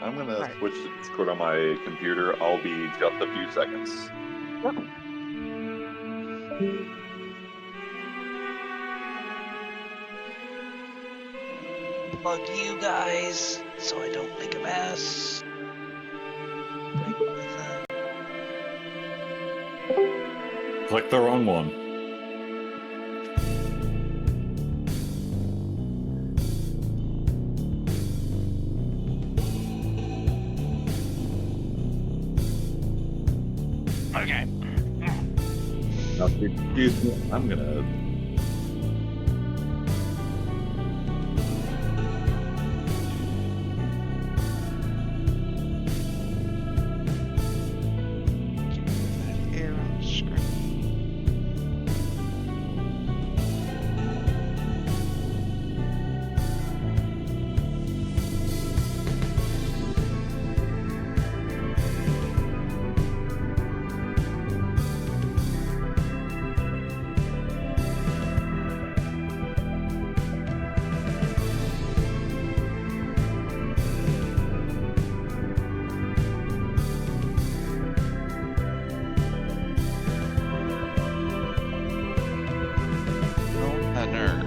I'm gonna Right. switch to Discord on my computer. I'll be just a few seconds. Yep. Plug you guys so I don't make a mess. Break my thing. Click the wrong one. Okay. Now, if you excuse me, I'm gonna. Get rid of that hair on the screen. A nerd.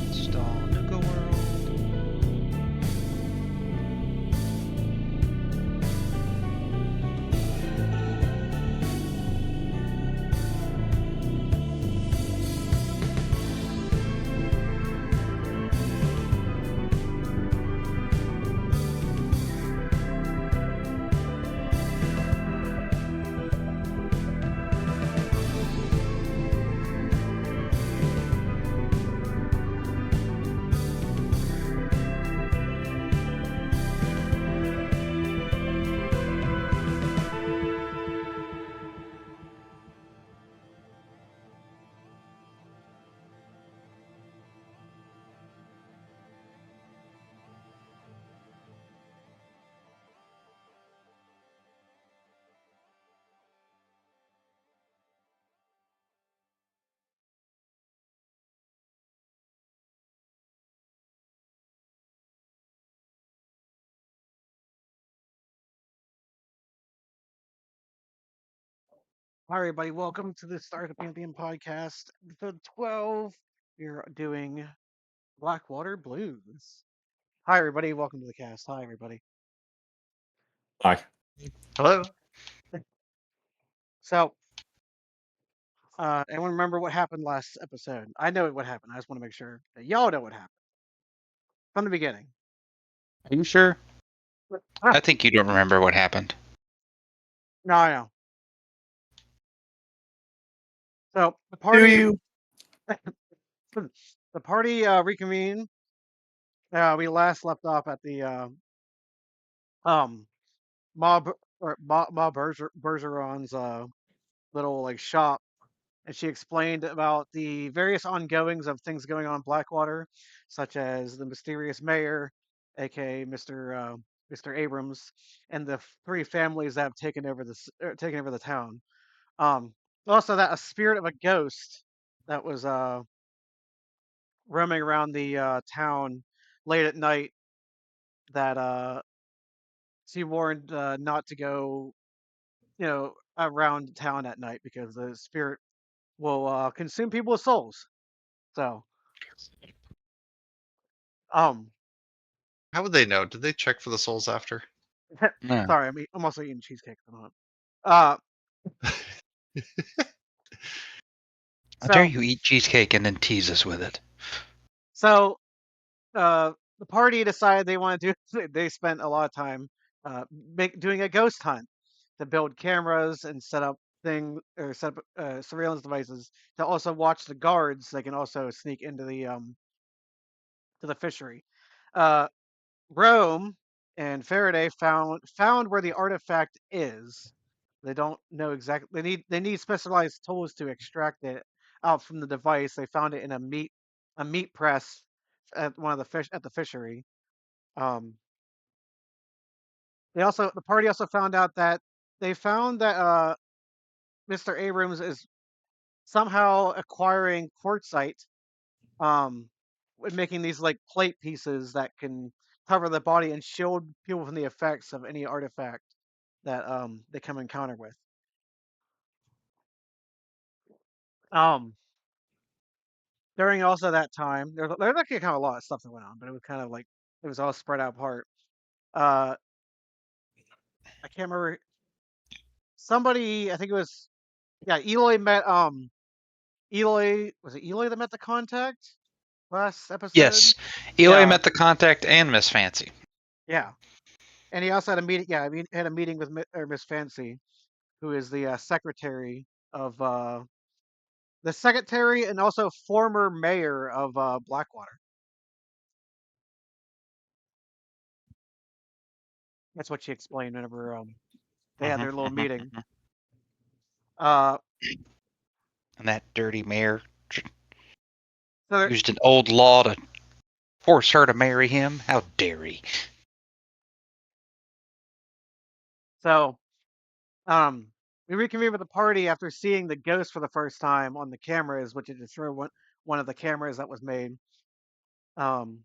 Install Nuka World. Hi, everybody. Welcome to the Start of Piianthian podcast, episode 12. We're doing Blackwater Blues. Hi, everybody. Welcome to the cast. Hi, everybody. Hi. Hello. So, anyone remember what happened last episode? I know what happened. I just want to make sure that y'all know what happened from the beginning. Are you sure? Ah, I think you don't remember what happened. no, I know. So the party, the party reconvened. We last left off at the um mob Bergeron's little like shop, and she explained about the various ongoings of things going on in Blackwater, such as the mysterious mayor, aka Mr. Abrams, and the three families that have taken over the town. Um, Also, that a spirit of a ghost that was roaming around the town late at night that she warned not to go, around town at night because the spirit will consume people's souls. So, How would they know? Did they check for the souls after? No. sorry, I'm also eating cheesecake at the moment. Uh, How dare so, you eat cheesecake and then tease us with it? so the party decided they want to do. They spent a lot of time doing a ghost hunt to build cameras and set up surveillance devices to also watch the guards. They can also sneak into the fishery. Uh, Rome and Faraday found where the artifact is. They don't know exactly. They need specialized tools to extract it out from the device. They found it in a meat press at one of the fish at the fishery. Um, the party also found out that they found that Mr. Abrams is somehow acquiring quartzite, with making these like plate pieces that can cover the body and shield people from the effects of any artifact that they come encounter with. Um, During also that time, there's actually kind of a lot of stuff that went on, but it was kind of like it was all spread out apart. Uh, I can't remember. Somebody, I think it was, yeah, Eloi met Eloi, was it Eloi that met the contact last episode? Yes. Eloi Yeah. met the contact and Miss Fancy. Yeah, and he also had a meeting. Yeah, I mean, had a meeting with Miss Fancy, who is the secretary of the secretary and also former mayor of Blackwater. That's what she explained whenever they had their little meeting. Uh, And that dirty mayor so there, used an old law to force her to marry him. How dare he? so we reconvened with the party after seeing the ghost for the first time on the cameras, which had destroyed one of the cameras that was made. Um,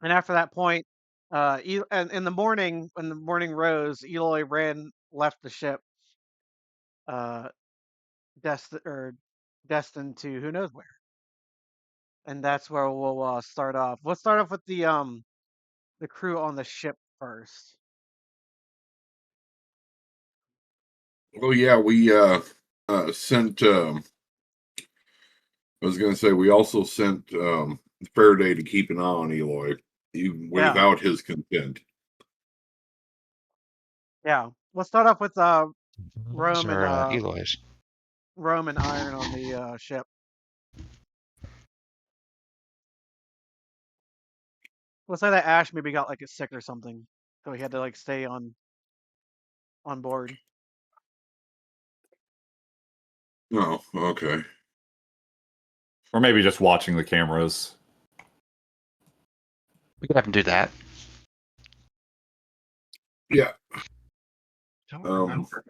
and after that point, and in the morning, when the morning rose, Eloi left the ship, uh, destined to who knows where. And that's where we'll start off. Let's start off with the crew on the ship first. Oh yeah, we sent. I was going to say we also sent Faraday to keep an eye on Eloi, without his consent. Yeah, let's start off with Roem and Eloy's. Roem and Iron on the ship. Let's say that Ash maybe got like sick or something, so he had to like stay on board. Oh, okay. Or maybe just watching the cameras. We could have him do that. Yeah. Don't remember.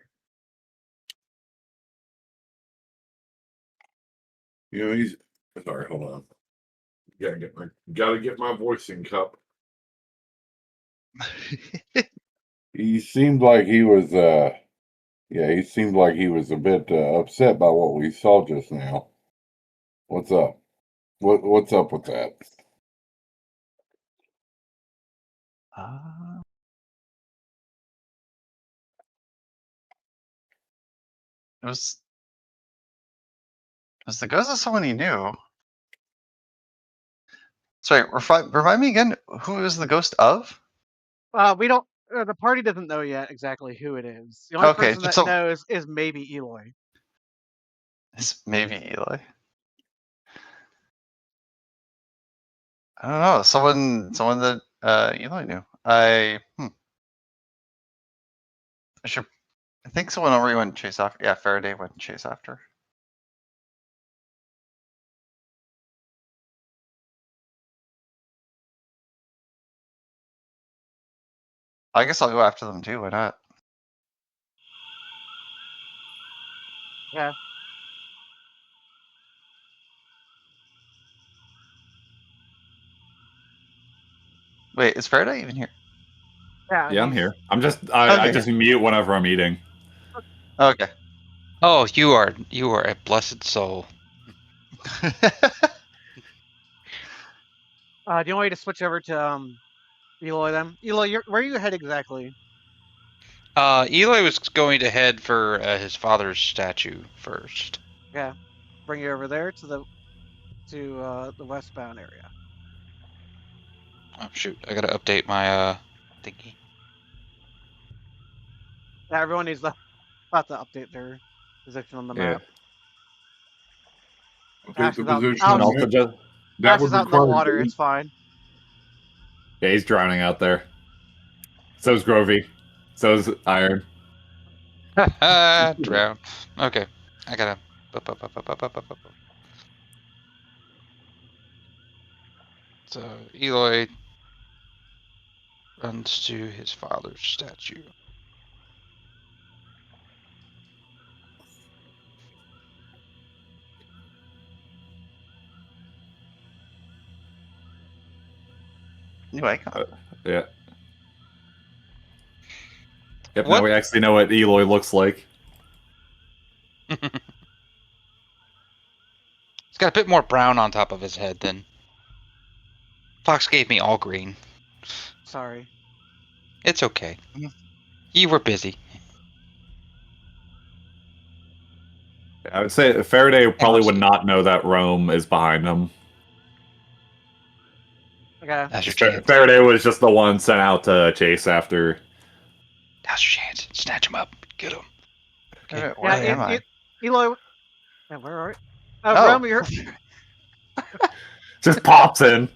You know, he's sorry. Hold on. Gotta get my voice in cup. He seemed like he was. He seemed like he was a bit upset by what we saw just now. What's up? What's up with that? It was the ghost of someone he knew. Sorry, remind me again. Who is the ghost of? We don't. The party doesn't know yet exactly who it is. The only Okay, person that so knows is maybe Eloi. it's maybe Eli. I don't know. Someone that Eli knew. I should. I think someone already went and chase after. Yeah, Faraday went and chase after. I guess I'll go after them too. Why not? Yeah. Wait, is Faraday even here? Yeah. Yeah, I'm here. I just mute whenever I'm eating. Okay. Oh, you are a blessed soul. Do you want me to switch over to Eloi then? Eloi, where are you head exactly? Eloi was going to head for his father's statue first. Yeah, bring you over there to the westbound area. Oh shoot, I gotta update my thingy. Yeah, everyone needs to have to update their position on the Yeah. map. Update the Ash is out. position. And Ash, also just That Ash would is out in the require water. me. It's fine. yeah, he's drowning out there. So's Grovey. So's Iron. Drown. Okay, I gotta. So Eloi runs to his father's statue. New icon. Yeah. Yep, What? now we actually know what Eloi looks like. He's got a bit more brown on top of his head than Fox gave me all green. Sorry. It's okay. Mm. You were busy. I would say Faraday probably would Honestly. not know that Roem is behind him. Okay. Now's your chance. Faraday was just the one sent out to chase after. Now's your chance. Snatch him up. Get him. Okay. Okay, where am I? Eloi. Yeah, where are you? Oh. Roem, you're. Just pops in.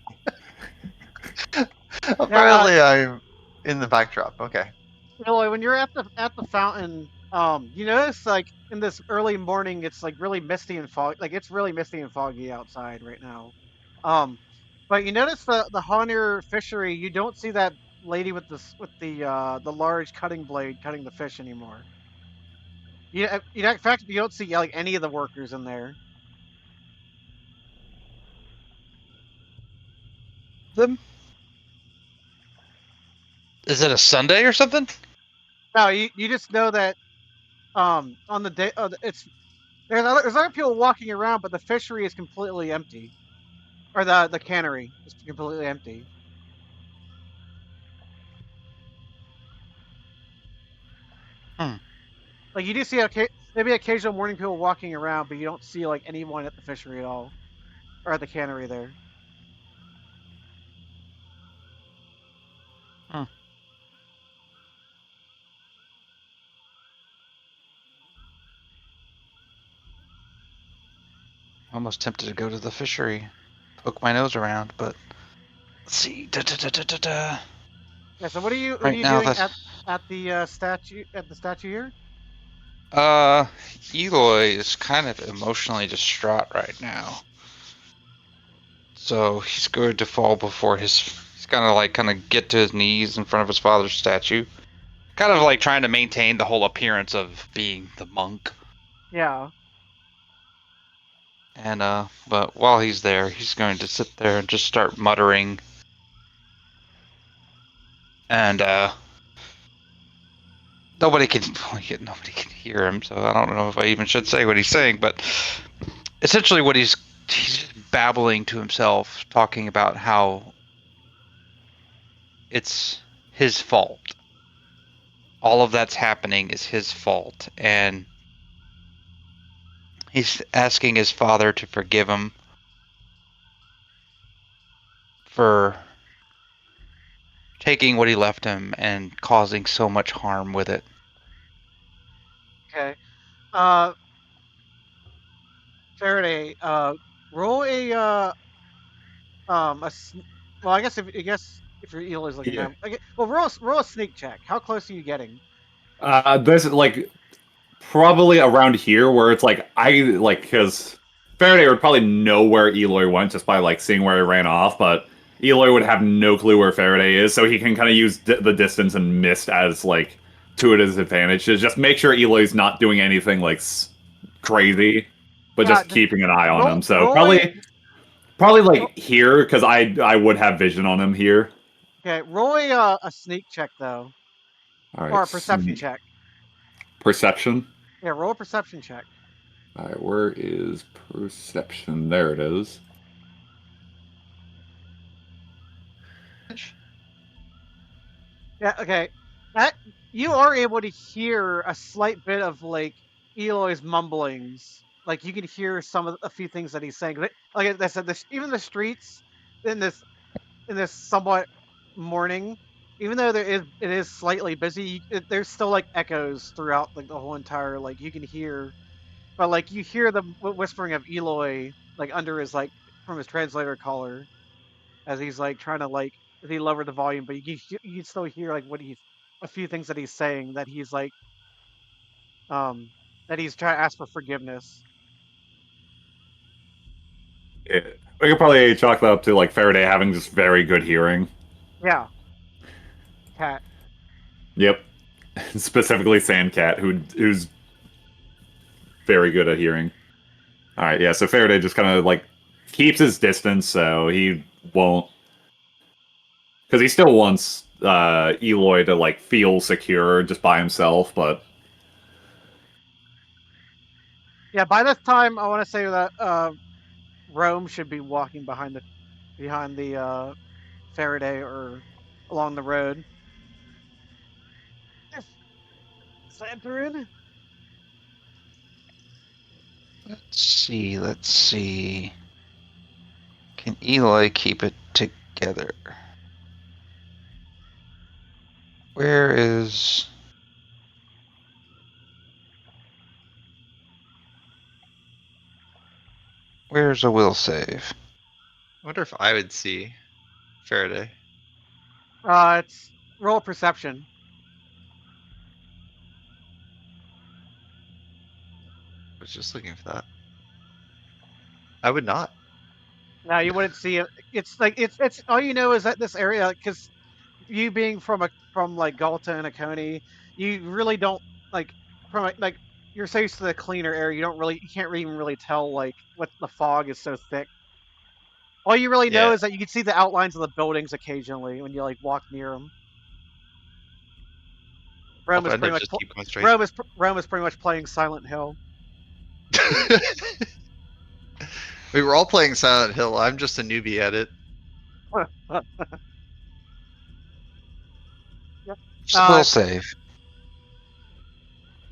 Apparently, I'm in the backdrop. Okay. Eloi, when you're at the fountain, you notice like in this early morning, it's like really misty and foggy. Like it's really misty and foggy outside right now. But you notice the Honor fishery. You don't see that lady with the large cutting blade cutting the fish anymore. In fact, you don't see like any of the workers in there. Them? Is it a Sunday or something? No, you just know that on the day it's there's other people walking around, but the fishery is completely empty, or the cannery is completely empty. Hmm. Like you do see maybe occasional morning people walking around, but you don't see like anyone at the fishery at all, or at the cannery there. Hmm. Almost tempted to go to the fishery, poke my nose around, but let's see. Yeah. So what are you Right now, doing that's at the statue here? Eloi is kind of emotionally distraught right now, so he's going to fall before his. He's gonna like kind of get to his knees in front of his father's statue, kind of like trying to maintain the whole appearance of being the monk. Yeah. And but while he's there, he's going to sit there and just start muttering. And nobody can hear him, so I don't know if I even should say what he's saying, but essentially what he's babbling to himself, talking about how it's his fault. All of that's happening is his fault, and he's asking his father to forgive him for taking what he left him and causing so much harm with it. Okay. Faraday. Roll well, I guess if your eel is looking Yeah. at, okay, well, roll a sneak check. How close are you getting? This is like probably around here where it's like because Faraday would probably know where Eloi went just by like seeing where he ran off, but Eloi would have no clue where Faraday is, so he can kind of use the distance and mist as like to his advantage to just make sure Eloy's not doing anything like crazy, but Yeah, just keeping an eye on him. So roll a probably roll, like here because I would have vision on him here. okay. Roll a sneak check though, All or right, a perception check. perception. Yeah, roll a perception check. All right, where is perception? There it is. Yeah, okay. That you are able to hear a slight bit of like Eloy's mumblings. Like you can hear a few things that he's saying. Like I said, even the streets in this somewhat morning, even though it is slightly busy, there's still like echoes throughout like the whole entire like you can hear, but like you hear the whispering of Eloy like under his like from his translator collar as he's like trying to like as he lowered the volume, but you can still hear like what he's a few things that he's saying um that he's trying to ask for forgiveness. Yeah. We could probably chalk that up to like Faraday having just very good hearing. Yeah, cat. Yep. Specifically Sandcat, who's very good at hearing. All right, yeah. So Faraday just kind of like keeps his distance, so he won't, because he still wants Eloy to like feel secure just by himself. But Yeah, by this time I want to say that Rome should be walking behind the Faraday or along the road. Santorin? Let's see. Let's see. Can Eloy keep it together? Where is? Where's a will save? I wonder if I would see Faraday. It's roll perception. I was just looking for that. I would not. Now you wouldn't see it. It's like it's all you know is that this area because you being from like Galta and Akoni, you really don't like like you're so used to the cleaner air. You can't even really tell like what the fog is so thick. All you really know Yeah. is that you can see the outlines of the buildings occasionally when you like walk near them. I'll end up just keep going straight. Rome is pretty much playing Silent Hill. We were all playing Silent Hill. I'm just a newbie at it. Will save.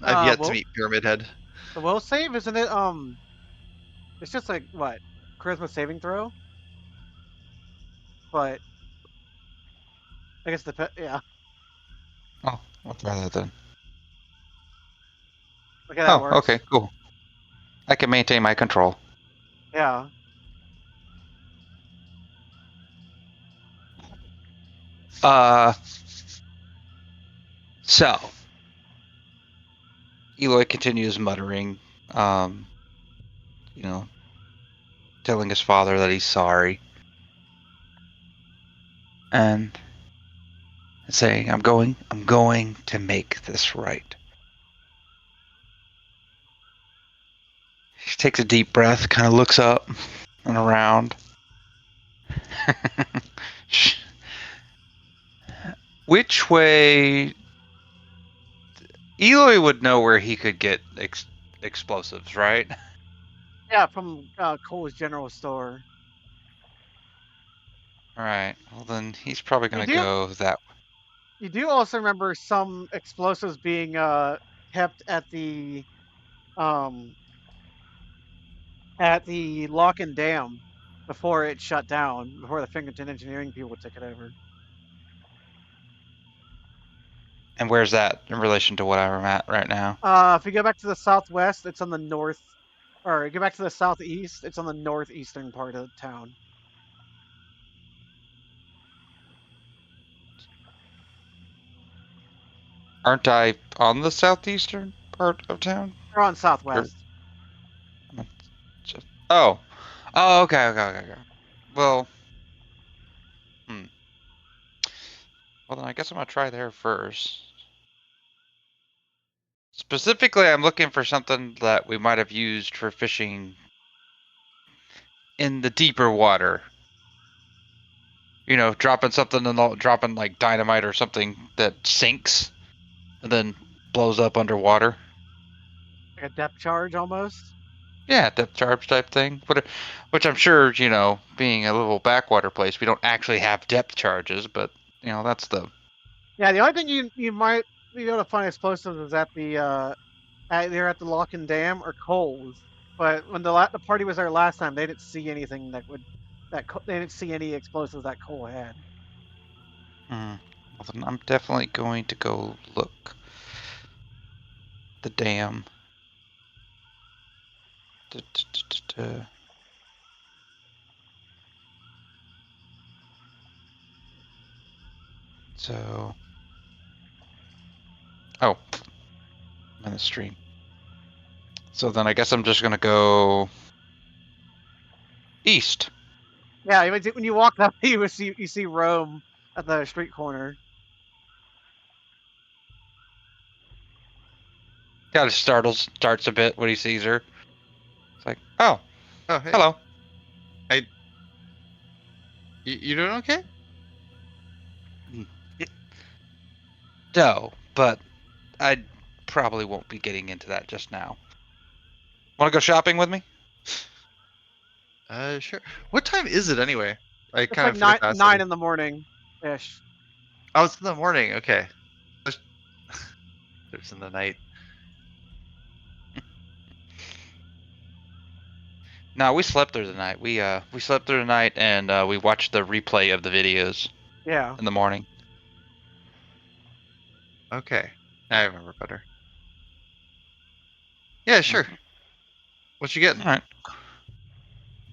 I've yet to Well, meet Pyramid Head. the will save isn't it? It's just like what charisma saving throw, but I guess yeah. Oh, I'll try that then. Look how that Oh, works. okay, cool. I can maintain my control. Yeah. So Eloy continues muttering, you know, telling his father that he's sorry, and saying, I'm going to make this right. He takes a deep breath, kind of looks up and around. Which way? Eloy would know where he could get explosives, right? Yeah, from Cole's General Store. All right. Well, then he's probably You going to do go that way. you do also remember some explosives being kept um at the lock and dam before it shut down, before the Fingerton Engineering people took it over. And where's that in relation to what I'm at right now? If you go back to the southwest, it's on the north, or you go back to the southeast, it's on the northeastern part of town. Aren't I on the southeastern part of town? Or on southwest. Oh. Oh, okay. Well, Well, then I guess I'm going to try there first. Specifically, I'm looking for something that we might have used for fishing in the deeper water. You know, dropping something and dropping like dynamite or something that sinks and then blows up underwater. Like a depth charge almost. Yeah, depth charge type thing. Which I'm sure, being a little backwater place, we don't actually have depth charges, but that's the. Yeah, the only thing you might be able to find explosives is at the either at the lock and dam or Coles. But when the party was there last time, they didn't see anything they didn't see any explosives that Cole had. Well, then I'm definitely going to go look. The dam. So. Oh. I'm in the stream. So then I guess I'm just gonna go east. Yeah, when you walk that way, you see Rome at the street corner. Kind of starts a bit when he sees her. It's like, oh, Oh, hey. hello. You doing okay? No, but I probably won't be getting into that just now. Want to go shopping with me? Sure. What time is it anyway? I It's kind like of forget to ask 9 that. in the morning, ish. Oh, it's in the morning. Okay. It's in the night. No, we slept through the night. We slept through the night and we watched the replay of the videos Yeah. in the morning. Okay. Now I remember better. Yeah, sure. What you getting? All right.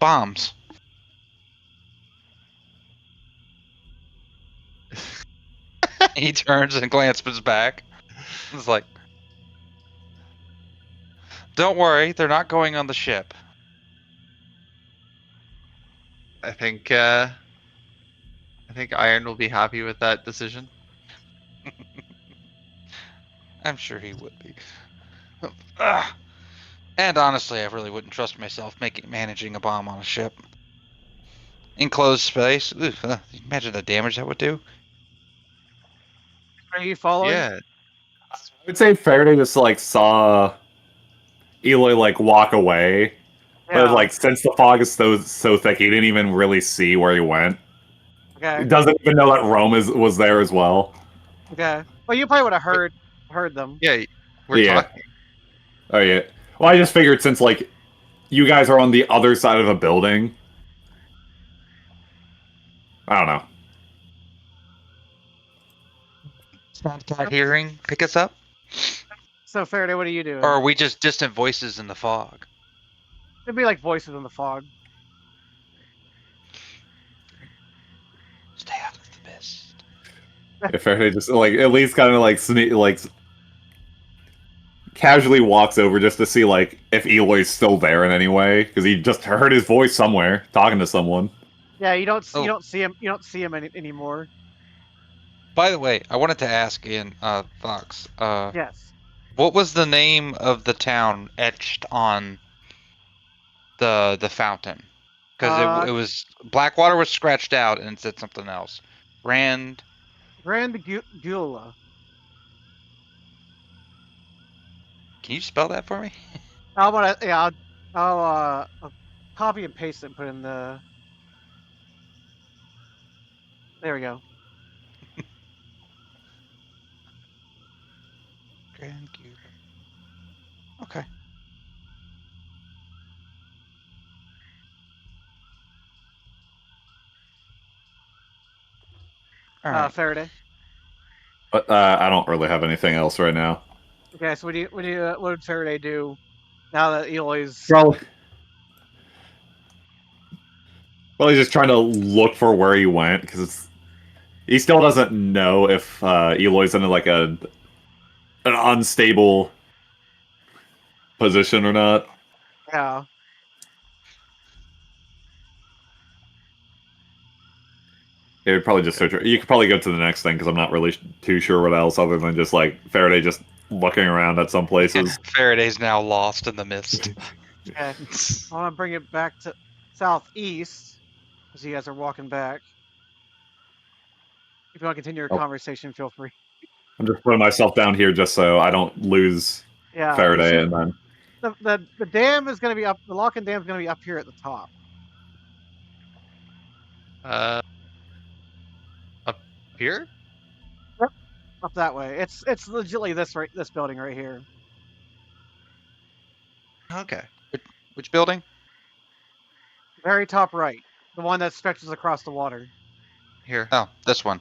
Bombs. He turns and glances back. It's like, don't worry, they're not going on the ship. I think Iron will be happy with that decision. I'm sure he would be. Ugh. And honestly, I really wouldn't trust myself managing a bomb on a ship. Enclosed space. Imagine the damage that would do. Are you following? Yeah. I would say Faraday just like saw Eloi like walk away, but Yeah. like since the fog is so thick, he didn't even really see where he went. Okay. He doesn't even know that Rome was there as well. Okay. Well, you probably would have heard them. Yeah. We're Yeah. talking. Oh yeah. Well, I just figured since like you guys are on the other side of a building. I don't know. Soundcat hearing pick us up? So Faraday, what are you doing? Or are we just distant voices in the fog? It'd be like voices in the fog. Stay out of the mist. If Faraday just like at least kind of like casually walks over just to see like if Eloy's still there in any way because he just heard his voice somewhere talking to someone. Yeah, you don't Oh. see him. You don't see him anymore. By the way, I wanted to ask Ian, Fox, Yes. what was the name of the town etched on the fountain? Because it was Blackwater was scratched out and it said something else. Grand Gula. Can you spell that for me? How about I'll copy and paste it and put in the. There we go. Grand Gula. Okay. All right. Faraday. But I don't really have anything else right now. Okay, so what did Faraday do now that Eloy's? Probably. Well, he's just trying to look for where he went because he still doesn't know if Eloy's in like an unstable position or not. Yeah. It would probably just search. You could probably go to the next thing because I'm not really too sure what else other than just like Faraday just looking around at some places. Faraday's now lost in the mist. Okay. I want to bring it back to southeast as you guys are walking back. If you want to continue your conversation, feel free. I'm just putting myself down here just so I don't lose Yeah. Faraday and then. the dam is going to be up. The lock and dam is going to be up here at the top. Up here? Up that way. It's legitimately this building right here. Okay. Which building? Very top right. The one that stretches across the water. Here. Oh, this one.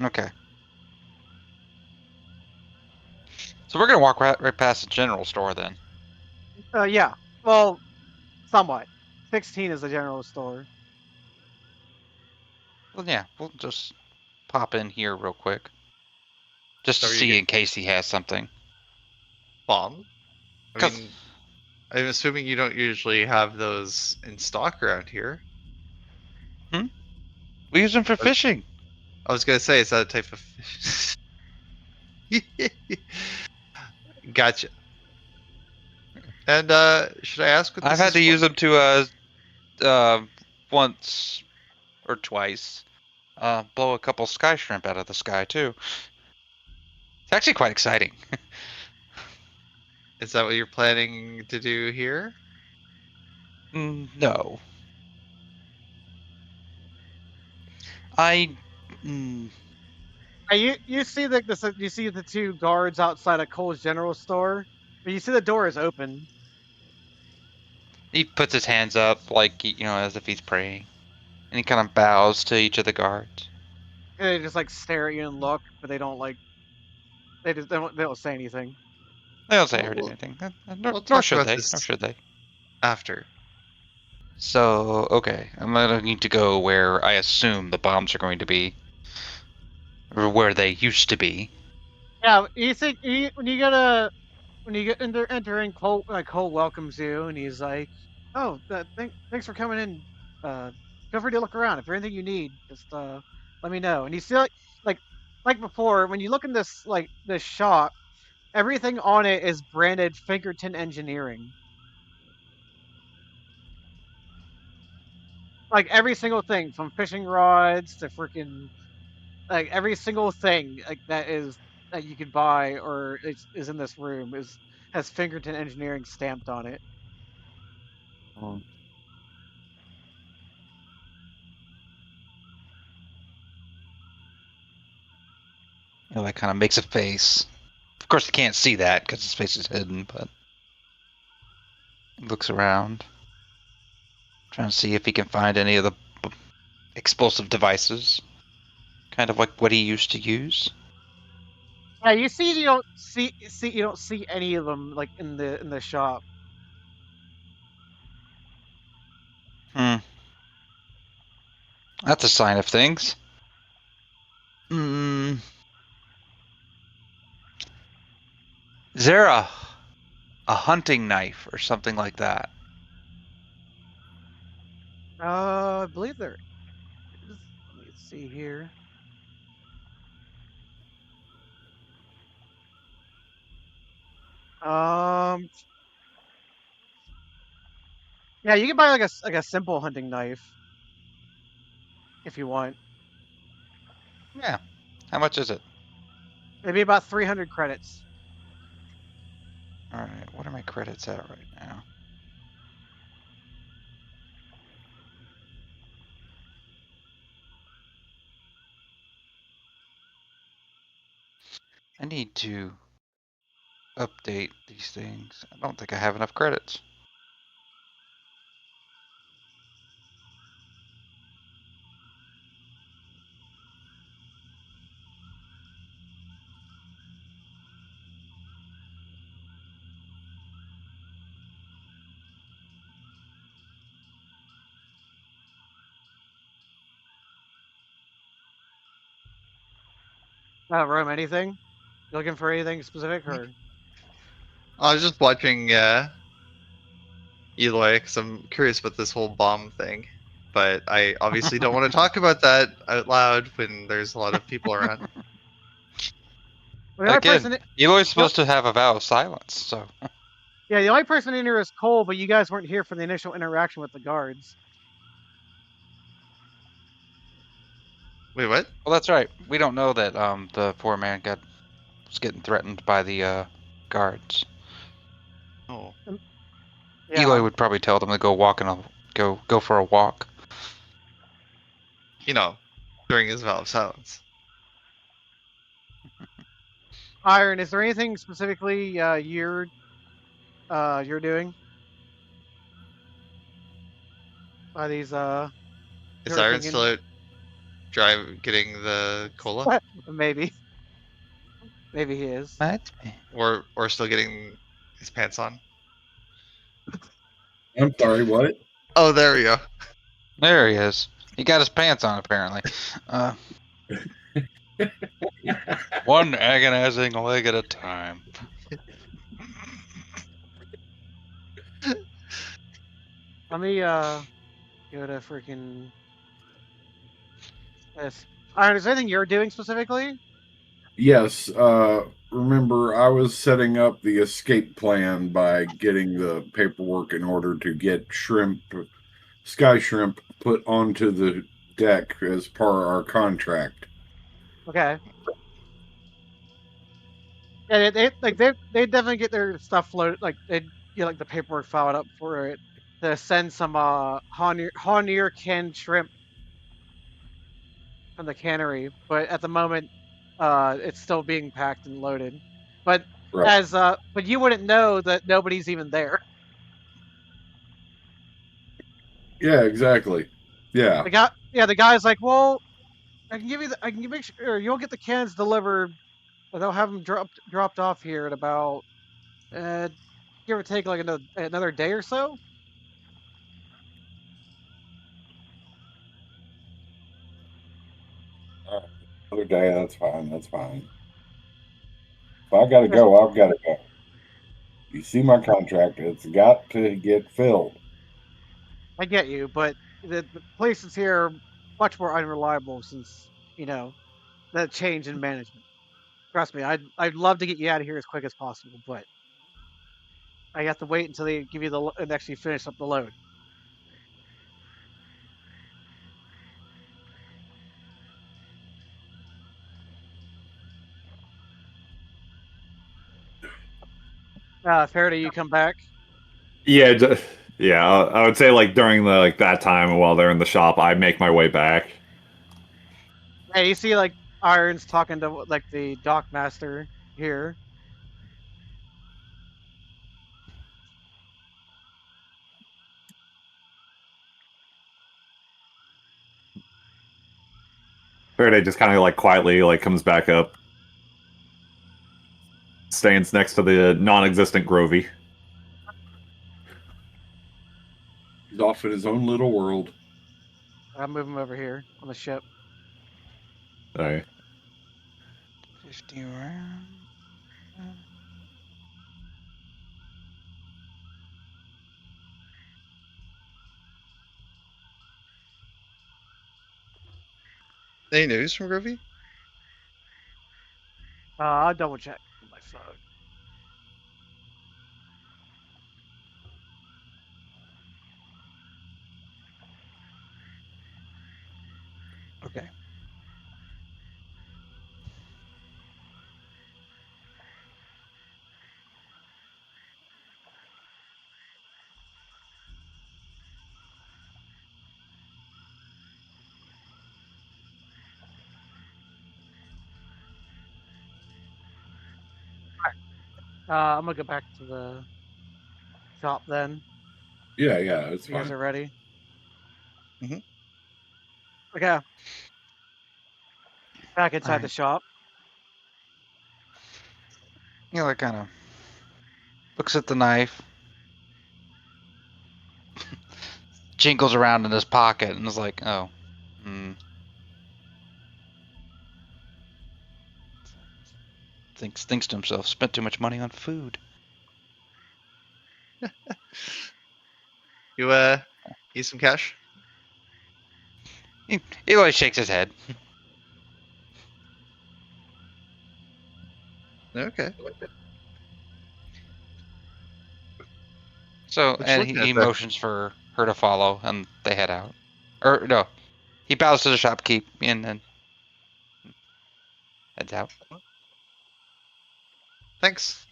Okay. So we're gonna walk right past the general store then. Yeah. Well, somewhat. 16 is the general store. Well, yeah, we'll just pop in here real quick, just to So are you see get in case he has something. bomb? I 'Cause- mean, I'm assuming you don't usually have those in stock around here. We use them for fishing. I was gonna say, is that a type of fish? Gotcha. And should I ask what I've this had is to for? use them to once or twice blow a couple sky shrimp out of the sky too. It's actually quite exciting. Is that what you're planning to do here? No, I. Mm, You see you see the two guards outside of Cole's general store, but you see the door is open. he puts his hands up like as if he's praying, and he kind of bows to each of the guards. And they just like stare at you and look, but they don't like they don't say anything. They don't say Well, or do we'll, anything. we'll Nor talk should about they. Nor this should they. after. So, okay, I'm gonna need to go where I assume the bombs are going to be, or where they used to be. Yeah, you think when you get a when you get entering Cole welcomes you and he's like, "Oh, thanks for coming in. Feel free to look around. If there's anything you need, just let me know." And you see like like before, when you look in this shop, everything on it is branded Fingerton Engineering. Like every single thing, from fishing rods to freaking like every single thing like that you could buy or is in this room is has Fingerton Engineering stamped on it. That kind of makes a face. Of course, you can't see that because his face is hidden, but he looks around, trying to see if he can find any of the explosive devices, kind of like what he used to use. Yeah, you don't see any of them like in the shop. Hmm, that's a sign of things. Hmm. Is there a hunting knife or something like that? I believe there is. Let me see here. Um, yeah, you can buy like a simple hunting knife if you want. Yeah. How much is it? Maybe about 300 credits. All right. What are my credits at right now? I need to update these things. I don't think I have enough credits. Rome, anything? You looking for anything specific or? I was just watching Eloi because I'm curious about this whole bomb thing, but I obviously don't want to talk about that out loud when there's a lot of people around. Well, the only Again, person, Eloy's yep, supposed to have a vow of silence, so yeah, the only person in here is Cole, but you guys weren't here for the initial interaction with the guards. Wait, what? well, that's right. We don't know that the poor man was getting threatened by the guards. Oh, Yeah. Eloi would probably tell them to go walk and go for a walk. you know, during his vow of silence. Iron, is there anything specifically you're doing by these Is you're Iron thinking? still out getting the cola, Maybe he is. Might be. or still getting his pants on? I'm sorry, what? Oh, there we go. There he is. He got his pants on apparently. One agonizing leg at a time. Let me go to freaking this. Iron, is there anything you're doing specifically? Yes, remember I was setting up the escape plan by getting the paperwork in order to get sky shrimp put onto the deck as per our contract. Okay. Yeah, they definitely get their stuff floated. Like they get like the paperwork filed up for it to send some Honier canned shrimp from the cannery. But at the moment, it's still being packed and loaded. But Right. but you wouldn't know that nobody's even there. Yeah, exactly. Yeah. The guy's like, well, I can make sure you'll get the cans delivered. They'll have them dropped off here in about uh, give or take like another day or so. Another day, that's fine. That's fine. If I gotta go, I've gotta go. You see my contract, it's got to get filled. I get you, but the places here are much more unreliable since the change in management. Trust me, I'd love to get you out of here as quick as possible, but I have to wait until they give you and actually finish up the load. Faraday, you come back. Yeah, yeah. I would say like during that time while they're in the shop, I make my way back. Hey, you see like Irons talking to like the dock master here. Faraday just kind of like quietly like comes back up, stands next to the non-existent Grovey. He's off in his own little world. I'm moving over here on the ship. Sorry. 50 rounds. Any news from Groovy? I'll double check on my phone. Okay. I'm gonna go back to the shop then. Yeah, yeah, it's You guys fine. are ready. Mhm. Okay. Back inside the Alright. shop. Eli kind of looks at the knife, jingles around in his pocket, and is like, "Oh, thinks to himself, spent too much money on food." You need some cash? He always shakes his head. Okay. So, What you and looking he at there? motions for her to follow, and they head out. Or no, he bows to the shopkeep and then heads out. Thanks.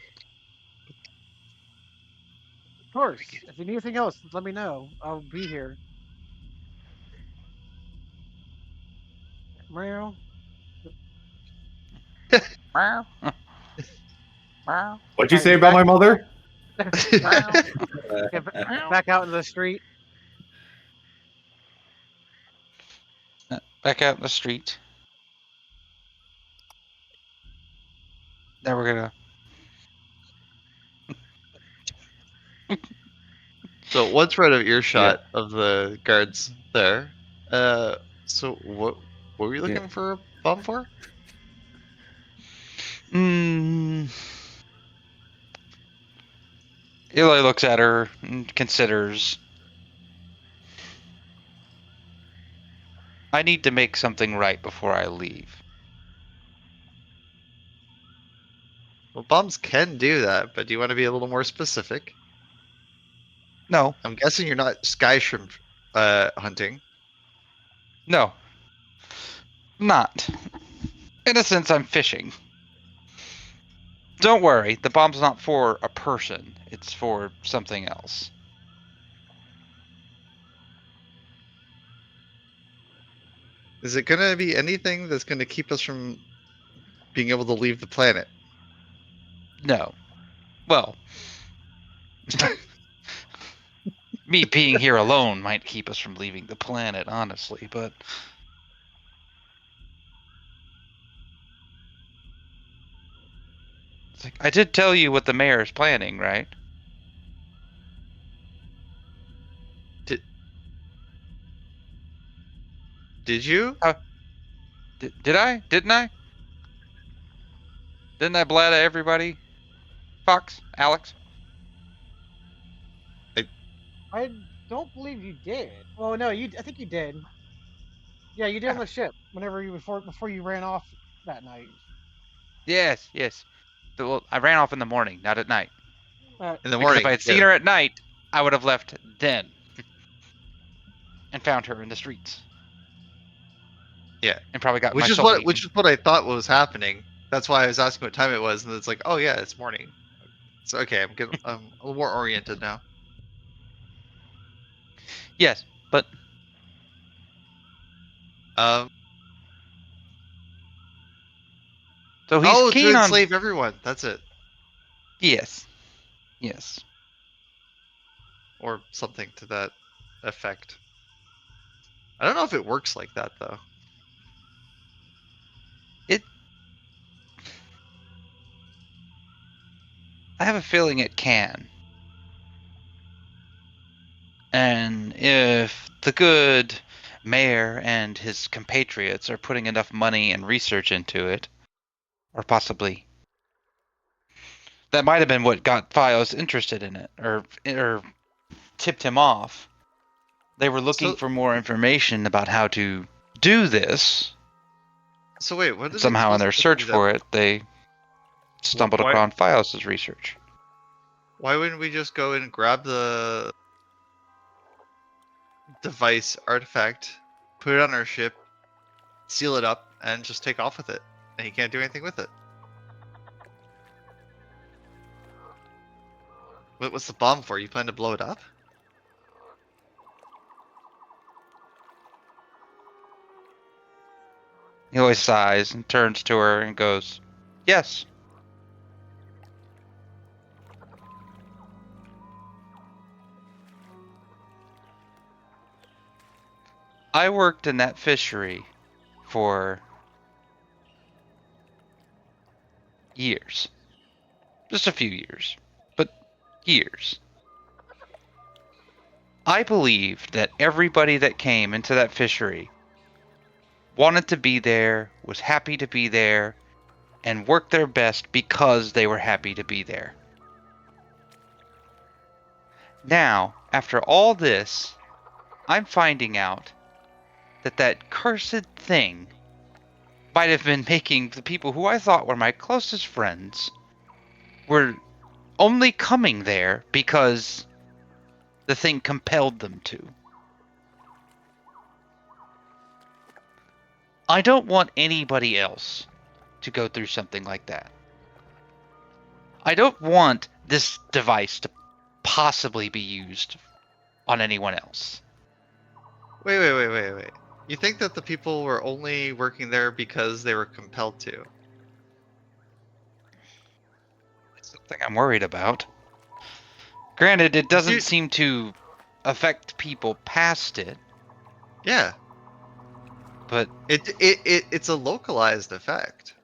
Of course. If you need anything else, let me know. I'll be here. Meow. Meow. Meow. What'd you Alright, say about my mother? Meow. get back out into the street. Back out in the street. Now we're gonna. So once we're out of earshot of the guards there, so what were we looking for a bomb for? Eloi looks at her and considers. I need to make something right before I leave. Well, bombs can do that, but do you want to be a little more specific? No, I'm guessing you're not sky shrimp hunting. no, not. In a sense, I'm fishing. Don't worry, the bomb's not for a person. It's for something else. Is it gonna be anything that's gonna keep us from being able to leave the planet? No. Well, me being here alone might keep us from leaving the planet, honestly, but it's like, I did tell you what the mayor is planning, right? Did you? Did I? Didn't I? Didn't I blather everybody? Fox? Alex? I don't believe you did. Oh no, I think you did. Yeah, you did on the ship. Whenever you before you ran off that night. Yes, yes. Well, I ran off in the morning, not at night. In the Because if morning. I had seen her at night, I would have left then. And found her in the streets. Yeah. And probably got my Which is soul eaten. what I thought was happening. That's why I was asking what time it was, and it's like, oh yeah, it's morning. So okay, I'm a little more oriented now. Yes, but Um. so he's To keen on. enslave everyone. That's it, Yes, yes. or something to that effect. I don't know if it works like that though. I have a feeling it can. And if the good mayor and his compatriots are putting enough money and research into it, or possibly that might have been what got Fios interested in it, or tipped him off. They were looking for more information about how to do this. So wait, what did Somehow in their search for it, they stumbled Why- upon Fios' research. Why wouldn't we just go and grab the device artifact, put it on our ship, seal it up, and just take off with it? And he can't do anything with it. What's the bomb for? You plan to blow it up? He always sighs and turns to her and goes, "Yes." I worked in that fishery for years. Just a few years, but years. I believed that everybody that came into that fishery wanted to be there, was happy to be there, and worked their best because they were happy to be there. Now, after all this, I'm finding out that that cursed thing might have been making the people who I thought were my closest friends were only coming there because the thing compelled them to. I don't want anybody else to go through something like that. I don't want this device to possibly be used on anyone else. Wait. You think that the people were only working there because they were compelled to? It's something I'm worried about. Granted, it doesn't You- seem to affect people past it, Yeah, but it's a localized effect.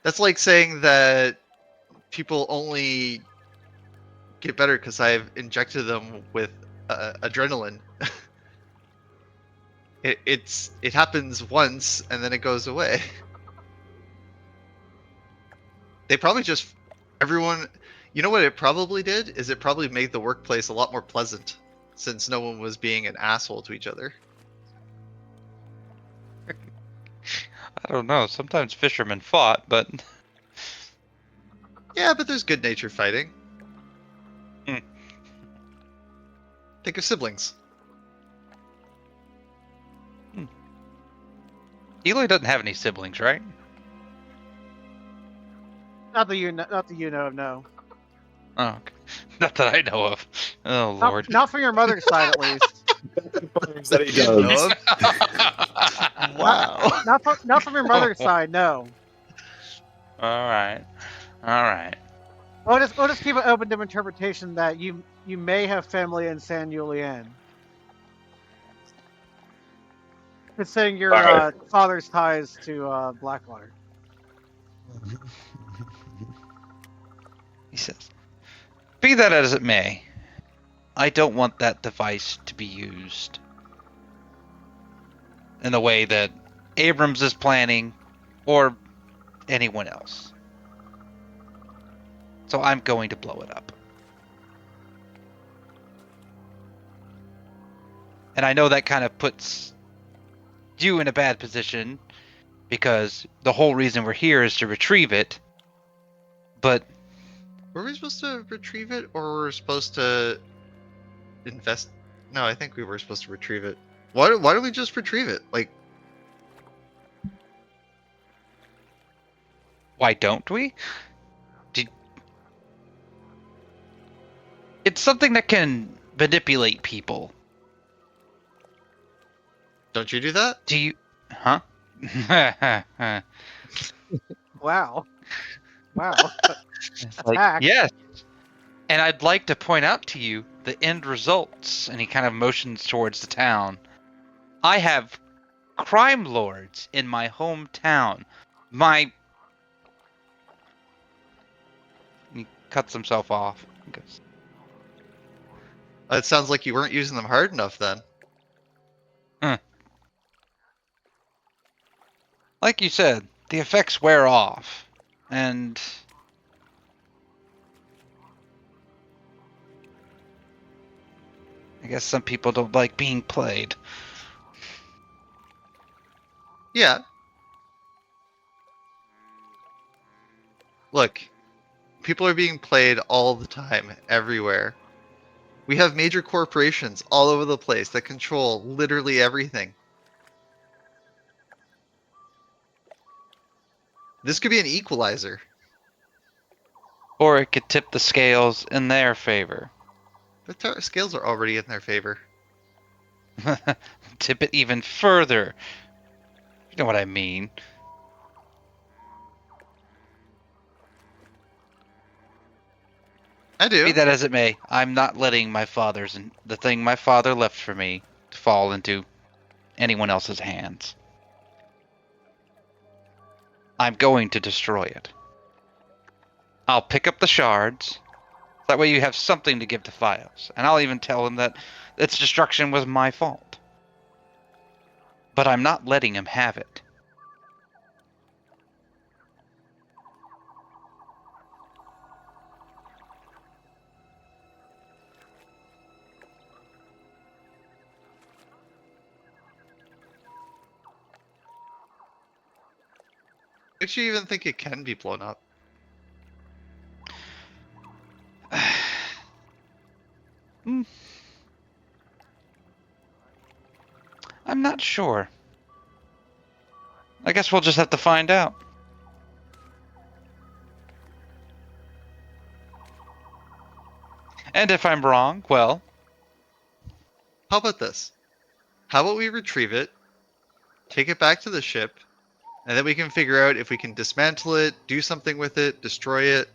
That's like saying that people only get better because I've injected them with adrenaline. It happens once and then it goes away. They probably just everyone. You know what it probably did is it probably made the workplace a lot more pleasant since no one was being an asshole to each other. I don't know. Sometimes fishermen fought, but Yeah, but there's good natured fighting. Hmm. Think of siblings. Eloi doesn't have any siblings, right? Not that you know of, no. Oh, okay. Not that I know of. Oh Lord. Not from your mother's side, at least. That he You does. know him? Wow. Not from your mother's side, no. All right. All right. We'll just keep it open to interpretation that you may have family in San Julian. Considering your Alright. father's ties to Blackwater. He says, "Be that as it may, I don't want that device to be used in a way that Abrams is planning or anyone else. So I'm going to blow it up. And I know that kind of puts you in a bad position because the whole reason we're here is to retrieve it. But Were we supposed to retrieve it, or were we supposed to invest? No, I think we were supposed to retrieve it. Why don't we just retrieve it? Like, why don't we? It's something that can manipulate people. don't you do that? Do you? Huh? Wow. Wow. Like, Attack. yes. And I'd like to point out to you the end results. And he kind of motions towards the town. I have crime lords in my hometown. He cuts himself off. He goes, It sounds like you weren't using them hard enough then. like you said, the effects wear off. And I guess some people don't like being played. Yeah. Look, people are being played all the time, everywhere. We have major corporations all over the place that control literally everything. This could be an equalizer. Or it could tip the scales in their favor. The scales are already in their favor. Tip it even further. You know what I mean. I do. Be that as it may, I'm not letting the thing my father left for me fall into anyone else's hands. I'm going to destroy it. I'll pick up the shards. That way you have something to give to Fios. And I'll even tell him that its destruction was my fault. But I'm not letting him have it. Makes you even think it can be blown up. I'm not sure. I guess we'll just have to find out. And if I'm wrong, well, How about this? How about we retrieve it, take it back to the ship, and then we can figure out if we can dismantle it, do something with it, destroy it.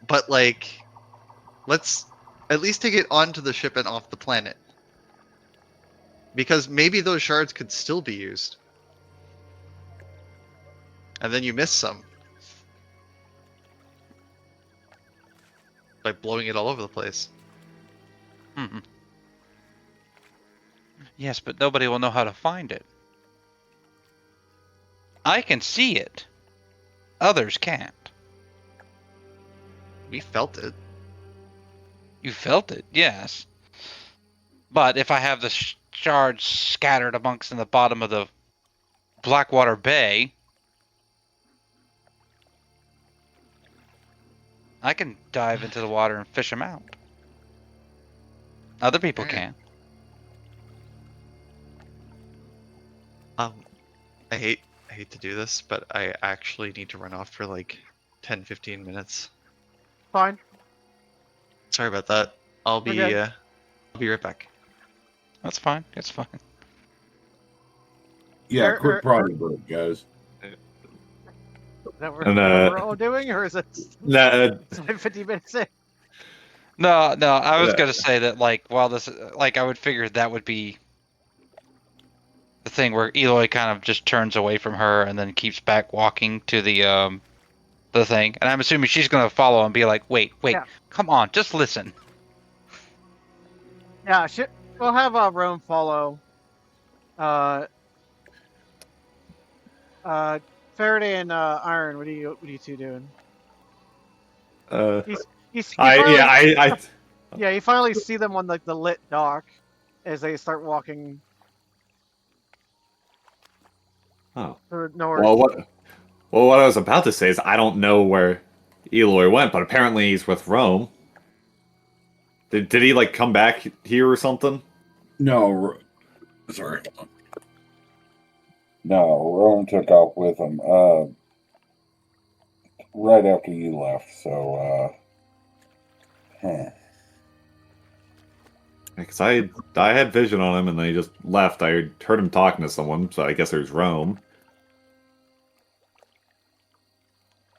But like, let's at least take it onto the ship and off the planet. Because maybe those shards could still be used. And then you miss some. By blowing it all over the place. mhm. Yes, but nobody will know how to find it. I can see it. Others can't. We felt it. You felt it, yes. But if I have the shards scattered amongst in the bottom of the Blackwater Bay, I can dive into the water and fish them out. Other people Alright. can. I hate to do this, but I actually need to run off for like 10-15 minutes. Fine. Sorry about that. I'll be Okay. I'll be right back. That's fine. It's fine. Yeah, quick party break, guys. Is that what And, we're all doing, or is it Nah, 50 minutes in? No, I was Yeah. gonna say that like while this like I would figure that would be the thing where Eloi kind of just turns away from her and then keeps back walking to the thing. And I'm assuming she's gonna follow and be like, wait, Yeah. come on, just listen. Yeah, we'll have Rome follow. Faraday and Iron. What are you two doing? You finally, yeah, you finally see them on like the lit dock as they start walking Oh. north. Well, what I was about to say is I don't know where Eloi went, but apparently he's with Rome. Did he like come back here or something? No, sorry. No, Rome took off with him. Right after you left. So, Because I had vision on him and then he just left. I heard him talking to someone, so I guess there's Rome.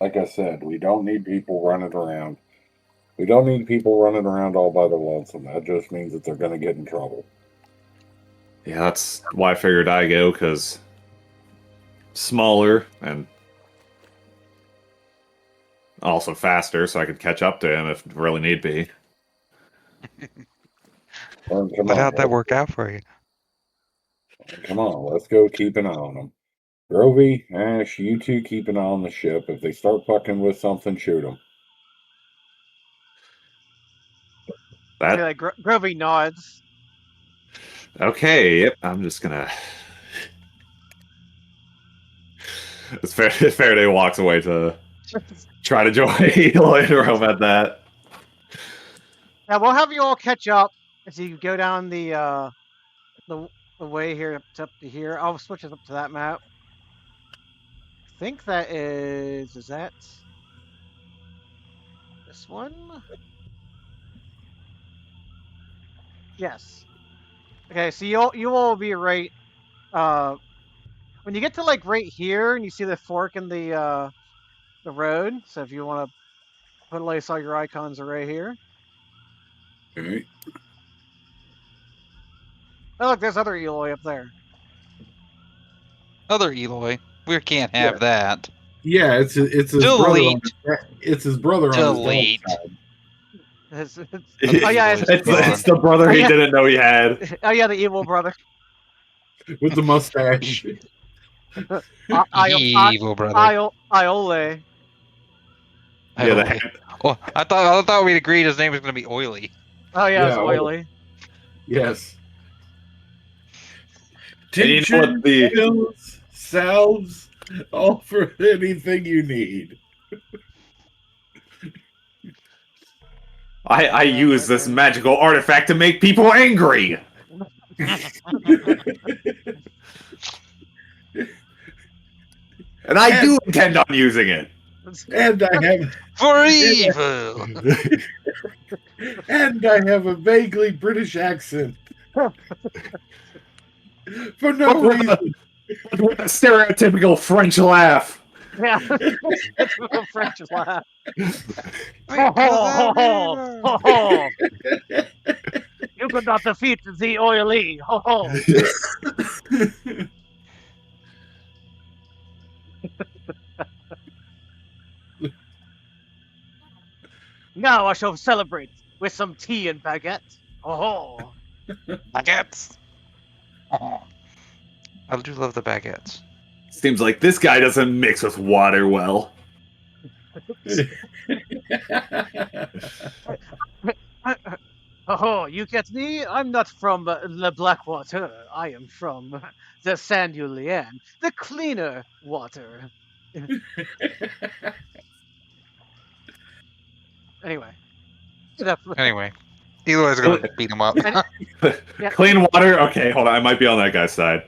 Like I said, we don't need people running around. We don't need people running around all by the lonesome. That just means that they're going to get in trouble. Yeah, that's why I figured I'd go, because smaller and also faster, so I could catch up to him if really need be. Come But on, how'd that work out for you? Come on, let's go keep an eye on them. Grovey, Ash, you two keep an eye on the ship. If they start fucking with something, shoot them. See, like Grovey nods. Okay, yep, I'm just gonna... As Faraday walks away to try to join Eloi and Roem at that. Yeah, we'll have you all catch up as you go down the way here up to here. I'll switch it up to that map. I think that is that this one? Yes. Okay, so you all will be right. When you get to like right here and you see the fork in the road. So if you want to place all your icons are right here. Okay. Oh look, there's other Eloi up there. Other Eloi. We can't have that. Yeah, it's his Delete. brother. It's his brother Delete. on his dad's side. Oh yeah, It's the brother he didn't know he had. Oh yeah, the evil brother. With the mustache. Evil brother. Iole. Yeah, Oh, I thought we'd agreed his name was going to be Oily. Oh yeah, Yeah, it's oily. Yes. And you know what the... Pills, salves, all for anything you need. I use this magical artifact to make people angry! And I do intend on using it! And I have For evil! And I have a vaguely British accent. For no But with reason. with a stereotypical French laugh. Yeah, it's a French laugh. Because Ho, ho, that ho, ho. You could not defeat the oily. Ho ho. Now I shall celebrate with some tea and baguette. Ho ho. baguettes. Oh, I do love the baguettes. Seems like this guy doesn't mix with water well. Oh, you get me? I'm not from the Blackwater. I am from the Sandulian, the cleaner water. Anyway. Anyway, Eloy's going to beat him up. And- Yeah. Clean water? Okay, hold on. I might be on that guy's side.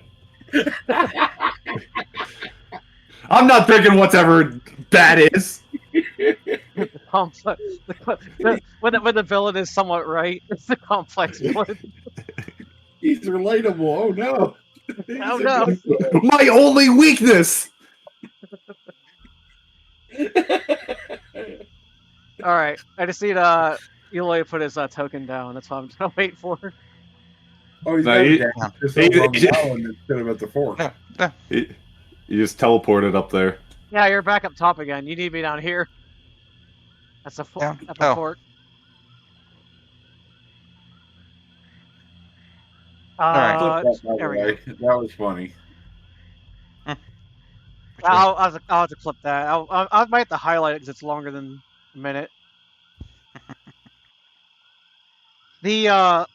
I'm not drinking whatever that is. Complex. When the villain is somewhat right, it's the complex one. He's relatable. Oh no. Oh no. My only weakness. All right, I just need Eloi to put his token down. That's what I'm trying to wait for. Oh, he's No, got he- it down. Just he- over on he- the island instead of at the fork. You just teleported up there. Yeah, you're back up top again. You need me down here. That's a Yeah. at the Oh. fort. right. Clip that, by the there we way. That was funny. I'll have to clip that. I might have to highlight it because it's longer than a minute. The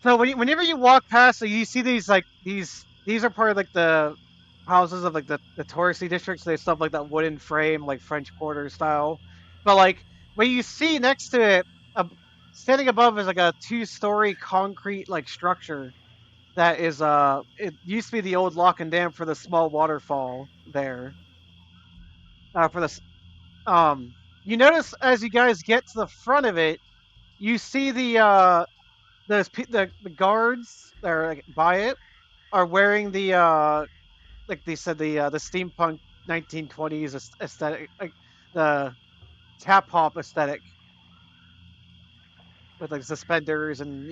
so whenever you walk past, so you see these like these are part of like the houses of like the touristy districts. They stuff like that wooden frame, like French Quarter style. But like what you see next to it, standing above is like a 2-story concrete like structure that is it used to be the old lock and dam for the small waterfall there. For the you notice as you guys get to the front of it, you see the the guards that are like, by it are wearing the like they said the steampunk 1920s aesthetic, like the tap hop aesthetic with like suspenders and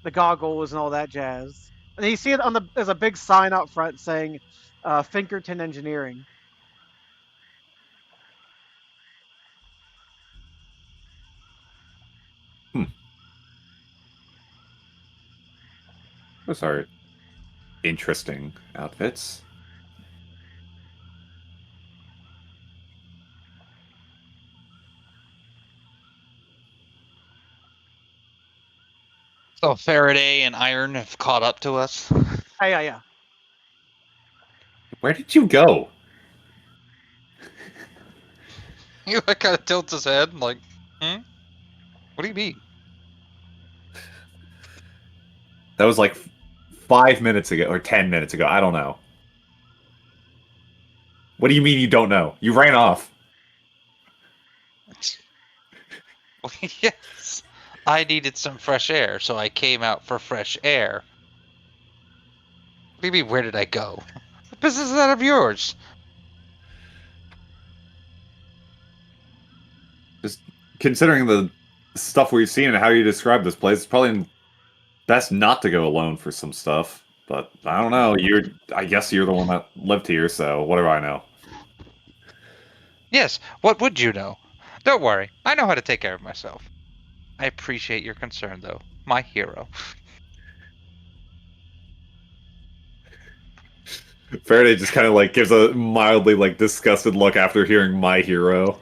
the goggles and all that jazz. And you see it on there's a big sign out front saying Finkerton Engineering. Those are interesting outfits. So Faraday and Iron have caught up to us. Yeah. Where did you go? He like kind of tilts his head, like, What do you mean? That was like 5 minutes ago or 10 minutes ago. I don't know. What do you mean you don't know? You ran off. Well, yes, I needed some fresh air, so I came out for fresh air. What do you mean, where did I go? The business is none of yours. Just considering the stuff we've seen and how you describe this place, it's probably best not to go alone for some stuff. But I don't know. I guess you're the one that lived here, so what do I know? Yes, what would you know? Don't worry, I know how to take care of myself. I appreciate your concern, though, my hero. Faraday just kind of like gives a mildly like disgusted look after hearing "my hero."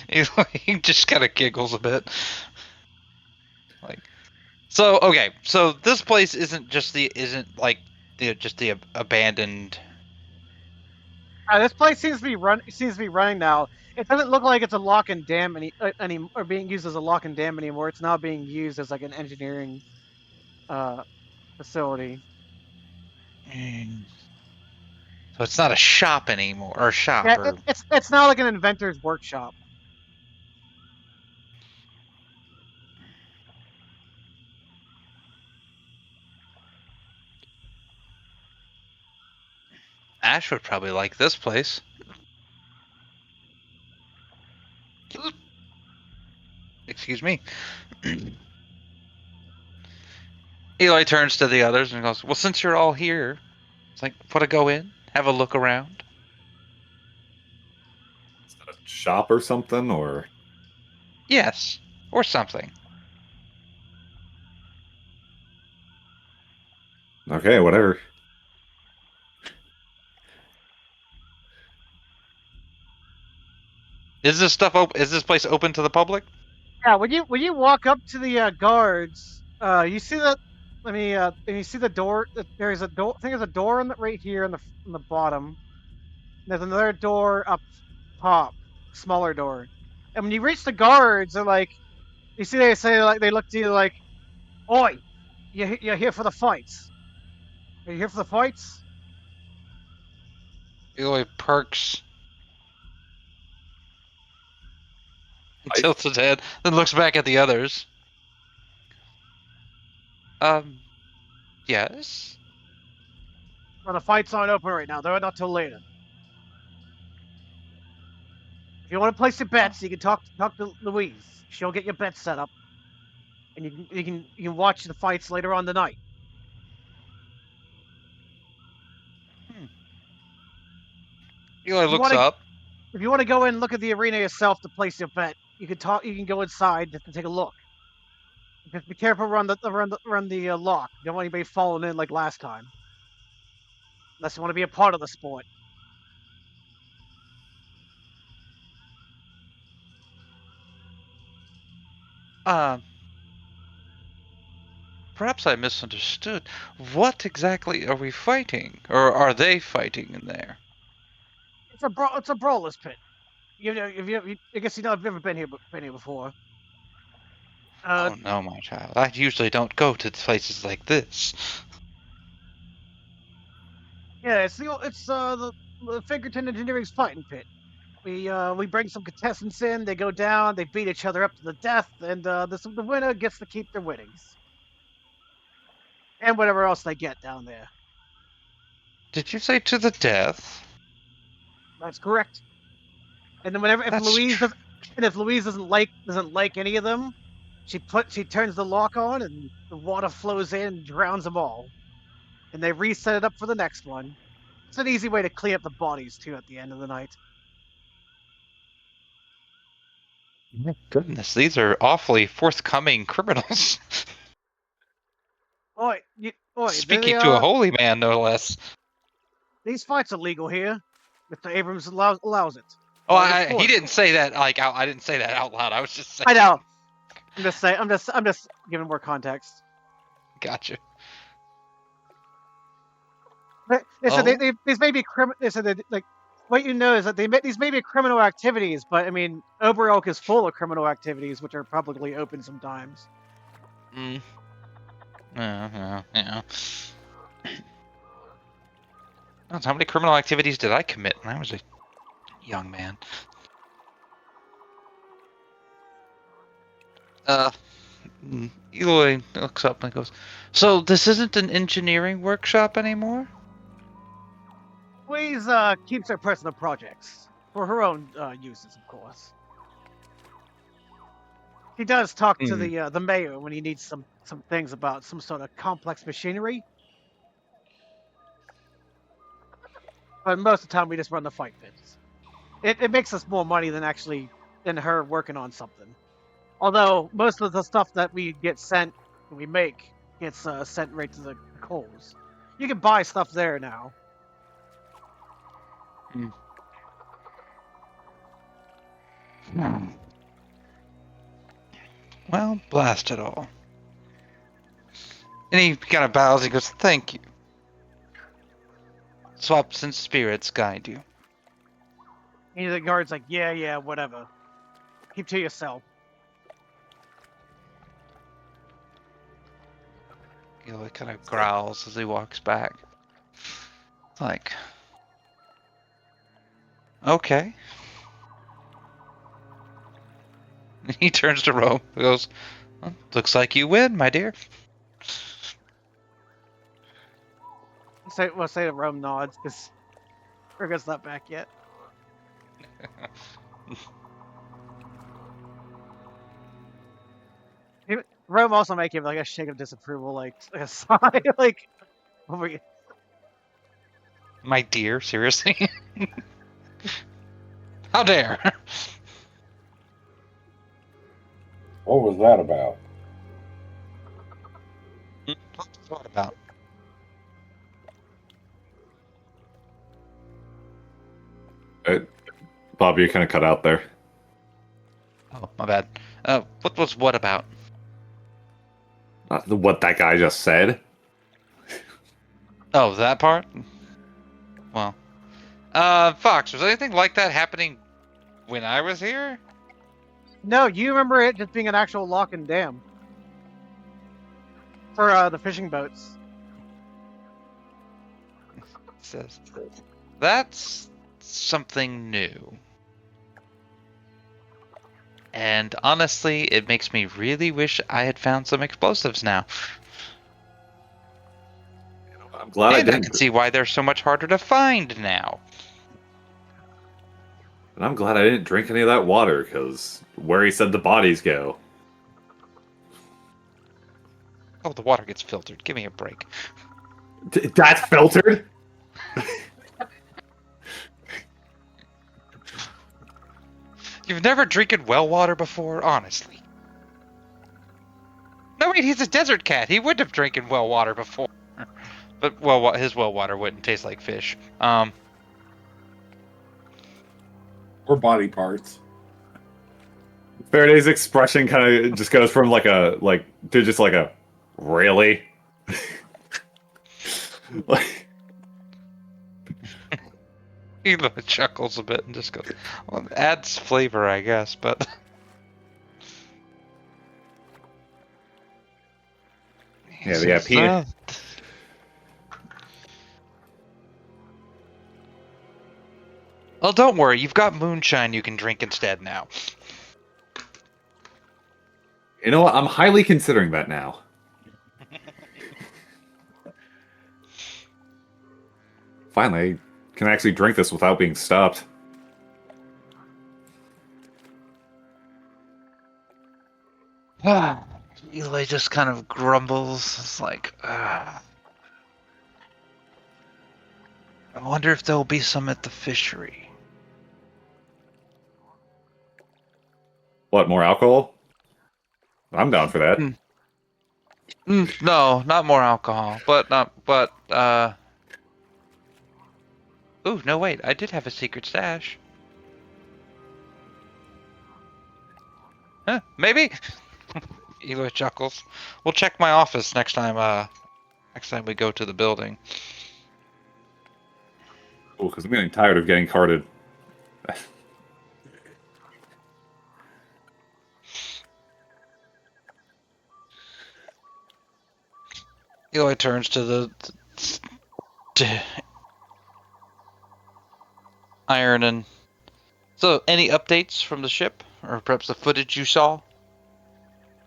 He just kind of giggles a bit. Like, so okay, so this place isn't just the abandoned. This place seems to be running now. It doesn't look like it's a lock and dam or being used as a lock and dam anymore. It's now being used as like an engineering facility. So it's not a shop anymore, or shop, Yeah, or it's not like an inventor's workshop. Ash would probably like this place. Excuse me. Eli turns to the others and goes, "Well, since you're all here, it's like, want to go in, have a look around?" Is that a shop or something, or Yes, or something. okay, whatever. Is this stuff open? Is this place open to the public? Yeah, when you walk up to the guards, you see that. And you see the door. There's a door. I think there's a door right here in the bottom. There's another door up top, smaller door. And when you reach the guards, they're like, you see, they say like they look to you like, "Oi, you're here for the fights? Are you here for the fights?" Eli perks. He I- tilts his head, then looks back at the others. Yes. Well, the fights aren't open right now. They're not till later. If you want to place your bets, you can talk to Louise. She'll get your bets set up, and you can watch the fights later on tonight. Eli If you looks want to up. if you want to go in and look at the arena yourself to place your bet, you can talk. You can go inside just to take a look. Just be careful run the lock. You don't want anybody falling in like last time. Unless you want to be a part of the sport. Uh, Perhaps I misunderstood. What exactly are we fighting, or are they fighting in there? It's a brawler's pit. You know, I guess you know I've never been here before. Oh no, my child. I usually don't go to places like this. Yeah, the Fingerton Engineering's fighting pit. We bring some contestants in. They go down. They beat each other up to the death, and the winner gets to keep their winnings and whatever else they get down there. Did you say to the death? That's correct. And then whenever That's if Louise doesn't like any of them, she turns the lock on and the water flows in and drowns them all, and they reset it up for the next one. It's an easy way to clean up the bodies too at the end of the night. My goodness, these are awfully forthcoming criminals. Speaking to a holy man, no less. These fights are legal here. Mr. Abrams allows it. Oh, he didn't say that I didn't say that out loud. I was just saying. I know. I'm just saying. I'm just giving more context. Gotcha. They said these may be They said that, like, what you know is that these may be criminal activities, but I mean, Oberelk is full of criminal activities, which are publicly open sometimes. Yeah. How many criminal activities did I commit when I was a young man? Eloi looks up and goes, "So this isn't an engineering workshop anymore?" Louise keeps her personal projects for her own uses, of course. He does talk to the mayor when he needs some things about some sort of complex machinery. But most of the time, we just run the fight pits. It makes us more money than her working on something. Although most of the stuff that we make gets sent right to the coals. You can buy stuff there now. Well, blast it all. And he kind of bows and goes, "Thank you. Swaps and spirits guide you." And the guard's like, yeah, whatever. Keep to yourself. Eloi kind of growls as he walks back. Like, Okay. He turns to Rome and goes, well, looks like you win, my dear. We'll say that Rome nods because Urga's not back yet. Rome also might give like a shake of disapproval, like a sigh, like. Oh my, My dear, seriously? How dare? What was that about? What about? Bob, you kind of cut out there. Oh, my bad. What was what about? What that guy just said. Oh, that part? Well. Fox, was anything like that happening when I was here? no, you remember it just being an actual lock and dam for the fishing boats. Says that's something new. And honestly, it makes me really wish I had found some explosives now. I'm glad I And I didn't. can see why they're so much harder to find now. And I'm glad I didn't drink any of that water, because where he said the bodies go. Oh, the water gets filtered. Give me a break. That's filtered? You've never drinking well water before, honestly. No, wait, he's a desert cat. He wouldn't have drinking well water before. But his well water wouldn't taste like fish. Or body parts. Faraday's expression kind of just goes from to just like a really. Like, He chuckles a bit and just goes, well, it adds flavor, I guess, but... yeah, Peter. Well, don't worry. You've got moonshine you can drink instead now. You know what? I'm highly considering that now. Finally, I can actually drink this without being stopped. Eli just kind of grumbles. It's like, I wonder if there'll be some at the fishery. What, more alcohol? I'm down for that. No, not more alcohol, Ooh, no, wait, I did have a secret stash. Huh, maybe? Eli chuckles. We'll check my office next time we go to the building. Oh, because I'm getting tired of getting carded. Eli turns to to Iron and... So, any updates from the ship? Or perhaps the footage you saw?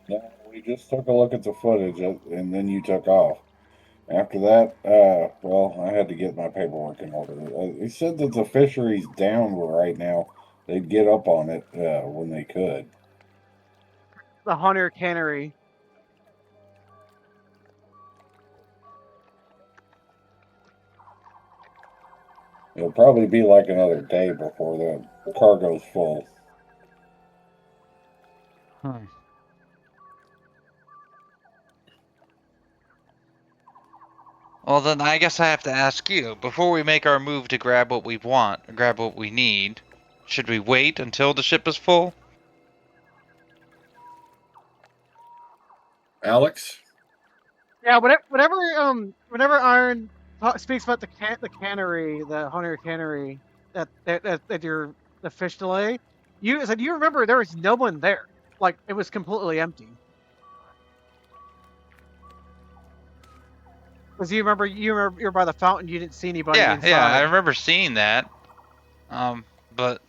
No, we just took a look at the footage and then you took off. After that, well, I had to get my paperwork in order. They said that the fishery's down right now. They'd get up on it when they could. The Hunter Cannery. It'll probably be like another day before the cargo's full. Well, then I guess I have to ask you, before we make our move to grab what we want, or grab what we need, should we wait until the ship is full? Alex? Yeah, whenever Iron speaks about the cannery, the Hunter Cannery, that you're the fish delay, you said you remember there was no one there. Like it was completely empty. Because you were by the fountain, you didn't see anybody Yeah, inside. yeah, I remember seeing that. But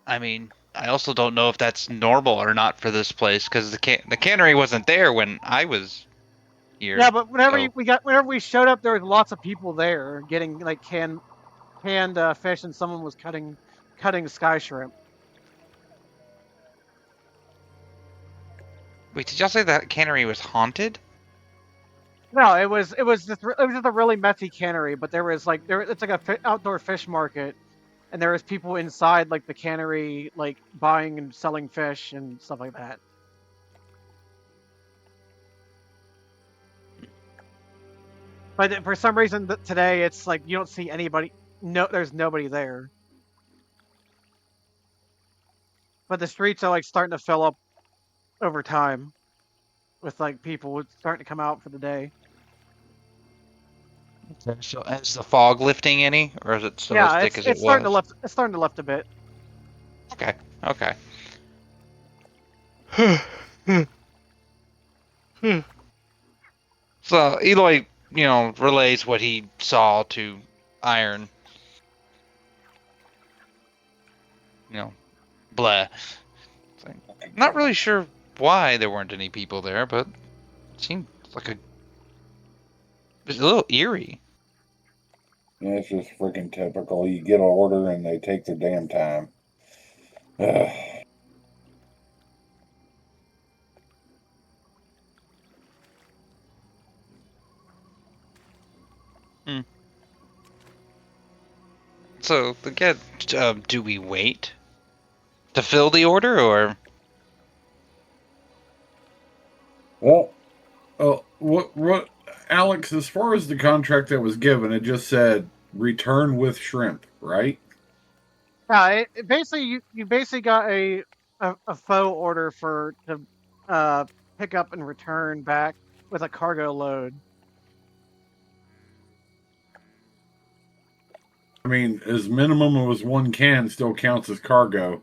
I mean, I also don't know if that's normal or not for this place because the cannery wasn't there when I was here. Yeah, but whenever so- whenever we showed up, there was lots of people there getting like canned fish, and someone was cutting sky shrimp. Wait, did y'all say that cannery was haunted? No, it was just a really messy cannery, but there was like it's like a outdoor fish market, and there was people inside like the cannery like buying and selling fish and stuff like that. But for some reason today it's like you don't see anybody. No, there's nobody there. But the streets are like starting to fill up over time with like people starting to come out for the day. So is the fog lifting any, or is it still Yeah, as thick as it it's starting to was? lift. It's starting to lift a bit. Okay. Okay. So Eloi, relays what he saw to Iron. Blah. It's like, not really sure why there weren't any people there, but it seemed like it was a little eerie. Yeah, it's just freaking typical. You get an order and they take their damn time. Ugh. So again, do we wait to fill the order, or? Well, what, Alex? As far as the contract that was given, it just said return with shrimp, right? Yeah, it basically you basically got a faux order for to pick up and return back with a cargo load. I mean, as minimum as one can still counts as cargo.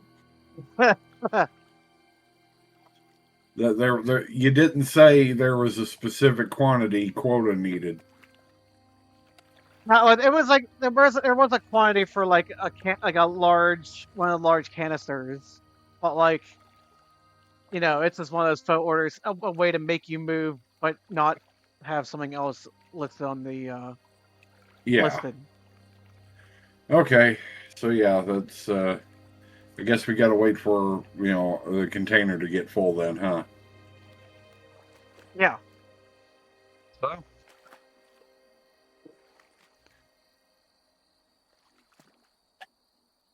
There, you didn't say there was a specific quantity quota needed. No, it was like there was a quantity for like a large one of the large canisters, but like it's just one of those faux orders, a way to make you move but not have something else listed on the Yeah. listed. Okay. So yeah, that's. I guess we got to wait for the container to get full then, huh? Yeah. So.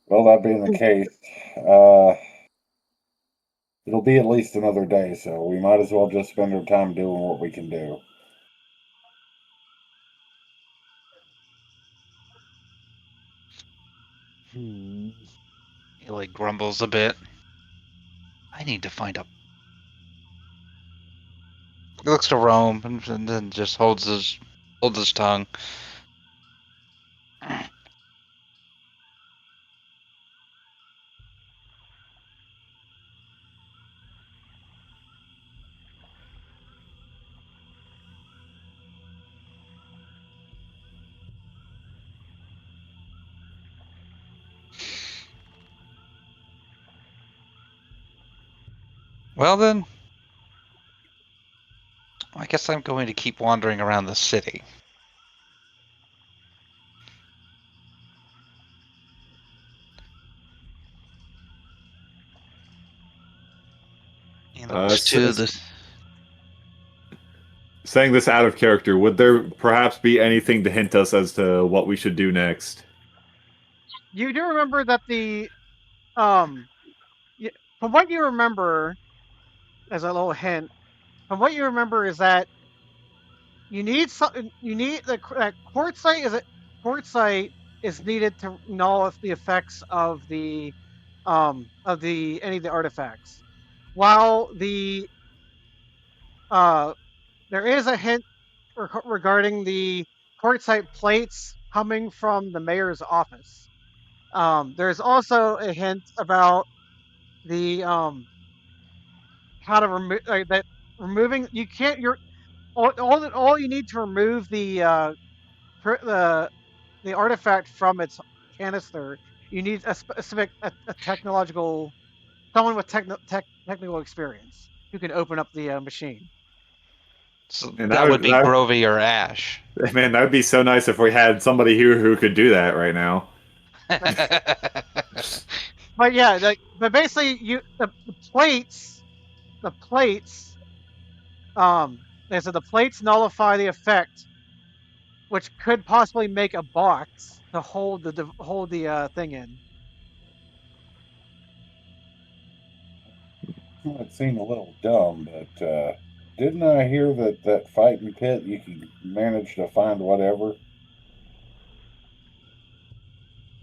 Well, that being the case, it'll be at least another day, so we might as well just spend our time doing what we can do. He like grumbles a bit. I need to find a. He looks to Roem and then just holds his tongue. Well then, I guess I'm going to keep wandering around the city. Saying this out of character, would there perhaps be anything to hint us as to what we should do next? You do remember that from what you remember, as a little hint, from what you remember is that you need that quartzite is needed to null the effects of the any of the artifacts. While there is a hint regarding the quartzite plates coming from the mayor's office. There's also a hint about the how to remove that removing you can't you're all you need to remove the artifact from its canister, you need a specific a technological someone with technical experience who can open up the machine. So And that would be Grovey or Ash. Man, that would be so nice if we had somebody here who could do that right now. But yeah, but basically the plates, they said the plates nullify the effect, which could possibly make a box to hold the thing in. It seemed a little dumb, but didn't I hear that fighting pit you can manage to find whatever?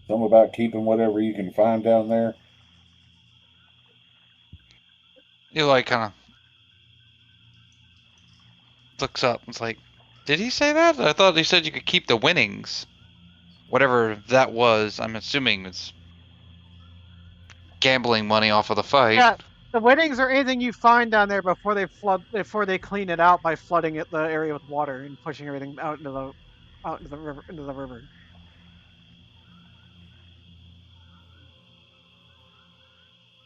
Something about keeping whatever you can find down there. Eli kind of looks up. It's like, did he say that? I thought he said you could keep the winnings. Whatever that was, I'm assuming it's gambling money off of the fight. Yeah, the winnings are anything you find down there before they clean it out by flooding the area with water and pushing everything out into the river.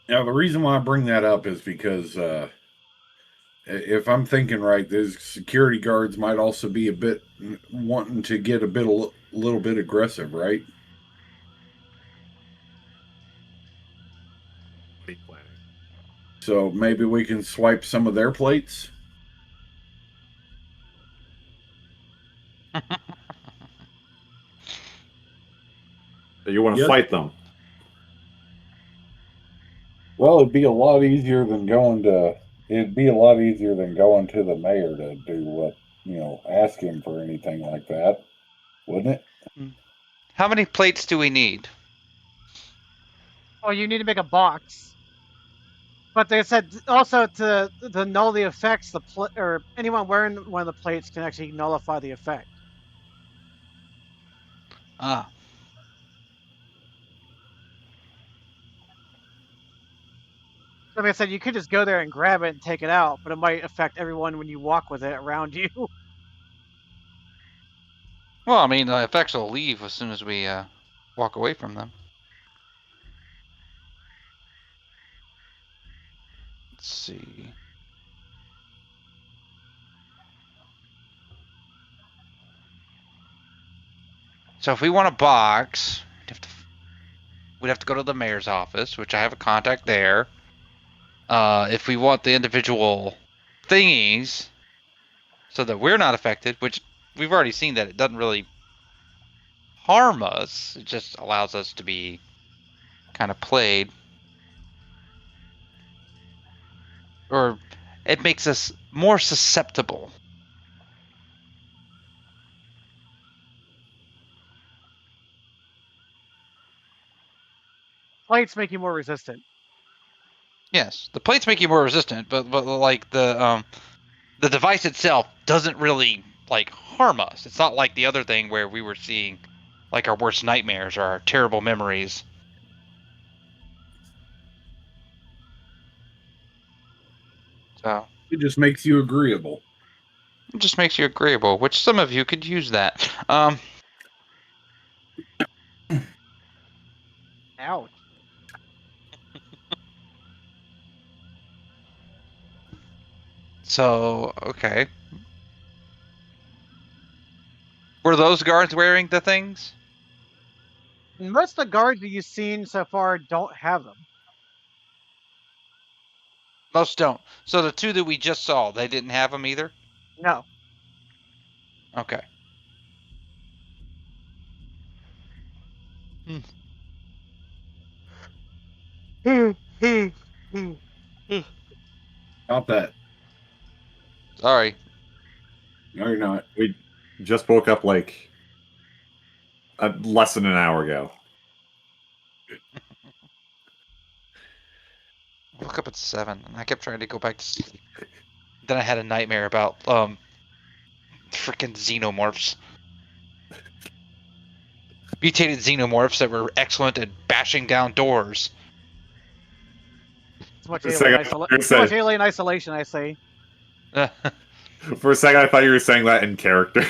Now, the reason why I bring that up is because if I'm thinking right, those security guards might also be a bit wanting to get a little bit aggressive, right? So maybe we can swipe some of their plates. You want to Yep. fight them? Well, it'd be a lot easier than going to. It'd be a lot easier than going to the mayor to do what ask him for anything like that, wouldn't it? How many plates do we need? Well, you need to make a box. But they said also to null the effects, or anyone wearing one of the plates can actually nullify the effect. Ah. Like I said, you could just go there and grab it and take it out, but it might affect everyone when you walk with it around you. Well, I mean, the effects will leave as soon as we walk away from them. Let's see. So if we want a box, we'd have to go to the mayor's office, which I have a contact there. If we want the individual thingies, so that we're not affected, which we've already seen that it doesn't really harm us. It just allows us to be kind of played. Or it makes us more susceptible. Plates make you more resistant. Yes, the plates make you more resistant, but like the device itself doesn't really like harm us. It's not like the other thing where we were seeing like our worst nightmares or our terrible memories. So It just makes you agreeable. it just makes you agreeable, which some of you could use that. Ouch. So okay. Were those guards wearing the things? Most of the guards that you've seen so far don't have them. Most don't. So the two that we just saw, they didn't have them either? No. Okay. Not that. Sorry. No, you're not. We just woke up like less than an hour ago. I woke up at 7 and I kept trying to go back to sleep. Then I had a nightmare about freaking xenomorphs. Mutated xenomorphs that were excellent at bashing down doors. Too much alien isolation, I say. For a second, I thought you were saying that in character.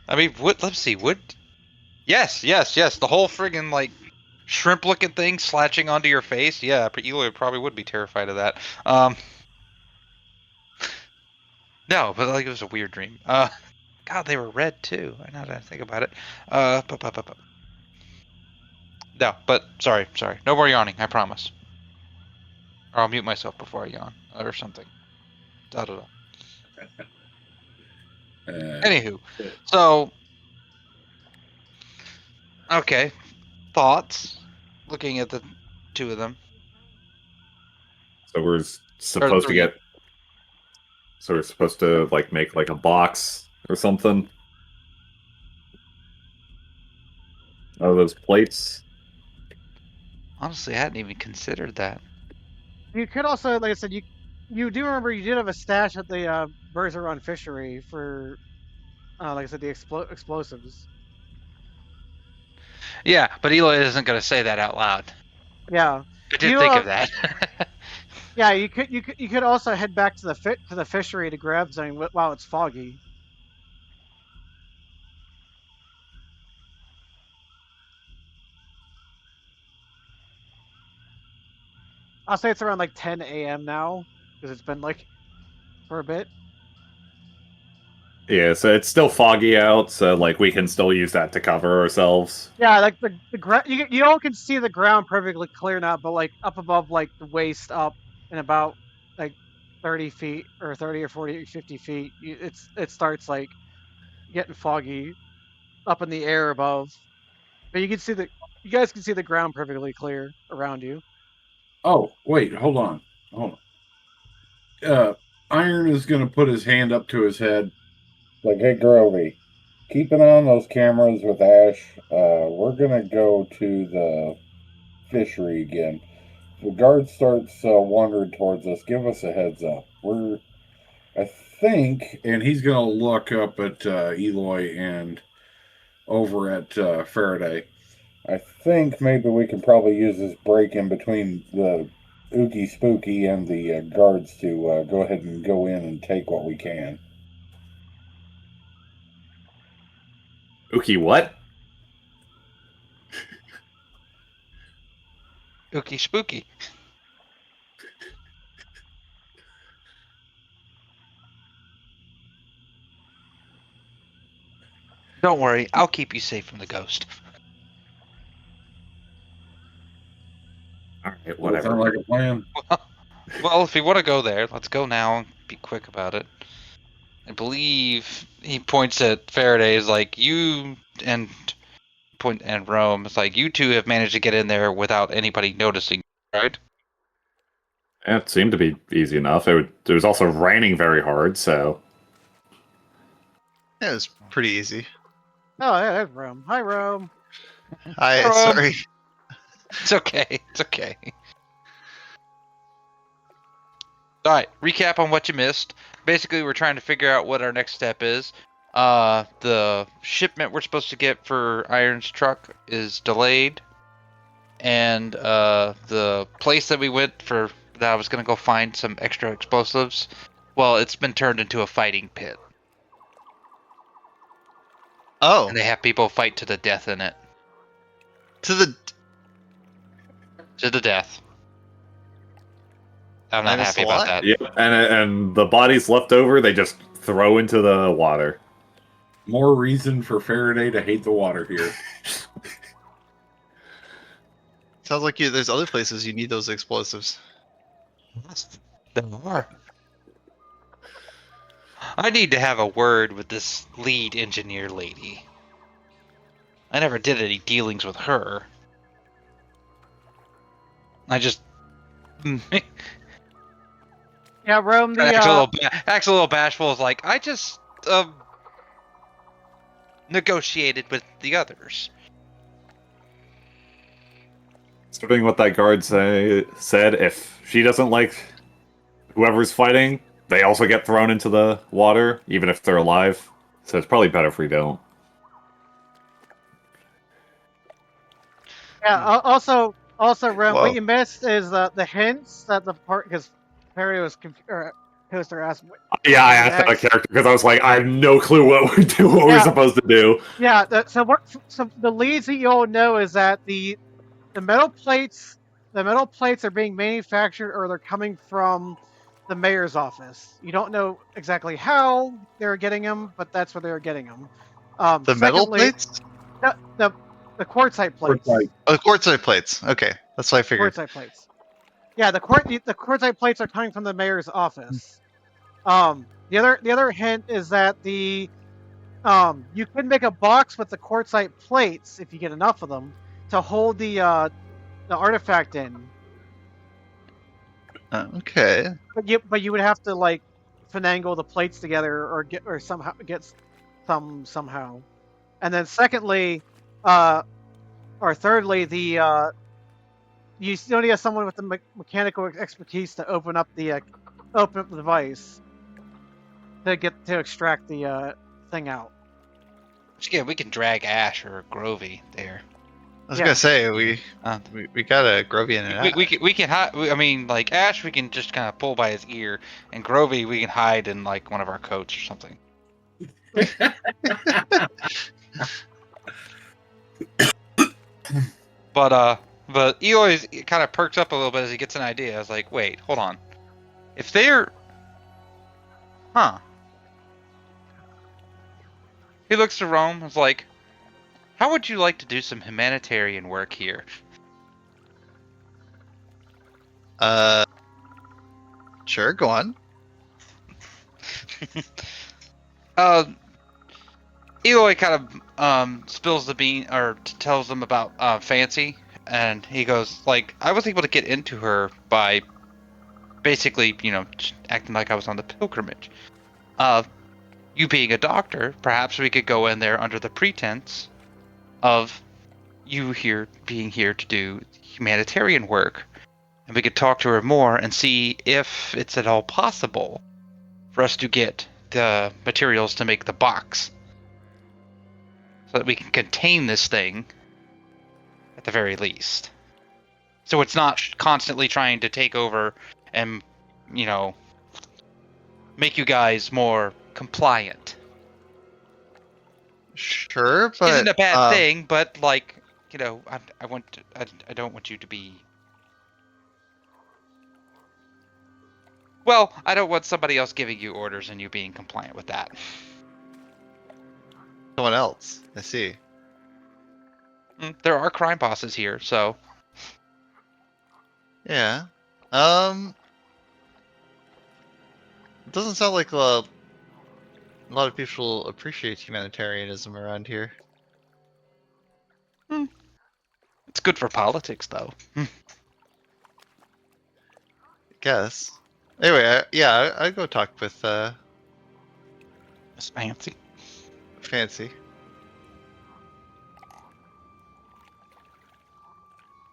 I mean, let's see, Yes. The whole friggin' like shrimp-looking thing slatching onto your face. Yeah, Eloi probably would be terrified of that. No, but like it was a weird dream. God, they were red too. I now that I think about it. No, but sorry. No more yawning. I promise. Or I'll mute myself before I yawn or something. Da da da. Anywho, so okay, thoughts. Looking at the two of them. So we're Or supposed to three. get. So we're supposed to like make like a box or something. Oh, those plates. Honestly, I hadn't even considered that. You could also, like I said, you do remember you did have a stash at the Bergeron fishery for, like I said, the explosives. Yeah, but Eloi isn't going to say that out loud. Yeah. I did think of that. Yeah, you could also head back to the fishery to grab something while it's foggy. I'll say it's around like 10 a.m. now because it's been like for a bit. Yeah, so it's still foggy out, so like we can still use that to cover ourselves. Yeah, like the ground, you all can see the ground perfectly clear now, but like up above like the waist up and about like 30 feet or 30 or 40 or 50 feet, it starts like getting foggy up in the air above. But you guys can see the ground perfectly clear around you. Oh, wait, hold on. Iron is going to put his hand up to his head. Like, hey, Grovey, keep an eye on those cameras with Ash. We're going to go to the fishery again. If the guard starts wandering towards us, give us a heads up. I think, and he's going to look up at Eloi and over at Faraday. I think maybe we can probably use this break in between the Ookie Spooky and the guards to go ahead and go in and take what we can. Ookie, what? Ookie spooky. Don't worry, I'll keep you safe from the ghost. All right, Does that whatever. sound like a plan? Well, if you want to go there, let's go now and be quick about it. I believe he points at Faraday is like you and Roem. It's like you two have managed to get in there without anybody noticing, right? Yeah, it seemed to be easy enough. It was also raining very hard, so Yeah, it was pretty easy. Oh, yeah, there's Rome. Hi, Rome. Hi, Roem. sorry. It's okay. It's okay. All right, recap on what you missed. Basically, we're trying to figure out what our next step is. The shipment we're supposed to get for Iron's truck is delayed, and the place that we went for that I was gonna go find some extra explosives. Well, it's been turned into a fighting pit, Oh, and they have people fight to the death in it. to the To the death. I'm I not missed happy a about lot. that. yeah, and the bodies left over they just throw into the water. More reason for Faraday to hate the water here. Sounds like there's other places you need those explosives. There are. I need to have a word with this lead engineer lady. I never did any dealings with her. I just Yeah, Rome. acts a little bashful. Is like I just negotiated with the others. Considering what that guard said, if she doesn't like whoever's fighting, they also get thrown into the water, even if they're alive. So it's probably better if we don't. Yeah. Also, Rome. What Whoa. you missed is the hints that the part because Perry was Coaster asked. Yeah, I asked that Next. character because I was like, I have no clue what we're Yeah. supposed to do. Yeah, so the leads that you all know is that the metal plates are being manufactured or they're coming from the mayor's office. You don't know exactly how they're getting them, but that's where they're getting them. The metal plates? The quartzite plates. Quartzite. Oh, quartzite plates. Okay, that's what I figured. Quartzite plates. Yeah, the quartzite plates are coming from the mayor's office. The other hint is that you could make a box with the quartzite plates if you get enough of them to hold the artifact in. Okay. But you would have to like finagle the plates together or somehow get some somehow. And then thirdly, you still need someone with the mechanical expertise to open up the device to extract the thing out. Yeah, we can drag Ash or Grovey there. I was gonna say we got a Grovian and We can hide. I mean, like Ash, we can just kind of pull by his ear, and Grovey, we can hide in like one of our coats or something. But Eloi kind of perks up a little bit as he gets an idea. I was like, wait, hold on. If they're, He looks to Rome. And is like, how would you like to do some humanitarian work here? Sure, go on. Eloi kind of spills the bean or tells them about Fancy, and he goes like, I was able to get into her by basically, just acting like I was on the pilgrimage. You being a doctor, perhaps we could go in there under the pretense of you being here to do humanitarian work, and we could talk to her more and see if it's at all possible for us to get the materials to make the box, so that we can contain this thing at the very least. So it's not constantly trying to take over and, make you guys more compliant. Sure, but Isn't a bad thing, but like, I don't want you to be. Well, I don't want somebody else giving you orders and you being compliant with that. Someone else. I see. There are crime bosses here, so. Yeah. It doesn't sound like a lot of people appreciate humanitarianism around here. It's good for politics, though. Guess. Anyway, I go talk with Miss Fancy. Fancy.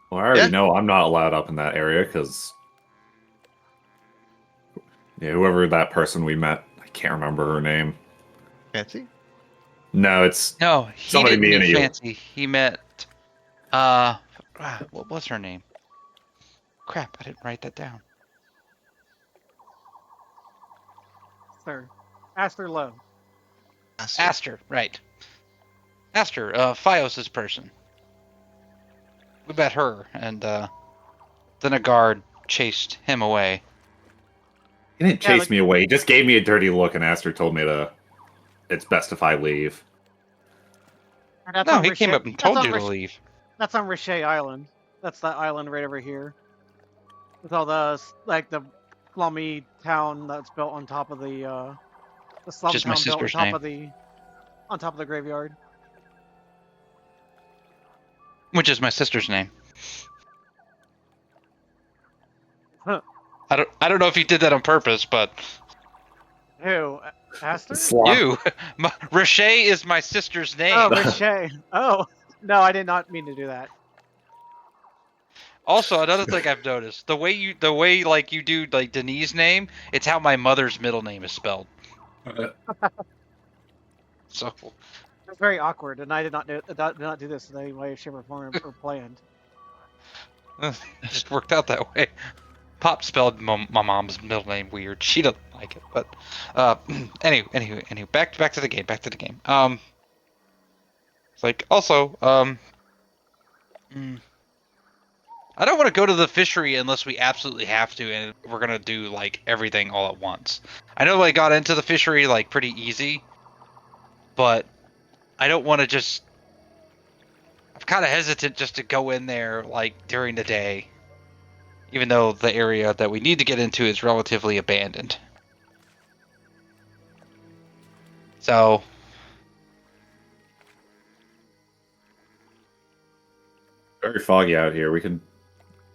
Well, I already know I'm not allowed up in that area because whoever that person we met, I can't remember her name. Fancy? No, it's No, he somebody didn't meet meet you. Fancy. He met, what was her name? Crap, I didn't write that down. Sir, Aster Lowe. Aster, right. Aster, Fios' person. We met her, and then a guard chased him away. He didn't chase me away. He just gave me a dirty look, and Aster told me it's best if I leave. No, he came up and told you to leave. That's on Riche Island. That's that island right over here. With all the slummy town that's built on top of the slum Just town my built sister's on top of the graveyard. Which is my sister's name. Huh. I don't know if you did that on purpose, but Who? Aster? you, Riche is my sister's name. Oh, Riche. Oh, no, I did not mean to do that. Also, another thing I've noticed, the way you do like Denise's name, it's how my mother's middle name is spelled. So It's very awkward, and I did not do this in any way, shape, or form or planned. it just worked out that way. Pop spelled my mom's middle name weird. She doesn't like it, but anyway, back to the game. Back to the game. It's like also I don't want to go to the fishery unless we absolutely have to, and we're gonna do like everything all at once. I know I got into the fishery like pretty easy, but I don't want to just. I'm kind of hesitant just to go in there like during the day, even though the area that we need to get into is relatively abandoned. So. Very foggy out here. We can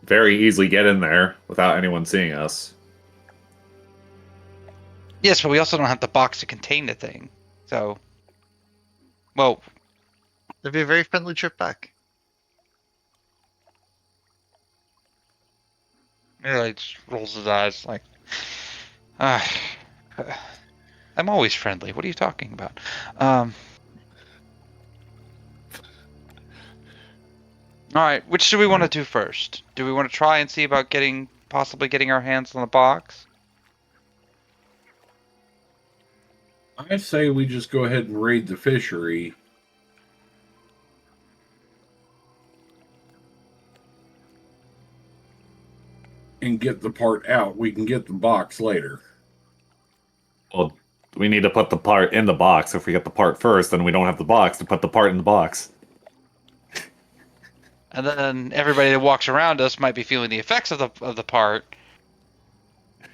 very easily get in there without anyone seeing us. Yes, but we also don't have the box to contain the thing. So, well, It'd be a very friendly trip back. Eli just rolls his eyes like, I'm always friendly. What are you talking about? All right, which do we want to do first? Do we want to try and see about possibly getting our hands on the box? I say we just go ahead and raid the fishery. And get the part out. We can get the box later. Well, we need to put the part in the box. If we get the part first, then we don't have the box to put the part in the box. And then everybody that walks around us might be feeling the effects of the part,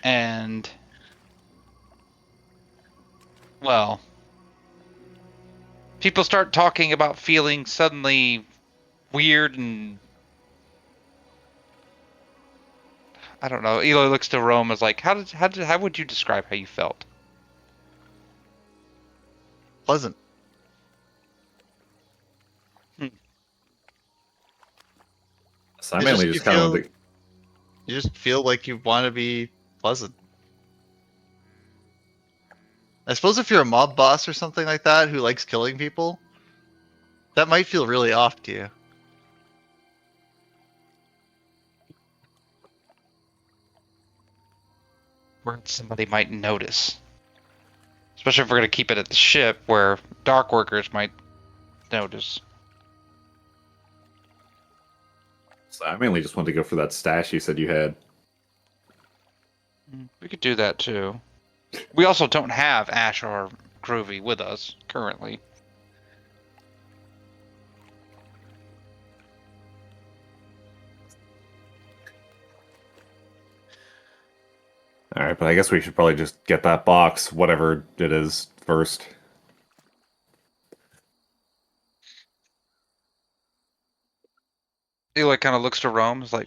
and well, people start talking about feeling suddenly weird and I don't know. Eloi looks to Roem as like, how would you describe how you felt? Pleasant. So I mainly just kind of want to. You just feel like you want to be pleasant. I suppose if you're a mob boss or something like that who likes killing people, that might feel really off to you. Where somebody might notice. Especially if we're going to keep it at the ship where dock workers might notice. So I mainly just want to go for that stash you said you had. We could do that too. We also don't have Ash or Groovy with us currently. Alright, but I guess we should probably just get that box, whatever it is, first. Eloi kind of looks to Roem, is like,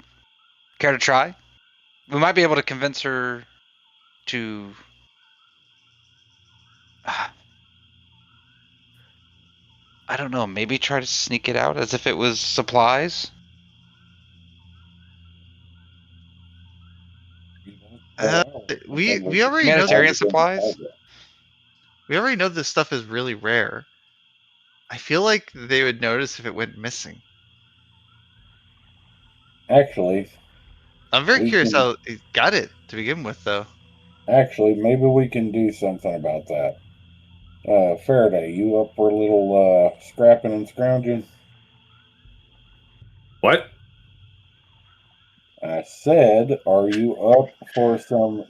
care to try? We might be able to convince her to... I don't know, maybe try to sneak it out as if it was supplies? We already know Humanitarian supplies? we already know this stuff is really rare. I feel like they would notice if it went missing. Actually, I'm very We curious can- how it got it to begin with, though. maybe we can do something about that. Faraday, you up for a little scrapping and scrounging? What? I said, are you up for some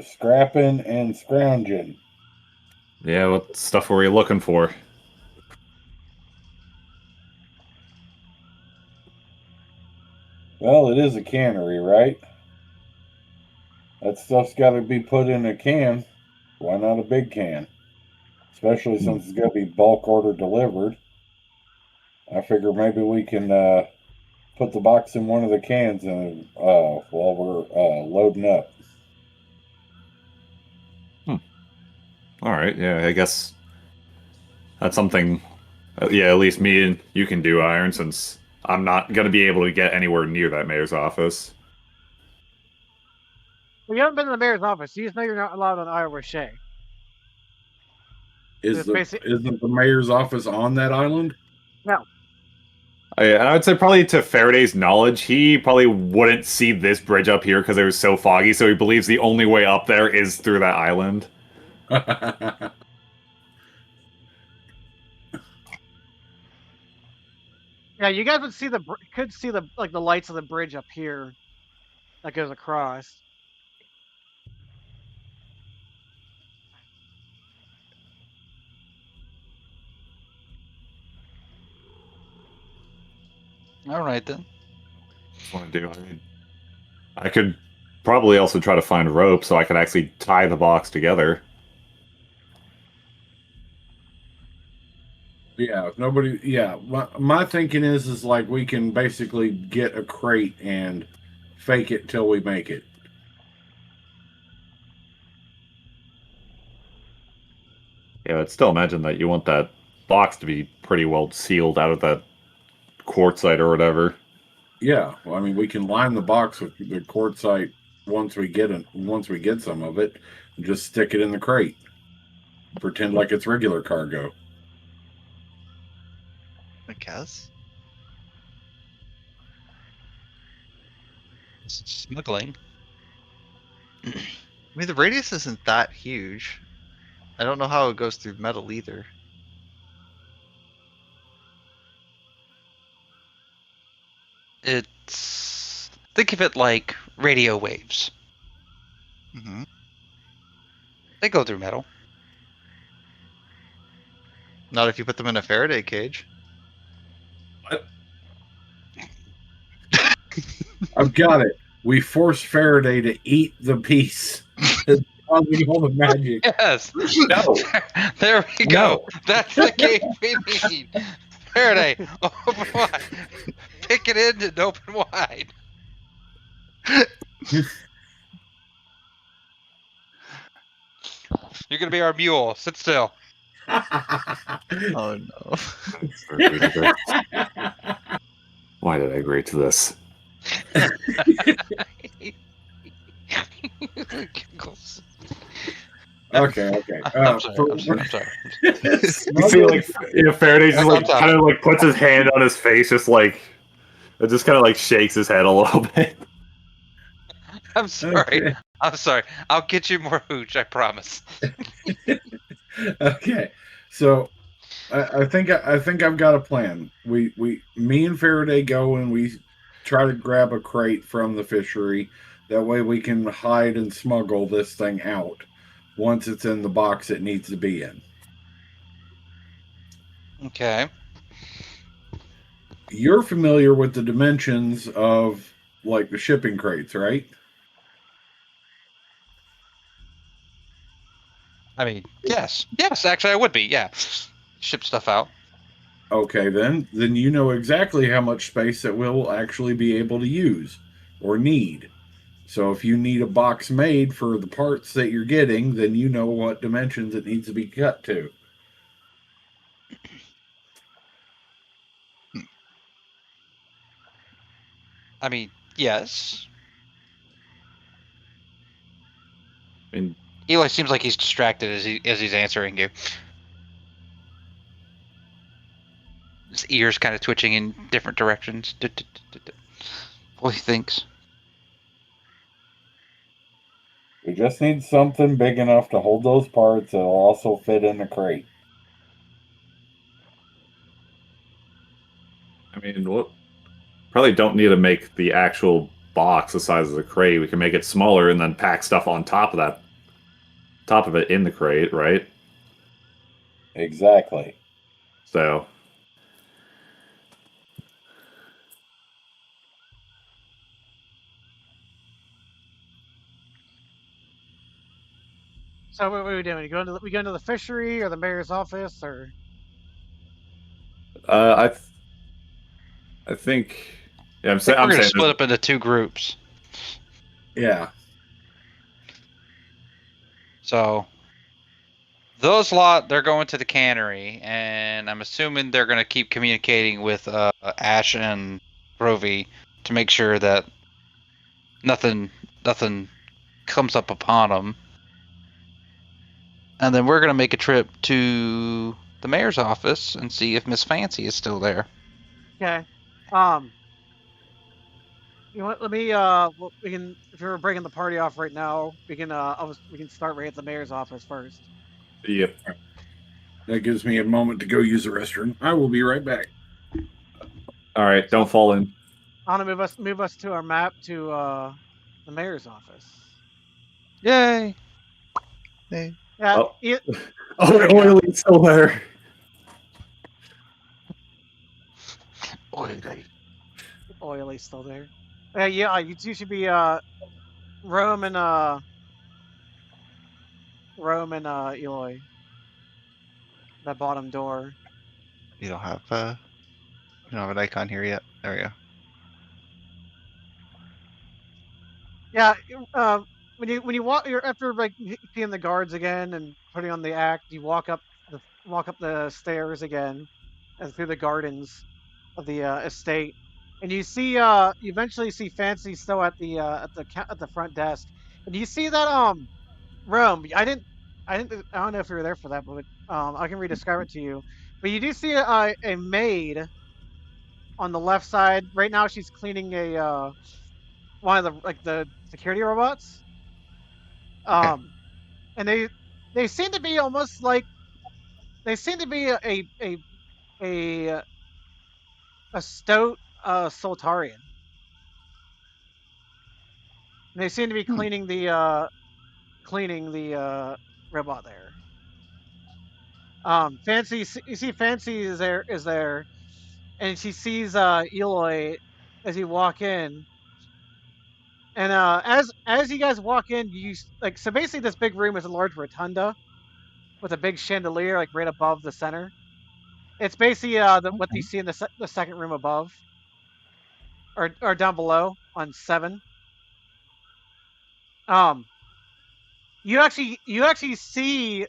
scrapping and scrounging? Yeah, what stuff were we looking for? Well, it is a cannery, right? That stuff's got to be put in a can. Why not a big can? Especially since it's got to be bulk order delivered. I figure maybe we can put the box in one of the cans and while we're loading up. Alright, yeah, I guess that's something, yeah, at least me and you can do, Iron, since I'm not going to be able to get anywhere near that mayor's office. Well, you haven't been to the mayor's office. You just know you're not allowed on Iowa Shea. It's Isn't the mayor's office on that island? No. And I would say probably to Faraday's knowledge, he probably wouldn't see this bridge up here because it was so foggy, so he believes the only way up there is through that island. Yeah, you guys would see could see the lights of the bridge up here that goes across. All right then. Just want to do. I could probably also try to find rope so I could actually tie the box together. Yeah, if nobody. Yeah, my thinking is like we can basically get a crate and fake it till we make it. Yeah, I'd still imagine that you want that box to be pretty well sealed out of that quartzite or whatever. Yeah, well, I mean, we can line the box with the quartzite once we get it. Once we get some of it, and just stick it in the crate. Pretend like it's regular cargo. I guess. Smuggling. I mean, the radius isn't that huge. I don't know how it goes through metal either. It's think of it like radio waves. Mm-hmm. They go through metal. Not if you put them in a Faraday cage. What? I've got it. We force Faraday to eat the piece. Unleash all the magic. Yes. No. There we go. That's the game we need. Faraday, open wide. Pick it in and open wide. You're gonna be our mule. Sit still. Oh no. Why did I agree to this? Okay. I'm sorry. You see, like, Faraday just like kind of like puts his hand on his face, just like it just kind of like shakes his head a little bit. I'm sorry. Okay. I'm sorry. I'll get you more hooch. I promise. Okay, so I think I've got a plan. Me and Faraday go and we try to grab a crate from the fishery. That way we can hide and smuggle this thing out once it's in the box it needs to be in. Okay. You're familiar with the dimensions of like the shipping crates, right? I mean, yes. Actually, I would be. Yeah. Ship stuff out. Okay, then you know exactly how much space that we'll actually be able to use or need. So if you need a box made for the parts that you're getting, then you know what dimensions it needs to be cut to. I mean, yes. I mean, Eli seems like he's distracted as he's answering you. His ears kind of twitching in different directions. What he thinks. We just need something big enough to hold those parts that'll also fit in the crate. I mean, probably don't need to make the actual box the size of the crate. We can make it smaller and then pack stuff on top of it in the crate, right? Exactly. So So what are we doing? We go into the fishery or the mayor's office or? I think yeah, I'm I think we're saying gonna split up into two groups. Yeah. So those lot, they're going to the cannery, and I'm assuming they're gonna keep communicating with Ash and Grovey to make sure that nothing comes up upon them. And then we're gonna make a trip to the mayor's office and see if Miss Fancy is still there. Okay. You want? Let me. We can. If you're breaking the party off right now, we can. We can start right at the mayor's office first. Yep. That gives me a moment to go use the restroom. I will be right back. All right, don't fall in. I want to move us to our map to the mayor's office. Yay! Hey. Yeah. Oh. There you go. Oily's still there. Oily's still there. Yeah. You two should be Roem and Eloi. That bottom door. You don't have an icon here yet. There we go. Yeah. When you walk, you're after like seeing the guards again and putting on the act. You walk up the stairs again, and through the gardens of the estate, and you see you eventually see Fancy still at the front desk, and you see that Rome. I don't know if you were there for that, but I can redescribe it to you. But you do see a maid on the left side right now. She's cleaning a one of the security robots. Okay. And they seem to be almost like they seem to be a a stout Soltarian. They seem to be Hmm. cleaning the robot there. Fancy, you see, Fancy is there, and she sees Eloi as you walk in. And as you guys walk in, so basically this big room is a large rotunda with a big chandelier like right above the center. It's basically what you see in the second room above or down below on 7. Um, you actually see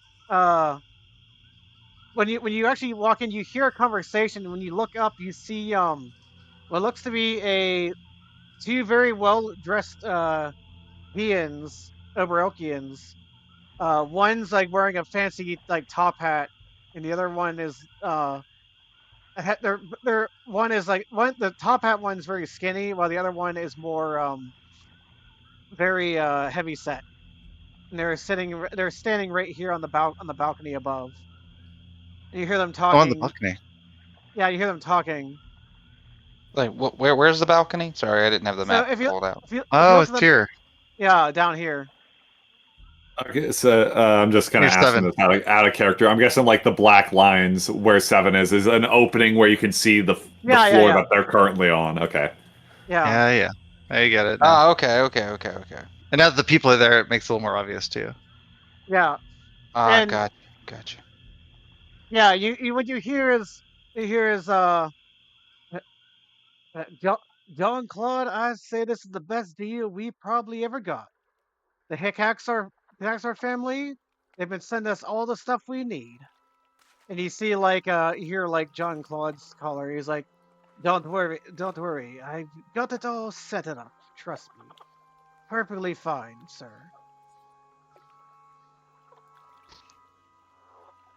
when you actually walk in, you hear a conversation. When you look up, you see what looks to be a two very well dressed Piians, Oberelkians. One's like wearing a fancy like top hat, and the other one is they're one is like one the top hat one's very skinny, while the other one is more very heavy set. And they're standing right here on the balcony above. And you hear them Oh, on the talking. balcony. Yeah, you hear them talking. Like, where's the balcony? Sorry, I didn't have the So map pulled out. if you Oh, look at it's the here. yeah down here. Okay, so I'm just kind of Here's asking 7. this out of character. I'm guessing like the black lines where 7 is an opening where you can see the Yeah, floor that they're currently on. Okay. yeah. Yeah. I get it now. Oh, okay. And now that the people are there, it makes it a little more obvious too. Yeah. Ah, And gotcha. yeah, what you hear is John Claude. I say this is the best deal we probably ever got. The Hickaxar family. They've been sending us all the stuff we need. And you see you hear like John Claude's caller. He's like, don't worry. I've got it all set it up. Trust me. Perfectly fine, sir.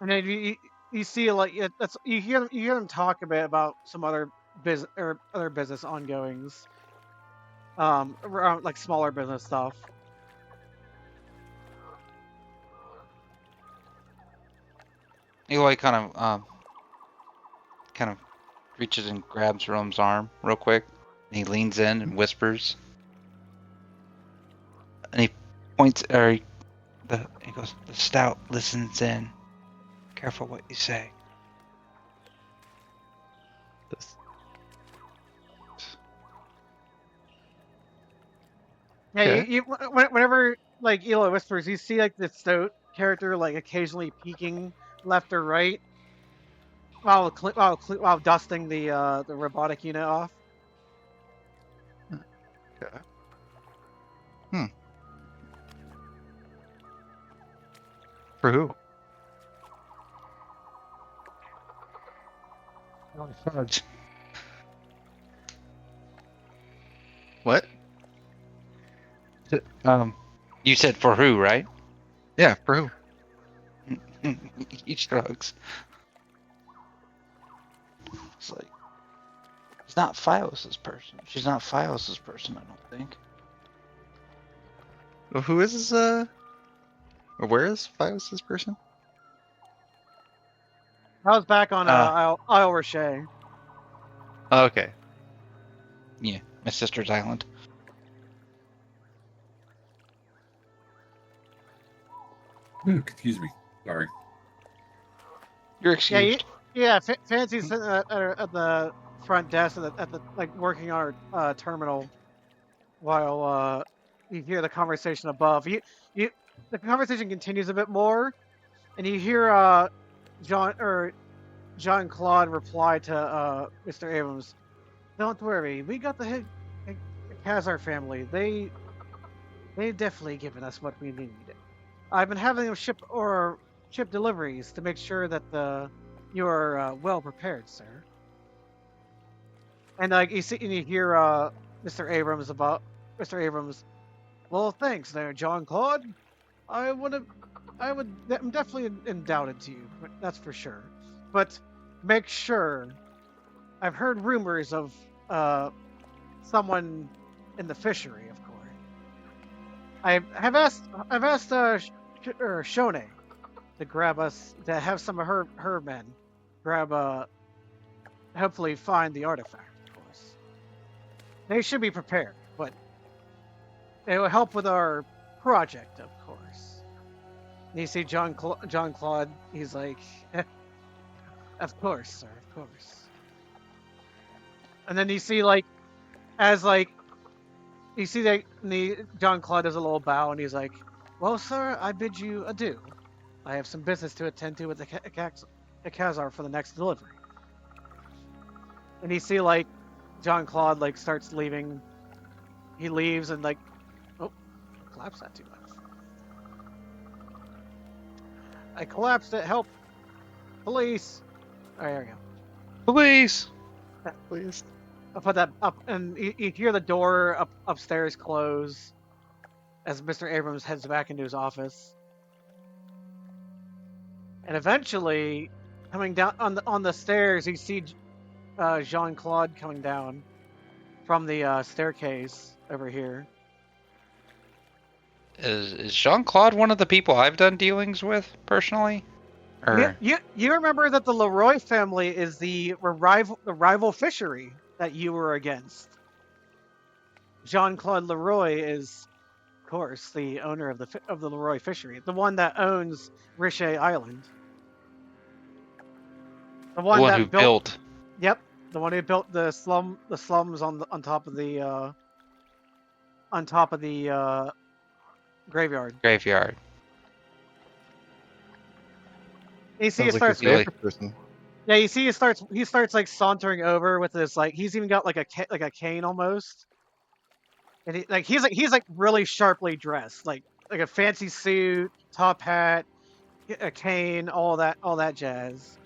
And then you see like that's you hear them talk a bit about some other business ongoings, around like smaller business stuff. Eloi kind of reaches and grabs Rome's arm real quick. And he leans in and whispers. And he points, he goes, "The stout listens in. Careful what you say." Yeah, Okay. whenever like Eloi whispers, you see like the stout character like occasionally peeking left or right while dusting the robotic unit off. Okay. For who? Fudge. What? You said for who, right? Yeah, for who? He shrugs. It's like, not Phios's person. She's not Phios's person, I don't think. Well, who is this? Or where is Fios' person? I was back on Isle Roche. Oh, okay. Yeah, my sister's island. Ooh, excuse me. Sorry. You're Yeah, excused. Fancy's sitting at the front desk at the like working on our terminal, while you hear the conversation above. The conversation continues a bit more, and you hear Jean Claude reply to Mr. Abrams. Don't worry, we got the Khazar family. They definitely given us what we need. I've been having them ship deliveries to make sure that you're well prepared, sir. And you hear Mr. Abrams. Well, thanks there, John Claude. I'm definitely indebted to you, that's for sure. But make sure. I've heard rumors of someone in the fishery, of course. I've asked Shone to grab us, to have some of her men hopefully find the artifact, of course. They should be prepared, but it will help with our project, of course. And you see John Claude, he's like, of course, sir, of course. And then you see John Claude does a little bow, and he's like, well, sir, I bid you adieu. I have some business to attend to with the Khazar for the next delivery. And you see, John Claude, starts leaving. He leaves and, oh, collapsed that too much. I collapsed it. Help. Police. All right, there we go. Police! Please. I'll put that up, and you hear the door upstairs close as Mr. Abrams heads back into his office. And eventually, coming down on the stairs, you see Jean Claude coming down from the staircase over here. Is Jean Claude one of the people I've done dealings with personally? Or You remember that the Leroy family is the rival fishery that you were against. Jean-Claude Leroy is, of course, the owner of the Leroy fishery, the one that owns Riche Island. The one who built. Yep, the one who built the slums on top of the graveyard. Graveyard. You see, Sounds it like starts. your favorite person. Yeah, you see, he starts sauntering over with this he's even got like a cane almost, and he's really sharply dressed, like a fancy suit, top hat, a cane, all that jazz.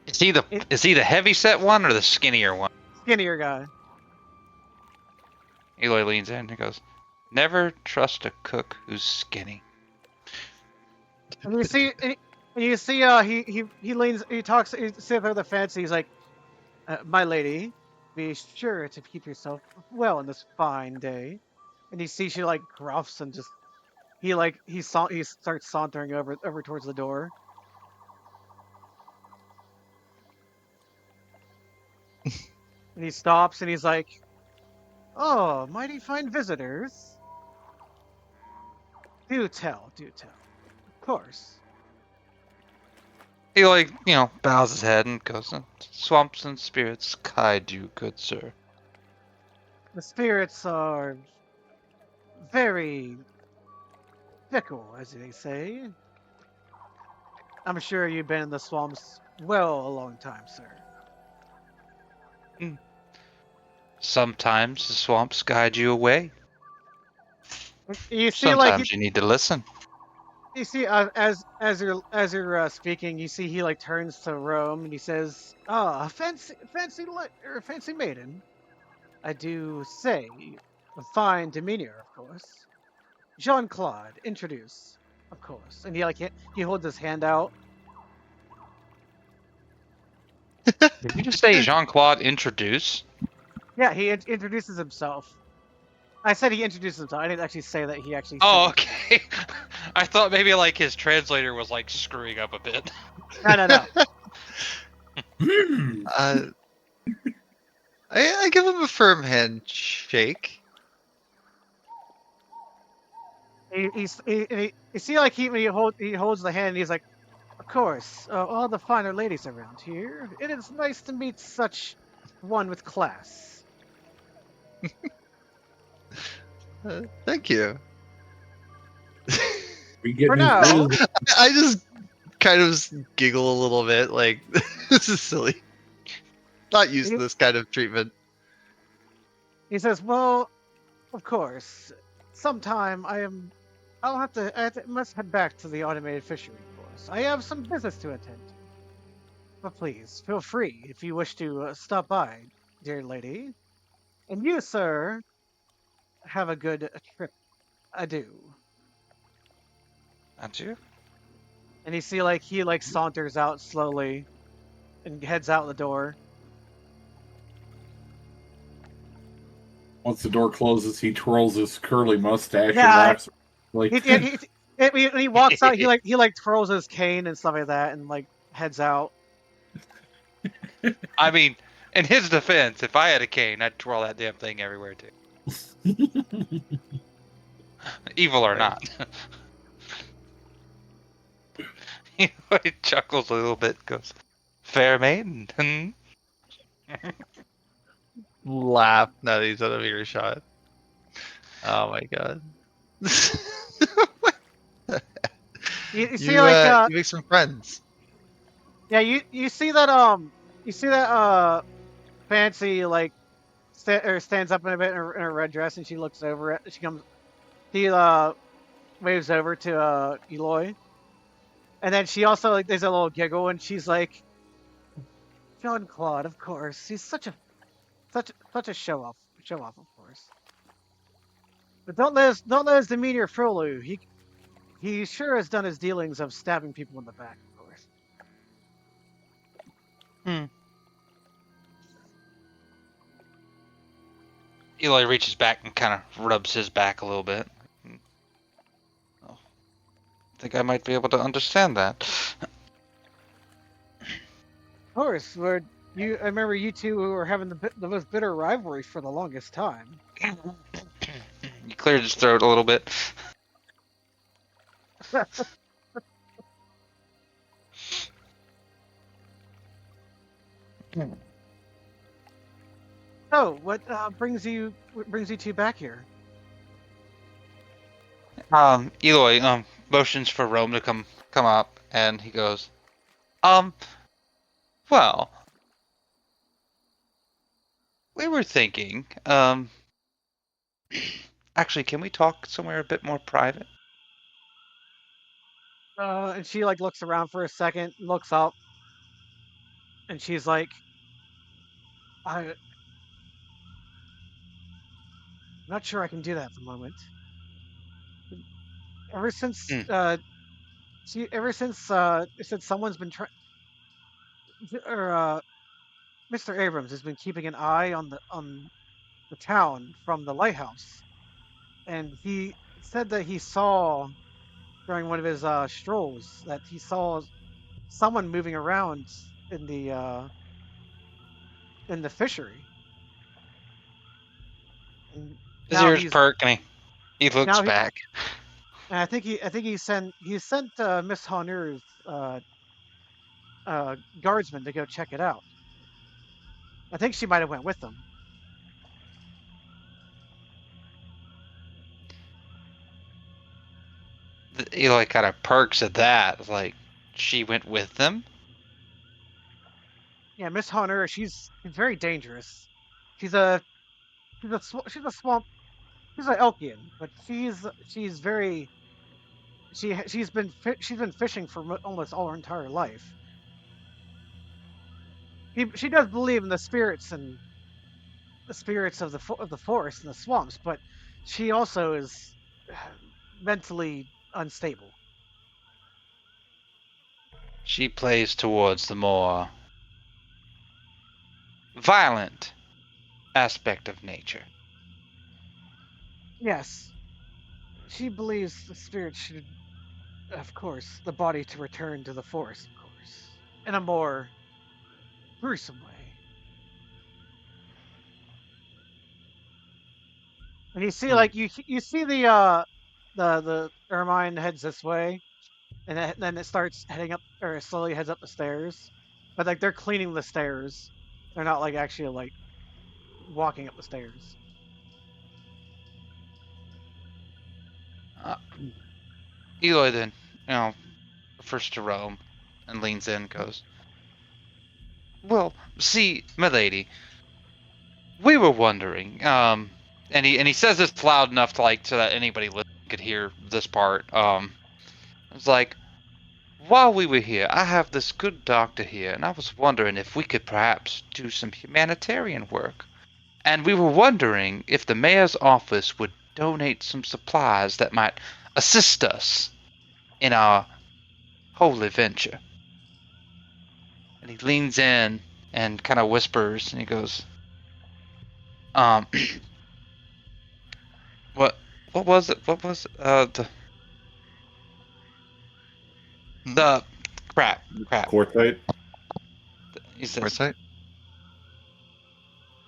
Is he the heavy set one or the skinnier one? Skinnier guy. Eloi leans in and goes, "Never trust a cook who's skinny." And you see, he leans, he sits there with the fancy. He's like, "My lady, be sure to keep yourself well in this fine day." And you see she gruffs and just he starts sauntering over towards the door. And he stops and he's like, "Oh, mighty fine visitors. Do tell. Of course." He bows his head and goes, "Swamps and spirits guide you, good sir." The spirits are very fickle, as they say. I'm sure you've been in the swamps a long time, sir. Sometimes the swamps guide you away. You see, Sometimes you need to listen. you see, as you're speaking, you see he turns to Rome and he says, "Ah, fancy maiden. I do say, a fine demeanor, of course. Jean Claude, introduce, of course." And he holds his hand out. Did you just say Jean Claude introduce? Yeah, he introduces himself. I said he introduces himself. I didn't actually say that he actually. Oh, said okay. I thought maybe like his translator was like screwing up a bit. No. I give him a firm handshake. You see, like he holds the hand. And he's like, of course, all the finer ladies around here. It is nice to meet such one with class. Thank you. We get For his now. business. I just kind of giggle a little bit, like this is silly. Not used to this kind of treatment. He says, "Well, of course. Sometime I must head back to the automated fishery course. I have some business to attend to. But please, feel free if you wish to stop by, dear lady. And you, sir, have a good trip. Adieu." Aren't you? And you see, like he saunters out slowly, and heads out the door. Once the door closes, he twirls his curly mustache Yeah, and laughs. Like, When he walks out, he twirls his cane and stuff like that, and like heads out. I mean, in his defense, if I had a cane, I'd twirl that damn thing everywhere too. Evil or not. He chuckles a little bit, goes, "Fair maiden." Laugh now that he's out of earshot. Oh my god. You see, like you make some friends. yeah, you see that Fancy like stands up in a bit in her red dress, and she looks over it. He waves over to Eloi, and then she also like there's a little giggle, and she's like, "John Claude, of course, he's such a show off, of course. But don't let his demeanor fool you. He sure has done his dealings of stabbing people in the back, of course." Eloi reaches back and kind of rubs his back a little bit. Oh, I think I might be able to understand that. Of course, I remember you two were having the most bitter rivalry for the longest time. He cleared his throat a little bit. So, what brings you two back here? Eloi motions for Roem to come up, and he goes, well, we were thinking, actually, can we talk somewhere a bit more private? And she like looks around for a second, looks up, and she's like, "I'm not sure I can do that at the moment. Ever since someone's been trying, or Mr. Abrams has been keeping an eye on the town from the lighthouse, and he said that he saw during one of his strolls that he saw someone moving around in the fishery." And His now ears perk, and he looks now he- back. and I think he sent Miss Honor's guardsman to go check it out. I think she might have went with them. Eloi kind of perks at that. Like, she went with them? Yeah, Miss Honor, she's very dangerous. She's a swamp. She's an Elkian, but she's very. She's been fishing for almost all her entire life. She does believe in the spirits and the spirits of the forest and the swamps, but she also is mentally unstable. She plays towards the more violent aspect of nature. Yes. She believes the spirit should, of course, the body to return to the forest, of course, in a more gruesome way. And you see, like you see the Ermine heads this way, and then it starts heading up, or it slowly heads up the stairs. But like they're cleaning the stairs, they're not like actually like walking up the stairs. Eloi then, refers to Rome and leans in, goes, "Well, see, my lady, we were wondering, and he says this loud enough to so that anybody listening could hear this part. It's like, while we were here, I have this good doctor here, and I was wondering if we could perhaps do some humanitarian work. And we were wondering if the mayor's office would donate some supplies that might assist us in our holy venture." And he leans in and kind of whispers, and he goes, um, what was it? What was it? The crap. Quartzite. He says, Foresight?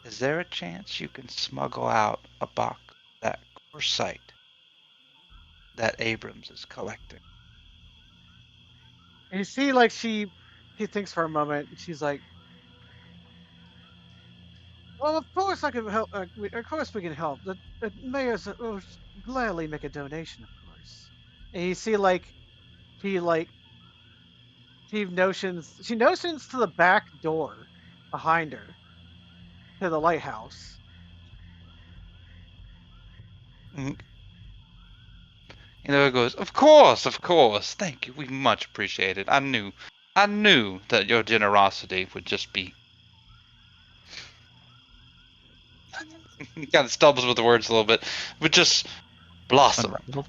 "Is there a chance you can smuggle out a box of that quartzite that Abrams is collecting?" And you see, like she thinks for a moment, and she's like, "Well, of course I can help. Of course we can help. The mayor's will gladly make a donation, of course." And you see, like she like she notions to the back door behind her to the lighthouse. Mm. He goes, of course, thank you, we much appreciate it. I knew that your generosity would just be. He kind of stumbles with the words a little bit, would just blossom. Unrivaled.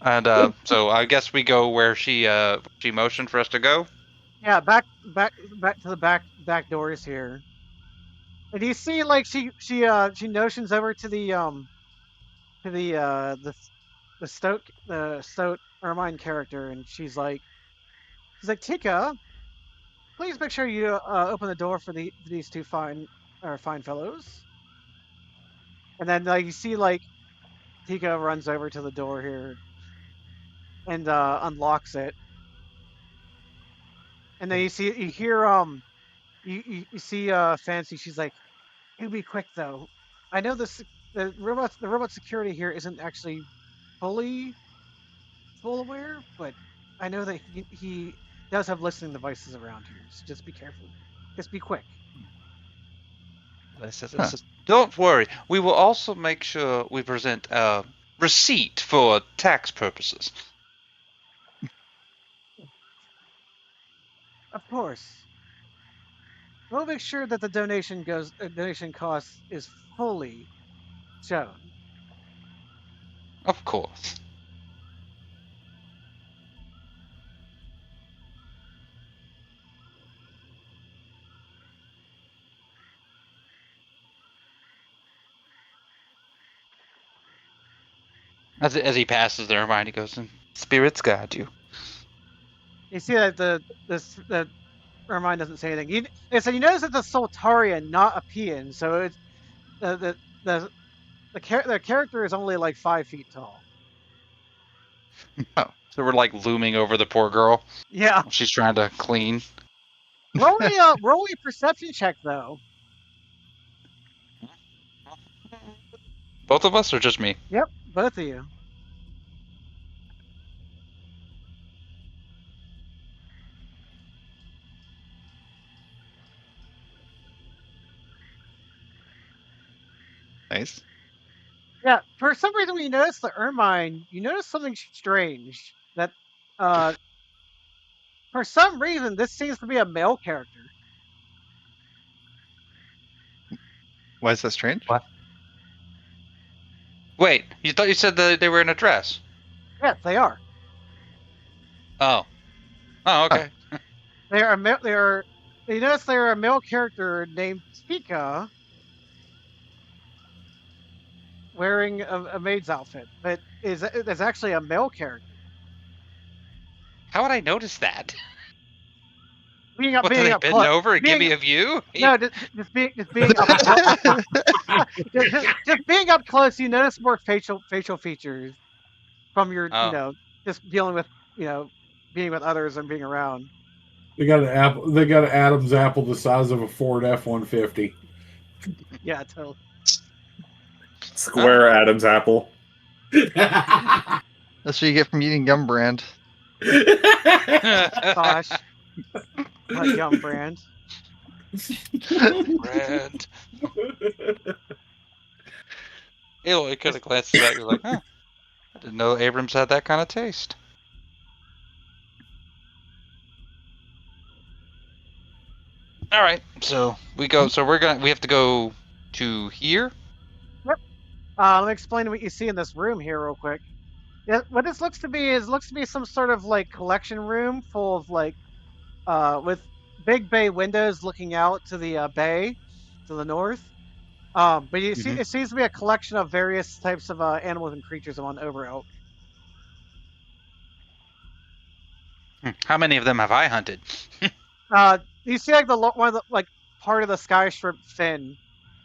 And so I guess we go where she motioned for us to go. Yeah, back to the back doors here. And you see, like she notions over to the Stoat Ermine character, and she's like, Tika, please make sure you open the door for these two fine fellows. And then like you see, like Tika runs over to the door here and unlocks it. And then you hear you see Fancy. She's like, "It'll be quick though. I know the robot security here isn't actually fully full aware, but I know that he does have listening devices around here. So just be careful. Just be quick." Don't worry, we will also make sure we present a receipt for tax purposes. Of course. We'll make sure that the donation cost is fully shown. Of course. As he passes their mind, he goes, "And spirits guide you." You see that the Ermine doesn't say anything. You notice that the Soltarian, not a Pian, so it's the character is only like 5 feet tall. Oh, so we're like looming over the poor girl. Yeah. She's trying to clean. Roll a perception check though. Both of us, or just me? Yep, both of you. Nice. Yeah, for some reason when you notice the Ermine, you notice something strange. That for some reason this seems to be a male character. Why is that strange? What? Wait, you thought you said that they were in a dress? Yes, they are. Oh. Oh, okay. You notice they're a male character named Tika wearing a maid's outfit, but is actually a male character. How would I notice that? Being up, What, do being they up bend close. over and give me a view? No, just being up close. just being up close, you notice more facial features from your, Oh. just dealing with, being with others and being around. They got an apple. They got an Adam's apple the size of a Ford F-150. Yeah, totally. Square Adam's apple. That's what you get from eating Yum Brand. Gosh, what Yum Brand? Brand. Eloi could have glanced at that. You're like, huh? I didn't know Abrams had that kind of taste. All right, so we go. So we have to go to here. Let me explain what you see in this room here real quick. Yeah, what this looks to be some sort of like collection room full of like with big bay windows looking out to the bay to the north. But you see, it seems to be a collection of various types of animals and creatures on Over Elk. How many of them have I hunted? You see like one of the like part of the sky shrimp fin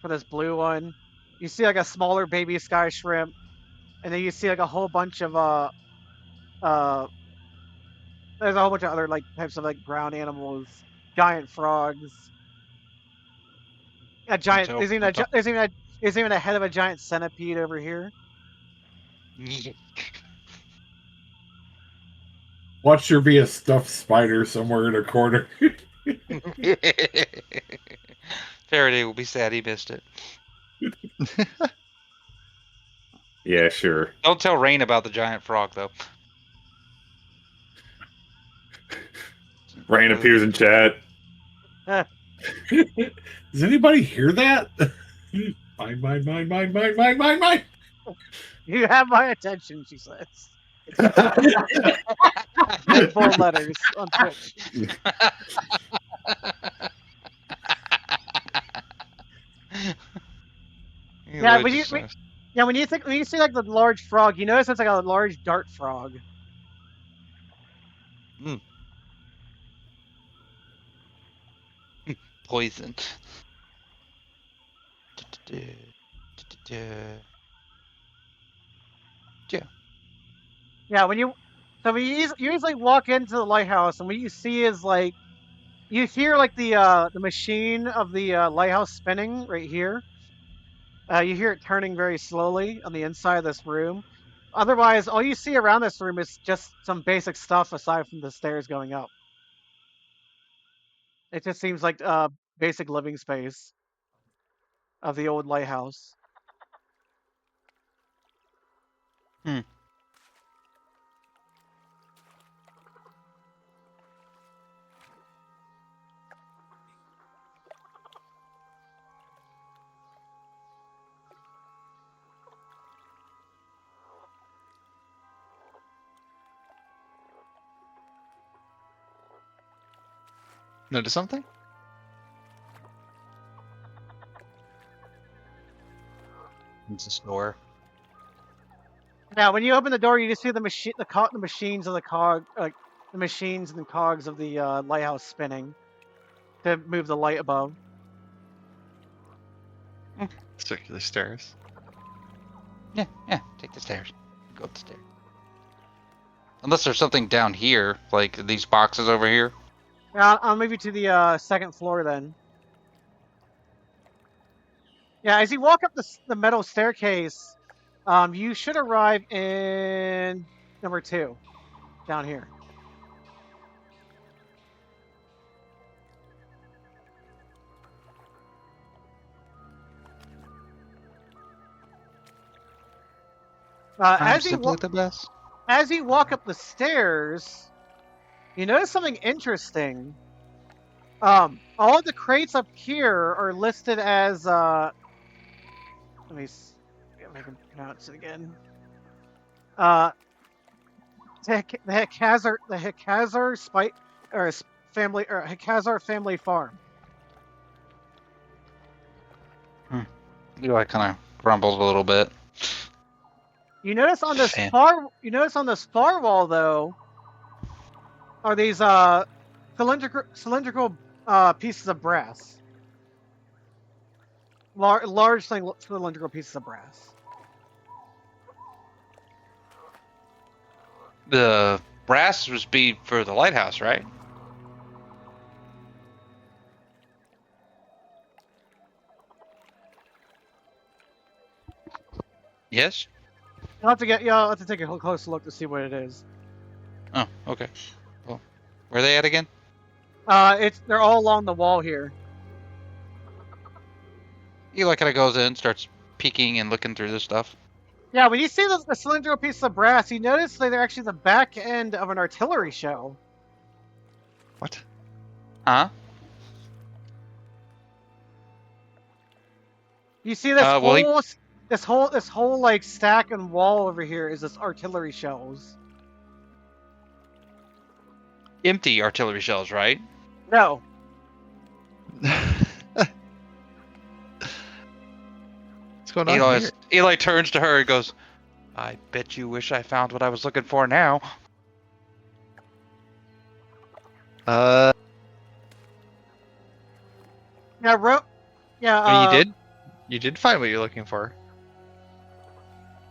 for this blue one. You see like a smaller baby sky shrimp, and then you see like a whole bunch of there's a whole bunch of other like types of like ground animals, giant frogs. A giant. There's even a head of a giant centipede over here. Watch there be a stuffed spider somewhere in a corner. Faraday will be sad he missed it. Yeah, sure. Don't tell Rain about the giant frog, though. Rain appears in chat. Does anybody hear that? Mine. You have my attention, she says. In full letters on Twitch. Yeah, when you see like the large frog, you notice it's like a large dart frog. Poison. Yeah, when you usually walk into the lighthouse, and what you see is like you hear like the machine of the lighthouse spinning right here. You hear it turning very slowly on the inside of this room. Otherwise, all you see around this room is just some basic stuff aside from the stairs going up. It just seems like basic living space of the old lighthouse. Notice something? It's a store. Now, when you open the door, you just see the machines and the machines and the cogs of the lighthouse spinning to move the light above. Circular stairs. Yeah, take the stairs. Go up the stairs. Unless there's something down here, like these boxes over here. Yeah, I'll move you to the second floor then. Yeah, as you walk up the metal staircase, you should arrive in number 2, down here. As you walk up the stairs, you notice something interesting. All of the crates up here are listed as let me see if I can pronounce it again. The Hekazar family or Khazar family farm. Eli kind of grumbles a little bit. You notice on this Fan. far wall though are these cylindrical pieces of brass. Large cylindrical pieces of brass. The brass was be for the lighthouse, right? Yes. I'll have to take a closer look to see what it is. Oh, okay. Well, where are they at again? They're all along the wall here. Eli kind of goes in, starts peeking and looking through this stuff. Yeah, when you see the cylindrical piece of brass, you notice that they're actually the back end of an artillery shell. What? Huh? You see this well, this whole like stack and wall over here is this artillery shells. Empty artillery shells, right? No. What's going on here? Eli turns to her and goes, I bet you wish I found what I was looking for now. Yeah, Oh, you did? You did find what you're looking for.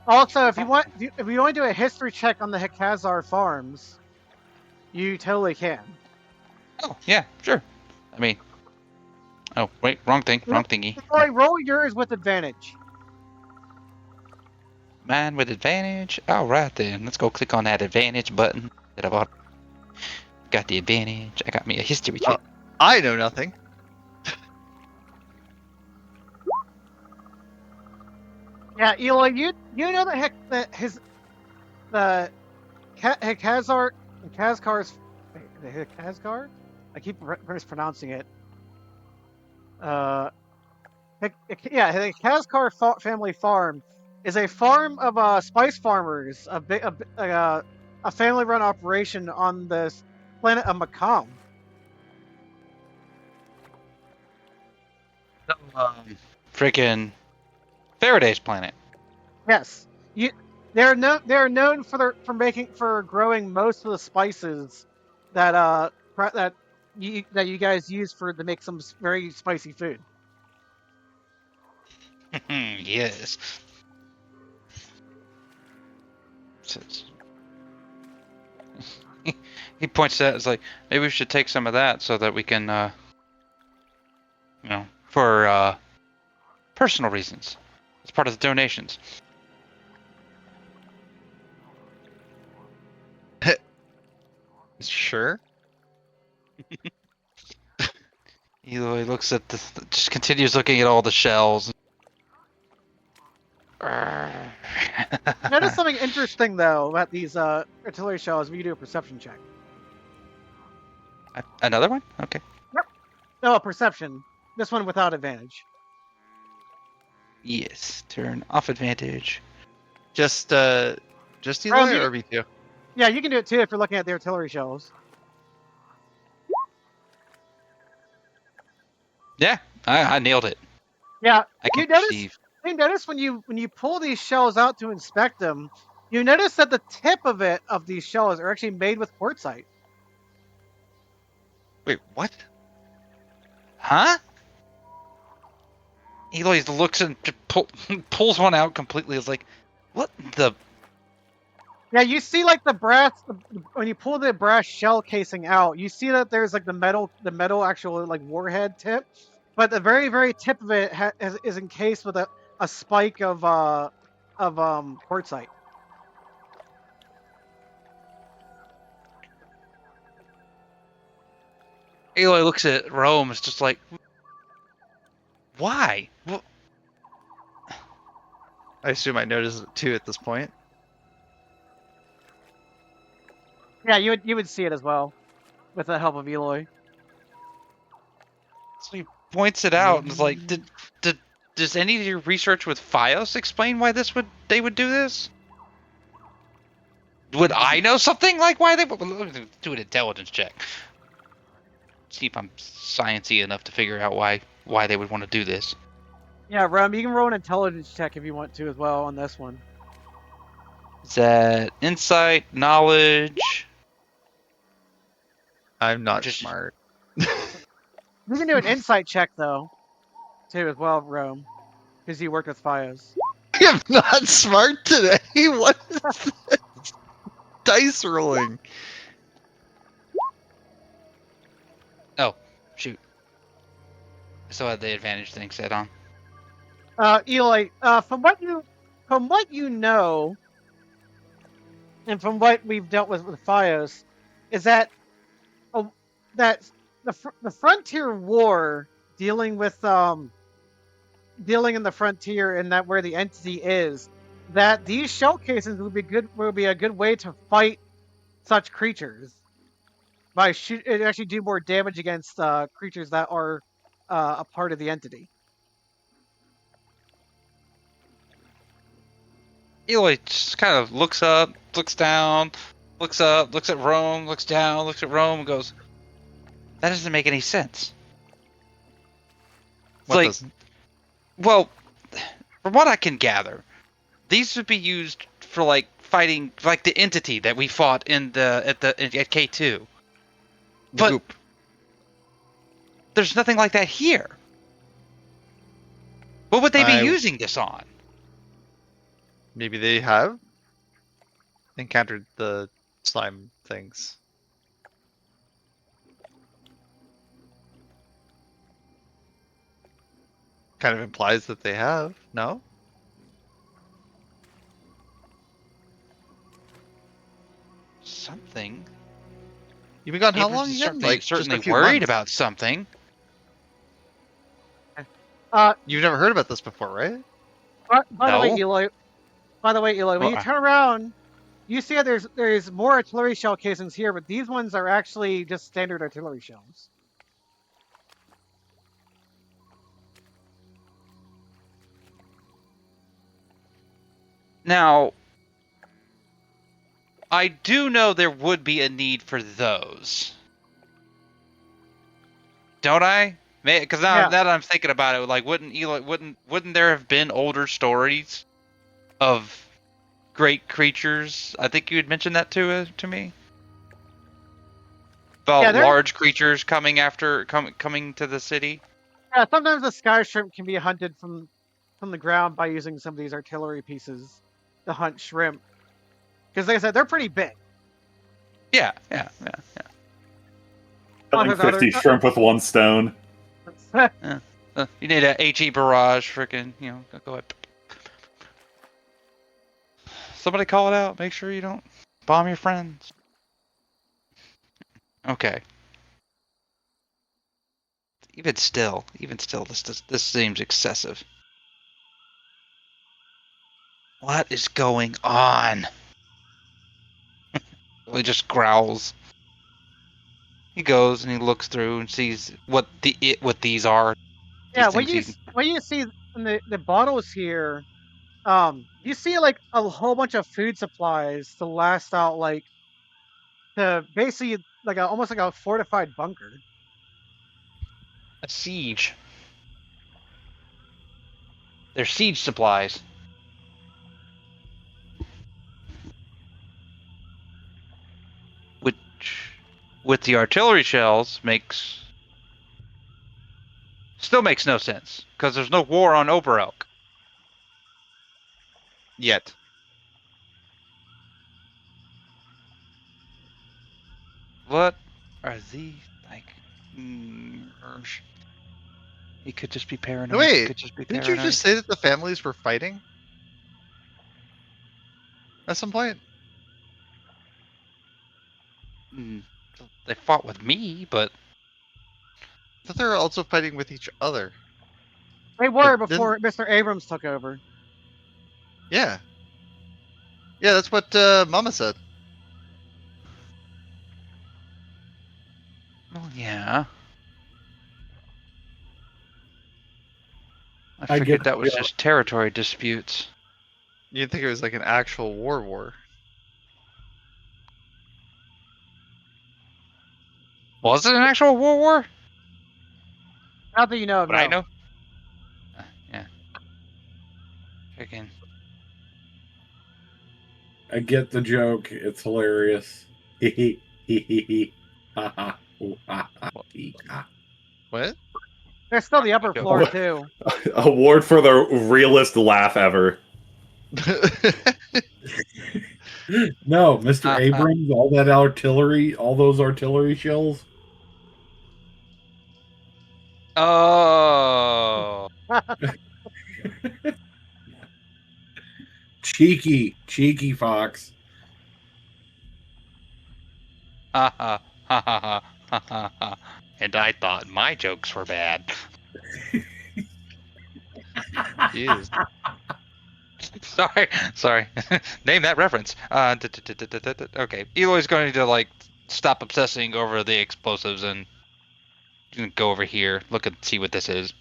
Also, if you want to do a history check on the Khazar farms, you totally can. Oh, yeah, sure. I mean, oh, wait, wrong thingy. Roy, roll yours with advantage. Mine with advantage. All right, then. Let's go click on that advantage button that I bought. Got the advantage. I got me a history check. I know nothing. Yeah, Eli, you know the Khazar. I keep mispronouncing it. The Khazar family farm is a farm of spice farmers, a family-run operation on this planet of Macomb. Freaking Faraday's planet. Yes, they're known for growing most of the spices that you guys use to make some very spicy food. Yes. He points out, it's like, maybe we should take some of that so that we can, for personal reasons. It's part of the donations. Sure. Eloi looks at just continues looking at all the shells. Notice something interesting though about these artillery shells. We do a perception check. Another one? Okay. No, a perception. This one without advantage. Yes. Turn off advantage. Just Eli or me too? Yeah, you can do it too if you're looking at the artillery shells. Yeah, I nailed it. Yeah, I can you notice when you pull these shells out to inspect them, you notice that the tip of these shells are actually made with quartzite. Wait, what? Huh? Eloi looks and pulls one out completely. It's like, what the? Yeah, you see like the brass when you pull the brass shell casing out, you see that there's like the metal actual like warhead tip, but the very very tip of it is encased with a spike of quartzite. Eloi looks at Roem. It's just like, why? Well, I assume I noticed it too at this point. Yeah, you would see it as well, with the help of Eloi. so he points it out and is like, does any of your research with Fios explain why they would do this? Would I know something like why they would do an intelligence check? see if I'm sciencey enough to figure out why they would want to do this. Yeah, Roem, you can roll an intelligence check if you want to as well on this one. Is that insight, knowledge? I'm not Just- smart. You can do an insight check though, too as well, Roem, because you worked with Fios. I am not smart today. What is this? Dice rolling. Oh, shoot. So I had the advantage thing set on. Eloi, from what you know, and from what we've dealt with Fios, is that that the Frontier War dealing in the frontier and that where the entity is, that these shell casings will be a good way to fight such creatures. It actually do more damage against creatures that are a part of the entity. Eloi just kind of looks up, looks down, looks up, looks at Rome, looks down, looks at Rome, and goes, "That doesn't make any sense." It's What like, doesn't? well, from what I can gather, these would be used for like fighting like the entity that we fought at K2. The But goop. there's nothing like that here. What would they be I- using this on? Maybe they have encountered the slime things. Kind of implies that they have. No? Something. You've been gone how Abrams long is again? certainly, Like certainly just a few worried months. about something. You've never heard about this before, right? By the way, No. Eloi. By the way, Eloi, when you Well, turn around, you see that there's more artillery shell casings here, but these ones are actually just standard artillery shells. Now, I do know there would be a need for those. Don't I? Because now that I'm thinking about it, like, wouldn't there have been older stories of great creatures? I think you had mentioned that to me. About large creatures coming to the city. Yeah, sometimes the sky shrimp can be hunted from the ground by using some of these artillery pieces to hunt shrimp. Because like I said, they're pretty big. Yeah. Killing 50 shrimp with one stone. You need a HE barrage, freaking, go ahead. Somebody call it out. Make sure you don't bomb your friends. Okay. Even still, this seems excessive. What is going on? He just growls. He goes and he looks through and sees what these are. Yeah, when you see in the bottles here, you see like a whole bunch of food supplies to last out to basically almost like a fortified bunker. A siege. They're siege supplies. Which, with the artillery shells, still makes no sense because there's no war on Oberelk Yet. What are these like? He could just be paranoid. No, wait, could just be didn't paranoid. you just say that the families were fighting? At some point? They fought with me, but I thought they were also fighting with each other. They were before Mr. Abrams took over. Yeah. Yeah, that's what Mama said. well, yeah. I I figured get that was the- just territory disputes. You'd think it was like an actual war. Was it an actual World War? Not that you know of. Would No. I know? Yeah. Chicken. I get the joke. It's hilarious. Hee hee hee hee. Ha ha. Ooh, ha ha. Hee, ha. What? There's still the upper Joke. floor too. Award for the realest laugh ever. No, Mr. Uh-uh. Abrams, all that artillery, all those artillery shells. Oh. Cheeky fox. Ha ha ha ha ha ha ha ha. And I thought my jokes were bad. Jeez. Sorry. Name that reference. Okay. Eloy's going to like stop obsessing over the explosives and go over here, look and see what this is.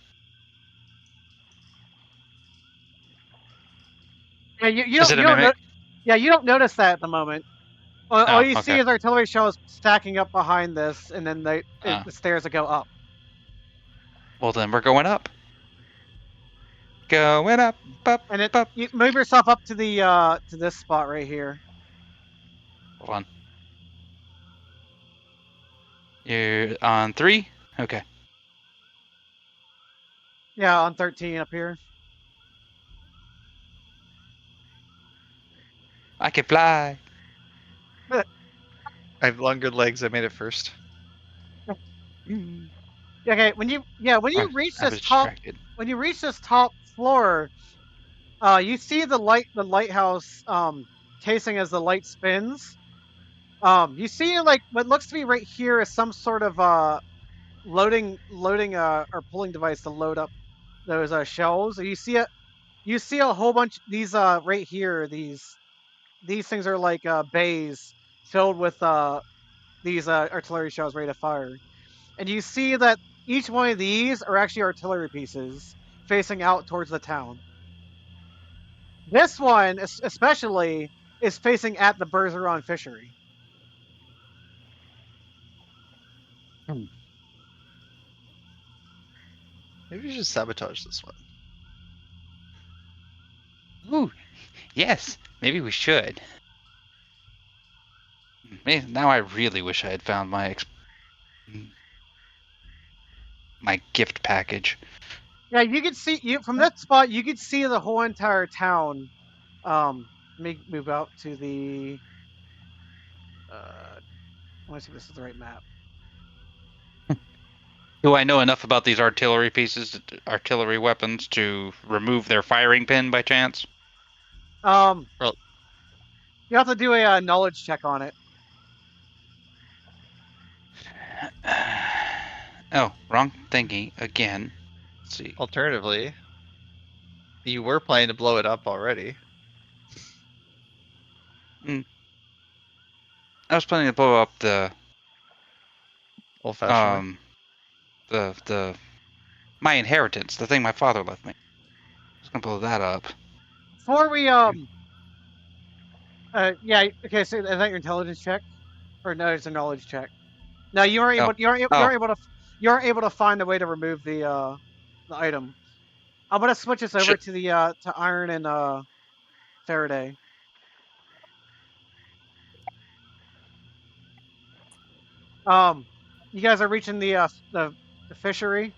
Yeah, you Is don't. it a You don't mimic? yeah, you don't notice that at the moment. All you see okay. is artillery shells stacking up behind this, and then the stairs that go up. Well, then we're going up. Going up, up, And up. you move yourself up to the to this spot right here. Hold on. You're on 3? Okay. Yeah, on 13 up here. I can fly. I have longer legs. I made it first. Okay, when you reach I was this top distracted. when you reach this top floor, you see the lighthouse casing as the light spins. You see like what looks to be right here is some sort of loading or pulling device to load up those shells. You see a whole bunch these right here, these things are like bays filled with these artillery shells ready to fire. And you see that each one of these are actually artillery pieces facing out towards the town. This one, especially, is facing at the Bergeron fishery. Maybe we should sabotage this one. Ooh, yes. Maybe we should. Now I really wish I had found my gift package. Yeah, you could see from that spot. You could see the whole entire town. Let me move out to the. I want to see if this is the right map. Do I know enough about these artillery pieces, artillery weapons, to remove their firing pin by chance? Well- You have to do a knowledge check on it. Oh, wrong thingy again. Let's see. Alternatively, you were planning to blow it up already. I was planning to blow up the Old-fashioned way. the my inheritance, the thing my father left me. I was gonna blow that up. Before we yeah, okay, so is that your intelligence check? Or no, it's a knowledge check. No, you aren't able you aren't able to find a way to remove the item. I'm gonna switch this over to the to Iron and Faraday. You guys are reaching the fishery.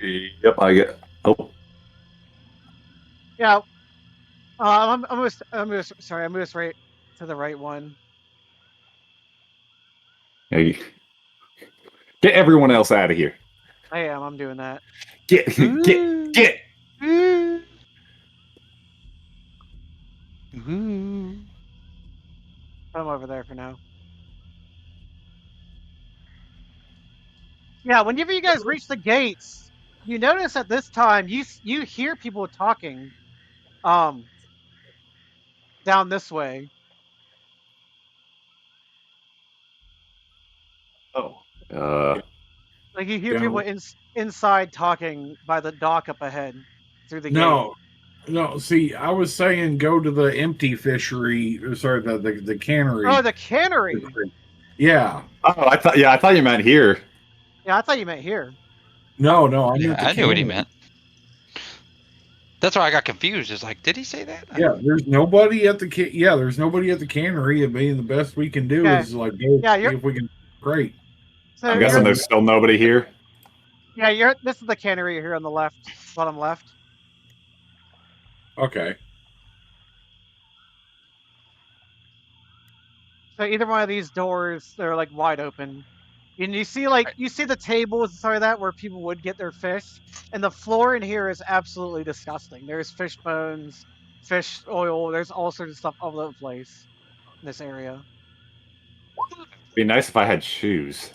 Yep, I get. Oh, Yeah. I'm sorry, I moved right to the right one. hey. Get everyone else out of here. I'm doing that. Get. Ooh. I'm over there for now. Yeah, whenever you guys reach the gates, you notice at this time you hear people talking down this way. Oh. Like you hear people inside talking by the dock up ahead through the gate. No. See, I was saying go to the empty fishery. Sorry, the cannery. Oh, the cannery. Yeah. Oh, I thought you meant here. Yeah, I thought you meant here. No, I Yeah, meant the I knew what he cannery. meant. That's why I got confused. It's like, did he say that? Yeah, there's nobody at the there's nobody at the cannery. I mean, the best we can do Okay. is like go Yeah, see if we can. Great. So I'm you're, guessing there's still nobody here. yeah, this is the cannery here on the left, bottom left. Okay. So either one of these doors, they're like wide open. And you see Right. you see the tables and stuff like that where people would get their fish. And the floor in here is absolutely disgusting. There's fish bones, fish oil, there's all sorts of stuff all over the place in this area. It'd be nice if I had shoes.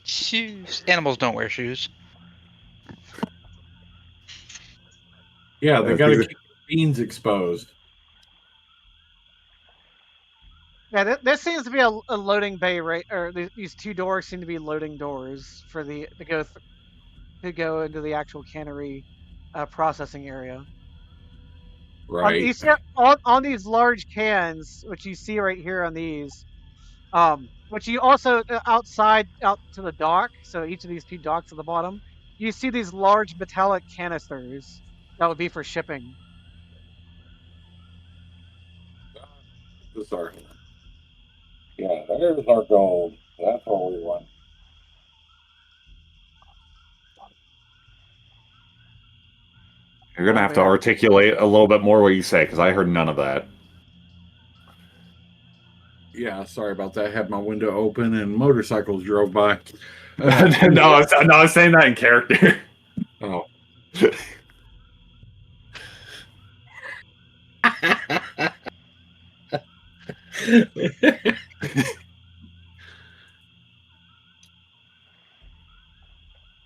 Shoes. Animals don't wear shoes. Yeah, they got to these keep the beans exposed. Yeah, this seems to be a loading bay, right? Or these two doors seem to be loading doors for the to go into the actual cannery processing area. Right. You see on these large cans, which you see right here on these, which you also outside out to the dock. So each of these two docks at the bottom, you see these large metallic canisters that would be for shipping. This our, yeah, there's our gold. That's what we want. You're gonna Oh, have to yeah. articulate a little bit more what you say, because I heard none of that. Yeah, sorry about that. I had my window open and motorcycles drove by. No, I was saying that in character. Oh.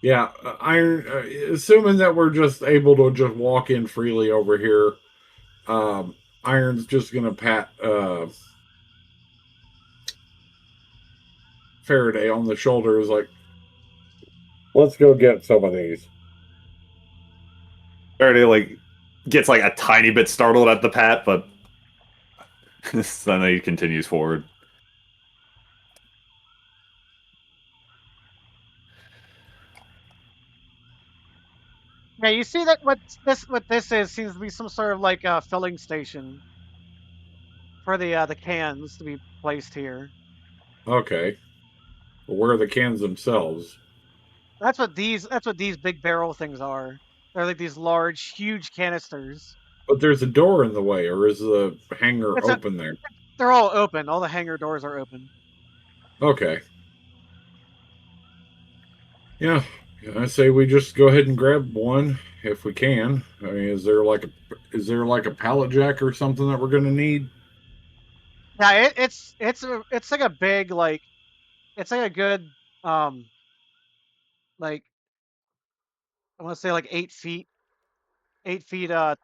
Yeah, Iron. Assuming that we're just able to just walk in freely over here, Iron's just gonna pat Faraday on the shoulders, like, Let's go get some of these. Faraday like gets like a tiny bit startled at the pat, but then he continues forward. Yeah, you see that what this is seems to be some sort of like a filling station for the cans to be placed here. okay, well, where are the cans themselves? That's what these big barrel things are. They're like these large, huge canisters. But there's a door in the way, or is the hangar It's a, open there? they're all open. All the hangar doors are open. Okay. Yeah, I say we just go ahead and grab one if we can. I mean, is there like a pallet jack or something that we're gonna need? Yeah, it's like a big it's like a good like I want to say like 8 feet, 8 feet 8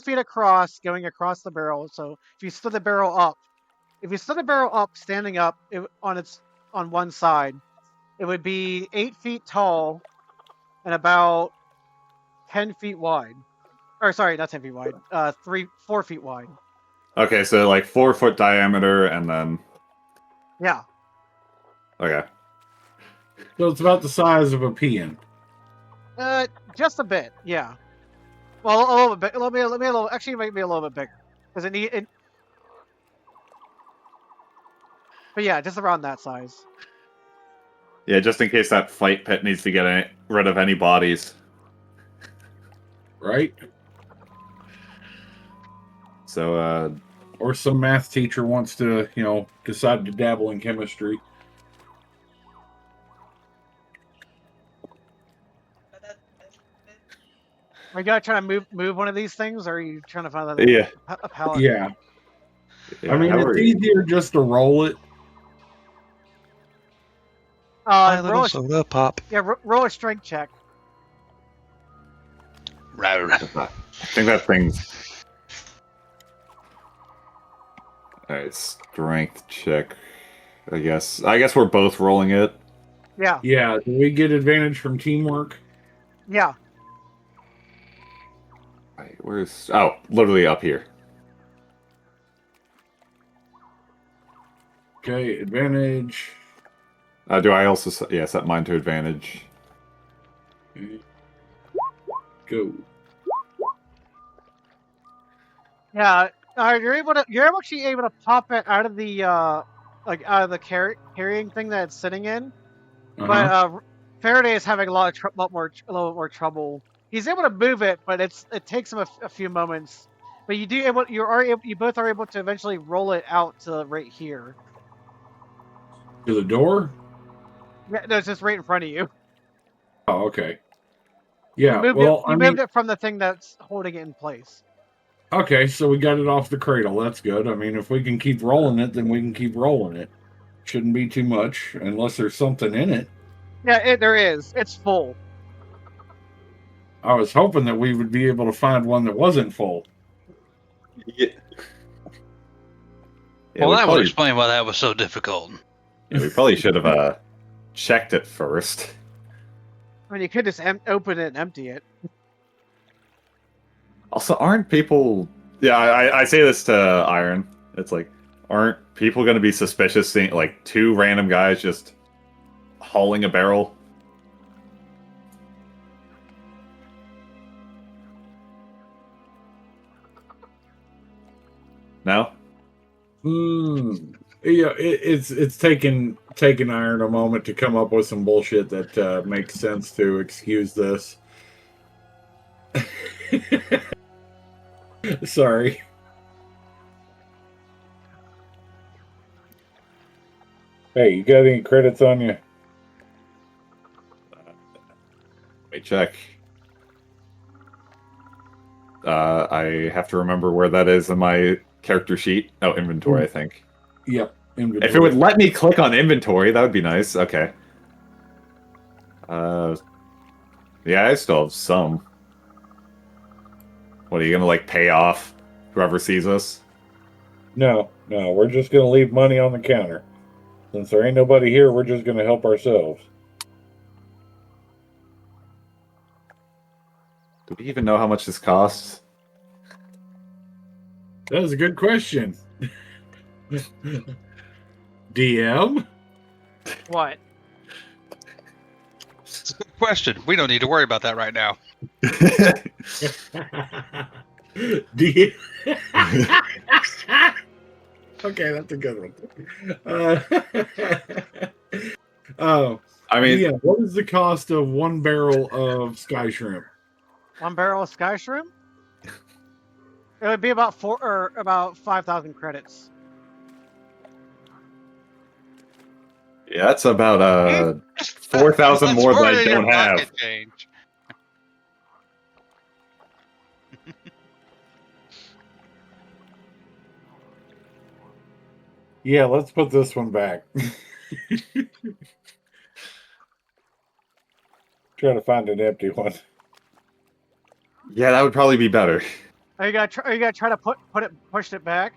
feet across, going across the barrel. So if you stood the barrel up, standing up on one side, it would be 8 feet tall and about 10 feet wide. Or sorry, not 10 feet wide. 4 feet wide. Okay, so like 4 foot diameter, and then Yeah. okay. So it's about the size of a peon. Just a bit. Yeah. Well, a little bit. Actually, it might be a little bit bigger because it. But yeah, just around that size. Yeah, just in case that fight pit needs to get rid of any bodies. Right? So, Or some math teacher wants to, decide to dabble in chemistry. Are you guys trying to move one of these things, or are you trying to find yeah. a pallet? Yeah. I mean, how it's are you? easier just to roll it. My little Roll soda pop. roll a strength check. Rawr. I think that thing's. Alright, strength check. I guess we're both rolling it. Yeah. Yeah. Do we get advantage from teamwork? Yeah. Right, where's literally up here. Okay, advantage. Do I also set mine to advantage? Go. Yeah, you're actually able to pop it out of the like out of the carrying thing that it's sitting in. But Faraday is having a little bit more trouble. He's able to move it, but it takes him a few moments. But you both are able to eventually roll it out to right here. To the door? Yeah, no, it's just right in front of you. Oh, okay. Yeah, well, You moved it from the thing that's holding it in place. Okay, so we got it off the cradle. That's good. I mean, if we can keep rolling it, then we can keep rolling it. Shouldn't be too much, unless there's something in it. Yeah, there is. It's full. I was hoping that we would be able to find one that wasn't full. Yeah. Well, that would explain why that was so difficult. Yeah, we probably should have checked it first. I mean, you could just open it and empty it. Also, aren't people... Yeah, I say this to Iron. It's like, aren't people going to be suspicious seeing, like, two random guys just hauling a barrel? No? Yeah, it's taken Iron a moment to come up with some bullshit that makes sense to excuse this. Sorry. Hey, you got any credits on you? Let me check. I have to remember where that is in my character sheet. Oh, inventory, I think. Yep. Inventory. If it would let me click on inventory, that would be nice. Okay. Yeah, I still have some. What, are you gonna, like, pay off whoever sees us? No, we're just gonna leave money on the counter. Since there ain't nobody here, we're just gonna help ourselves. Do we even know how much this costs? That is a good question. DM? What? It's a good question. We don't need to worry about that right now. DM? Okay, that's a good one. I mean, yeah, what is the cost of one barrel of sky shrimp? 1 barrel of sky shrimp? It would be about 5,000 credits. yeah, that's about 4,000 That's more that I than your don't have. pocket change. Yeah, let's put this one back. Try to find an empty one. Yeah, that would probably be better. Are you gonna try to push it back?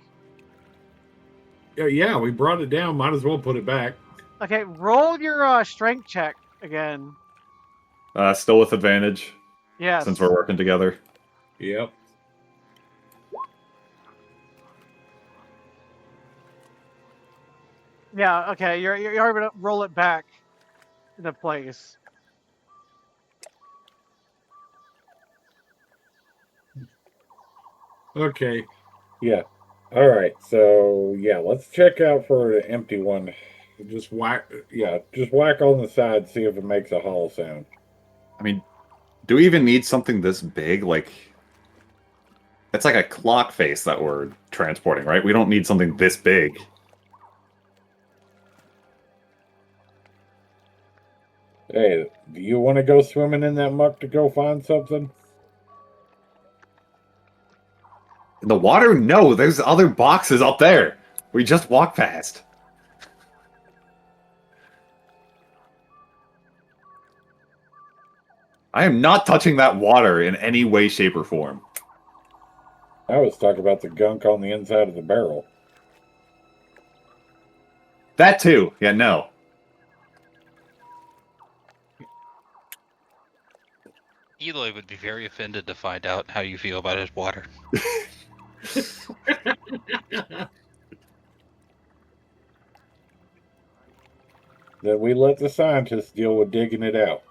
Yeah, we brought it down. Might as well put it back. Okay, roll your strength check again. Still with advantage. Yes. Since we're working together. Yep. Yeah. Okay, you're able to roll it back into place. Okay. Yeah. All right. So yeah, let's check out for the empty one. Just whack. Yeah, just whack on the side. See if it makes a hollow sound. I mean, do we even need something this big? Like, it's like a clock face that we're transporting, right? We don't need something this big. Hey, do you want to go swimming in that muck to go find something? The water? No, there's other boxes up there. We just walked past. I am not touching that water in any way, shape, or form. I was talking about the gunk on the inside of the barrel. That too. Yeah, no. Eloi would be very offended to find out how you feel about his water. then we let the scientists deal with digging it out.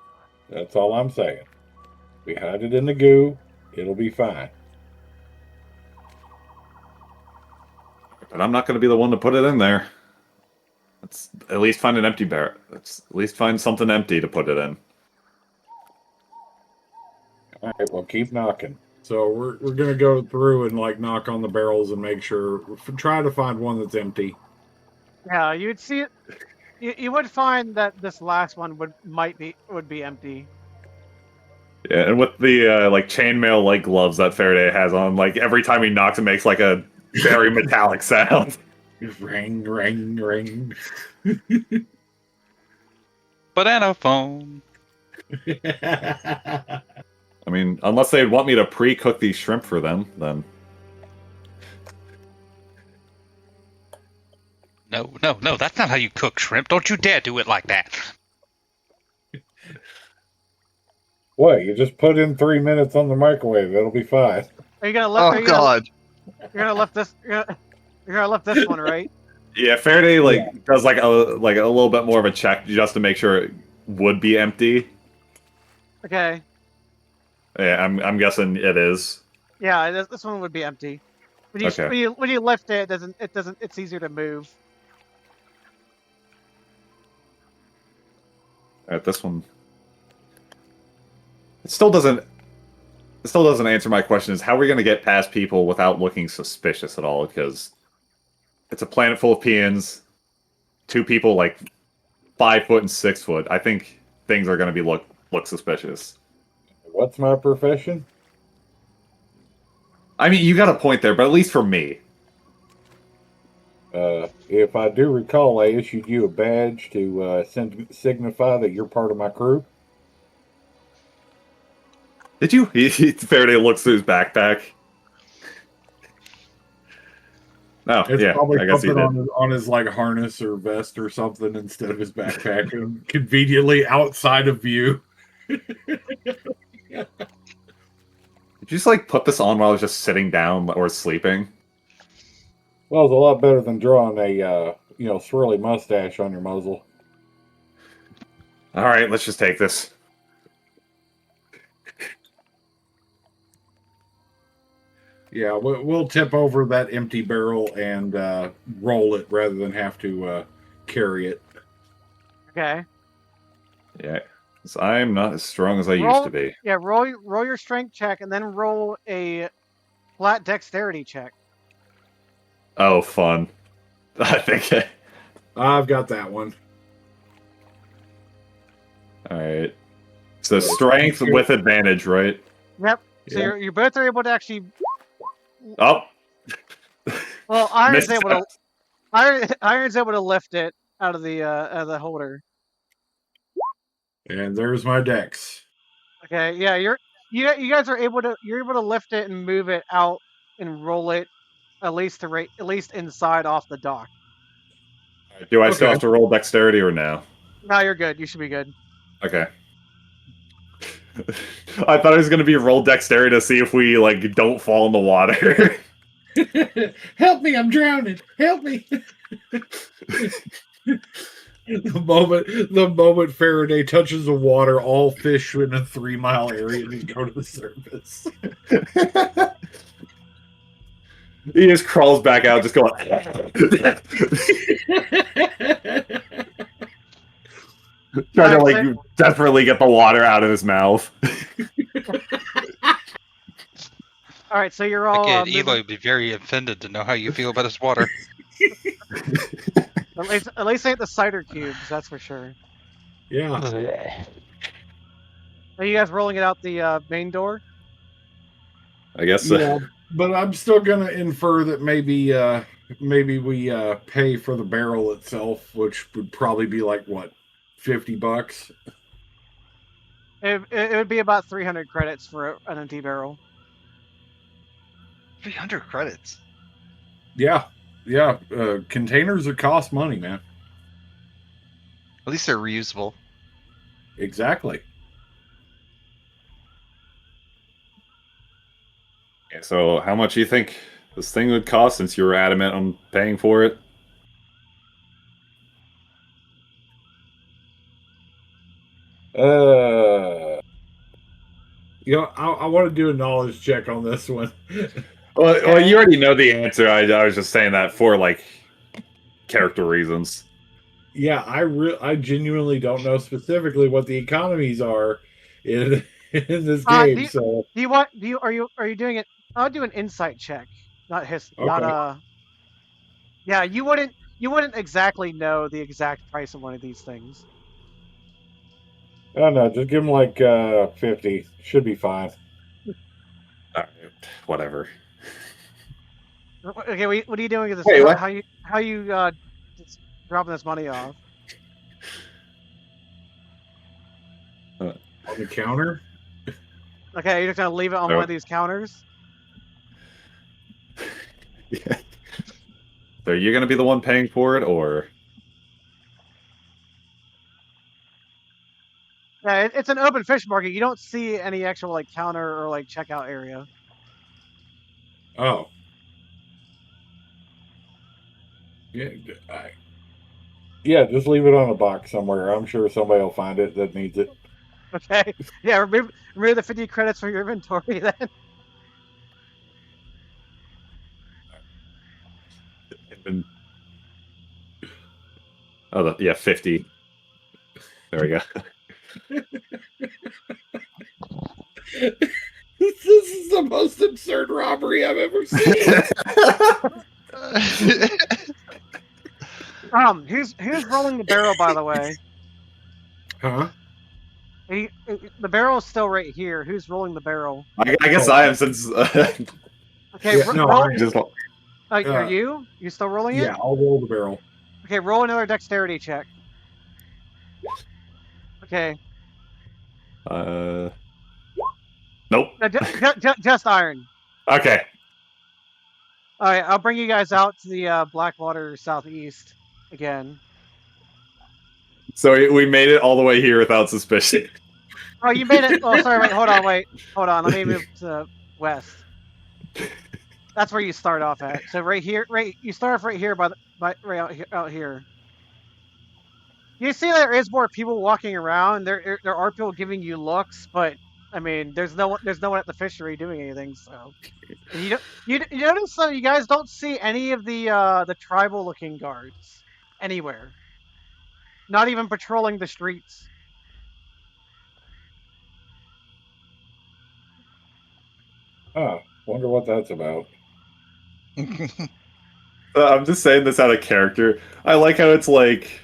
That's all I'm saying. We hide it in the goo, it'll be fine. But I'm not going to be the one to put it in there. Let's at least find an empty barrel. Let's at least find something empty to put it in. All right, well, keep knocking. So we're gonna go through and like knock on the barrels and make sure, try to find one that's empty. Yeah, you'd see it. You would find that this last one would be empty. Yeah, and with the like chainmail like gloves that Faraday has on, like every time he knocks, it makes like a very metallic sound. Ring, ring, ring. Banana phone. I mean, unless they'd want me to pre-cook these shrimp for them, then... No, that's not how you cook shrimp. Don't you dare do it like that. What? You just put in 3 minutes on the microwave. It'll be fine. Are you gonna lift? Oh God! You're gonna lift this. You're gonna lift this one, right? Yeah, Faraday does like a little bit more of a check just to make sure it would be empty. Okay. Yeah, I'm guessing it is. Yeah, this one would be empty. When you Okay. when you lift it, it doesn't. It's easier to move. Alright, this one. It still doesn't answer my question: is how are we going to get past people without looking suspicious at all? Because it's a planet full of peons, 2 people like 5 foot and 6 foot. I think things are going to be look suspicious. What's my profession? I mean, you got a point there, but at least for me. If I do recall, I issued you a badge to signify that you're part of my crew. Did you? Faraday looks through his backpack. Oh, It's yeah, probably I guess he something did. on his like harness or vest or something instead of his backpack, and conveniently outside of view. Did you just like put this on while I was just sitting down or sleeping? Well, it's a lot better than drawing a swirly mustache on your muzzle. All right, let's just take this. Yeah, we'll tip over that empty barrel and roll it rather than have to carry it. Okay. Yeah, 'cause I'm not as strong as I used to be. Yeah, roll your strength check and then roll a flat dexterity check. Oh, fun. I think. I've got that one. All right. So strength with advantage, right? Yep. So Yeah. you both are able to actually. Oh. Well, Iron's Missed able to. Iron's able to lift it out of the holder. And there's my dex. Okay. Yeah, you guys are able to. You're able to lift it and move it out and roll it at least inside off the dock. Do I still Okay. have to roll dexterity or no? No, you're good. You should be good. Okay. I thought it was going to be roll dexterity to see if we like don't fall in the water. Help me, I'm drowning. Help me. The moment Faraday touches the water, all fish in a 3-mile area just go to the surface. He just crawls back out, just going. Trying to like desperately get the water out of his mouth. All right, so you're all. Again, Eloi would be very offended to know how you feel about his water. At least ain't the cider cubes, that's for sure. Yeah. Are you guys rolling it out the main door? I guess so. Yeah, but I'm still gonna infer that maybe we pay for the barrel itself, which would probably be like what, $50? It would be about 300 credits for an empty barrel. 300 credits. Yeah. Containers that cost money, man. At least they're reusable. Exactly. Okay, so how much do you think this thing would cost since you were adamant on paying for it? I want to do a knowledge check on this one. Well, you already know the answer. I was just saying that for like character reasons. Yeah, I genuinely don't know specifically what the economies are in this game. Are you doing it? I'll do an insight check, not Okay. Yeah, you wouldn't exactly know the exact price of one of these things. I don't know. Just give them like 50. Should be fine. All right, whatever. Okay, what are you doing with this? Wait, what? How you just dropping this money off? On the counter? Okay, you're just gonna leave it on one of these counters. Yeah. So you're gonna be the one paying for it, or? Yeah, it's an open fish market. You don't see any actual like counter or like checkout area. Oh. Yeah, just leave it on a box somewhere. I'm sure somebody will find it that needs it. Okay. Yeah, remove the 50 credits from your inventory then. Oh, yeah, 50. There we go. This is the most absurd robbery I've ever seen. Who's rolling the barrel, by the way? Huh? The barrel is still right here. Who's rolling the barrel? I guess I am, since. Okay, Yeah, no, roll. Just, Are you? You still rolling it? Yeah, I'll roll the barrel. Okay, roll another dexterity check. Okay. Nope. No, just iron. Okay. All right, I'll bring you guys out to the Blackwater southeast again. So we made it all the way here without suspicion. Oh, you made it. Oh, sorry. Hold on. Let me move to west. That's where you start off at. So right here, you start off right here right out here. You see, there is more people walking around. There are people giving you looks, but I mean, there's no one at the fishery doing anything. So, and you notice though, you guys don't see any of the tribal looking guards anywhere. Not even patrolling the streets. Huh. Wonder what that's about. I'm just saying this out of character. I like how it's like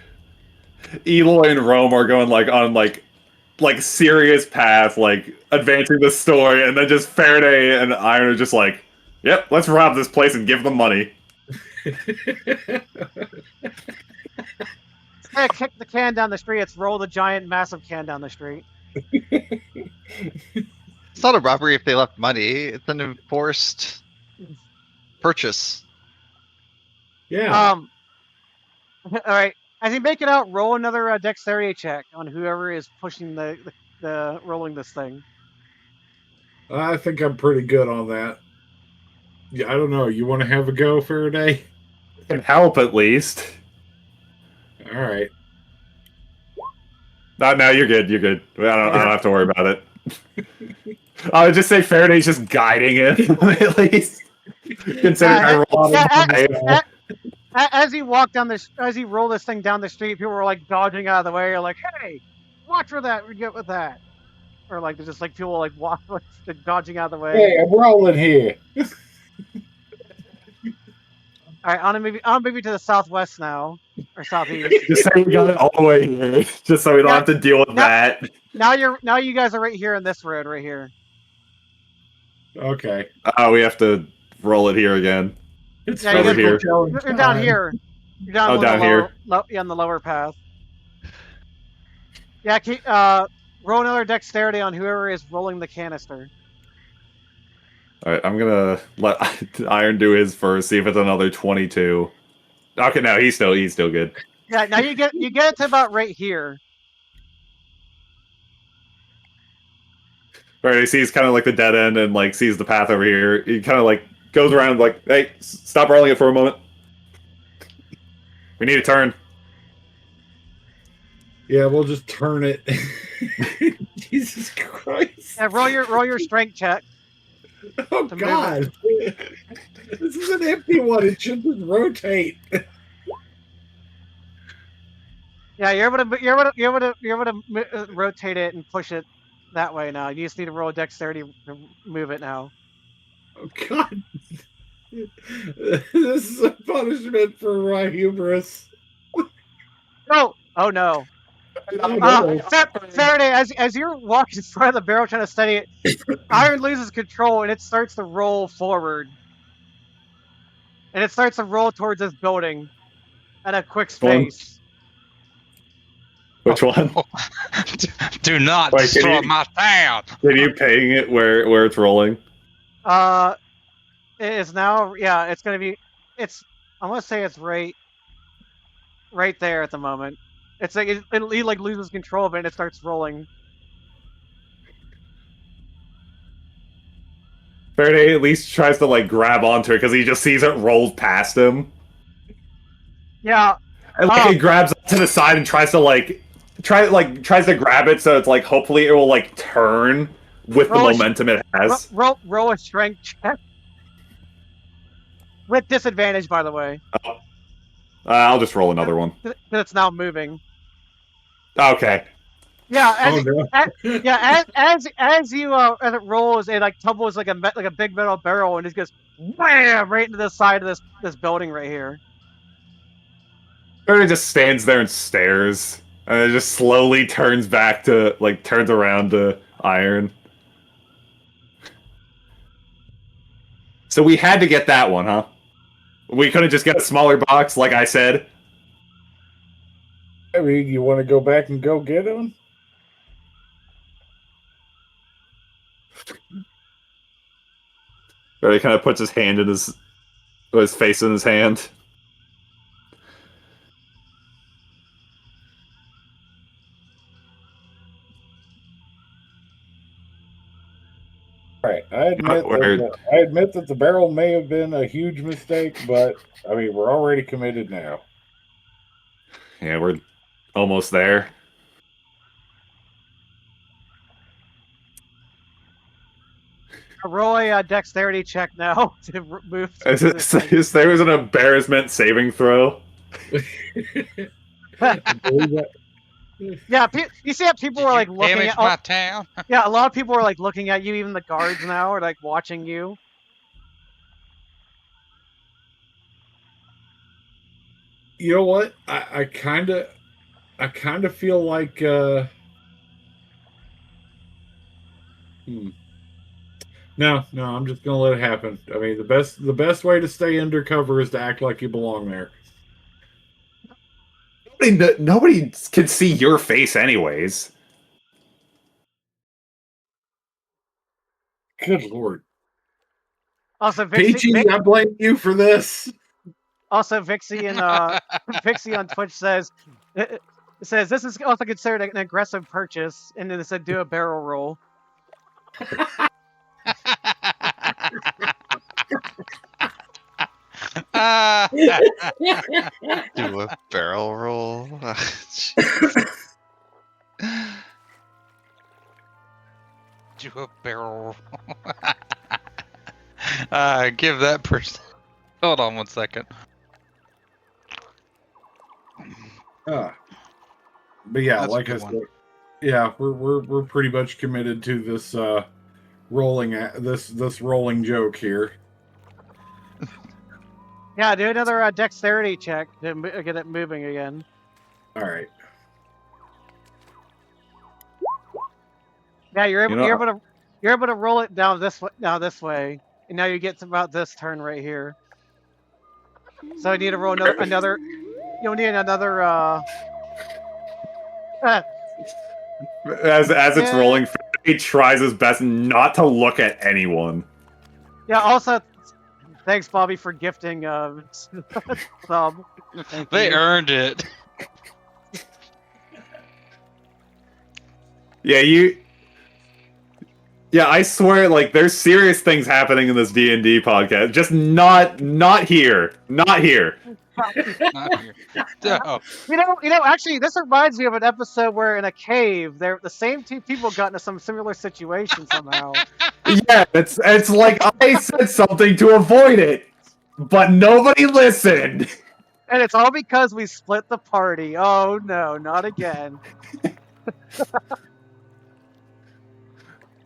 Eloi and Roem are going like on like serious path, like advancing the story, and then just Faraday and Iron are just like, "Yep, let's rob this place and give them money." Instead of kick the can down the street, it's roll the giant, massive can down the street. It's not a robbery if they left money. It's an enforced purchase. Yeah. All right. As you make it out, roll another dexterity check on whoever is pushing the rolling this thing. I think I'm pretty good on that. Yeah, I don't know. You want to have a go, Faraday? Can help at least. All right. No, you're good. You're good. I don't have to worry about it. I would just say Faraday's just guiding it at least. Considering I rolled. As you roll this thing down the street, people were like dodging out of the way. You're like, "Hey, watch for that! We get with that." Or like there's just like people like dodging out of the way. Hey, I'm rolling here. All right, I'll move you to the southwest now, or southeast. Just say we got it all the way here, just so we don't have to deal with that. Now you guys are right here in this road right here. Okay. We have to roll it here again. It's over here. You're down here. You're down. Oh, down here. On the lower path. Yeah. Roll another dexterity on whoever is rolling the canister. All right, I'm gonna let Iron do his first. See if it's another 22. Okay, no, he's still good. Yeah. Now you get it to about right here. Right, he sees kind of like the dead end and like sees the path over here. He kind of like goes around like, "Hey, stop rolling it for a moment. We need a turn." Yeah, we'll just turn it. Jesus Christ! Yeah, roll your strength check. Oh to move it. God! This is an empty one. It should just rotate. Yeah, you're able to rotate it and push it that way now. You just need to roll dexterity to move it now. Oh God! This is a punishment for my hubris. Oh no! Oh, no. Faraday, as you're walking in front of the barrel trying to steady it, Iron loses control and it starts to roll forward. And it starts to roll towards this building at a quick One. space. Which one? Do not Wait, can destroy you- my town. Can you ping it where it's rolling? It is now. Yeah, it's gonna be. I want to say it's right there at the moment. It's like it like loses control of it and it starts rolling. Faraday at least tries to like grab onto it because he just sees it roll past him. Yeah. And like he grabs to the side and tries to grab it so it's like hopefully it will like turn with the momentum it has. Roll a strength check. With disadvantage, by the way. I'll just roll another one. It's now moving. Okay. Yeah, Oh, as it rolls, it like tumbles like a big metal barrel and it goes wham right into the side of this building right here. Faraday just stands there and stares, and it just slowly turns around to Iron. So we had to get that one, huh? We couldn't just get a smaller box, like I said. I mean, you want to go back and go get him? Faraday kind of puts his hand in his face in his hand. Right. I admit that the barrel may have been a huge mistake, but I mean, we're already committed now. Yeah, we're almost there. Roll a dexterity check now to move. There was an embarrassment saving throw. Yeah, you see how people are like looking Damage at my town. Yeah, a lot of people are like looking at you. Even the guards now are like watching you. You know what? I kind of feel like. No, I'm just gonna let it happen. I mean, the best way to stay undercover is to act like you belong there. Nobody can see your face, anyways. Good lord. Also, Peachy, I blame you for this. Also, Vixie and Vixie on Twitch says it says this is also considered an aggressive purchase, and then it said do a barrel roll. Do a barrel roll. Do a barrel roll. Give that person. Hold on 1 second. But yeah, That's a like I good said, one. yeah, we're pretty much committed to this rolling this rolling joke here. Yeah, do another dexterity check to get it moving again. All right. Yeah, you're able to roll it down this way, and now you get to about this turn right here. So you need to roll another. You'll need another. As it's rolling, he tries his best not to look at anyone. Yeah. Also, thanks, Bobby, for gifting sub. They earned it. Yeah, I swear, like, there's serious things happening in this D&D podcast. Just not here. Not here. Not here. Oh, Actually, this reminds me of an episode where in a cave, the same two people got into some similar situation somehow. Yeah, it's like I said something to avoid it, but nobody listened. And it's all because we split the party. Oh no, not again.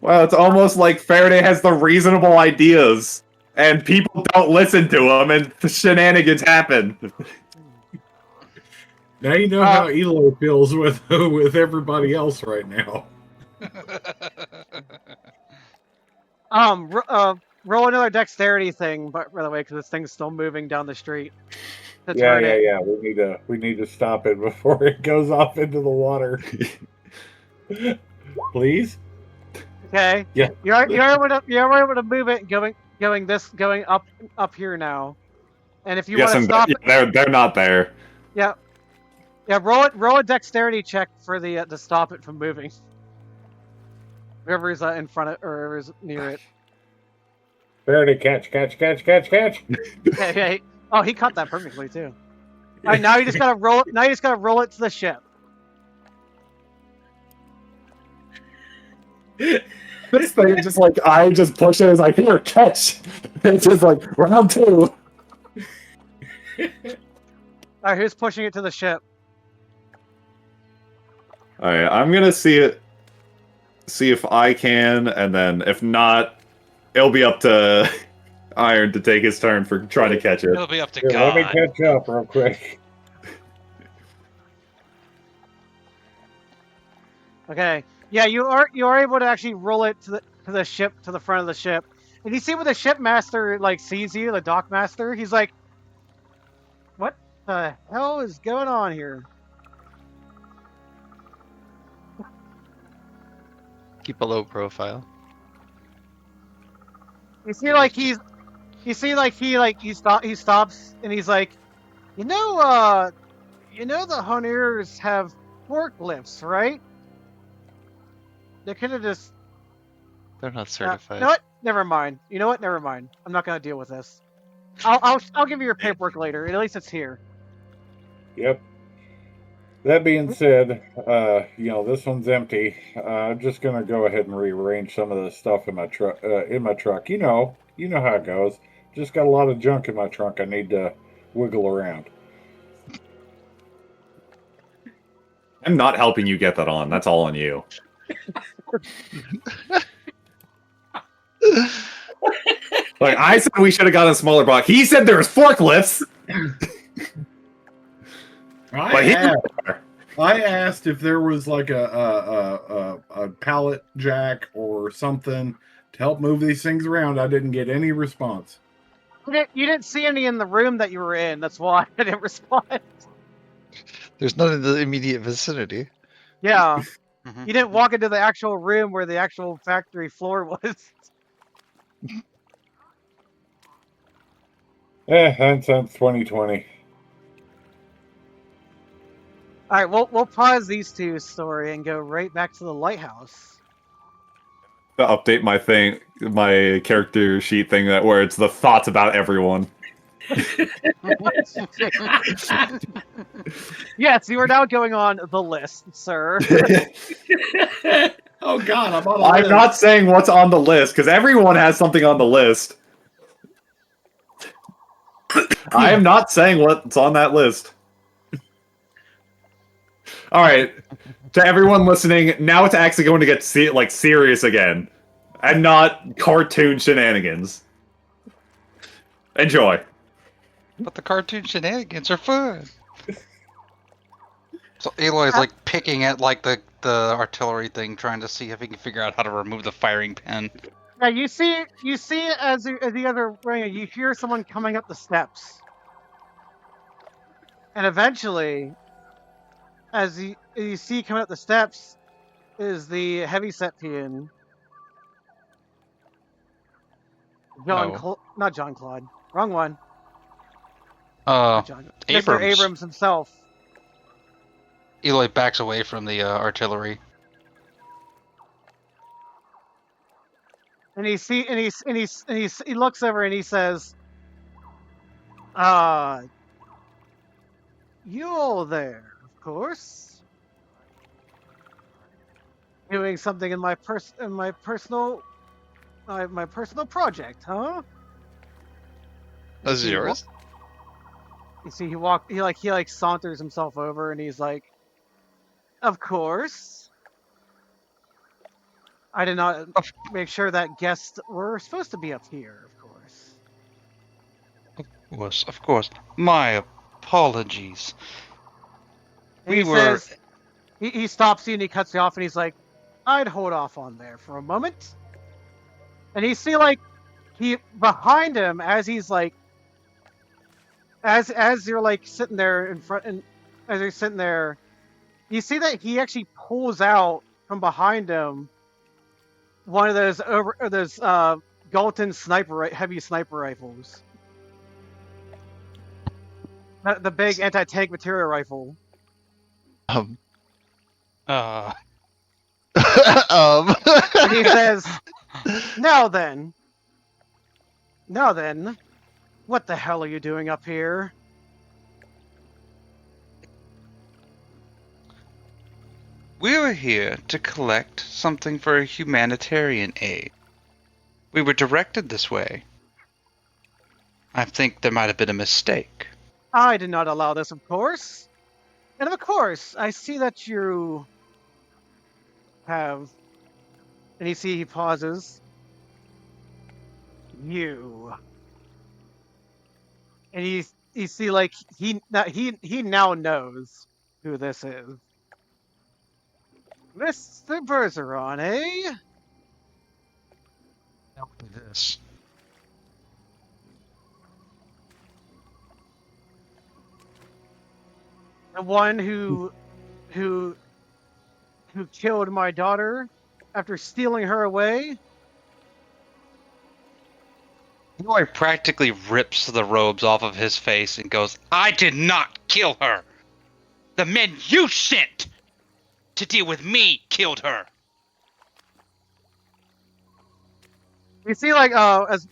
Well, it's almost like Faraday has the reasonable ideas, and people don't listen to him, and the shenanigans happen. Now you know how Eloi feels with everybody else right now. Roll another dexterity thing, but by the way, because this thing's still moving down the street. Yeah. We need to stop it before it goes off into the water. Please. Okay. Yeah. You're able to move it, going up here now. And if you want to stop it, they're not there. yeah. Roll a dexterity check for to stop it from moving. Whoever's in front of or whoever's near it. Faraday, catch. Okay. Oh, he caught that perfectly too. All right, now you just gotta roll it. Now you just gotta roll it to the ship. This thing is just like, I just push it, it's like, here, catch. It's just like, round 2. All right, who's pushing it to the ship? Alright, I'm gonna see if I can, and then if not, it'll be up to Iron to take his turn for trying to catch it. it'll be up to Here, God. let me catch up real quick. Okay. Yeah, you are able to actually roll it to the ship, to the front of the ship. And you see when the shipmaster sees you, the dockmaster, he's like, "What the hell is going on here?" Keep a low profile. You see he stops and he's like, you know the Honors have forklifts, right? They could have just. They're not certified. You know what? Never mind. You know what? Never mind. I'm not gonna deal with this. I'll give you your paperwork later. At least it's here. Yep. That being said, this one's empty. I'm just gonna go ahead and rearrange some of the stuff in my truck. You know how it goes. Just got a lot of junk in my trunk. I need to wiggle around. I'm not helping you get that on. That's all on you. Like, I said we should have gotten a smaller box. He said there was forklifts. I asked if there was like a pallet jack or something to help move these things around. I didn't get any response. You didn't see any in the room that you were in. That's why I didn't respond. There's none in the immediate vicinity. Yeah. Mhm. You didn't walk into the actual room where the actual factory floor was. Hindsight's 2020. All right, we'll pause these two story and go right back to the lighthouse. To update my character sheet thing where it's the thoughts about everyone. Yes, you are now going on the list, sir. Oh God, I'm on. I'm not saying what's on the list because everyone has something on the list. I am not saying what's on that list. All right, to everyone listening, now it's actually going to get serious again, and not cartoon shenanigans. Enjoy. But the cartoon shenanigans are fun. So Eloy's picking at the artillery thing, trying to see if he can figure out how to remove the firing pin. Yeah, you see as the other way, you hear someone coming up the steps, and eventually, as you see coming up the steps, is the heavyset Piianthian. Not John Claude. Wrong one. Mr. Abrams himself. Eloi backs away from the artillery. And he looks over and he says, You all there, of course. Doing something in my personal project, huh? This is You yours? see, he saunters himself over, and he's like, "Of course. I did not Of make sure that guests were supposed to be up here, of course." course, of course. My apologies. And We he were. says, he stops you and he cuts you off, and he's like, "I'd hold off on there for a moment." And you see, like, he behind him as he's like, as you're like sitting there in front, and as you're sitting there, you see that he actually pulls out from behind him one of those Galton heavy sniper rifles, the big anti-tank material rifle. Um. Uh, And he says, now then, what the hell are you doing up here?" we were here to collect something for humanitarian aid. We were directed this way. I think there might have been a mistake. "I did not allow this, of course. And of course, I see that you have," and he pauses, "you." And you see, like, he now knows who this is. "Mr. Bergeron, eh?" This. "The one who killed my daughter after stealing her away?" Roy practically rips the robes off of his face and goes, I did not kill her! The men you sent to deal with me killed her! You see, like, as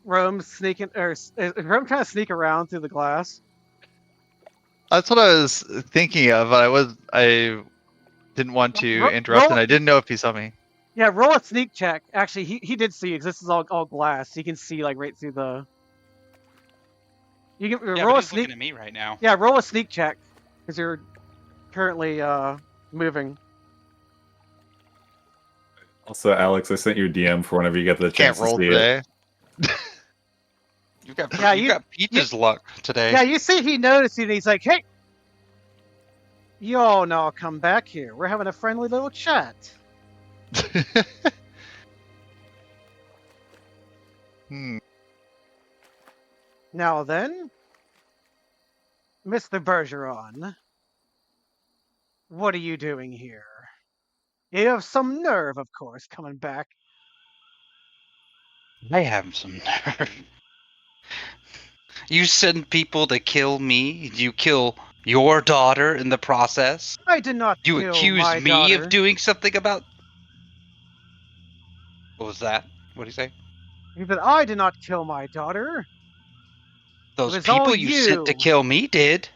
Rome's sneaking, or is Rome trying to sneak around through the glass? That's what I was thinking of. I didn't want to interrupt, and I didn't know if he saw me. Yeah, roll a sneak check. Actually, he did see you, because this is all glass. You can see, like, right through the. You can Yeah, roll but a he's sneak. looking at me right now. Yeah, roll a sneak check, because you're currently moving. Also, Alex, I sent you a DM for whenever you get the Can't chance to roll see it. today. You got Yeah, you got Peach's luck today. Yeah, you see, he noticed you, and he's like, "Hey, you all now come back here. We're having a friendly little chat." Hmm. "Now then, Mr. Bergeron, what are you doing here? You have some nerve, of course, coming back." I have some nerve. You send people to kill me. You kill your daughter in the process. "I did not You kill accuse my me daughter." of doing something about. What was that? What did he say? He said, "I did not kill my daughter. Those was all people you sent to you." kill me did.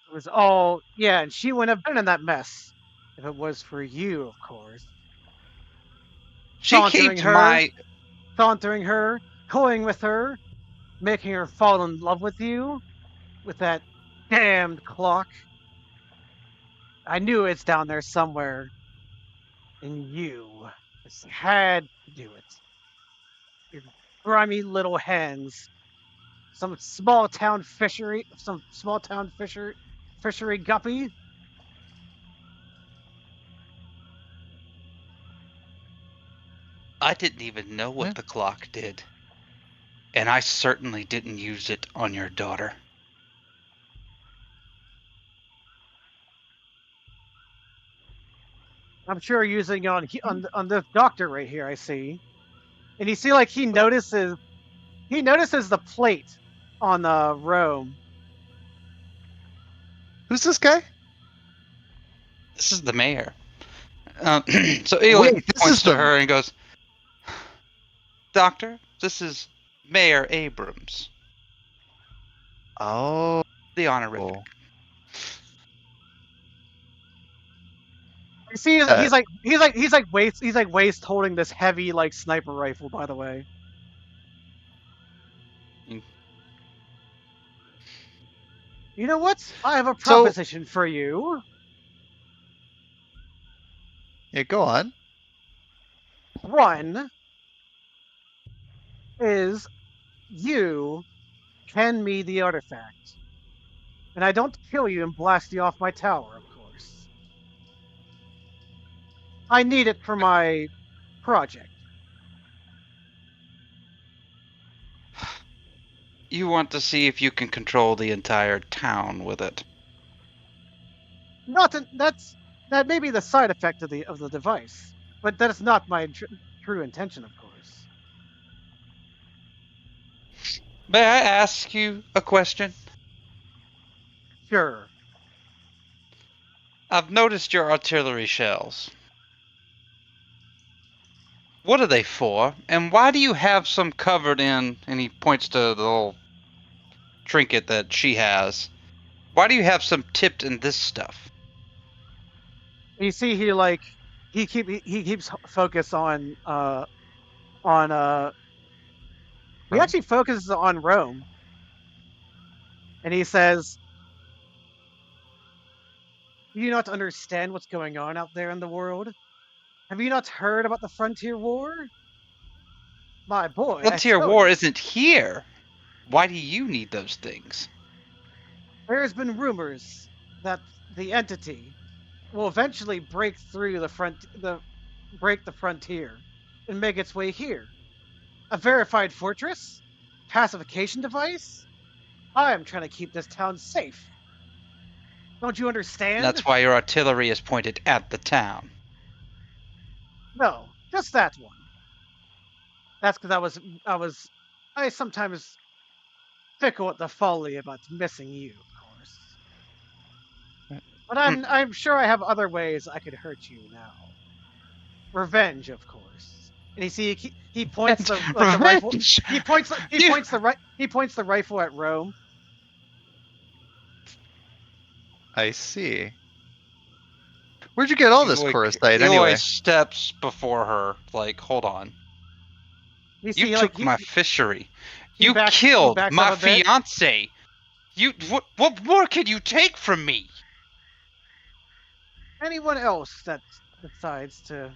It was all, yeah, and she wouldn't have been in that mess if it was for you, of course. She came to my. Sauntering her, toying with her, making her fall in love with you, with that damned clock. I knew it's down there somewhere, and you just had to do it. Your grimy little hands. Some small town fishery guppy. I didn't even know what Yeah. the clock did. And I certainly didn't use it on your daughter. I'm sure using it on this doctor right here. I see, and you see, like, he notices the plate on the Rome. Who's this guy? This is the mayor. So Eloi Wait, this points is to the- her and goes, Doctor, this is Mayor Abrams. Oh. The honorific. Cool. You see, he's like waist holding this heavy like sniper rifle. By the way, Mm. you know what? I have a So- proposition for you. Yeah, go on. One is you hand me the artifact, and I don't kill you and blast you off my tower, of course. I need it for my project. You want to see if you can control the entire town with it. That may be the side effect of the device, but that is not my true intention, of course. May I ask you a question? Sure. I've noticed your artillery shells. What are they for? And why do you have some covered in, and he points to the little trinket that she has. Why do you have some tipped in this stuff? You see, he keeps focus on he Rome? actually focuses on Rome, and he says, "Do you not understand what's going on out there in the world? Have you not heard about the frontier war? My boy, I Frontier tell War you, isn't here. Why do you need those things? there's been rumors that the entity will eventually break through break the frontier and make its way here. A verified fortress? Pacification device? I am trying to keep this town safe. Don't you And understand? that's why your artillery is pointed at the town. No, just that one. That's because I sometimes fickle at the folly about missing you, of course. But I'm sure I have other ways I could hurt you now. Revenge, of course. And you see, he points the rifle. Revenge! He points the rifle at Rome. I see. Where'd you get all this chorusite Eloi anyway? steps before her, like, hold on. You You see, took my fishery. he You backs killed up my a bit. fiance. What more can you take from me? Anyone else that decides to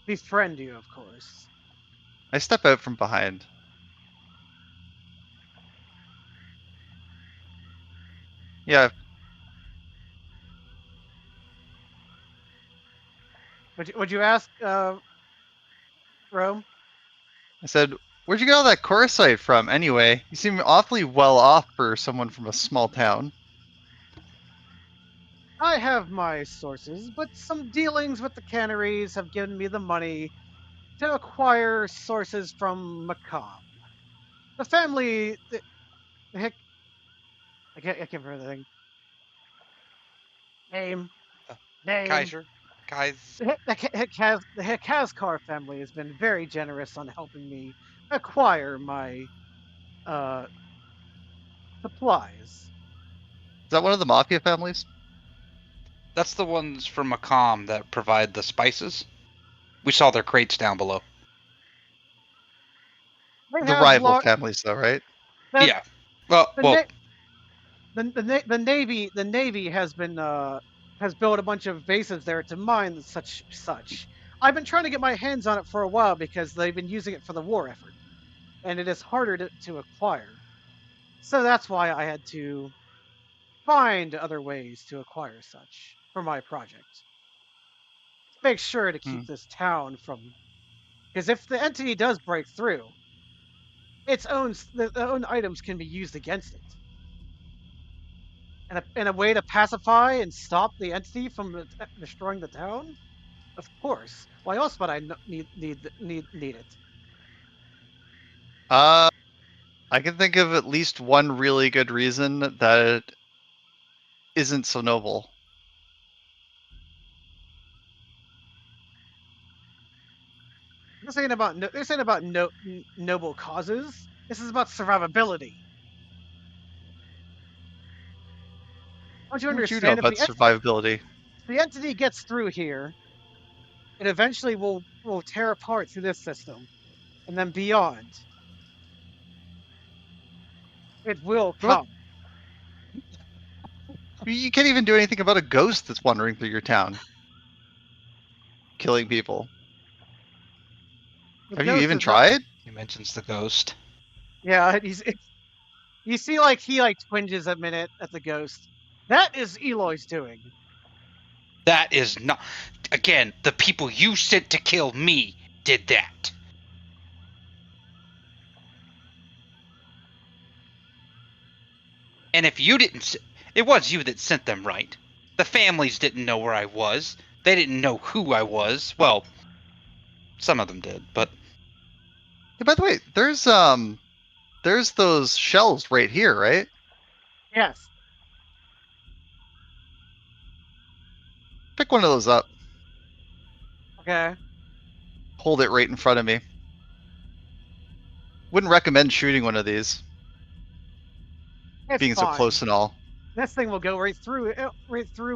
befriend you, of course. I step out from behind. Yeah, Would you ask, Rome? I said, where'd you get all that chorusite from anyway? You seem awfully well off for someone from a small town. I have my sources, but some dealings with the canneries have given me the money to acquire sources from Macomb. The family, the heck, I can't remember the thing. Name, name. Kaiser? Guys. The Hekazkar family has been very generous on helping me acquire my uh, supplies. Is that one of the mafia families? That's the ones from Macomb that provide the spices. We saw their crates down below. They The have rival families, though, right? Yeah. Well, the, the Navy has been has built a bunch of bases there to mine such. I've been trying to get my hands on it for a while because they've been using it for the war effort, and it is harder to acquire. So that's why I had to find other ways to acquire such for my project. Make sure to keep this town from, because if the entity does break through, the own items can be used against it. And a way to pacify and stop the entity from destroying the town? Of course. Why else would I need it? I can think of at least one really good reason that isn't so noble. This ain't about noble causes. This is about survivability. Don't you What would you know understand? about survivability? If the entity gets through here, it eventually will tear apart through this system, and then beyond. It will What? come. You can't even do anything about a ghost that's wandering through your town, killing people. The Have you ghost even is not. tried? He mentions the ghost. Yeah, you see, like he like twinges a minute at the ghost. That is Eloy's doing. That is not. Again, the people you sent to kill me did that. And if you didn't, it was you that sent them, right? The families didn't know where I was. They didn't know who I was. Well, some of them did, but Hey, by the way, there's those shells right here, right? Yes. Pick one of those up. Okay. Hold it right in front of me. Wouldn't recommend shooting one of these, It's being so fine. close and all. This thing will go right through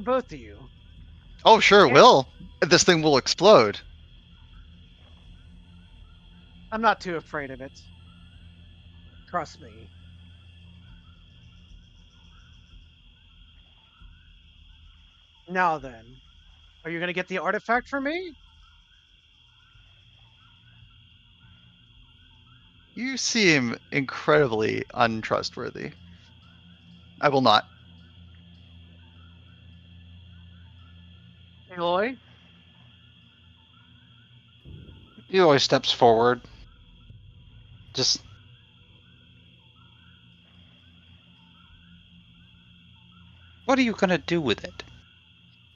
both of you. Oh, sure it Yeah. will. This thing will explode. I'm not too afraid of it. Trust me. Now then, are you going to get the artifact for me? You seem incredibly untrustworthy. I will not. Eloy? he always steps forward. Just. What are you gonna do with it?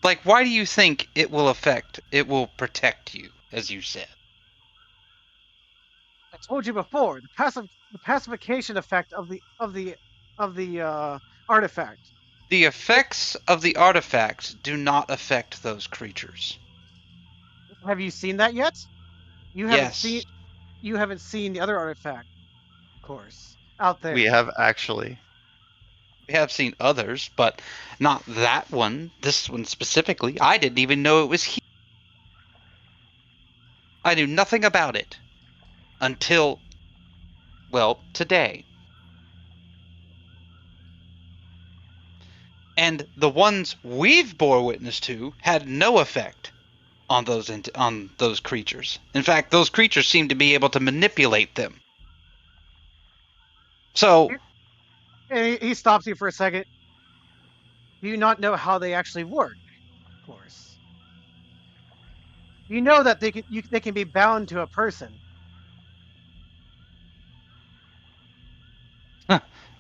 Like, why do you think it will protect you, as you said? I told you before, the pacification effect of the artifact. The effects of the artifacts do not affect those creatures. Have you seen that yet? You Yes. haven't seen the other artifact, of course, out there. We have actually. We have seen others, but not that one. This one specifically. I didn't even know it was here. I knew nothing about it until, well, today. And the ones we've bore witness to had no effect on those creatures. In fact, those creatures seem to be able to manipulate them. So, And he stops you for a second. Do you not know how they actually work? Of course. You know that they can be bound to a person.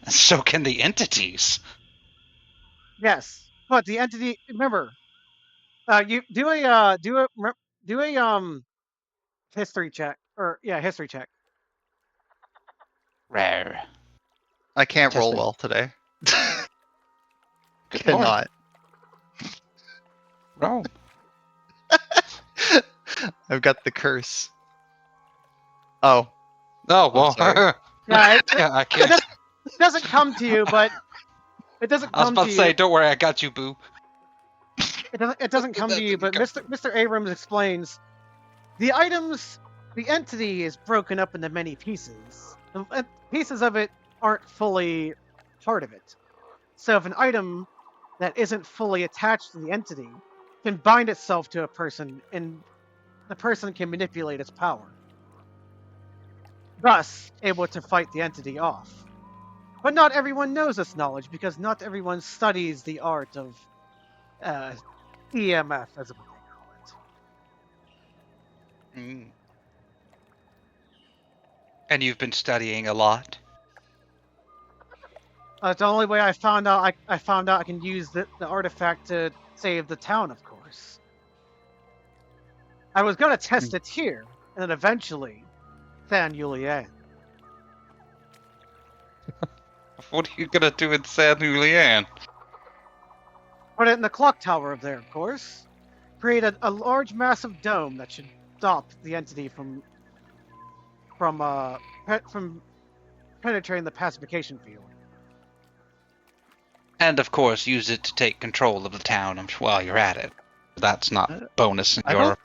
so can the entities. Yes, but the entity. Remember, you do a history check history check. Rare. I can't roll Testing. well today. Good lord. Cannot. Roll. I've got the curse. Oh. Oh, well. sorry. Yeah, I can't. it doesn't come to you, but it doesn't I was come about to to you. say, don't worry, I got you, boo. It doesn't come to you, but Mr. Abrams explains the entity is broken up into many pieces. The pieces of it aren't fully part of it. So if an item that isn't fully attached to the entity can bind itself to a person, and the person can manipulate its power, thus able to fight the entity off. But not everyone knows this knowledge because not everyone studies the art of EMF, as what they call it. Mm. And you've been studying a lot? It's the only way I found out. I found out I can use the artifact to save the town, of course. I was going to test it here, and then eventually, San Julian. What are you gonna do with San Julian? Put it in the clock tower up there, of course. Create a large, massive dome that should stop the entity from penetrating the pacification field. And of course, use it to take control of the town while you're at it. That's not bonus in your.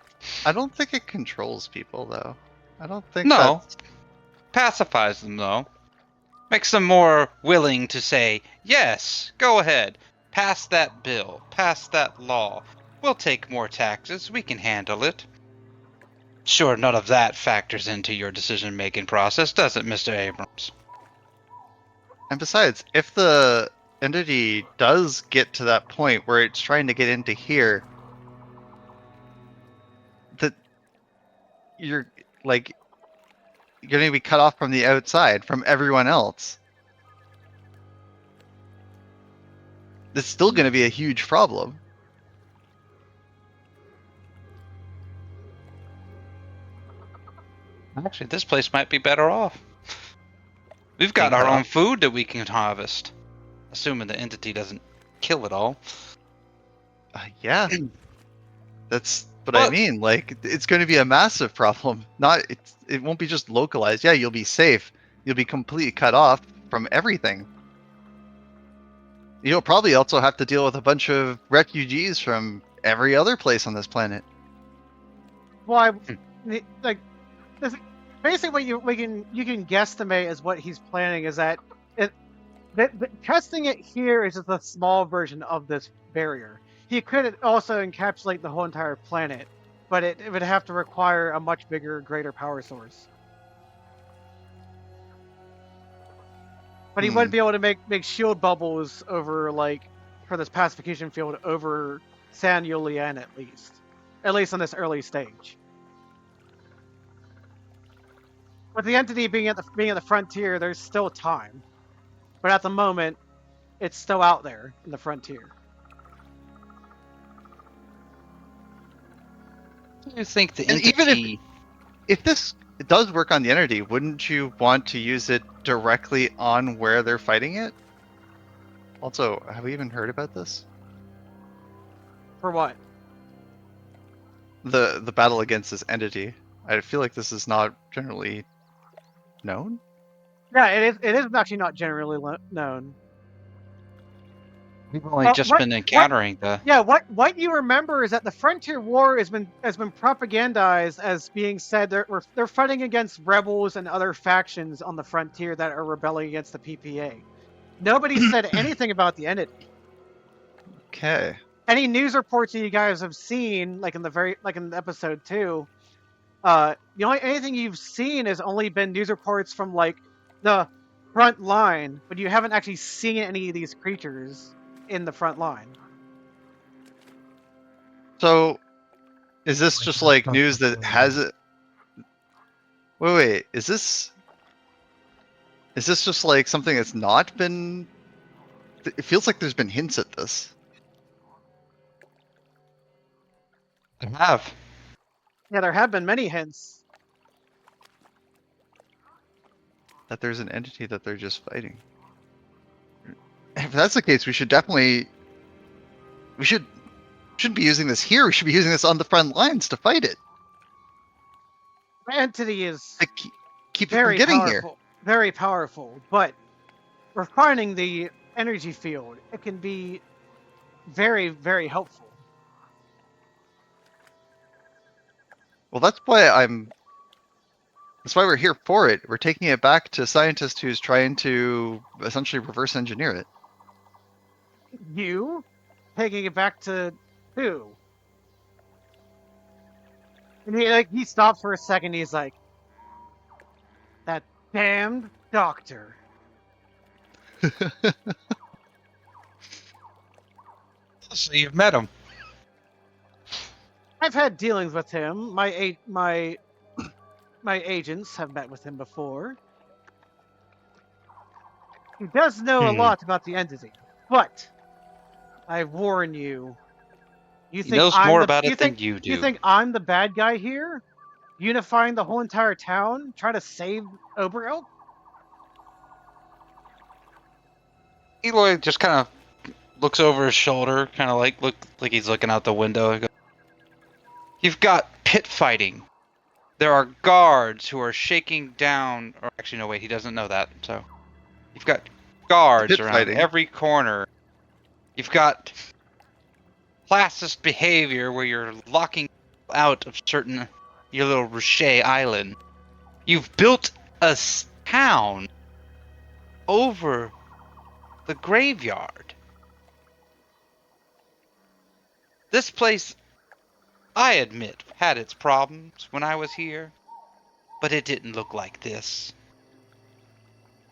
I don't think it controls people though. I don't think No. that's... Pacifies them, though. Makes them more willing to say, yes, go ahead. Pass that bill. Pass that law. We'll take more taxes. We can handle it. Sure, none of that factors into your decision-making process, does it, Mr. Abrams? And besides, if the entity does get to that point where it's trying to get into here, that you're like you're going to be cut off from the outside, from everyone else. It's still going to be a huge problem. Actually, this place might be better off. We've got our own food that we can harvest. Assuming the entity doesn't kill it all. Yeah. That's what I mean. Like, it's going to be a massive problem. It won't be just localized. Yeah, you'll be safe. You'll be completely cut off from everything. You'll probably also have to deal with a bunch of refugees from every other place on this planet. Well, basically what you can guesstimate as what he's planning is that testing it here is just a small version of this barrier. He could also encapsulate the whole entire planet, but it would have to require a much bigger, greater power source. But he wouldn't be able to make shield bubbles over, like, for this pacification field over San Julian at least on this early stage. With the entity being at the frontier, there's still time, but at the moment, it's still out there in the frontier. Do you think the And entity... even if this does work on the entity, wouldn't you want to use it directly on where they're fighting it? Also, have we even heard about this? For what? The battle against this entity. I feel like this is not generally known. Yeah, it is actually not generally known. We've only just been encountering the... Yeah, what you remember is that the Frontier War has been propagandized as being said they're fighting against rebels and other factions on the frontier that are rebelling against the PPA. Nobody said anything about the entity. Okay. Any news reports that you guys have seen, like in episode 2, anything you've seen has only been news reports from like the front line, but you haven't actually seen any of these creatures in the front line. So, is this just like news that has it? Wait, is this just like something that's not been? It feels like there's been hints at this. There have. Yeah, there have been many hints. That there's an entity that they're just fighting. If that's the case, we should definitely... We shouldn't be using this here. We should be using this on the front lines to fight it. The entity is keep very it from getting powerful, very powerful, but refining the energy field, it can be very, very helpful. Well, that's why we're here for it. We're taking it back to a scientist who's trying to essentially reverse engineer it. You? Taking it back to who? And he stops for a second, he's like, that damned doctor. So you've met him. I've had dealings with him. My agents have met with him before. He does know a lot about the entity, but I warn you. He knows more about it than you do. You think I'm the bad guy here? Unifying the whole entire town? Trying to save Oberelk? Eloi just kind of looks over his shoulder, kind of like he's looking out the window. He goes, you've got pit fighting. There are guards who are shaking down... Or actually, no, wait, he doesn't know that. So, you've got guards around every corner You've got classist behavior where you're locking out of your little Rocher Island. You've built a town over the graveyard. This place, I admit, had its problems when I was here, but it didn't look like this.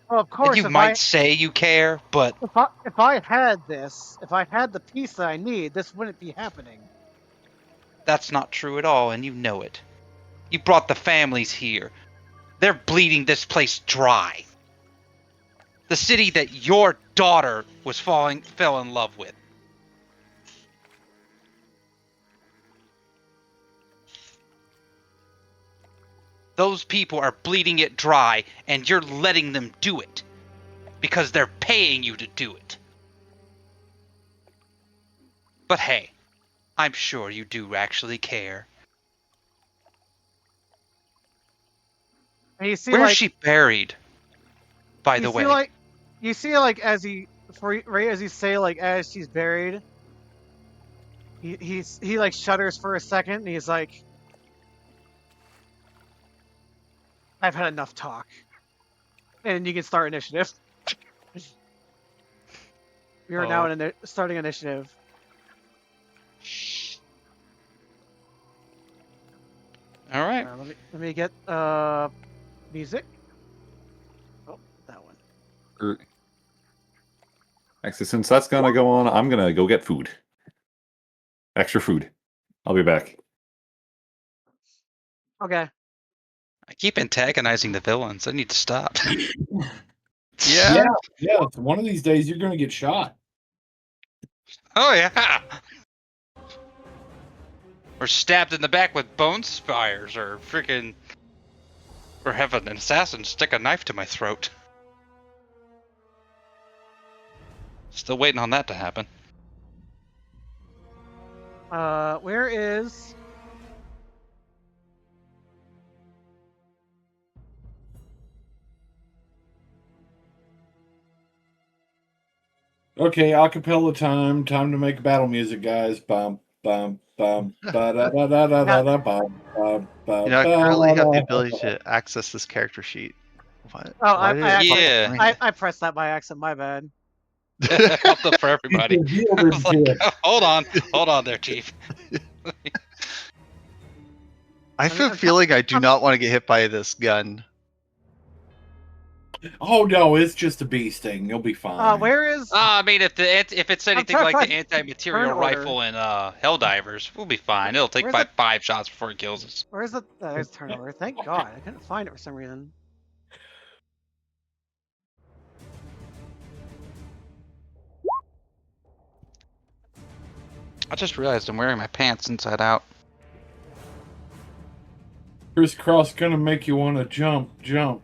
Well, of And course, you might say you care, but if I had the piece that I need, this wouldn't be happening. that's not true at all, and you know it. You brought the families here. They're bleeding this place dry. The city that your daughter fell in love with. Those people are bleeding it dry, and you're letting them do it. Because they're paying you to do it. But hey, I'm sure you do actually care. And you see, Where's like, she buried? By the way. You see, like, as he say, like, as she's buried, he like shudders for a second, and he's like, "I've had enough talk," and you can start initiative. We are now starting initiative. All right. Let me get music. Oh, that one. Actually, since that's gonna go on, I'm gonna go get food. Extra food. I'll be back. Okay. I keep antagonizing the villains. I need to stop. Yeah. Yeah. One of these days you're gonna get shot. Oh yeah. Or stabbed in the back with bone spires, or have an assassin stick a knife to my throat. Still waiting on that to happen. Where is? Okay, acapella time. Time to make battle music, guys. Bum bum bum ba da da da da da da bum bum bum. You know, I currently have the ability to access this character sheet. What? Oh, Why did it pop Yeah. up for me? I pressed that by accident. My bad. Helped up for everybody. I was like, hold on there, Chief. I have a feeling I do not want to get hit by this gun. Oh no, it's just a bee sting. You'll be fine. Where is? I mean, if it's anything trying to like find the anti-material turn order. rifle in Helldivers, we'll be fine. It'll take Where's five shots before it kills us. Where's the? There's turnover. Thank God, I couldn't find it for some reason. I just realized I'm wearing my pants inside out. Crisscross gonna make you want to jump.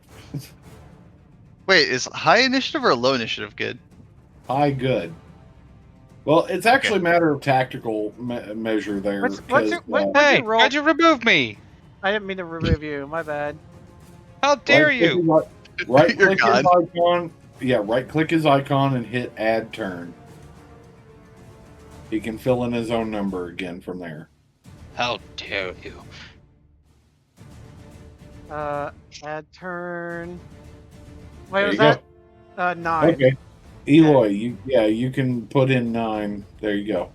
Wait, is high initiative or low initiative good? High good. Well, it's actually a matter of tactical measure there. What's your Hey, roll? why'd you remove me? I didn't mean to remove you. My bad. How dare you? Right You're click his God. icon. Yeah, right click his icon and hit add turn. He can fill in his own number again from there. How dare you? Add turn. Wait, There was you that 9? Okay. Eloi, you can put in 9. There you go.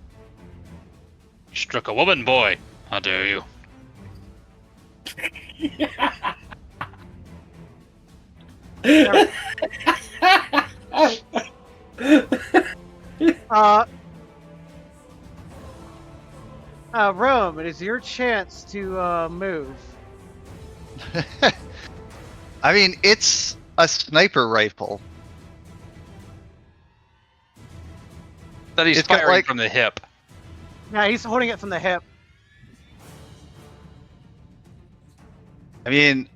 Struck a woman, boy. How dare you? Rome, it is your chance to move. I mean, it's a sniper rifle. That he's It's got, firing like- from the hip. Yeah, he's holding it from the hip. I mean,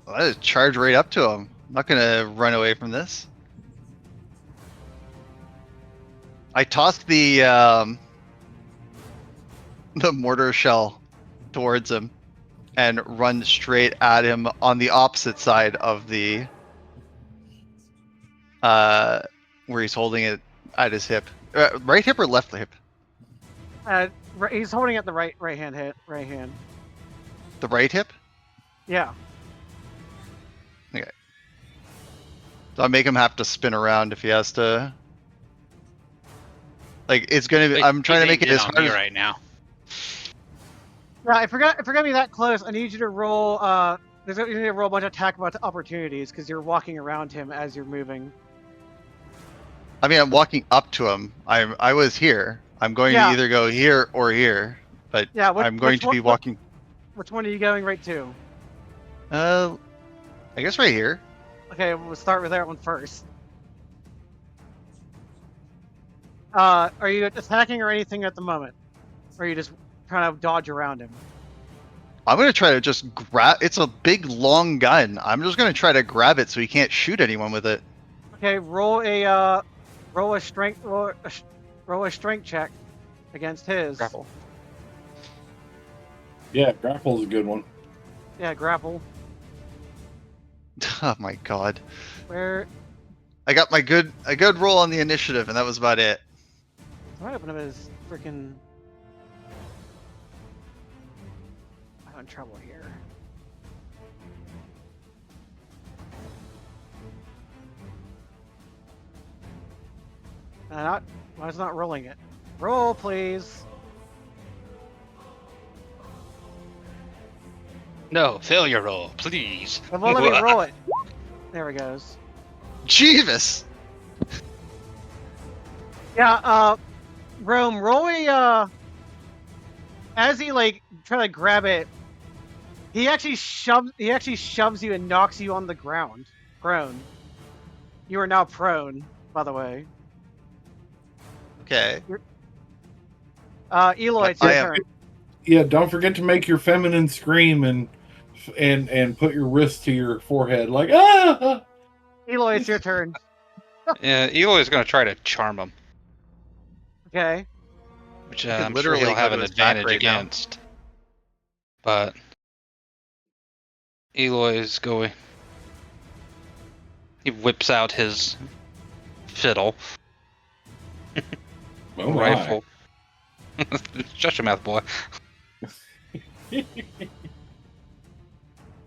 I'll just charge right up to him. I'm not gonna run away from this. I tossed the mortar shell towards him and run straight at him on the opposite side of the where he's holding it at his hip. Right hip or left hip? He's holding at the right hand. The right hip. Yeah. So I'll make him have to spin around if he has to. Like it's gonna be. I'm trying to make it as hard as right now. Yeah, if you're gonna be that close, I need you to roll. You need to roll a bunch of attack opportunities because you're walking around him as you're moving. I mean, I'm walking up to him. I was here. I'm going to either go here or here, but Yeah, I'm going to be walking. Which one are you going right to? I guess right here. Okay, we'll start with that one first. Are you attacking or anything at the moment? Or are you just trying to dodge around him? I'm gonna try to just grab. It's a big, long gun. I'm just gonna try to grab it so he can't shoot anyone with it. Okay, roll a strength check against his. Grapple. Yeah, grapple's a good one. Yeah, grapple. Oh my god! Where? I got a good roll on the initiative, and that was about it. I open up his freaking. I'm having trouble here. Why is it not rolling it? Roll, please. No, failure roll, please. It won't let me roll it. There it goes. Jeeves! Yeah, Roem, roll a, as he, like, try to grab it, he actually shoves you and knocks you on the ground. Prone. You are now prone, by the way. Okay. Eloi, it's your turn. Yeah, don't forget to make your feminine scream and put your wrist to your forehead like ah. Eloi, it's your turn. Yeah, Eloi is going to try to charm him, Okay. which You could I'm sure literally he'll go have to an his back advantage right now. against. But Eloi is going. He whips out his fiddle Oh my. rifle. Shut your mouth, boy.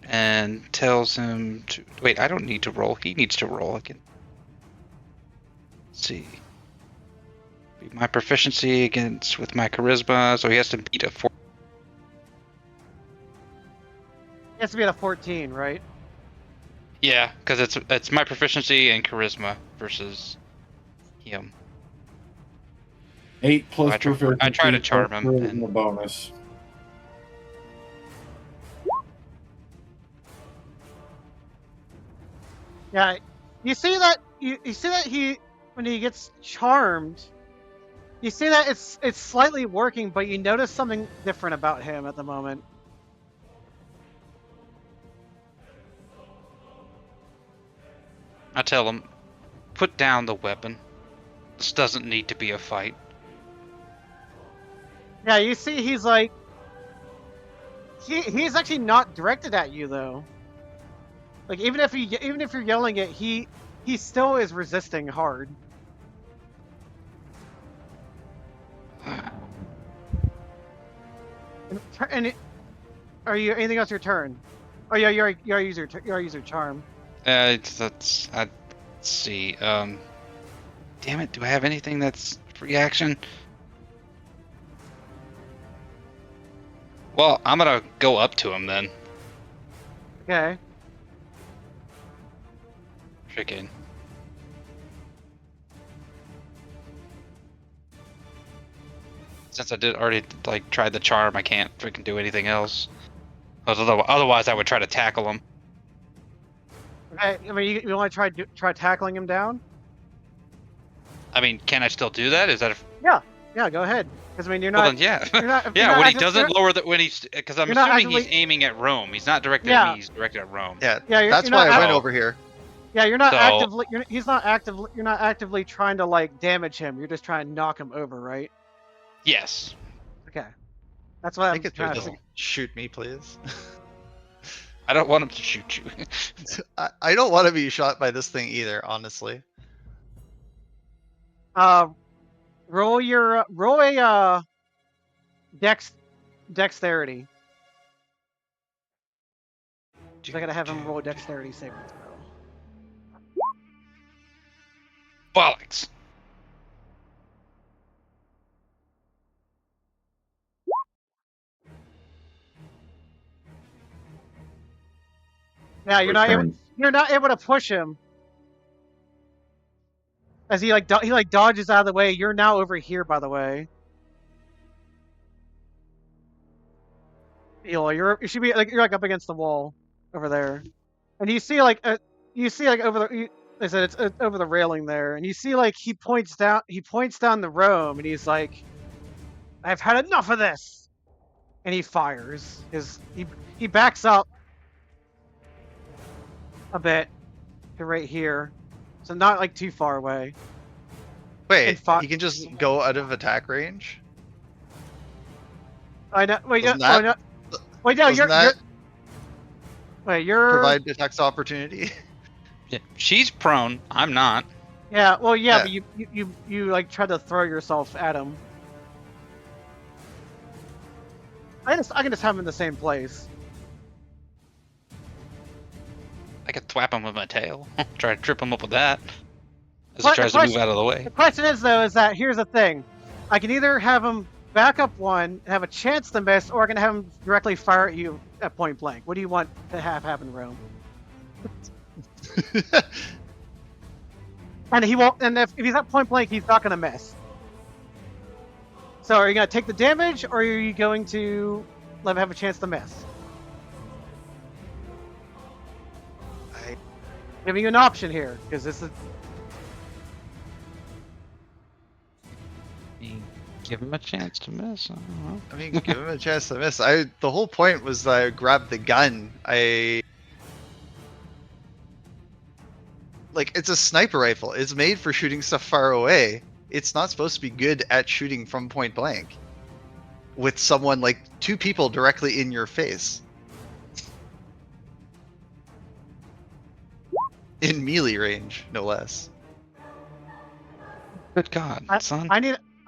And tells him to wait. I don't need to roll. He needs to roll again. Let's see. Be my proficiency against with my charisma, so he has to beat a 4. It has to be at a 14, right? Yeah, because it's my proficiency and charisma versus him. 8 plus I try proficiency to charm plus him, charisma and- bonus. Yeah. You see that he when he gets charmed, you see that it's slightly working, but you notice something different about him at the moment. I tell him, put down the weapon. This doesn't need to be a fight. Yeah, you see he's like he's actually not directed at you though. Like even if you're yelling it, he still is resisting hard. Are you anything else your turn? Oh yeah, you are user charm. Let's see. Damn it! Do I have anything that's free action? Well, I'm gonna go up to him then. Okay. Freaking. Since I did already like tried the charm, I can't freaking do anything else. Otherwise, I would try to tackle him. Okay. I mean, you want to try tackling him down? I mean, can I still do that? Is that a... Yeah, go ahead. Because I mean, you're Well, not. then, yeah. You're not, Yeah, when he doesn't lower the when he's because I'm you're not assuming he's actively- aiming at Rome. He's not directed at me. He's directed at Rome. Yeah, Yeah, that's you're why not I went act- over here. Yeah, you're not So- actively. He's not actively. You're not actively trying to like damage him. You're just trying to knock him over, right? Yes. Okay. That's what I'm Make it through trying to. doesn't shoot me, please. I don't want him to shoot you. I don't want to be shot by this thing either, honestly. Roll a dexterity. I gotta have him roll a dexterity saving throw. Bollocks. Yeah, you're not able to push him. As he dodges out of the way. You're now over here, by the way. Eloi, you should be you're up against the wall over there, and you see over the. They said it's over the railing there, and you see he points down the Roem, and he's like, "I've had enough of this," and he fires. He backs up a bit to right here, so not too far away. Wait, he can just go out of attack range? I know. Wait, Doesn't no, that- wait, no, Doesn't that you're provide attacks opportunity? Yeah, she's prone. I'm not. Yeah, well, yeah, Yeah. but you tried to throw yourself at him. I can just have him in the same place. I could thwap him with my tail. Try to trip him up with that. As What- he tries the to move question- out of the way. The question is that here's the thing. I can either have him back up one and have a chance to miss, or I can have him directly fire at you at point blank. What do you want to have happen, Rome? And he won't. And if he's at point blank, he's not going to miss. So are you going to take the damage, or are you going to let him have a chance to miss? I- Giving you an option here, because this is. Give him a chance to miss. I don't know. I mean, give him a chance to miss. The whole point was that I grabbed the gun. It's a sniper rifle. It's made for shooting stuff far away. It's not supposed to be good at shooting from point blank. With someone two people directly in your face. In melee range, no less. Good God, son.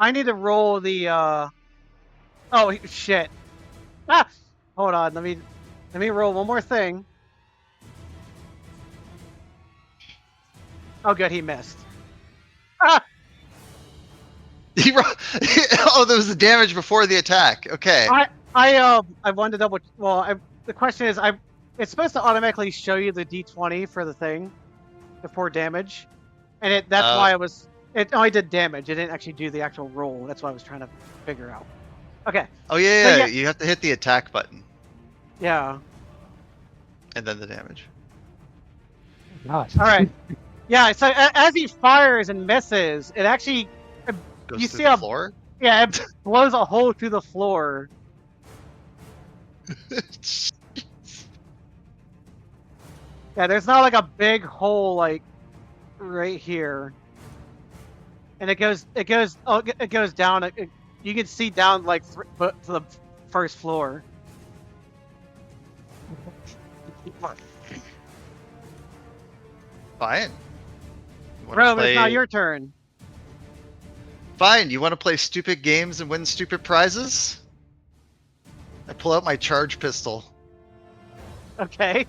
I need to roll the. Oh shit! Ah, hold on. Let me roll one more thing. Oh, good. He missed. Ah! Oh, there was the damage before the attack. Okay. I wanted to double. Well, the question is, it's supposed to automatically show you the D20 for the thing, before damage, and that's why it only did damage. It didn't actually do the actual roll. That's what I was trying to figure out. Okay. Oh yeah, yeah. You have to hit the attack button Yeah. and then the damage. All right. Yeah. So as he fires and misses, it actually Goes You through see the a- floor. yeah it blows a hole through the floor. Yeah, there's not a big hole right here, and it goes down. You can see down to the first floor. Fine. You wanna Rome, it's now play- your turn. Fine. You want to play stupid games and win stupid prizes? I pull out my charge pistol. Okay.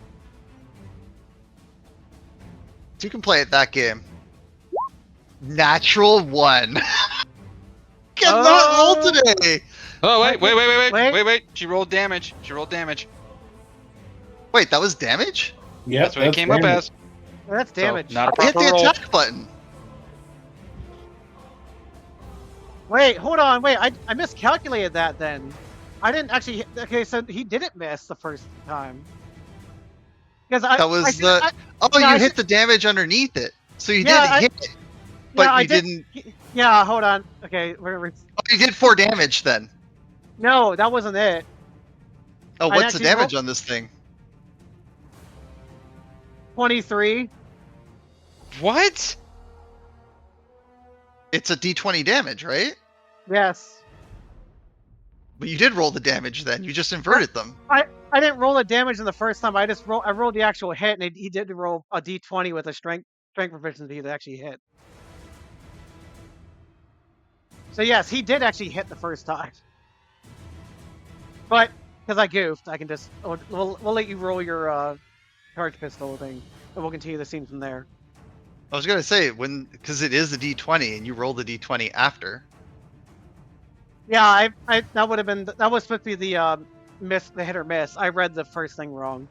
You can play at that game. Natural 1. Cannot roll today. Oh, wait. Wait. She rolled damage. Wait, that was damage? Yeah, That's what it came up as. Well, that's So, damage. not a Hit proper the roll. attack button. Wait, hold on. Wait, I miscalculated that then. I didn't actually. Okay, so he didn't miss the first time. Because That was you hit the damage underneath it, so you Yeah, did hit it, but I you didn't. Yeah, hold on. Okay, Oh, you did 4 damage then. no, that wasn't it. Oh, I what's the actually damage rolled- on this thing? 23. What? It's a D20 damage, right? Yes. But you did roll the damage then. You just inverted them. I didn't roll the damage in the first time. I rolled the actual hit, and he did roll a D20 with a strength proficiency to actually hit. So yes, he did actually hit the first time. But because I goofed, I can just we'll let you roll your charge pistol thing, and we'll continue the scene from there. I was gonna say because it is a D20 and you roll the D20 after. Yeah, I that would have been that was supposed to be the hit or miss. I read the first thing wrong.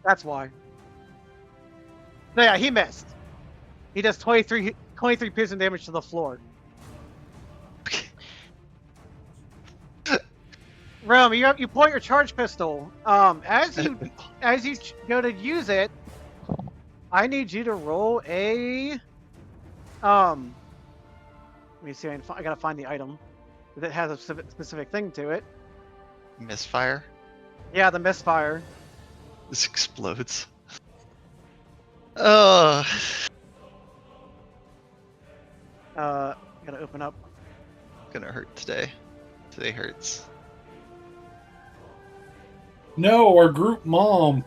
That's why. So yeah, he missed. He does 23 piercing damage to the floor. Roem, you point your charge pistol. As you go to use it, I need you to roll a let me see. I gotta find the item that has a specific thing to it. Misfire. Yeah, the misfire. This explodes. Oh. Gotta open up. Gonna hurt today. Today hurts. No, our group mom.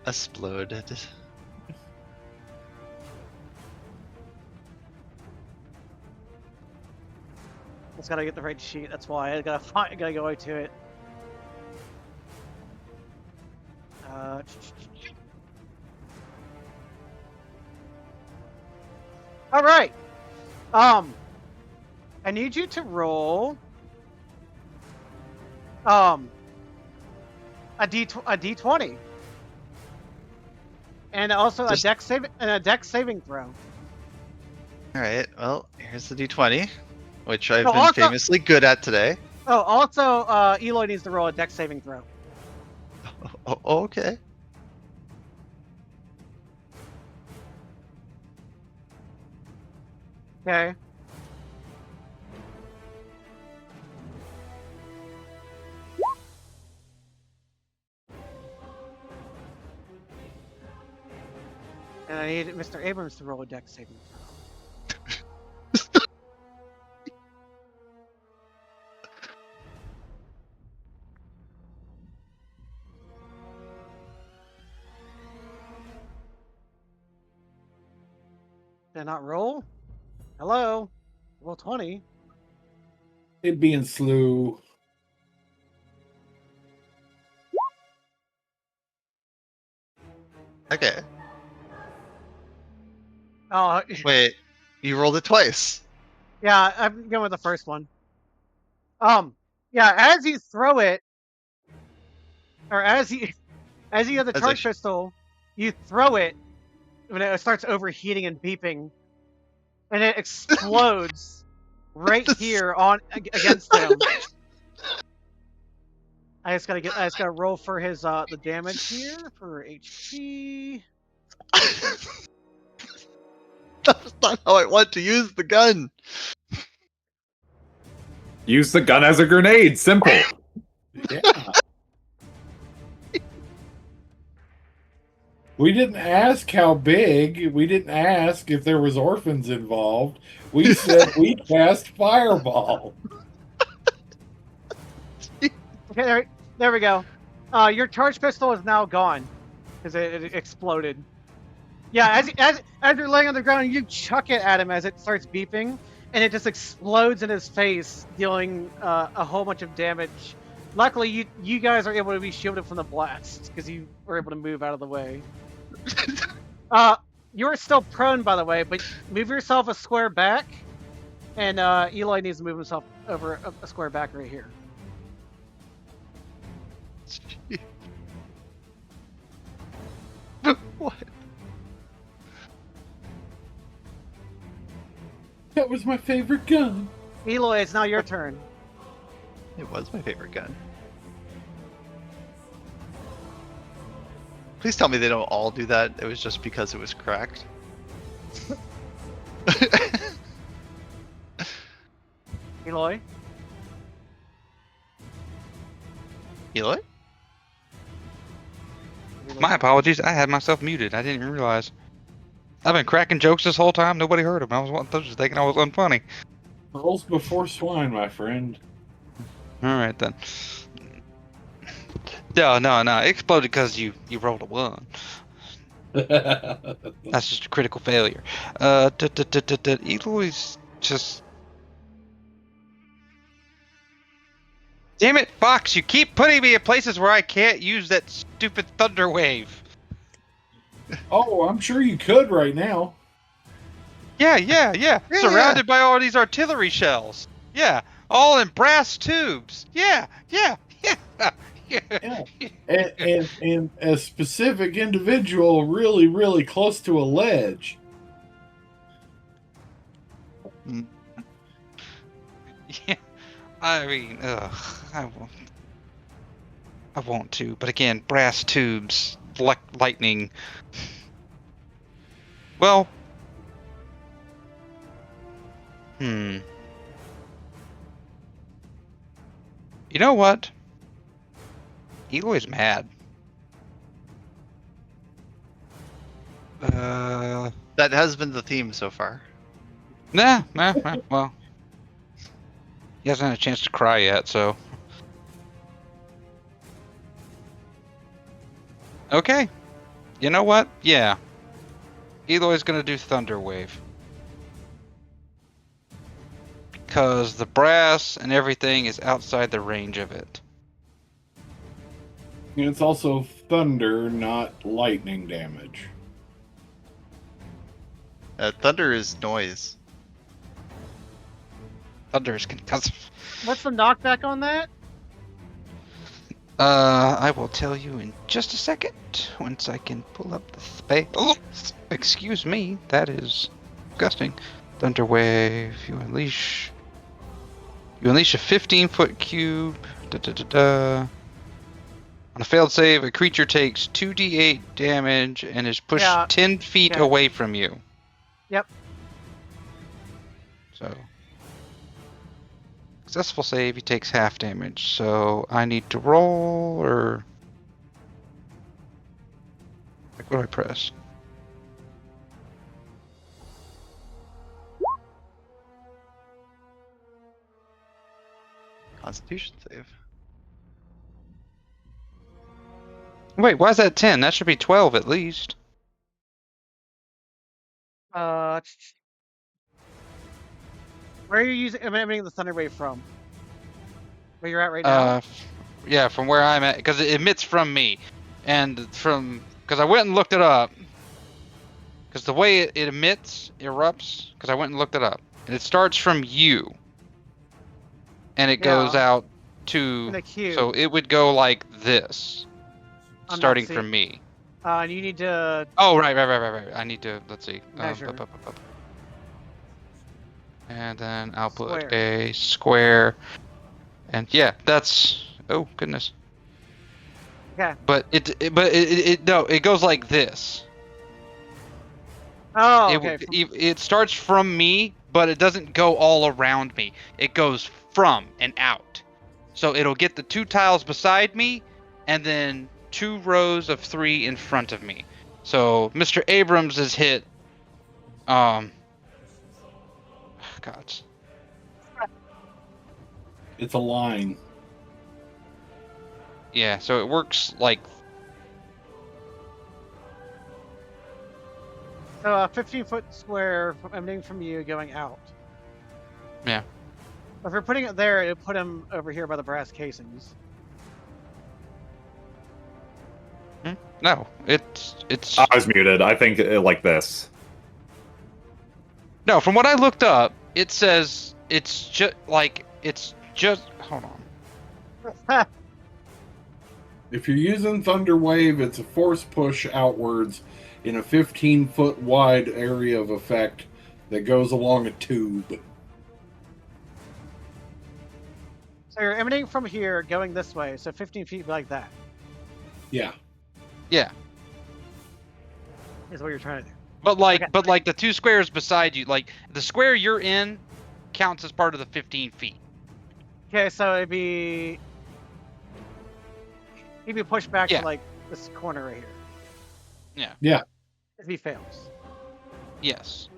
Exploded. Just gotta get the right sheet. That's why I gotta go to it. All right. I need you to roll a d20 and also a dex saving throw. All right. Well, here's the D20, which I've Oh, been also- famously good at today. Oh, also Eloi needs to roll a dex saving throw. Oh, okay. Okay. And I need Mr. Abrams to roll a dex saving throw. Did I not roll? Hello? Roll 20. It being slew. Okay. Oh, Wait, you rolled it twice. yeah, I'm going with the first one. Yeah, as you throw it, or as you have the As I charge sh- pistol, you throw it when it starts overheating and beeping, and it explodes right here against him. I just gotta roll for his the damage here for HP. That's not how I want to use the gun. Use the gun as a grenade. Simple. Yeah. We didn't ask how big. We didn't ask if there was orphans involved. We said we cast fireball. Okay, there we go. Your charge pistol is now gone because it exploded. Yeah, as you're laying on the ground, you chuck it at him as it starts beeping, and it just explodes in his face, dealing a whole bunch of damage. Luckily, you guys are able to be shielded from the blast because you were able to move out of the way. You're still prone, by the way, but move yourself a square back, and Eloi needs to move himself over a square back right here. What? That was my favorite gun. Eloi, it's now your turn. It was my favorite gun. Please tell me they don't all do that. It was just because it was cracked. Eloi? Eloi? My apologies. I had myself muted. I didn't even realize. I've been cracking jokes this whole time. Nobody heard them. I was just thinking I was unfunny. Pearls before swine, my friend. All right then. No. It exploded because you rolled a 1. That's just a critical failure. Eloy's just. Damn it, Fox! You keep putting me in places where I can't use that stupid thunder wave. Oh, I'm sure you could right now. Yeah. Yeah. Surrounded by all these artillery shells. Yeah, all in brass tubes. Yeah. Yeah. And a specific individual really, really close to a ledge. Yeah. I mean, I want to, but again, brass tubes, lightning. Well, you know what? Eloy's mad. That has been the theme so far. Nah, well, he hasn't had a chance to cry yet, so. Okay. You know what? Yeah. Eloy's gonna do Thunder Wave. Because the brass and everything is outside the range of it. And it's also thunder, not lightning damage. Thunder is noise. Thunder is concussive. What's the knockback on that? I will tell you in just a second, once I can pull up the space. Oh, excuse me, that is disgusting. Thunder Wave, you unleash a 15-foot cube. On a failed save, a creature takes 2d8 damage and is pushed 10 feet away from you. Yep. So, successful save, he takes half damage. So I need to roll, or like, what do I press? Constitution save. Wait, why is that 10? That should be 12 at least. Where are you using emanating the thunder wave from? Where you're at right now? Yeah, from where I'm at, because it emits from me, and because I went and looked it up. Because the way it erupts, because I went and looked it up, and it starts from you, and it goes out to. The cube. So it would go like this, starting see. from me. And you need to. Oh, right. I need to, let's see. Measure. And then I'll put a square. And yeah, that's, oh goodness. Okay. But it goes like this. Oh, okay. It starts from me, but it doesn't go all around me. It goes from and out. So it'll get the 2 tiles beside me, and then 2 rows of 3 in front of me. So Mr. Abrams is hit. God. It's a line. Yeah, so it works like. So a 15-foot square emanating from you going out. Yeah. If you're putting it there, it would put him over here by the brass casings. No, it's. I was muted. I think like this. No, from what I looked up, it says it's just like hold on. If you're using Thunder Wave, it's a force push outwards in a 15-foot wide area of effect that goes along a tube. So you're emanating from here, going this way, so 15 feet like that. Yeah. Yeah. Is what you're trying to do. But like the 2 squares beside you, like the square you're in counts as part of the 15 feet. Okay, so he'd be pushed back to like this corner right here. Yeah. Yeah. If he fails. Yes.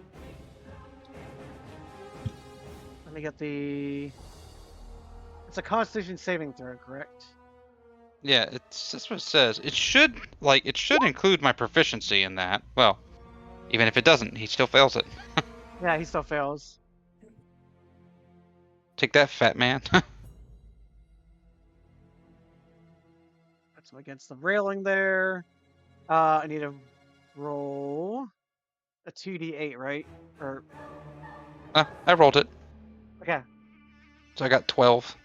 Let me get the. It's a Constitution saving throw, correct? Yeah, that's what it says. It should include my proficiency in that. Well, even if it doesn't, he still fails it. Yeah, he still fails. Take that, fat man. That's him against the railing there. I need to roll a 2d8, right? Or I rolled it, okay, so I got 12.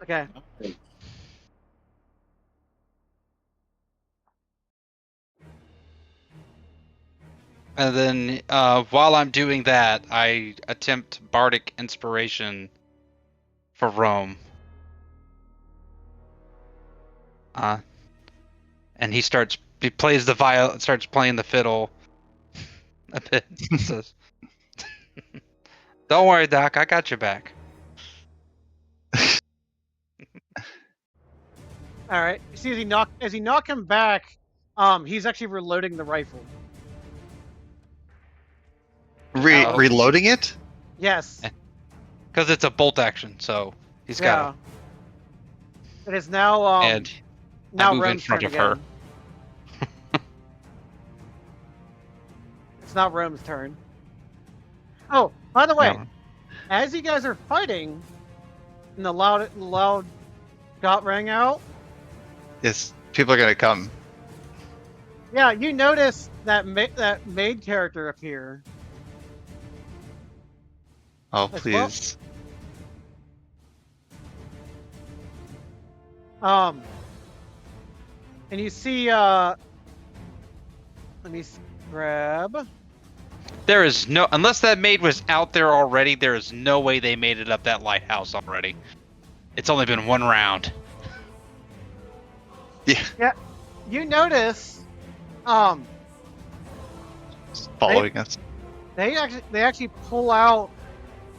okay. And then while I'm doing that, I attempt bardic inspiration for Rome. And he plays the viol, starts playing the fiddle a bit. Says, "Don't worry, Doc, I got your back." All right. See, as he knock him back, he's actually reloading the rifle. Reloading it? Yes. Because it's a bolt action, so he's got It is now and now I move in Rome's front turn of her. again. It's not Rome's turn. Oh, by the way, No. as you guys are fighting, and the loud got rang out. Yes, people are gonna come. Yeah, you notice that that maid character appear. Oh, As please. And you see, let me grab. There is no, unless that maid was out there already, there is no way they made it up that lighthouse already. It's only been one round. Yeah. You notice, Just following us. they actually pull out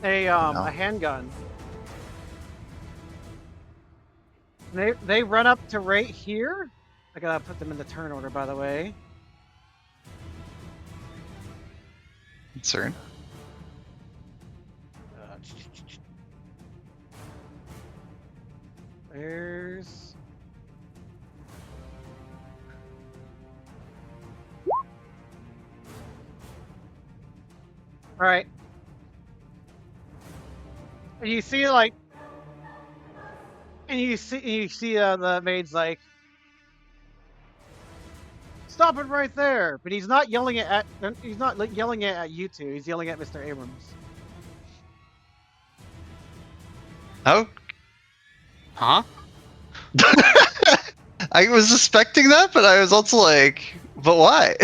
a handgun. They run up to right here. I gotta put them in the turn order, by the way. Concern. There's. All right. And you see like, and you see the maid's like, stop it right there. But he's not yelling he's not yelling it at you two. He's yelling at Mr. Abrams. Oh, Huh? I was suspecting that, but I was also like, but why?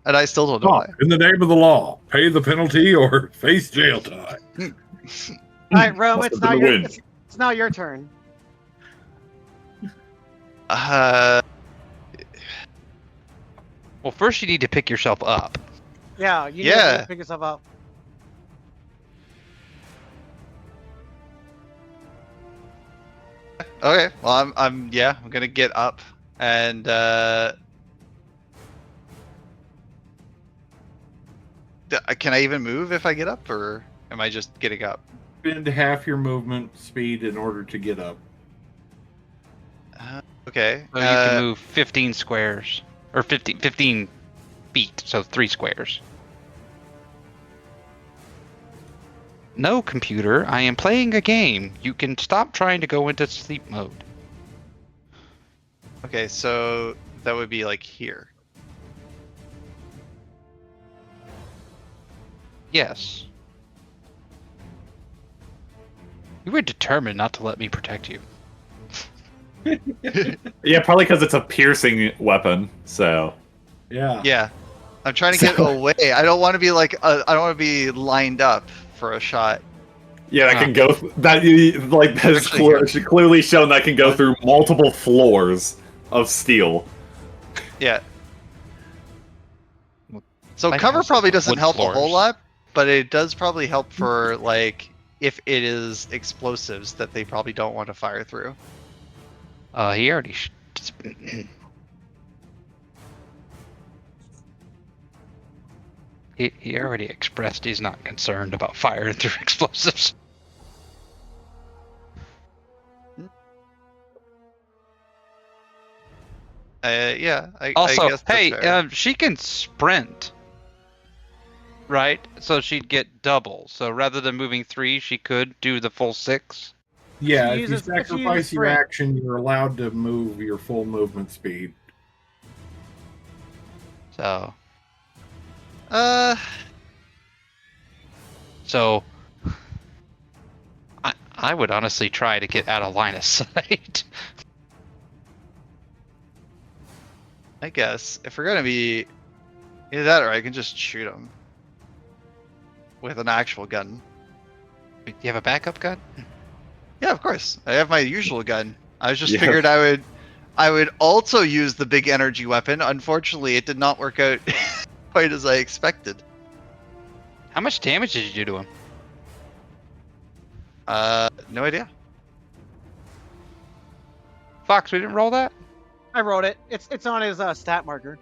And I still don't know why. In the name of the law, pay the penalty or face jail time. All right, Rome, Must it's have now been a your win. it's now your turn. Uh, Well, first you need to pick yourself up. Yeah, you need Yeah. to pick yourself up. okay. Well, I'm gonna get up and can I even move if I get up, or am I just getting up? Spend half your movement speed in order to get up. Okay. So you can move 15 squares. Or 15 feet, so 3 squares. No, computer, I am playing a game. You can stop trying to go into sleep mode. Okay, so that would be like here. Yes. You were determined not to let me protect you. Yeah, probably because it's a piercing weapon. So Yeah. Yeah. I'm trying to get away. I don't want to be like I don't want to be lined up for a shot. yeah, that Huh. can go. That has Actually, clearly shown that can go through multiple floors of steel. Yeah. So My cover house probably is doesn't wood help a whole floors. lot, but it does probably help for like if it is explosives that they probably don't want to fire through. He already. He already expressed he's not concerned about firing through explosives. Yeah. I Also, guess that's hey, fair. she can sprint, right? So she'd get double. So rather than moving 3, she could do the full 6. Yeah, If if you she uses sacrifice your sprint. action, you're allowed to move your full movement speed. So, Uh, I would honestly try to get out of line of sight. I guess if we're gonna be either that or I can just shoot him with an actual gun. Do you have a backup gun? Yeah, of course. I have my usual gun. I was just Yeah. figured I would also use the big energy weapon. Unfortunately, it did not work out quite as I expected. How much damage did you do to him? No idea. Fox, we didn't roll that? I wrote it. It's on his stat marker.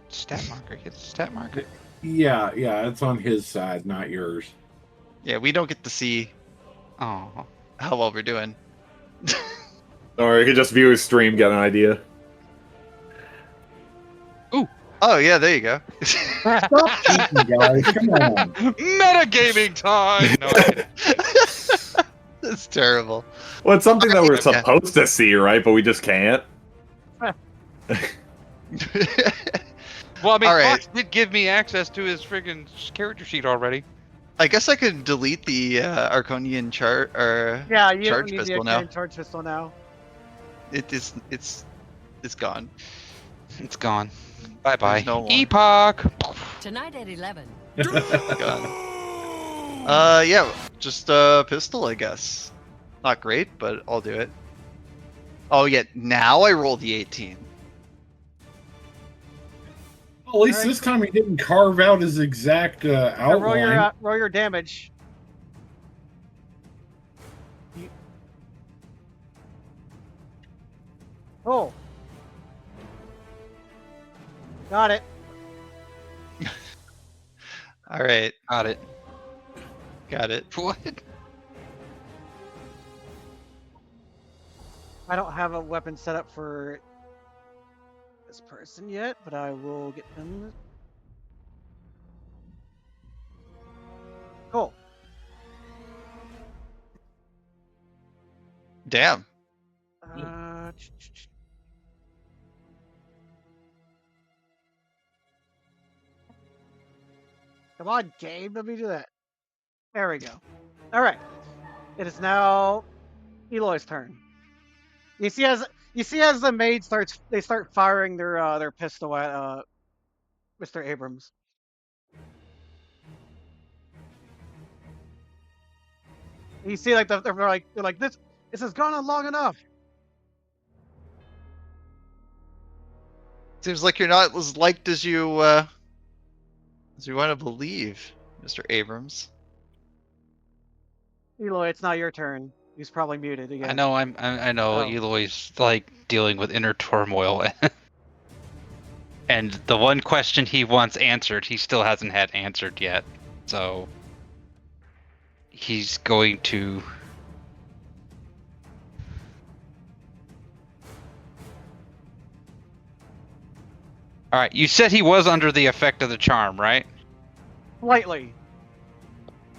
Stat marker. Get the stat marker. Yeah, it's on his side, not yours. Yeah, we don't get to see Oh. how well we're doing. Or you could just view his stream, get an idea. Oh yeah, there you go. Stop cheating, guys. Come on. Metagaming time! No, I didn't. That's terrible. Well, it's something that we're Okay. supposed to see, right? But we just can't. Well, I mean, All right. Fox did give me access to his friggin' character sheet already. I guess I could delete the Arconian chart or Yeah, you charge don't need pistol the now. Arcane charge pistol now. It's gone. It's gone. Bye bye. There's no more. Epoch! Tonight at 11. Gone. Yeah, just pistol, I guess. Not great, but I'll do it. Oh yeah, now I roll the 18. At least this time he didn't carve out his exact outline. Roll your damage. Oh. Got it. All right, Got it. got it. What? I don't have a weapon set up for this person yet, but I will get them. Cool. Damn. Come on, game. Let me do that. There we go. All right. It is now Eloy's turn. You see, as the maid they start firing their pistol at Mr. Abrams. You see, like they're like this has gone on long enough. Seems like you're not as liked as you want to believe, Mr. Abrams. Eloy, it's now your turn. He's probably muted again. I know. I know. Oh. Eloy's like dealing with inner turmoil, and the one question he wants answered, he still hasn't had answered yet. So he's going to. All right. You said he was under the effect of the charm, right? Slightly.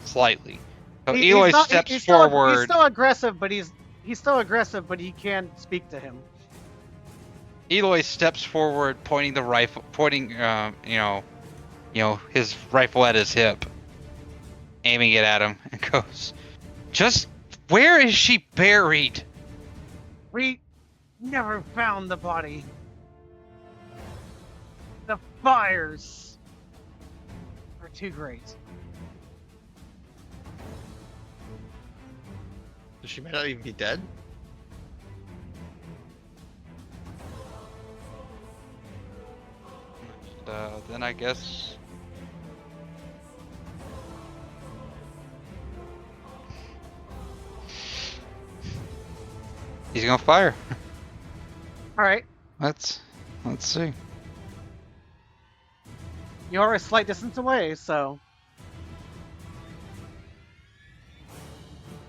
Slightly. So He's Eloy not- steps he's still- forward. He's still aggressive, but he's still aggressive, but he can speak to him. Eloy steps forward, pointing the rifle, his rifle at his hip, aiming it at him, and goes, "Just where is she buried?" We never found the body. The fires are too great. She may not even be dead. Then I guess. He's gonna fire. All right, Let's see. you're a slight distance away, so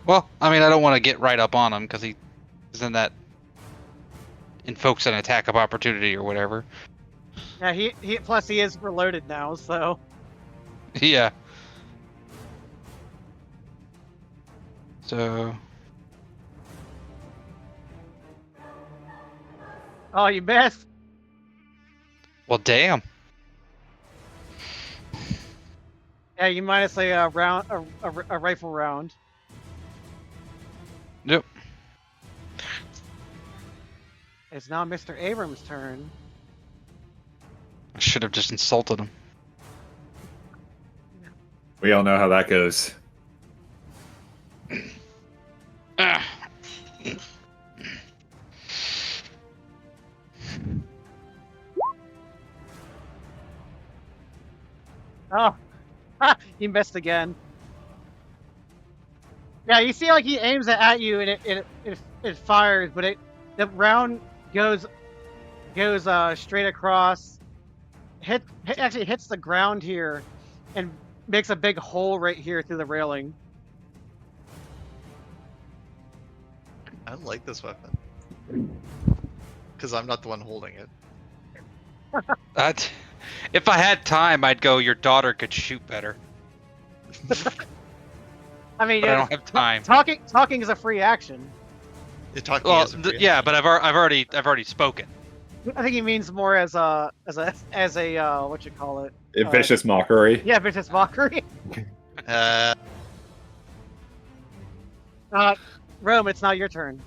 Well, I mean, I don't want to get right up on him because he is in that invokes an attack of opportunity or whatever. Yeah, he plus he is reloaded now, so Yeah. So oh, you missed. well, damn. Yeah, you minus a round, a rifle round. Yep. It's now Mr. Abrams' turn. I should have just insulted him. We all know how that goes. Ah. Oh, he missed again. Yeah, you see, like he aims it at you, and it fires, but the round goes straight across, actually hits the ground here, and makes a big hole right here through the railing. I like this weapon. Because I'm not the one holding it. If I had time, I'd go, your daughter could shoot better. I mean, But I yeah, don't have time. talking is a free action. You're talking Well, as a free yeah, action. but I've already spoken. I think he means more as a what you call it? A vicious mockery. Yeah, vicious mockery. Rome, it's now your turn.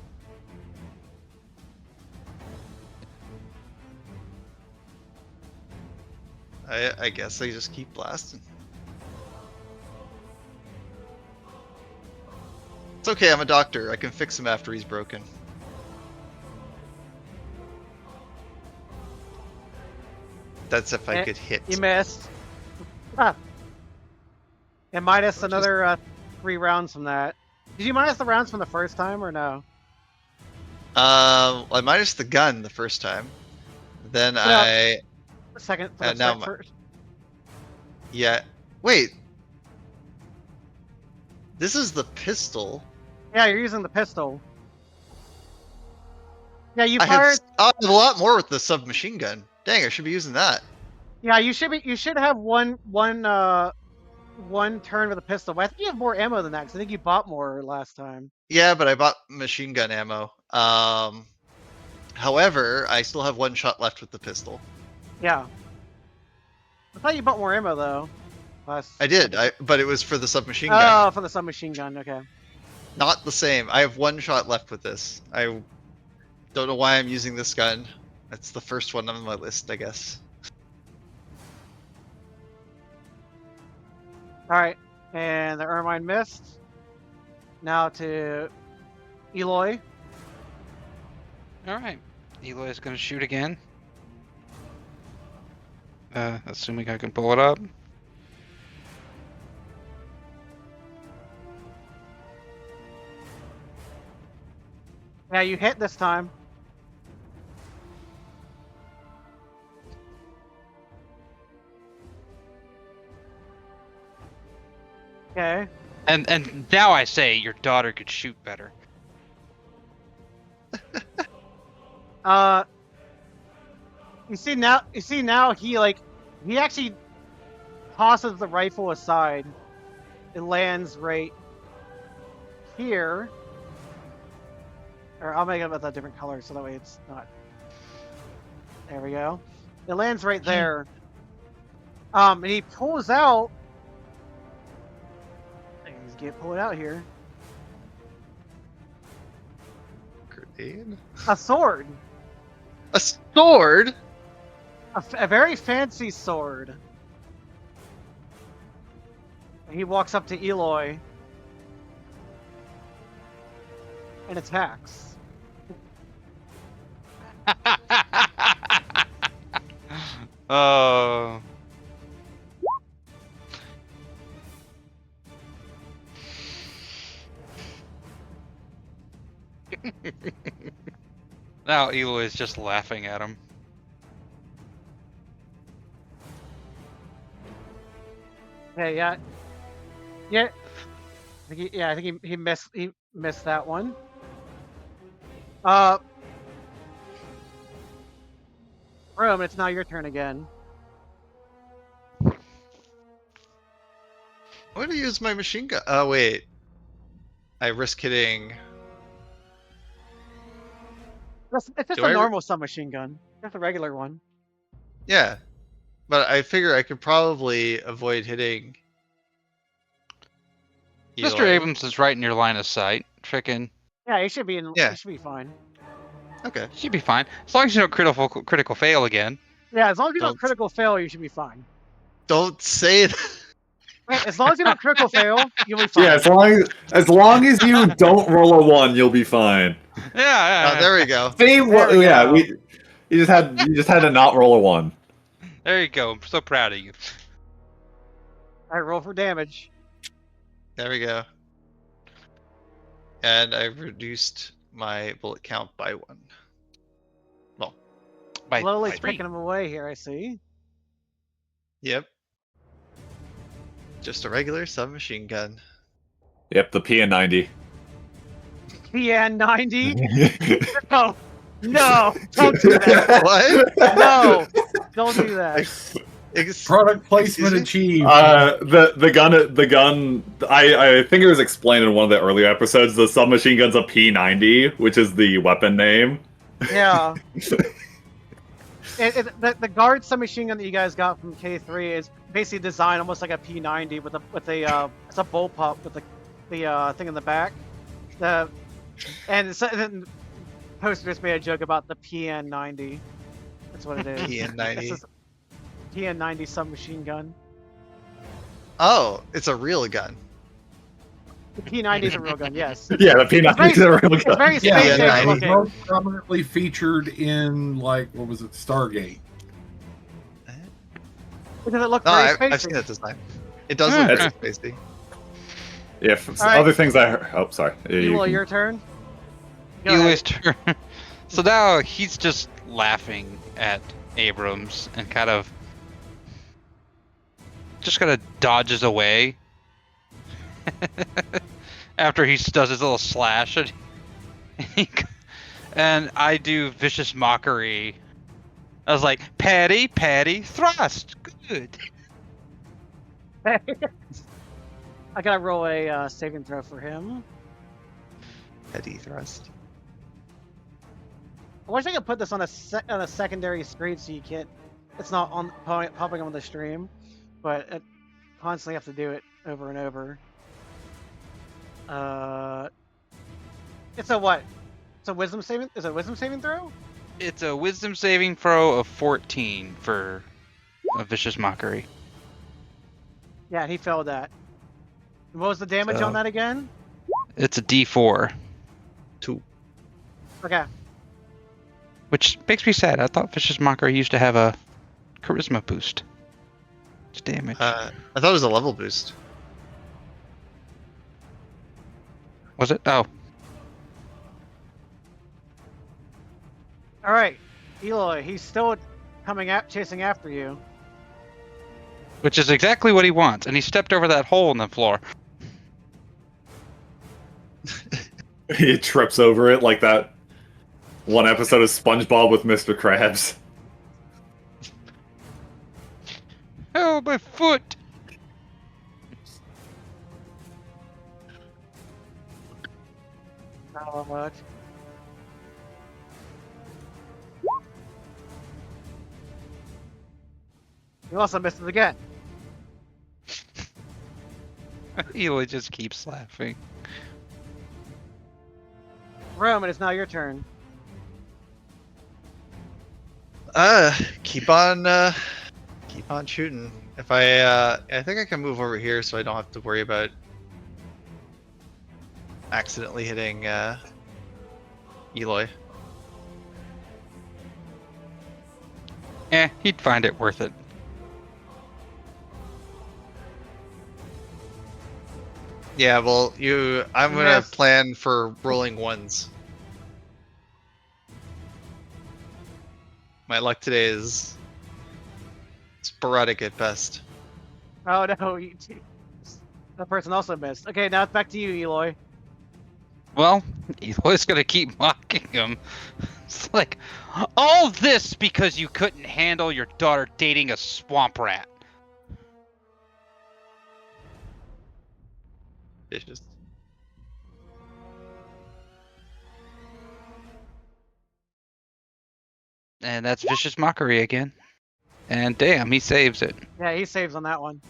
I guess I just keep blasting. It's okay, I'm a doctor. I can fix him after he's broken. That's if I could hit. You missed. Ah. And minus another 3 rounds from that. Did you minus the rounds from the first time or no? I minus the gun the first time. Then I Second. now first. yeah. Wait. This is the pistol. Yeah, you're using the pistol. Yeah, you I fired. have a lot more with the submachine gun. Dang, I should be using that. Yeah, you should have one turn with a pistol. But I think you have more ammo than that because I think you bought more last time. Yeah, but I bought machine gun ammo. However, I still have 1 shot left with the pistol. Yeah. I thought you bought more ammo though. I did, but it was for the submachine gun. Oh, for the submachine gun. Okay. Not the same. I have 1 shot left with this. I don't know why I'm using this gun. It's the first one on my list, I guess. All right, and the Ermine missed. Now to Eloi. All right. Eloi is going to shoot again. Assuming I can pull it up. Yeah, you hit this time. Okay. And now I say your daughter could shoot better. You see now he actually tosses the rifle aside. It lands right here. Or I'll make it with a different color so that way it's not. There we go. It lands right there. And he pulls out. He's gonna pull it out here. Grenade? A sword. A sword? A very fancy sword. And he walks up to Eloi and attacks. Oh. Now Eloi is just laughing at him. Okay, yeah. I think he missed that one. Room, it's now your turn again. I'm gonna use my machine gun. Oh wait, I risk hitting. It's just Do a I re- normal submachine gun. Just a regular one. Yeah, but I figure I could probably avoid hitting. Mr. Eloi. Abrams is right in your line of sight. Freaking, Yeah, you should be in. Yeah. You should be fine. Okay. should be fine as long as you don't critical fail again. Yeah, as long as you don't Don't- critical fail, you should be fine. Don't say that. Right, as long as you don't critical fail, you'll be fine. Yeah, as long as you don't roll a 1, you'll be fine. Yeah, Oh, there we go. Same. There we Yeah, go. you just had to not roll a 1. there you go. I'm so proud of you. All right, roll for damage. There we go. And I've reduced my bullet count by 1. Well, By Slowly 3. picking them away here. I see. yep. Just a regular submachine gun. Yep, the P90. PN 90. No, no, don't do that. What? No, don't do that. Product placement Excuse me? achieved. The gun. I think it was explained in one of the earlier episodes. The submachine gun's a P90, which is the weapon name. Yeah. The guard submachine gun that you guys got from K3 is basically designed almost like a P90 with a it's a bullpup with the thing in the back. And Poster just made a joke about the PN90. That's what it is. PN90. It's just a PN90 submachine gun. Oh, it's a real gun. The P90 is a real gun, yes. Yeah, the P90 is a real It's gun. very Yeah, space yeah, age it was looking. most prominently featured in, like, what was it, Stargate. Because it looked No, very I've spacey. seen that design. It does look Hmm. very spacey. Yeah, right. other things I heard. Oh, sorry. Yeah, you Eloy, can- your turn. Go ahead. Eloy's turn. So now he's just laughing at Abrams and kind of just kind of dodges away after he does his little slash and I do vicious mockery. I was like, patty, thrust, good. I gotta roll a saving throw for him. Heady thrust. I wish I could put this on a secondary screen so you can't. It's not on popping on the stream, but I constantly have to do it over and over. It's a what? It's a wisdom saving. Is it a wisdom saving throw? It's a wisdom saving throw of 14 for a vicious mockery. Yeah, and he failed that. And what was the damage So- on that again? It's a D4, 2. Okay. which makes me sad. I thought vicious mockery used to have a charisma boost. It's damage. I thought it was a level boost. Was it? Oh, All right, Eloy. He's still chasing after you. which is exactly what he wants, and he stepped over that hole in the floor. He trips over it like that one episode of SpongeBob with Mr. Krabs. Oh, my foot! Not much. You also missed it again. Eloy just keeps laughing. Roman, it's now your turn. Keep on shooting. If I think I can move over here so I don't have to worry about accidentally hitting Eloy. He'd find it worth it. Yeah, well, I'm gonna Yes. plan for rolling ones. My luck today is sporadic at best. Oh no, that person also missed. Okay, now it's back to you, Eloy. Well, Eloy's gonna keep mocking him. It's like, all this because you couldn't handle your daughter dating a swamp rat. Vicious. And that's vicious mockery again. And damn, he saves it. Yeah, he saves on that one.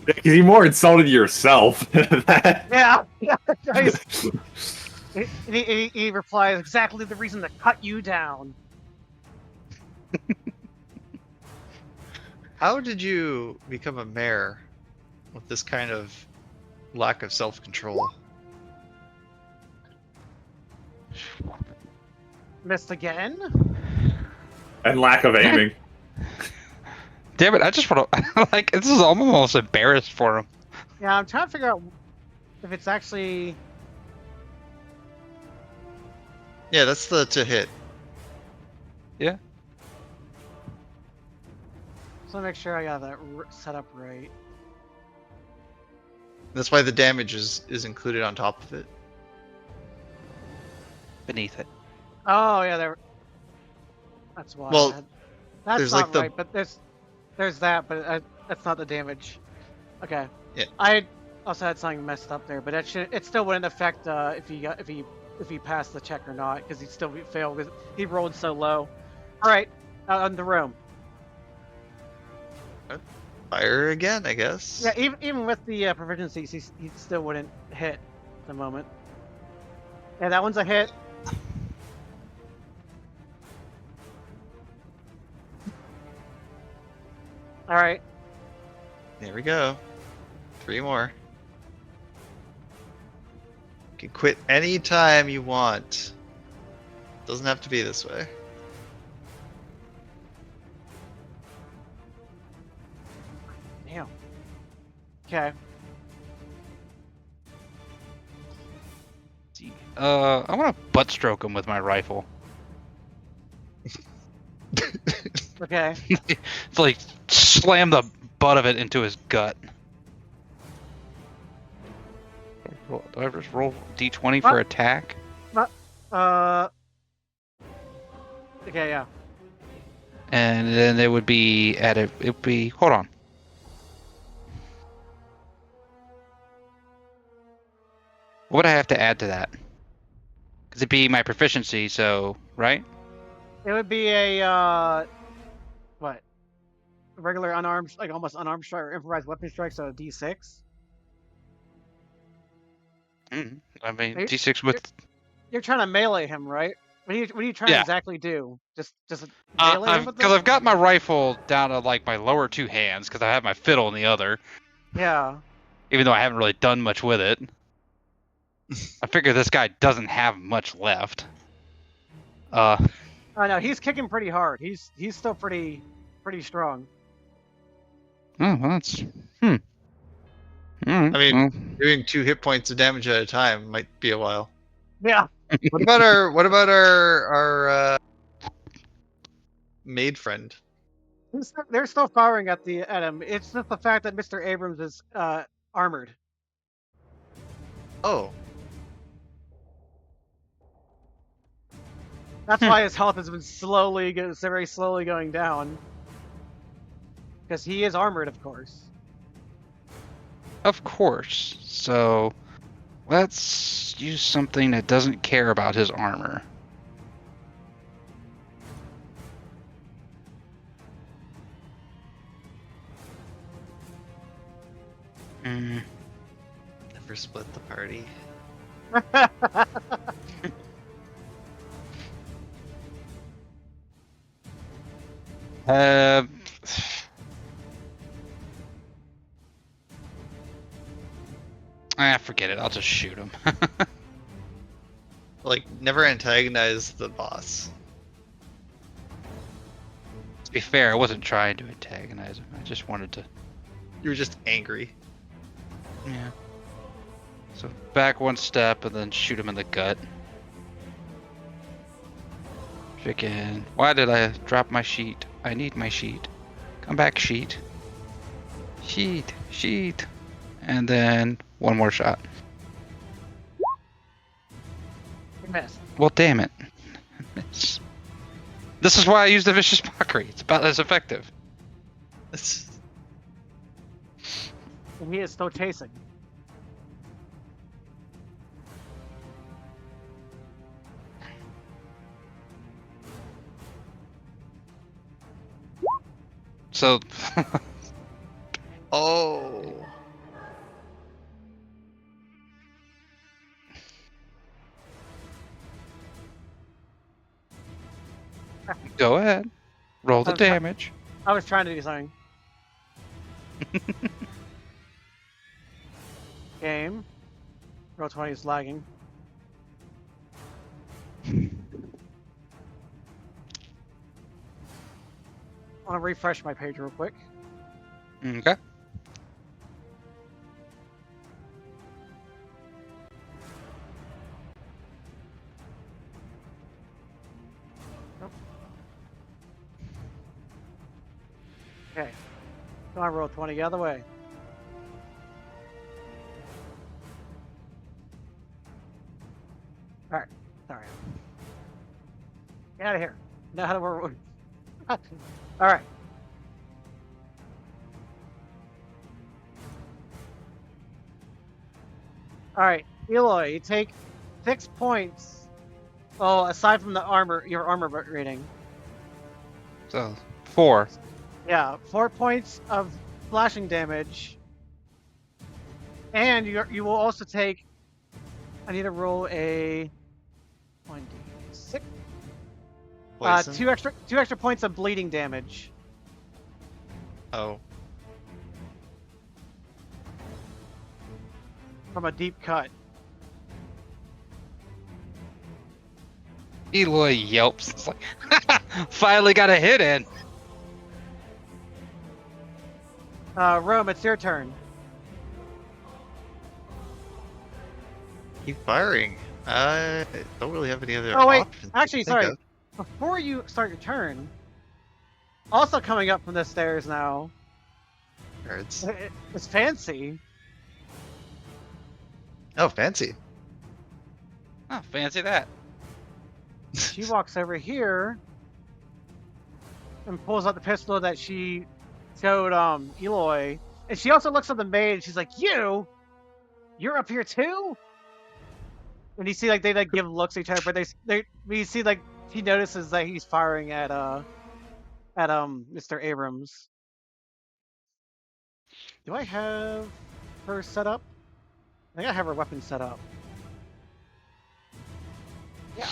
Because you more insulted yourself. Yeah. Yeah. He replies exactly the reason to cut you down. How did you become a mayor with this kind of lack of self-control? Missed again. And lack of aiming. Damn it! I just want to like. This is I'm almost embarrassed for him. Yeah, I'm trying to figure out if it's actually. Yeah, that's the to hit. Yeah. So make sure I got that set up right. That's why the damage is included on top of it. Beneath it. Oh yeah, there. That's why. Well, that's there's not like the- right, but there's that, but that's not the damage. Okay. Yeah. I also had something messed up there, but it still wouldn't affect if he passed the check or not, because he still failed because he rolled so low. All right, on the room. Fire again, I guess. Yeah, even with the proficiencies, he still wouldn't hit at the moment. Yeah, that one's a hit. All right. There we go. 3 more. You can quit anytime you want. Doesn't have to be this way. Damn. Okay. I want to butt stroke him with my rifle. Okay. It's like slam the butt of it into his gut. Do I just roll d20 for attack? Okay, yeah. And then it would be it would be, hold on. What would I have to add to that? Because it'd be my proficiency, so, right? It would be a what? A regular unarmed, like almost unarmed strike or improvised weapon strike, so a D6. I mean, Are you- d6 with... You're trying to melee him, right? What are you trying to Yeah. exactly do? Just melee him with Because this? I've got my rifle down to, like, my lower 2 hands, because I have my fiddle in the other. Yeah. Even though I haven't really done much with it. I figure this guy doesn't have much left. Oh no, he's kicking pretty hard. He's still pretty strong. Oh, well, that's... Alright, I mean, well, doing 2 hit points of damage at a time might be a while. Yeah. What about our maid friend? They're still firing at him. It's just the fact that Mr. Abrams is armored. Oh, That's why his health has been very slowly going down. Because he is armored, of course. of course. So, let's use something that doesn't care about his armor. never split the party. Forget it. I'll just shoot him. Like, never antagonize the boss. To be fair, I wasn't trying to antagonize him. I just wanted to... You were just angry. Yeah. So back 1 step and then shoot him in the gut. Freaking... Why did I drop my sheet? I need my sheet. Come back, sheet. Sheet. And then 1 more shot. Miss. Well, damn it. Miss. This is why I use the vicious mockery. It's about as effective. And he is still chasing. So, Oh. go ahead. Roll the Okay. damage. I was trying to do something. Game. Roll 20 is lagging. I want to refresh my page real quick. Okay. Okay. So I roll 20 the other way. Alright. Sorry. Get out of here. Know how to work. Alright. Alright. Eloi, you take 6 points. Oh, aside from the armor, your armor rating. So, 4. Yeah, 4 points of slashing damage. And you will also take. I need to roll a 1d6. Poison. 2 extra points of bleeding damage. Oh. From a deep cut. Eloi yelps. It's like, finally got a hit in. Roem, it's your turn. Keep firing. I don't really have any other Oh wait, options to actually, think sorry. of. Before you start your turn, also coming up from the stairs now, Cards. it's Fancy. Oh, fancy. Oh, fancy that. She walks over here and pulls out the pistol that she showed Eloi, and she also looks at the maid. And she's like, "You're up here too." And you see, like they like give looks at each other, but we see like he notices that he's firing at Mr. Abrams. Do I have her set up? I think I have her weapon set up. Yeah.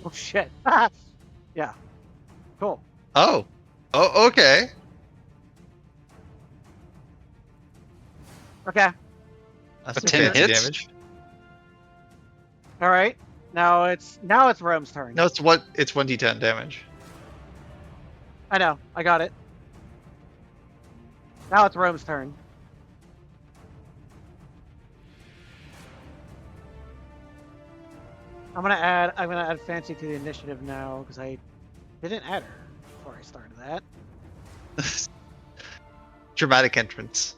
Oh shit. Yeah. Cool. Oh. Oh, okay. Okay. That's A some 10 fancy hits? damage. All right. Now it's Rome's turn. No, it's 1d10 damage. I know. I got it. Now it's Rome's turn. I'm gonna add Fancy to the initiative now because I didn't add her before I started that. Dramatic entrance.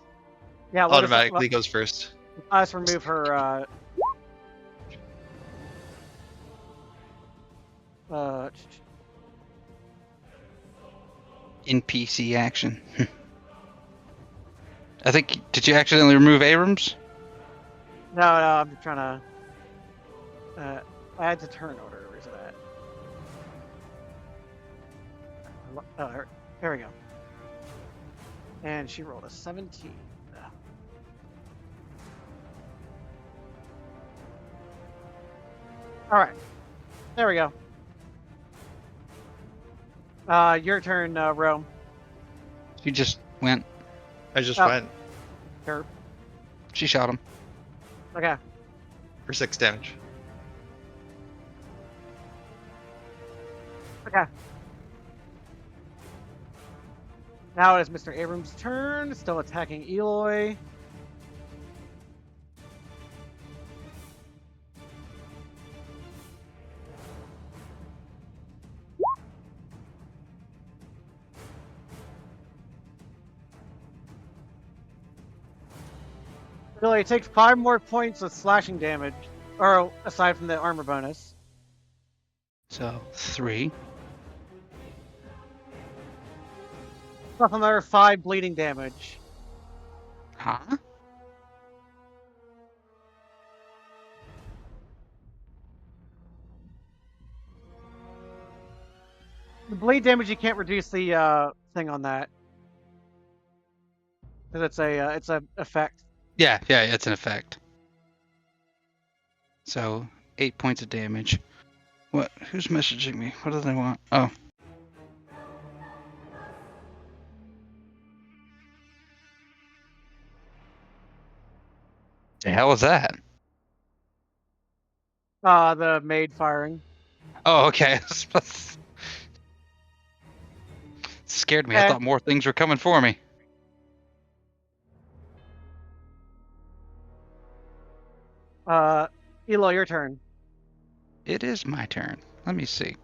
Yeah. Automatically goes first. I'll just remove her. NPC action. I think, did you accidentally remove Abrams? No, I'm just trying to add to turn order. Where's it at? Oh, there we go. And she rolled a 17. All right, there we go. Your turn, Rome. She just went. I just Oh. went Derp. She shot him. Okay. for 6 damage. Okay. Now it is Mr. Abrams' turn. Still attacking Eloi. Billy, take 5 more points of slashing damage, or aside from the armor bonus. So 3. Plus another 5 bleeding damage. Huh? The bleed damage, you can't reduce the thing on that. Because it's a effect. Yeah, it's an effect. So 8 points of damage. What? Who's messaging me? What do they want? Oh. The hell is that? The maid firing. Oh, okay. Scared me. I Okay. thought more things were coming for me. Eloi, your turn. It is my turn. Let me see.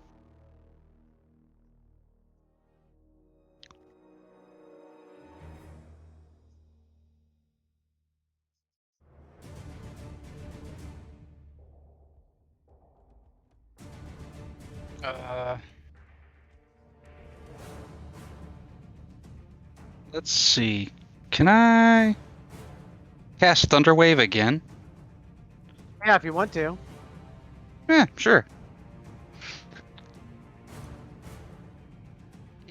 Let's see. Can I cast Thunder Wave again? Yeah, if you want to. Yeah, sure.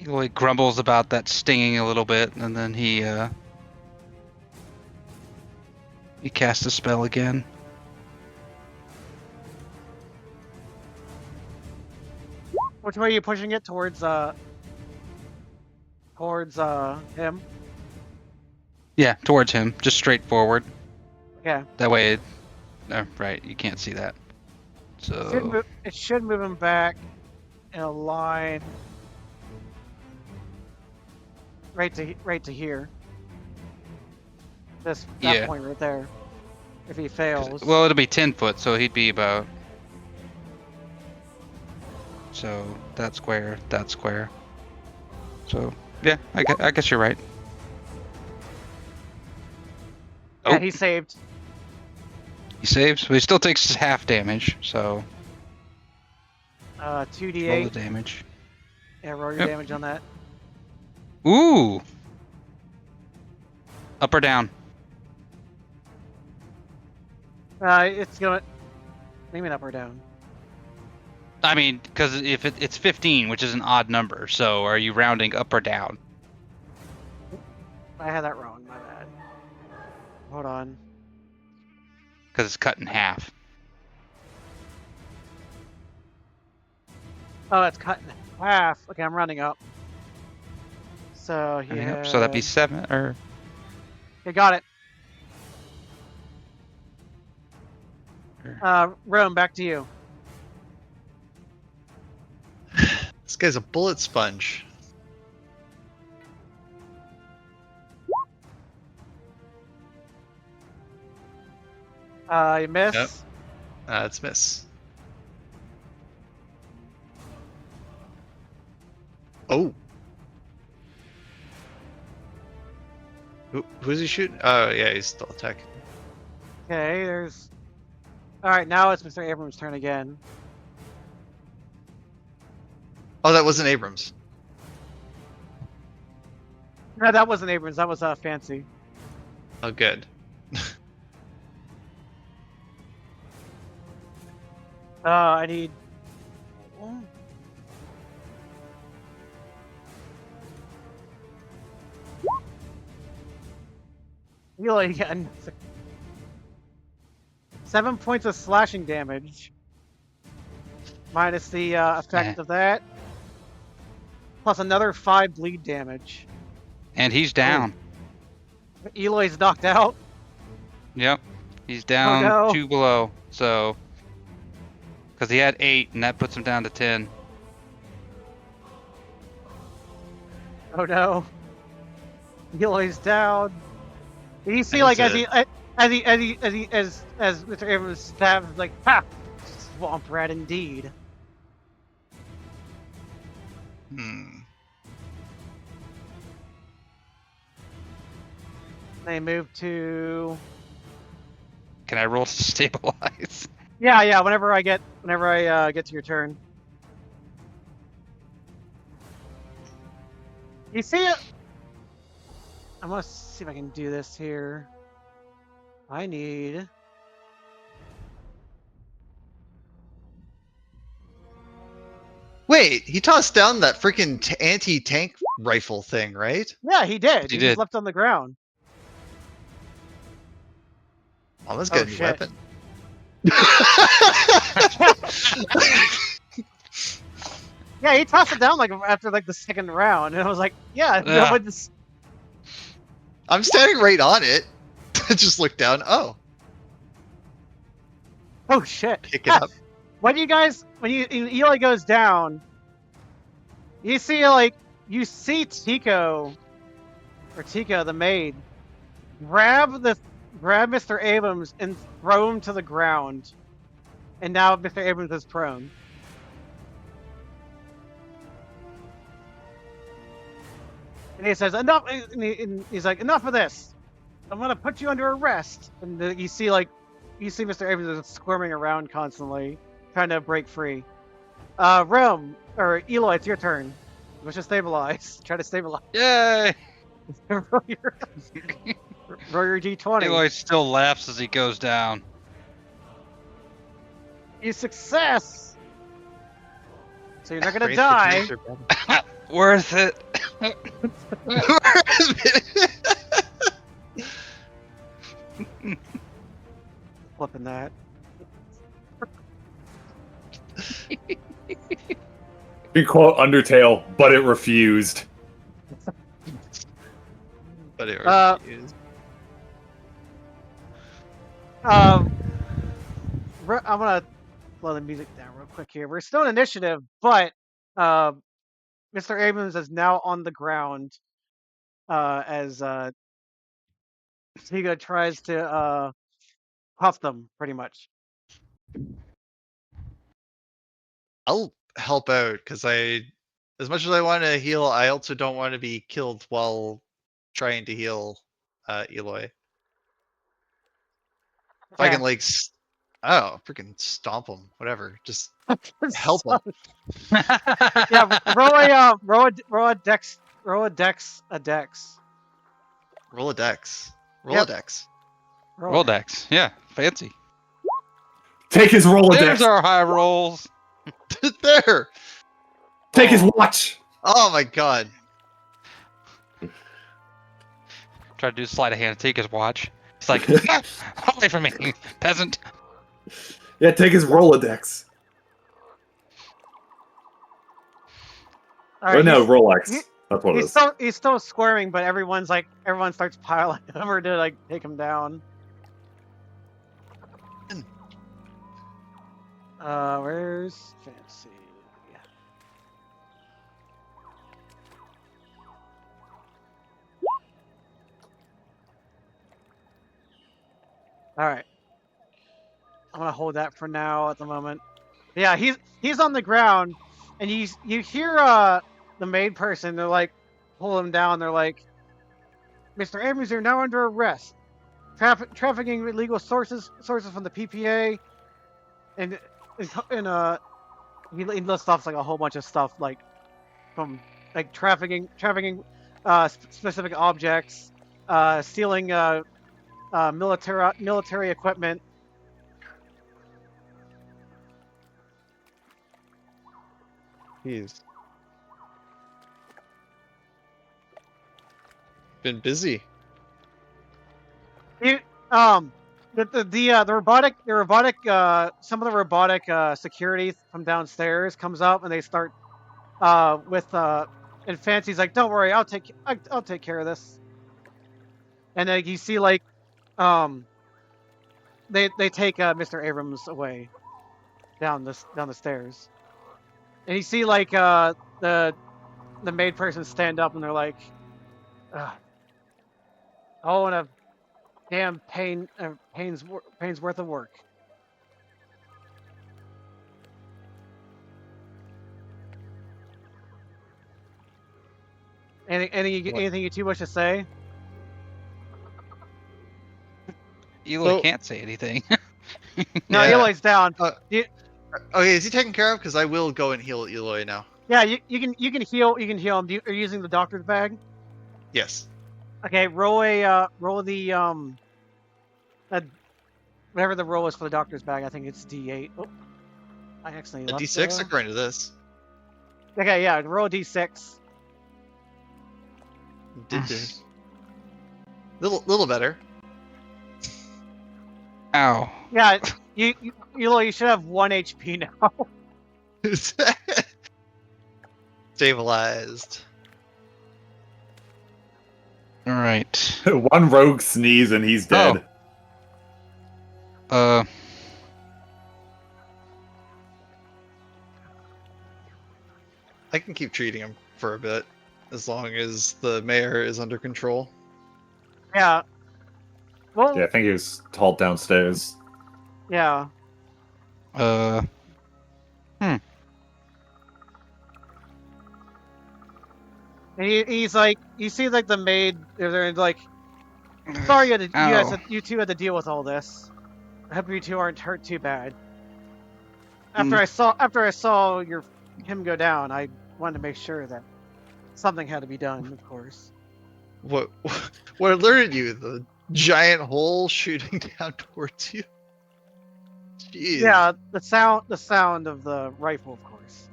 Eloi grumbles about that stinging a little bit, and then he casts a spell again. Which way are you pushing it? Towards him? Yeah, towards him, just straight forward. Okay. That way, right, you can't see that. So It should move him back in a line right to here. That Yeah. point right there. If he fails. well, it'll be 10 foot, so he'd be about. So that square, that square. So yeah, I guess you're right. Yeah, Oh. he saved. He saves, but he still takes half damage. So 2d8. roll the damage. Yeah, roll your Yep. damage on that. Ooh. Up or down? It's gonna. Maybe up or down. I mean, because if it's 15, which is an odd number, so are you rounding up or down? I had that wrong. My bad. Hold on. Because it's cut in half. Oh, it's cut in half. Okay, I'm rounding up. So he Rounding up, so that'd be 7 or. Okay, got it. Roem, back to you. This guy's a bullet sponge. You miss. Yep. It's miss. Oh. Who's he shooting? Oh, yeah, he's still attacking. Okay, there's. All right, now it's Mr. Abrams' turn again. Oh, that wasn't Abrams. No, that wasn't Abrams. That was Fancy. Oh, good. I need. Eloi again. 7 points of slashing damage. Minus the effect of that. Plus another 5 bleed damage. And he's down. Eloy's knocked out. Yep. He's down no. 2 below. So. Because he had 8, and that puts him down to 10. Oh no. Eloy's down. Did you see, That's like, as Mr. Abrams stabs, like, ha! Swamp rat indeed. They move to Can I roll to stabilize? Yeah. Whenever I get to your turn. You see it? I'm gonna see if I can do this here. I need. Wait, he tossed down that freaking anti-tank rifle thing, right? Yeah, he did. He He just did. left on the ground. Oh, let's Oh, get a new shit. weapon. Yeah, he tossed it down like after like the second round, and I was like, yeah. Yeah. But this, I'm standing right on it. I just look down. Oh, oh shit. pick it up. When Eli goes down, you see Tico the maid grab Mr. Abrams and throw him to the ground, and now Mr. Abrams is prone. And he says, enough. And he's like, enough of this. I'm gonna put you under arrest. And you see Mr. Abrams is squirming around constantly, trying to break free. Roem or Eloi, it's your turn. Let's just stabilize. Try to stabilize. Yay! roll your D20. Eloy still laughs as he goes down. You success. So you're not gonna Brains die. for dreams are Worth it. bad. Flipping that. You quote Undertale, but it refused. But it Uh, refused. I'm gonna slow the music down real quick here. We're still in initiative, but Mr. Abrams is now on the ground as Tiga tries to huff them, pretty much. I'll help out because as much as I want to heal, I also don't want to be killed while trying to heal Eloi. If I can Okay. freaking stomp him, whatever. Just help him. Yeah, roll a dex. Roll a dex. Roll a dex. Yep. Rolodex. Roldex. Yeah, fancy. Take his Rolodex. There's our high rolls. There. Take his Oh. watch. Oh my god. Try to do sleight of hand, take his watch. It's like, away from me, peasant. Yeah, take his Rolodex. All right, no, he's- Rolex. he- That's what it is. He's still squirming, but everyone starts piling over to like take him down. Where's fancy? Yeah. All right. I'm gonna hold that for now at the moment. Yeah, he's on the ground, and you hear the maid person. They're like pull him down. They're like, Mr. Abrams, you're now under arrest. Trafficking illegal sources from the PPA, and he lists off like a whole bunch of stuff like from like trafficking specific objects, stealing military equipment. He's been busy. The robotic some of the robotic security from downstairs comes up, and they start and Fancy's like, don't worry, I'll take care of this. And you see like they take Mr. Abrams away down the stairs, and you see like the maid person stand up, and they're like, oh, and a damn pain's worth of work. Anything you too much to say? Eloy So- can't say anything. No, Yeah. Eloy's down. Okay, is he taken care of? Because I will go and heal Eloi now. Yeah, you can heal him. Are you using the doctor's bag? Yes. Okay, roll the uh, whatever the roll is for the doctor's bag. I think it's D8. Oh, I accidentally A left. D6 according to this. Okay, yeah, roll a D6. Little better. Ow. Yeah, Eloy, you should have 1 HP now. Stabilized. All right. One rogue sneeze and he's dead. I can keep treating him for a bit, as long as the mayor is under control. Yeah. Well, Yeah, I think he was hauled downstairs. yeah. And he's like, you see, like the maid. They're like, sorry, you two had to deal with all this. I hope you two aren't hurt too bad. After I saw him go down, I wanted to make sure that something had to be done. Of course. What alerted you? The giant hole shooting down towards you? Jeez. Yeah, the sound of the rifle, of course.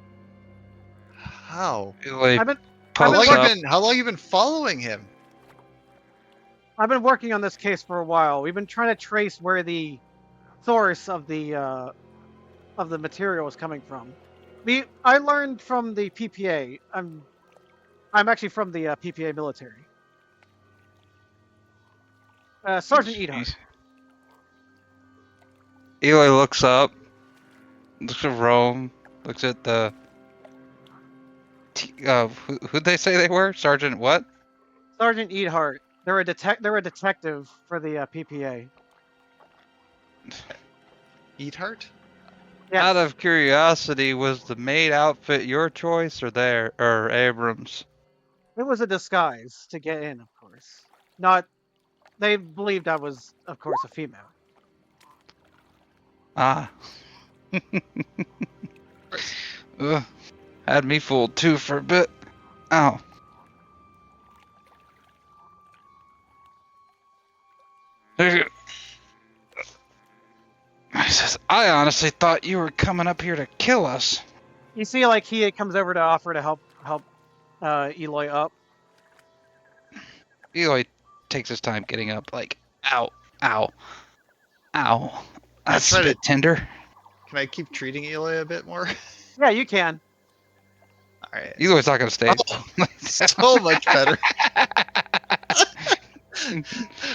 How? Eloy I've been How long, pokes up. how long you been following him? I've been working on this case for a while. We've been trying to trace where the source of the material is coming from. I learned from the PPA. I'm actually from the PPA military. Sergeant Edhart. Eloy looks up, looks at Rome, looks at the. Who'd they say they were? Sergeant what? Sergeant Edhart. They're a detective for the PPA. Eathart? Yes. Out of curiosity, was the maid outfit your choice or Abrams? It was a disguise to get in, of course. Not. They believed I was, of course, a female. Ah. Ugh. Had me fooled too for a bit. Ow. He says, I honestly thought you were coming up here to kill us. You see, like he comes over to offer to help Eloy up. Eloy takes his time getting up, like, ow, ow, ow. That's try a to- bit tender. Can I keep treating Eloi a bit more? Yeah, you can. Alright. Eloy's not gonna stay. Oh, so much better.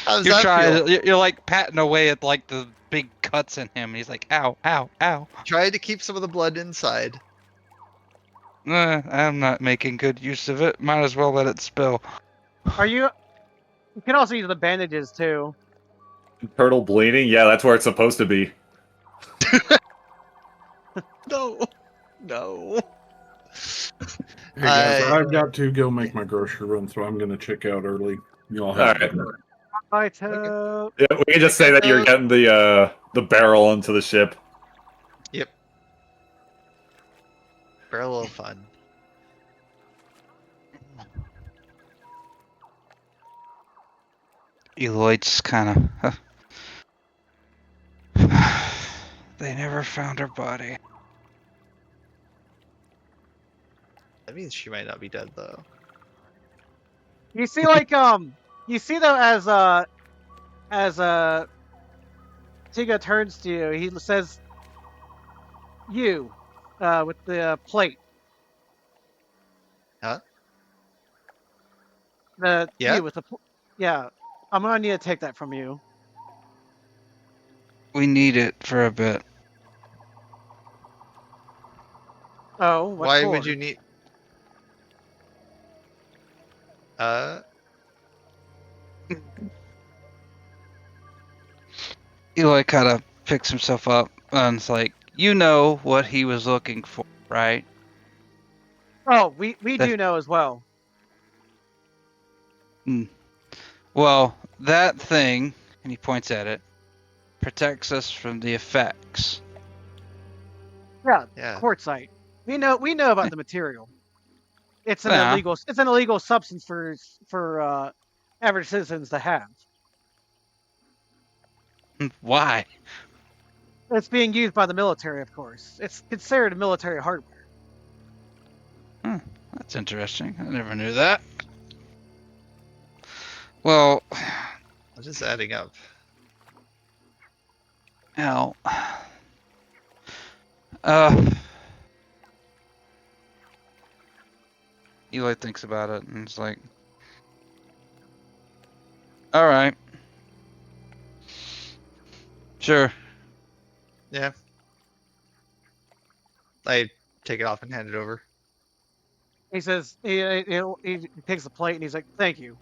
How's You're that trying. feel? You're like patting away at like the big cuts in him. He's like, ow, ow, ow. Try to keep some of the blood inside. I'm not making good use of it. Might as well let it spill. Are you? You can also use the bandages too. Turtle bleeding? Yeah, that's where it's supposed to be. No. No. Hey guys, I- I've got to go make my grocery run, so I'm gonna check out early. Y'all have Alright. Bye, Toad. Yeah, we can just say that you're getting the barrel into the ship. Barrel of fun. Eloy just kind of. They never found her body. That means she might not be dead though. You see, like you see though, as Tiga turns to you, he says, "You, with the plate." Huh? You with the yeah. I'm gonna need to take that from you. We need it for a bit. Oh, what Why for? would you need? Eloy kind of picks himself up and it's like, you know what he was looking for, right? Oh, we That- do know as well. Well, that thing, and he points at it, protects us from the effects. Yeah, Yeah. quartzite. We know about the material. It's an Yeah. illegal substance for average citizens to have. Why? It's being used by the military, of course. It's considered military hardware. That's interesting. I never knew that. Well, It's just adding up. now, Eli thinks about it and it's like, all right, sure. Yeah. I take it off and hand it over. He says he takes the plate and he's like, "Thank you.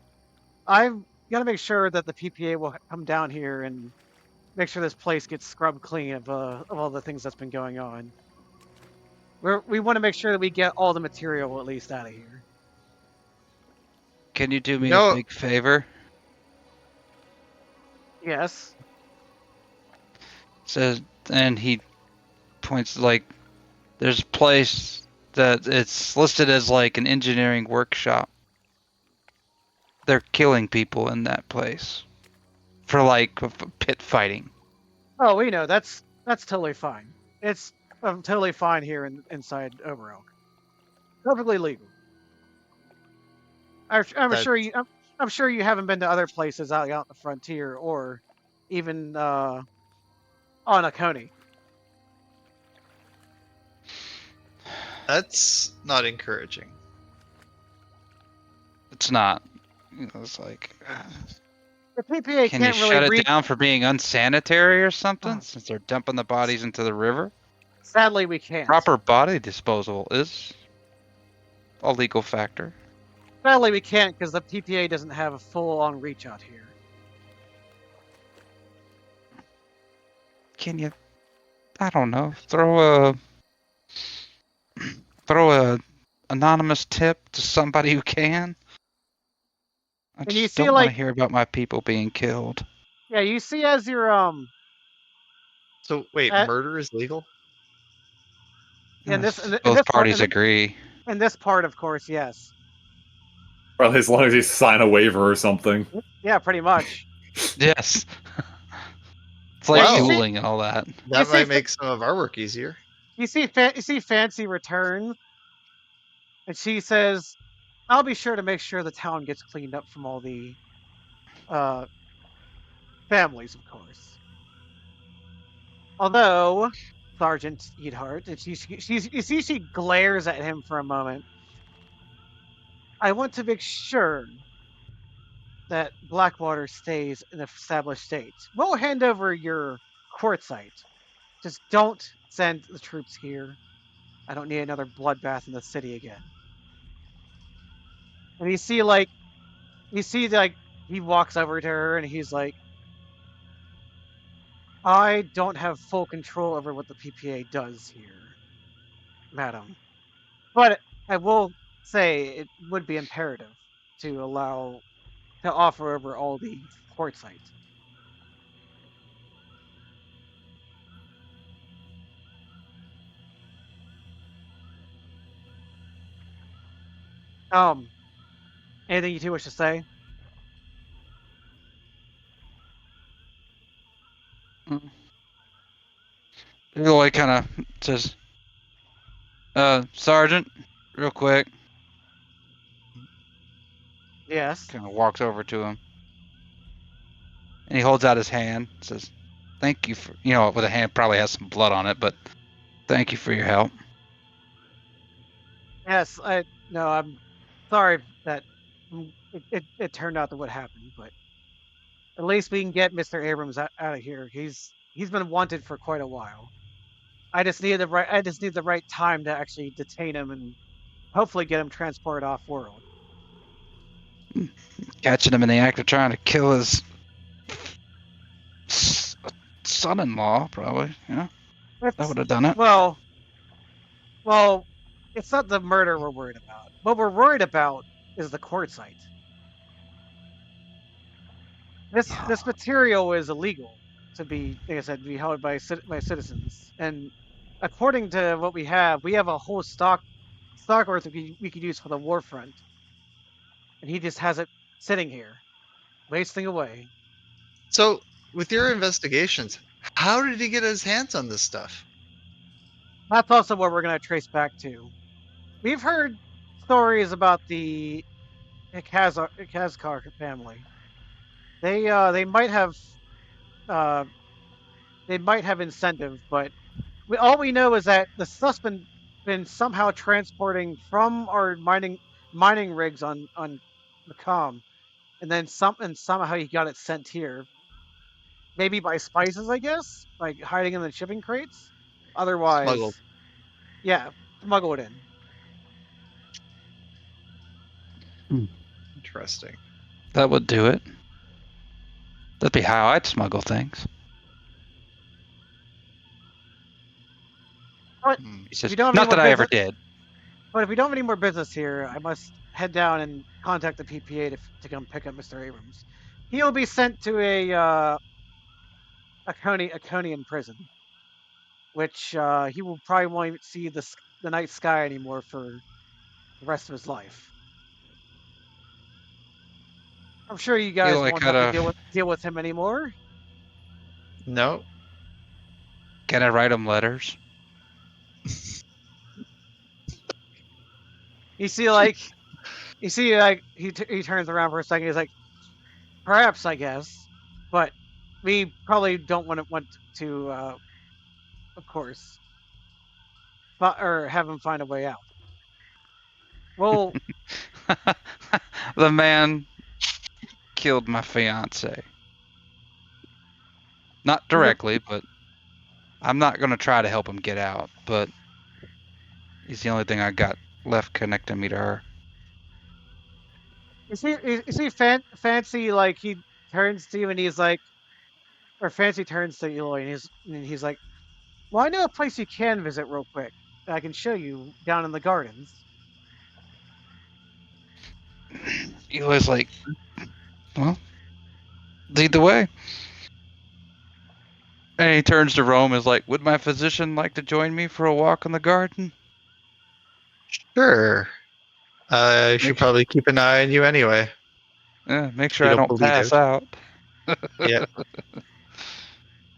I've got to make sure that the PPA will come down here and make sure this place gets scrubbed clean of all the things that's been going on. We want to make sure that we get all the material at least out of here." Can you do me No. a big favor? Yes. Says, and he points like, there's a place that it's listed as like an engineering workshop. They're killing people in that place for like pit fighting. Oh, we know that's totally fine. It's totally fine here inside Oberelk. Perfectly legal. I'm sure you haven't been to other places out in the frontier or even on Oconee. That's not encouraging. It's not. It's like, The PPA can you can't shut really it reach. down for being unsanitary or something? Since they're dumping the bodies into the river. Sadly, we can't. Proper body disposal is a legal factor. Sadly, we can't because the PPA doesn't have a full-on reach out here. Can you? I don't know. Throw a anonymous tip to somebody who can. I And you just see, don't want to like- hear about my people being killed. Yeah, you see as you're So wait, Uh, murder is legal? in Yes, this in both this part, parties agree. in this part, of course, yes. Or as long as you sign a waiver or something. Yeah, pretty much. Yes. It's like Wow. dueling and all that. That see might fa- make some of our work easier. You see Fancy return, and she says, "I'll be sure to make sure the town gets cleaned up from all the families, of course." Although Sergeant Eathart, and she glares at him for a moment. "I want to make sure that Blackwater stays in an established state. We'll hand over your quartzite. Just don't send the troops here. I don't need another bloodbath in the city again." And you see he walks over to her and he's like, "I don't have full control over what the PPA does here, madam. But I will say it would be imperative to offer over all the quartzite." Anything you two wish to say? Eloy kind of says, Sergeant, real quick. Yes. Kind of walks over to him. And he holds out his hand, says, thank you for, with a hand probably has some blood on it, but thank you for your help. Yes, I'm sorry that it turned out to what happened, but at least we can get Mr. Abrams out of here. He's been wanted for quite a while. I just need the right time to actually detain him and hopefully get him transported off world. Catching him in the act of trying to kill his son-in-law, probably. Yeah, that would have done it. Well, it's not the murder we're worried about. What we're worried about is the quartzite. This material is illegal, to be, like I said, be held by citizens. And according to what we have a whole stock worth we could use for the war front, and he just has it sitting here, wasting away. So, with your investigations, how did he get his hands on this stuff? That's also what we're going to trace back to. We've heard stories about the Ikazkar family. They might have uh, incentive, but all we know is that the stuff's been somehow transporting from our mining rigs on Macomb, and then somehow he got it sent here. Maybe by spices, I guess, like hiding in the shipping crates. Smuggled. Otherwise, yeah, smuggle it in. Interesting. That would do it. That'd be how I'd smuggle things. But Hmm. He says, we don't have not any more that I ever business- did. But if we don't have any more business here, I must head down and contact the PPA to come pick up Mr. Abrams. He'll be sent to a Conian prison, which he will probably won't see the night sky anymore for the rest of his life. I'm sure you guys Eloi won't have to kind of, deal with him anymore. No. can I write him letters? You see, like he turns around for a second. He's like, perhaps, I guess, but we probably don't want to, of course, or have him find a way out. Well, The man killed my fiance. Not directly, but I'm not going to try to help him get out, but he's the only thing I got left connecting me to her. you see, fancy like he turns to you and he's like, or fancy turns to Eloy and he's like, well, I know a place you can visit real quick. I can show you down in the gardens. Eloy's like, well, lead the way. And he turns to Rome and is like, would my physician like to join me for a walk in the garden? Sure. I should probably keep an eye on you anyway. Yeah, make sure You I don't don't believe pass it. out. Yeah.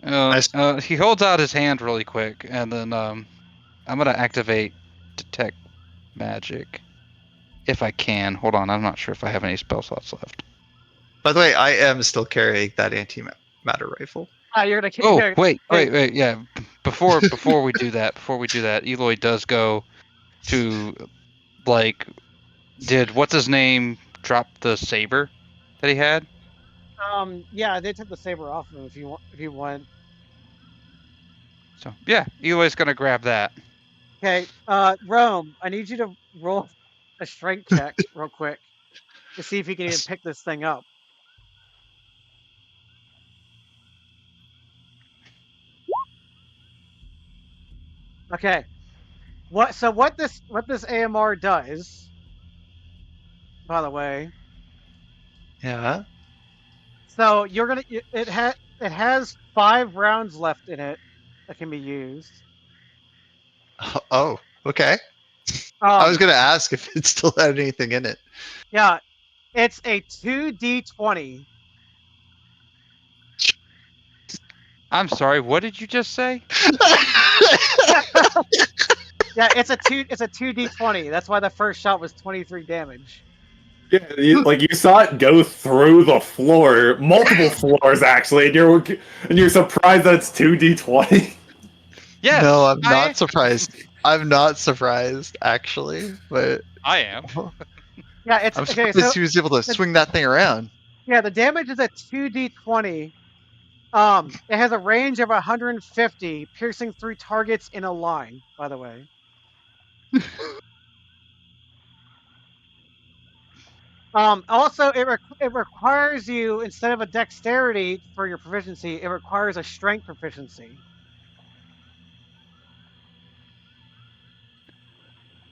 I s- He holds out his hand really quick, and then I'm going to activate Detect Magic. If I can. Hold on, I'm not sure if I have any spell slots left. By the way, I am still carrying that antimatter rifle. Ah, you're gonna. Oh, Hey, wait, yeah. Before we do that, Eloy does go to, like, did what's his name drop the saber that he had? Yeah, they took the saber off of him if you want. So yeah, Eloy's gonna grab that. Okay, Rome, I need you to roll a strength check real quick to see if you can even pick this thing up. Okay. What this AMR does, by the way. Yeah. So it has 5 rounds left in it that can be used. Oh, okay. I was Um, gonna ask if it still had anything in it. yeah, it's a 2d20. I'm sorry, what did you just say? Yeah, it's a 2d20. That's why the first shot was 23 damage. Yeah, you saw it go through the floor, multiple floors actually, and you're surprised that it's 2d20. Yes, No, I'm not surprised. I'm not surprised, actually, but I am. Yeah, it's I'm okay. surprised So he was able to swing that thing around. yeah, the damage is a 2d20. It has a range of 150, piercing 3 targets in a line. By the way. Also, it requires you, instead of a dexterity for your proficiency, it requires a strength proficiency.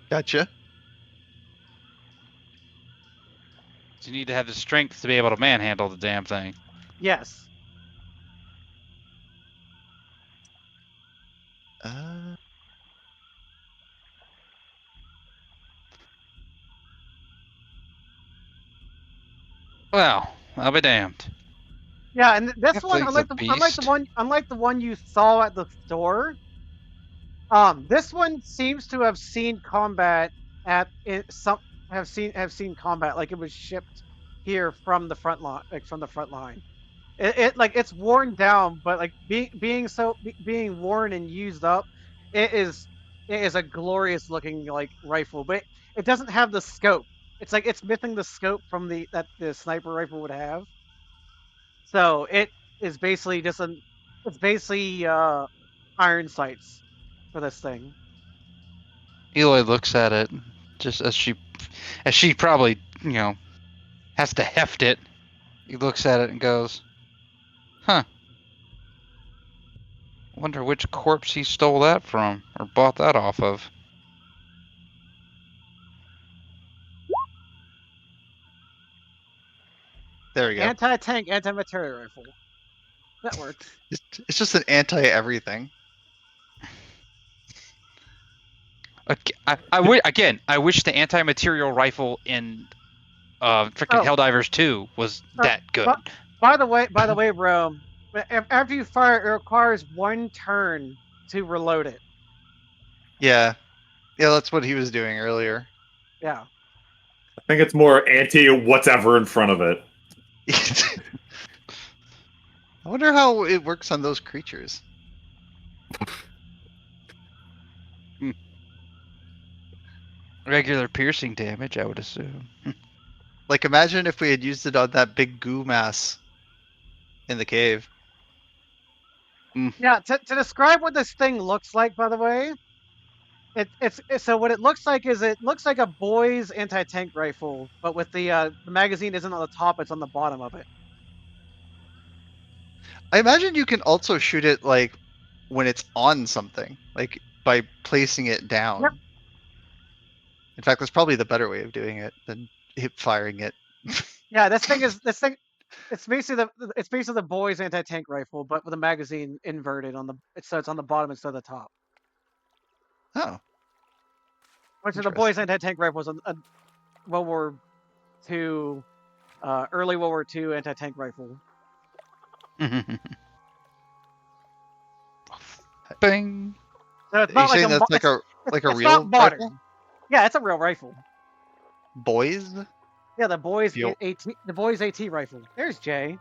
Gotcha. You need to have the strength to be able to manhandle the damn thing. Yes. Well, I'll be damned. Yeah, and this That one, thing's a beast. unlike the one you saw at the store, this one seems to have seen combat at it, some have seen combat like it was shipped here from the front line, like from the front line. It like it's worn down, but like being worn and used up, it is it is a glorious looking like rifle, but it doesn't have the scope. It's like it's missing the scope from the that the sniper rifle would have. So it is basically just an it's basically iron sights for this thing. Eloi looks at it, just as she probably, has to heft it. He looks at it and goes, "Huh. Wonder which corpse he stole that from, or bought that off of." There we go. Anti-tank, anti-material rifle. That works. It's just an anti-everything. I wish the anti-material rifle in freaking Oh. Helldivers 2 was that good. By the way, Rome, after you fire, it requires one turn to reload it. Yeah. Yeah, that's what he was doing earlier. Yeah. I think it's more anti-whatever in front of it. I wonder how it works on those creatures. Regular piercing damage, I would assume. Like, imagine if we had used it on that big goo mass in the cave. Yeah, to describe what this thing looks like, by the way, it's so what it looks like is it looks like a boy's anti-tank rifle, but with the magazine isn't on the top, it's on the bottom of it. I imagine you can also shoot it, like, when it's on something, like, by placing it down. Yep. In fact, that's probably the better way of doing it than hip firing it. Yeah, this thing it's basically the boy's anti-tank rifle, but with a magazine inverted on the so it's on the bottom instead of the top. Oh. Which is the boy's anti-tank rifle was a World War II, early World War II anti-tank rifle. Bing. So it's Are you not like saying a that's like a it's real not modern. rifle? Yeah, it's a real rifle. Boys? Yeah, the boy's Yo. AT rifle. There's Jay.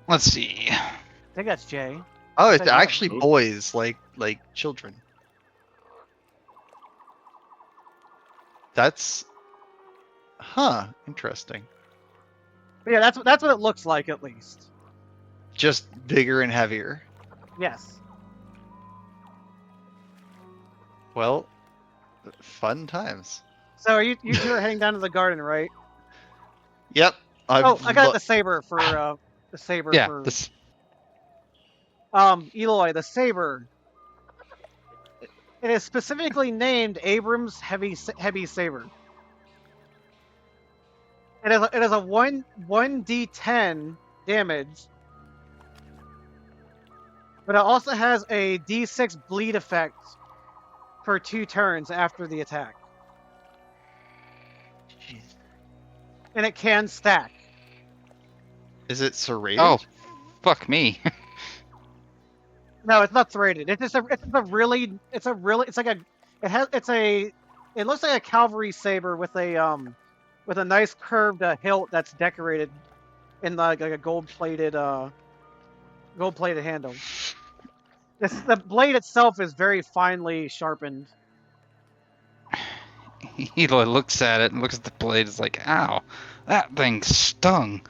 Let's see. I think that's Jay. Oh, it's Said no. actually boys, like children. That's, interesting. But yeah, that's what it looks like at least. Just bigger and heavier. Yes. Well, fun times. So are you two are heading down to the garden, right? Yep. I got the saber for the saber Yeah, for this. Eloi, the saber. It is specifically named Abrams heavy saber. It is a 1d10 damage, but it also has a d6 bleed effect for 2 turns after the attack, Jeez. and it can stack. Is it serrated? Oh, fuck me. No, it's not serrated. It looks like a cavalry saber with a nice curved hilt that's decorated in like a gold-plated handle. The blade itself is very finely sharpened. Eloi looks at it and looks at the blade. It's like, ow, that thing stung.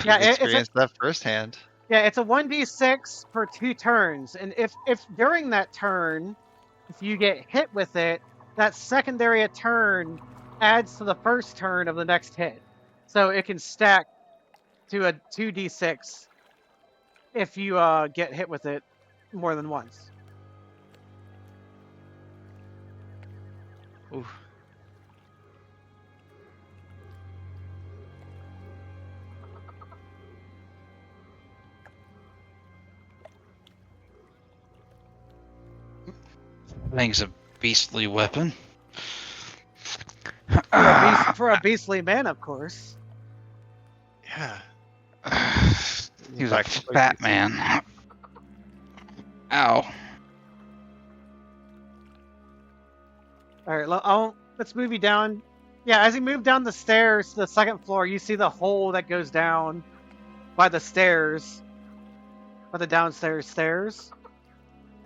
Yeah, Experienced that firsthand. Yeah, it's a 1d6 per 2 turns, and if during that turn, if you get hit with it, that secondary turn adds to the first turn of the next hit. So it can stack to a 2d6 if you get hit with it more than once. Ooh. Thing's a beastly weapon. Yeah, for a beastly man, of course. Yeah. He was a Back to fat PC. man. Ow. All right, let's move you down. Yeah, as you move down the stairs to the second floor, you see the hole that goes down by the stairs, by the downstairs stairs,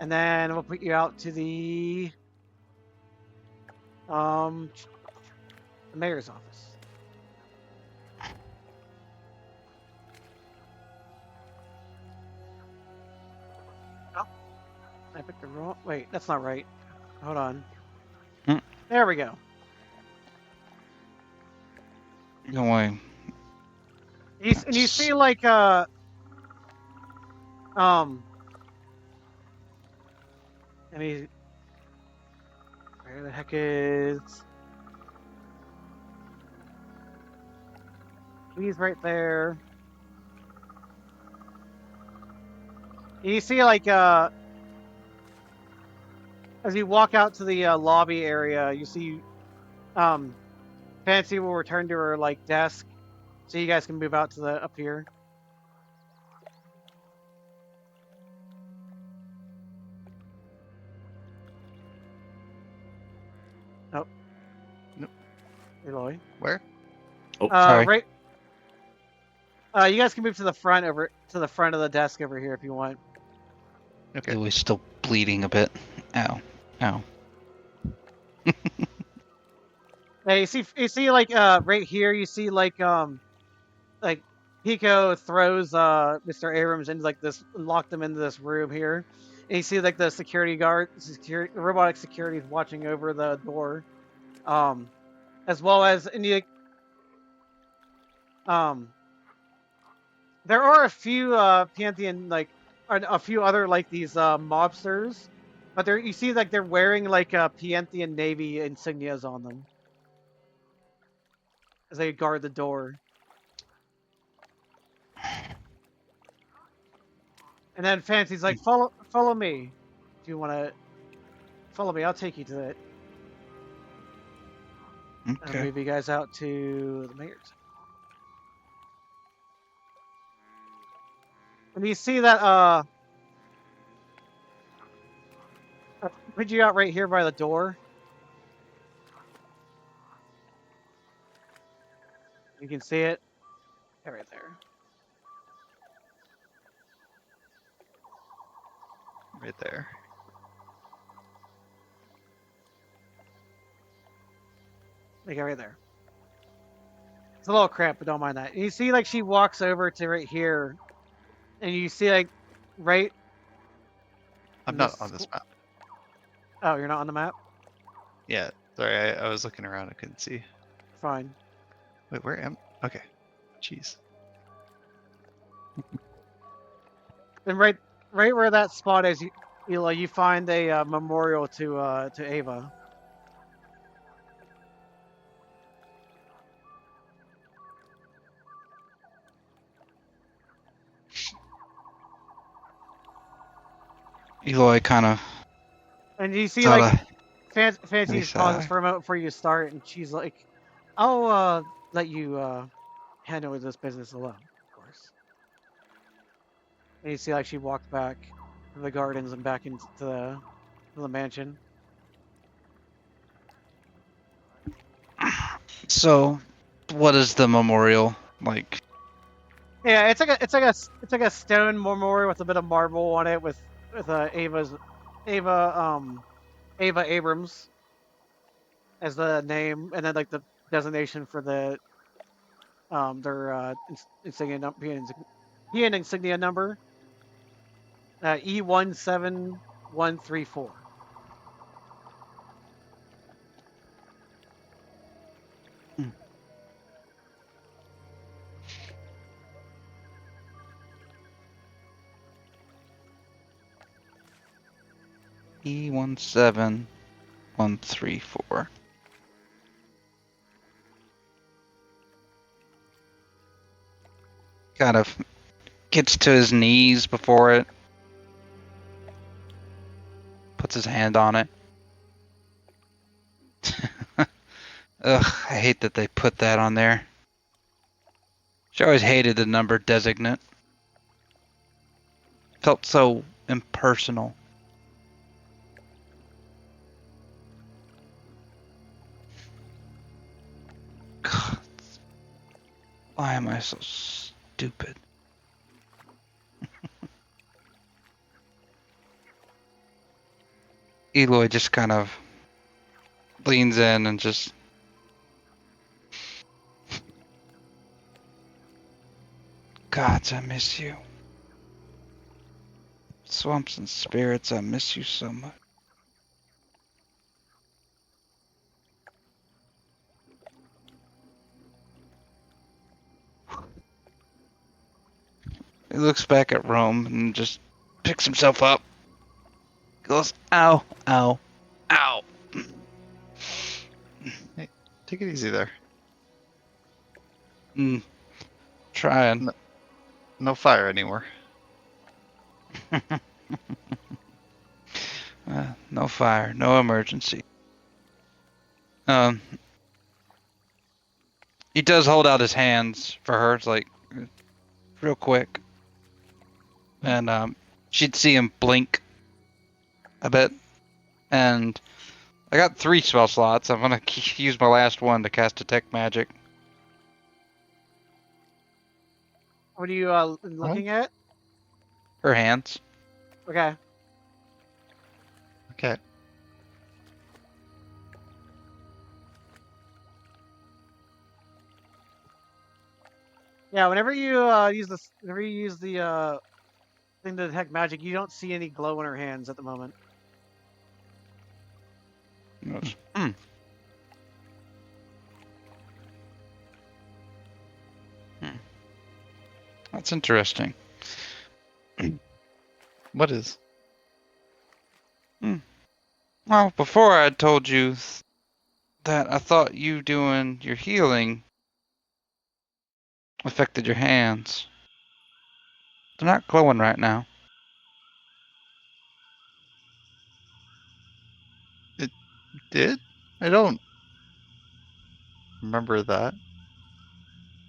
and then we'll put you out to the mayor's office. Oh, I picked the wrong. Wait, that's not right. Hold on. Hmm. There we go. No way. And you see like I mean, where the heck is? He's right there. You see like as you walk out to the lobby area, you see Fancy will return to her like desk, so you guys can move out to the up here. Oh. Nope. Eloi. Where? Sorry. Right. You guys can move to the front of the desk over here if you want. Okay. It was still bleeding a bit. Ow. Ow. Hey, you see like right here you see like Pico throws Mr. Abrams into like this, locked him into this room here. And you see like the the robotic security is watching over the door. As well as there are a few Piianthian a few other like these mobsters, but you see like they're wearing like Piianthian Navy insignias on them as they guard the door. And then Fancy's like, follow me. Do you want to follow me? I'll take you to it. I'll Okay. move you guys out to the mayor's. And you see that put you out right here by the door. You can see it. Yeah, right there. Right there. Like right there. It's a little cramped, but don't mind that. And you see like she walks over to right here. And you see like right. I'm not on this map. Oh, you're not on the map? Yeah. Sorry, I was looking around. I couldn't see. Fine. Wait, where am? Okay. Jeez. And right where that spot is, you find a memorial to Ava. Eloi kind of. And you see Thought like I- Fancy nice pauses eye. for a moment before you start, and she's like, "I'll let you handle this business alone, of course." And you see like she walked back to the gardens and back into the mansion. So, what is the memorial like? Yeah, it's like a stone memorial with a bit of marble on it with Ava Abrams as the name, and then like the designation for the their insignia insignia number E17134. E17134. Kind of gets to his knees before it. Puts his hand on it. Ugh, I hate that they put that on there. She always hated the number designate. Felt so impersonal. God, why am I so stupid? Eloi just kind of leans in and just... Gods, I miss you. Swamps and spirits, I miss you so much. He looks back at Rome and just picks himself up. Goes, ow, ow, ow. Hey, take it easy there. Trying. No fire anymore. No fire, no emergency. He does hold out his hands for her. It's like real quick, and she'd see him blink a bit. And I got 3 spell slots. I'm gonna use my last one to cast Detect Magic. What are you looking at? Her hands. Okay. Okay. Yeah, whenever you use this, whenever you use the thing to detect magic, you don't see any glow in her hands at the moment. Goes, That's interesting. What is? Well, before I told you that I thought you doing your healing affected your hands. They're not glowing right now. It did? I don't remember that.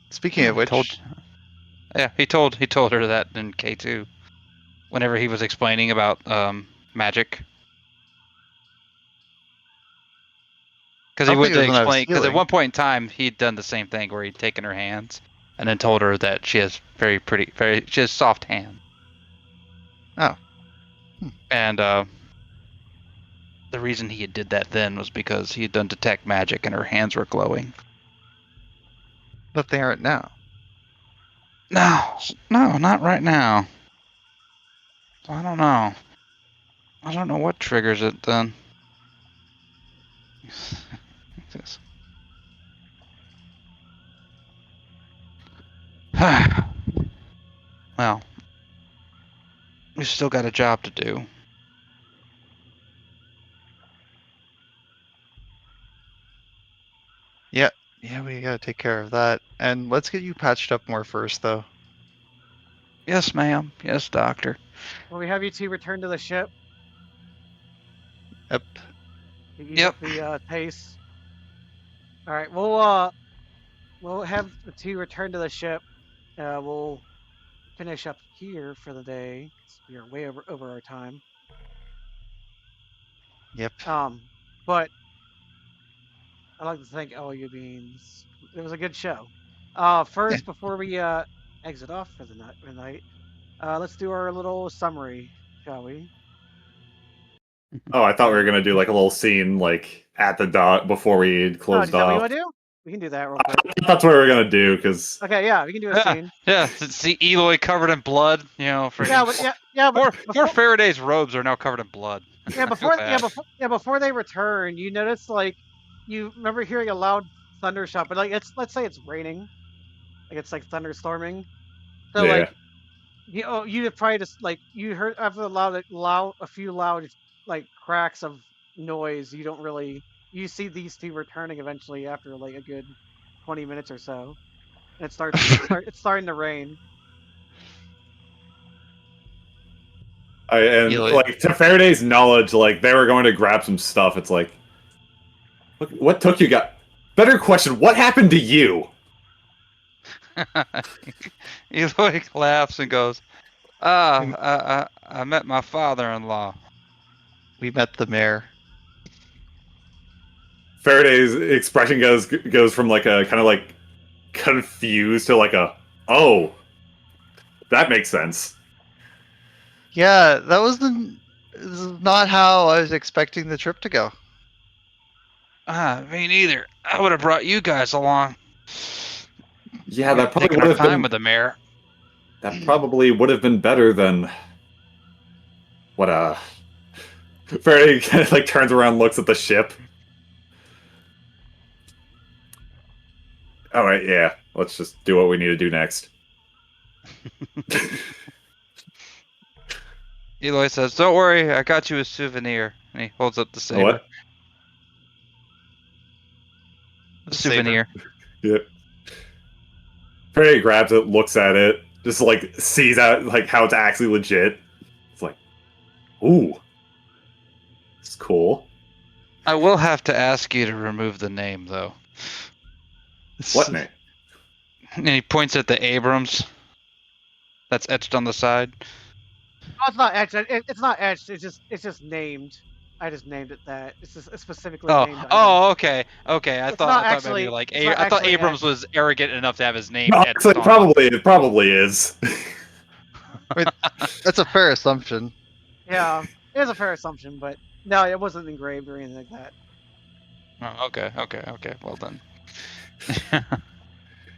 Speaking of He told, which, yeah, he told her that in K2, whenever he was explaining about magic. Because he I don't went think it to was when I was explain. Because at healing. one point in time, he'd done the same thing where he'd taken her hands and then told her that she has she has soft hands. Oh. And the reason he did that then was because he had done detect magic and her hands were glowing. But they aren't now. No, not right now. I don't know. I don't know what triggers it then. Well, we still got a job to do. Yeah. Yeah, we gotta take care of that. And let's get you patched up more first, though. Yes, ma'am. Yes, doctor. Will we have you two return to the ship Yep. to ease Yep. up the pace? All right, we'll have the two return to the ship. We'll finish up here for the day. 'Cause we are way over our time. Yep. But I'd like to thank all you beings. It was a good show. First, before we exit off for the night, let's do our little summary, shall we? Oh, I thought we were gonna do like a little scene like at the dock before we Oh, closed is that what you off. want to do? We can do that real quick. That's what we were gonna do because Okay, yeah, we can do a Yeah, scene. yeah. See Eloi covered in blood. You know, Yeah, but yeah, but more Faraday's robes are now covered in blood. yeah, I feel bad. before they return, you notice like you remember hearing a loud thunder shout, but like let's say it's raining, like it's like thunderstorming. So yeah. like you probably just like you heard after a few loud like cracks of noise. You don't really you see these two returning eventually after like a good 20 minutes or so, and it's starting to rain. And Eloi. like to Faraday's knowledge, like they were going to grab some stuff. It's like, what took you guys? Better question, what happened to you? Eloi laughs and goes, I met my father-in-law. We met the mayor. Faraday's expression goes from like a kind of like confused to like a, oh, that makes sense. Yeah, that was this is not how I was expecting the trip to go. Me neither. I would have brought you guys along. Yeah, that probably Taking would our have time been with the mayor. that probably would have been better than what Faraday kind of like turns around, looks at the ship. All right, yeah, let's just do what we need to do next. Eloi says, "Don't worry, I got you a souvenir." And he holds up the saber. What? A souvenir. Yeah. Faraday grabs it, looks at it, just like sees out like how it's actually legit. It's like, ooh, it's cool. I will have to ask you to remove the name, though. What name? And he points at the Abrams that's etched on the side. Oh, it's not etched. It's not etched. It's just named. I just named it that. It's just a specifically named item. Oh, okay. I It's thought not maybe actually- like it's not I thought actually Abrams etched. was arrogant enough to have his name No, etched actually, on it. it probably is. That's a fair assumption. Yeah, it is a fair assumption, but no, it wasn't engraved or anything like that. Oh, okay. Well then.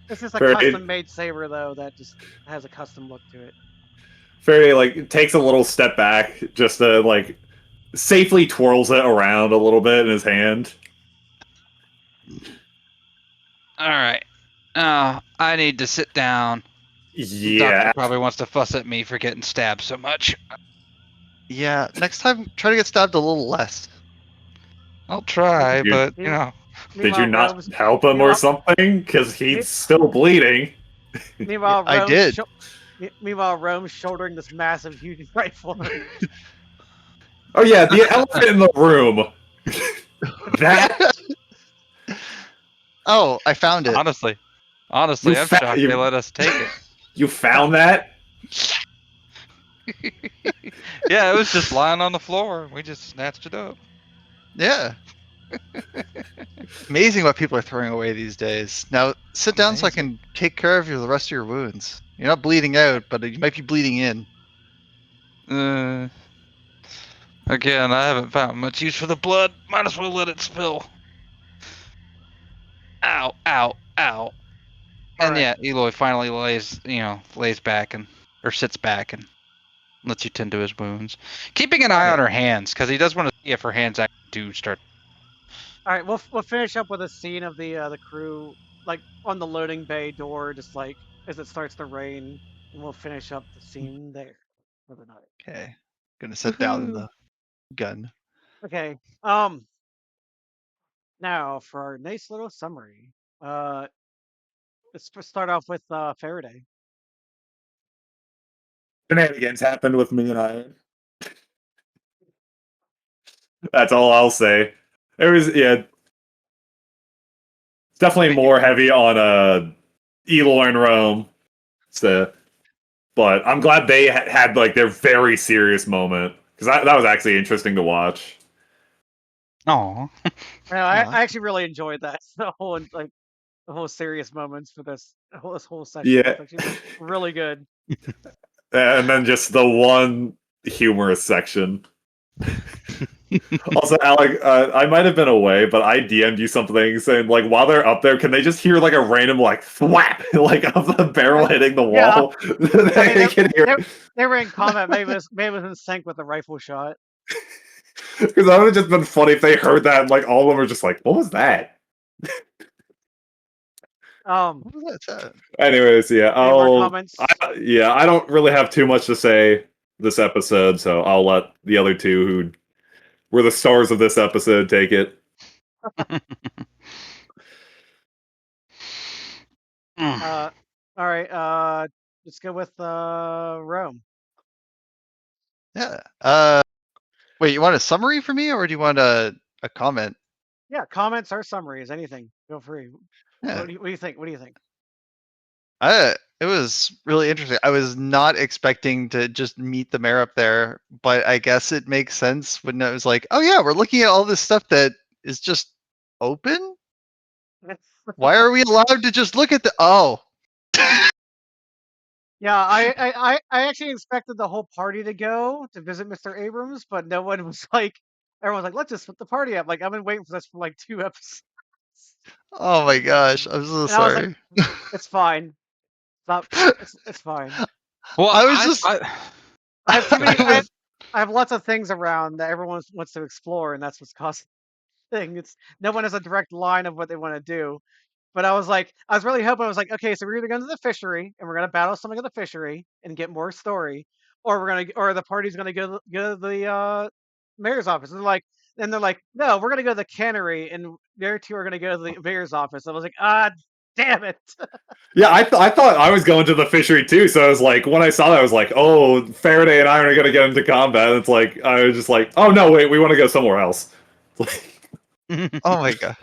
It's just a Very- custom-made saber, though, that just has a custom look to it. Faraday like takes a little step back, just to like safely twirls it around a little bit in his hand. All right. I need to sit down. Yeah, Doctor probably wants to fuss at me for getting stabbed so much. Yeah, next time try to get stabbed a little less. I'll try, You- but you know. did you Meanwhile, not Rome's- help him or meanwhile- something? Because he's still bleeding. Meanwhile, I Rome's did. Meanwhile, Rome's shouldering this massive, huge rifle. Oh yeah, the elephant in the room. That Oh, I found it. Honestly, You I'm fa- shocked you- they let us take it. you found that? Yeah, it was just lying on the floor. We just snatched it up. Yeah. Amazing what people are throwing away these days. Now sit down so I can take care of the rest of your wounds. You're not bleeding out, but you might be bleeding in. Again, I haven't found much use for the blood. Might as well let it spill. Ow, ow, ow. And Alright. yeah, Eloi finally lays back or sits back and lets you tend to his wounds. Keeping an eye on her hands, because he does want to see if her hands actually do start. All right, we'll finish up with a scene of the crew like on the loading bay door, just like as it starts to rain, and we'll finish up the scene there for the night. Okay. Gonna sit down in the gun. Okay. Now for our nice little summary. Let's start off with Faraday. Shenanigans happened with me and Iron. That's all I'll say. It was it's definitely more heavy on Eloi and Roem. But I'm glad they had like their very serious moment because that was actually interesting to watch. Oh, I actually really enjoyed that. The whole serious moments for this whole section. Yeah. It's actually really good. And then just the one humorous section. Also, Alec, I might have been away, but I DM'd you something saying like while they're up there, can they just hear like a random like thwap like of the barrel hitting the wall? They can hear. They were in combat. Maybe it was in sync with the rifle shot. Because that would have just been funny if they heard that and like all of them were just like, "What was that?" What was that sound? Anyways, yeah, Any more comments? I don't really have too much to say this episode, so I'll let the other two who were the stars of this episode take it. All right. Let's go with Rome. Yeah. Wait, you want a summary for me or do you want a comment? Yeah, comments or summaries, anything. Feel free. Yeah. What do you think? What do you think? It was really interesting. I was not expecting to just meet the mayor up there, but I guess it makes sense when it was like, oh yeah, we're looking at all this stuff that is just open. Why are we allowed to just look at the? Oh, Yeah, I actually expected the whole party to go to visit Mr. Abrams, but no one was like, everyone's like, let's just split the party up. Like, I've been waiting for this for like 2 episodes. oh my gosh, I'm so And I was like, sorry. it's fine. Stop. It's fine. Well, I was just- I have too many. I was- I have lots of things around that everyone wants to explore, and that's what's causing the thing. It's no one has a direct line of what they want to do. But I was really hoping. I was like, okay, so we're either going to the fishery and we're going to battle something at the fishery and get more story, or or the party's going to go to the mayor's office. And they're like, no, we're going to go to the cannery, and their two are going to go to the mayor's office. I was like, ah, damn it. Yeah, I thought I was going to the fishery too, so I was like, when I saw that, I was like, oh, Faraday and Iron are gonna get into combat. And it's like, I was just like, oh no, wait, we want to go somewhere else. oh my god.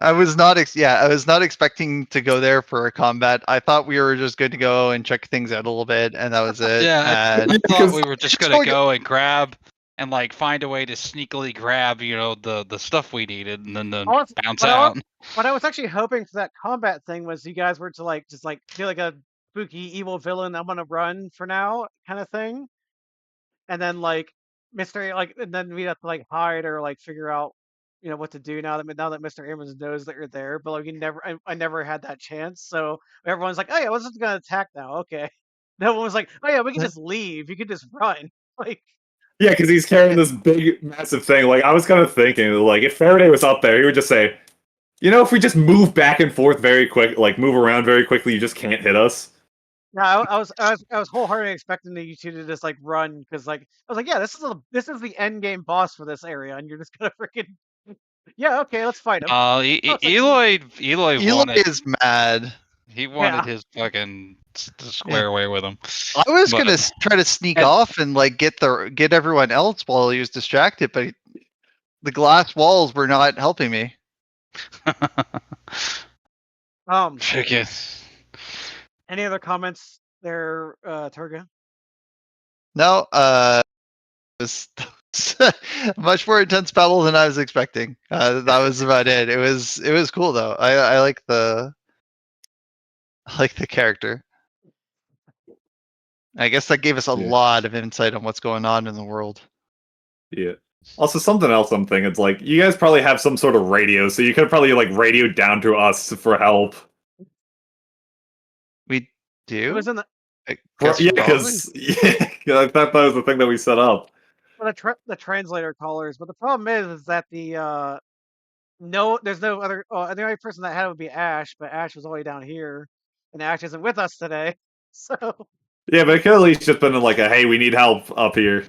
I was not expecting to go there for a combat. I thought we were just good to go and check things out a little bit, and that was it. Yeah, and I thought because we were just it's gonna going- go and grab and like find a way to sneakily grab, the stuff we needed and then Also, bounce but out. what I was actually hoping for that combat thing was you guys were to just do like a spooky evil villain, I'm gonna run for now kind of thing, and then and then we'd have to hide or figure out what to do now that Mr. Abrams knows that you're there. But like I never had that chance, so everyone's like, oh yeah, we're just gonna attack now. Okay, no one was like, oh yeah, we can just leave. You can just run. Like, yeah, because he's carrying this big, massive thing. Like, I was kind of thinking, like, if Faraday was up there, he would just say, if we just move back and forth very quick, like move around very quickly, you just can't hit us. no, I was wholeheartedly expecting you two to just run, because I was like, yeah, this is the end game boss for this area, and you're just gonna freaking yeah, okay, let's fight him. Eloy Eloy wanted. is mad. He wanted Yeah. his fucking to square away with him. I was But- gonna try to sneak and- off and get everyone else while he was distracted, but the glass walls were not helping me. Chicken. Any other comments there, Turga? No, it was a much more intense battle than I was expecting. That was about it. It was cool though. I like the character. I guess that gave us a Yeah. lot of insight on what's going on in the world. Yeah. Also, something else I'm thinking, it's like, you guys probably have some sort of radio, so you could probably, radio down to us for help. We do. It was in the I Yeah, guess probably. because I thought that was the thing that we set up. the translator callers, but the problem is that there's no other. The only person that had it would be Ash, but Ash was all the way down here, and Ash isn't with us today. So Yeah, but it could at least just been like a, hey, we need help up here.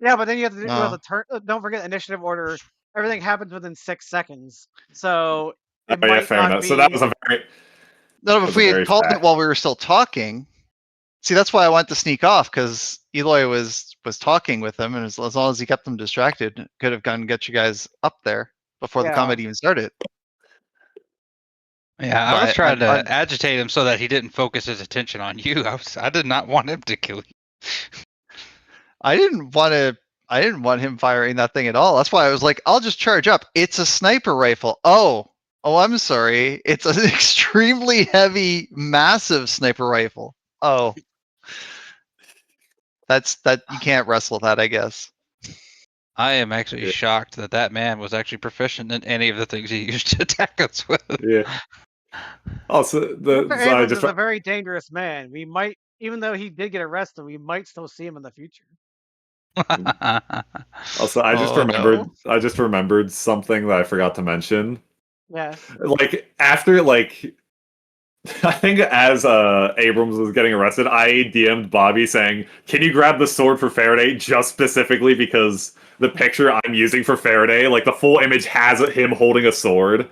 yeah, but then you have to do No. the turn. Don't forget initiative order. Everything happens within 6 seconds, so it Oh, yeah, might fair not enough. be. So that was a very... No, That's if we very had called fast. it while we were still talking. See, that's why I wanted to sneak off, because Eloy was talking with them, and as long as he kept them distracted, could have gone and get you guys up there before the Yeah. combat even started. Yeah, I was But trying to I'm- agitate him so that he didn't focus his attention on you. I did not want him to kill you. I didn't want him firing that thing at all. That's why I was like, I'll just charge up. It's a sniper rifle. Oh, I'm sorry. It's an extremely heavy, massive sniper rifle. Oh. That you can't wrestle that, I guess. I am actually Yeah. shocked that man was actually proficient in any of the things he used to attack us with. Yeah. Also, Mr. so I Abrams just... is a very dangerous man. We might, even though he did get arrested, we might still see him in the future. Also, I just Oh, remembered. no. I just remembered something that I forgot to mention. Yeah. After I think as Abrams was getting arrested, I DM'd Bobby saying, "Can you grab the sword for Faraday?" Just specifically because the picture I'm using for Faraday, the full image has him holding a sword.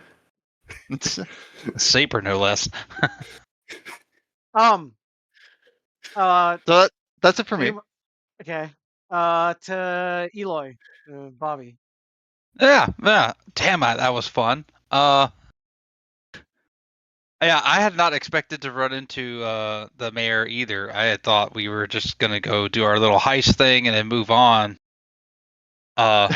Saber, no less. So That's it for me. okay. To Eloy, Bobby. Yeah. Damn it, that was fun. Yeah, I had not expected to run into the mayor either. I had thought we were just gonna go do our little heist thing and then move on. Then,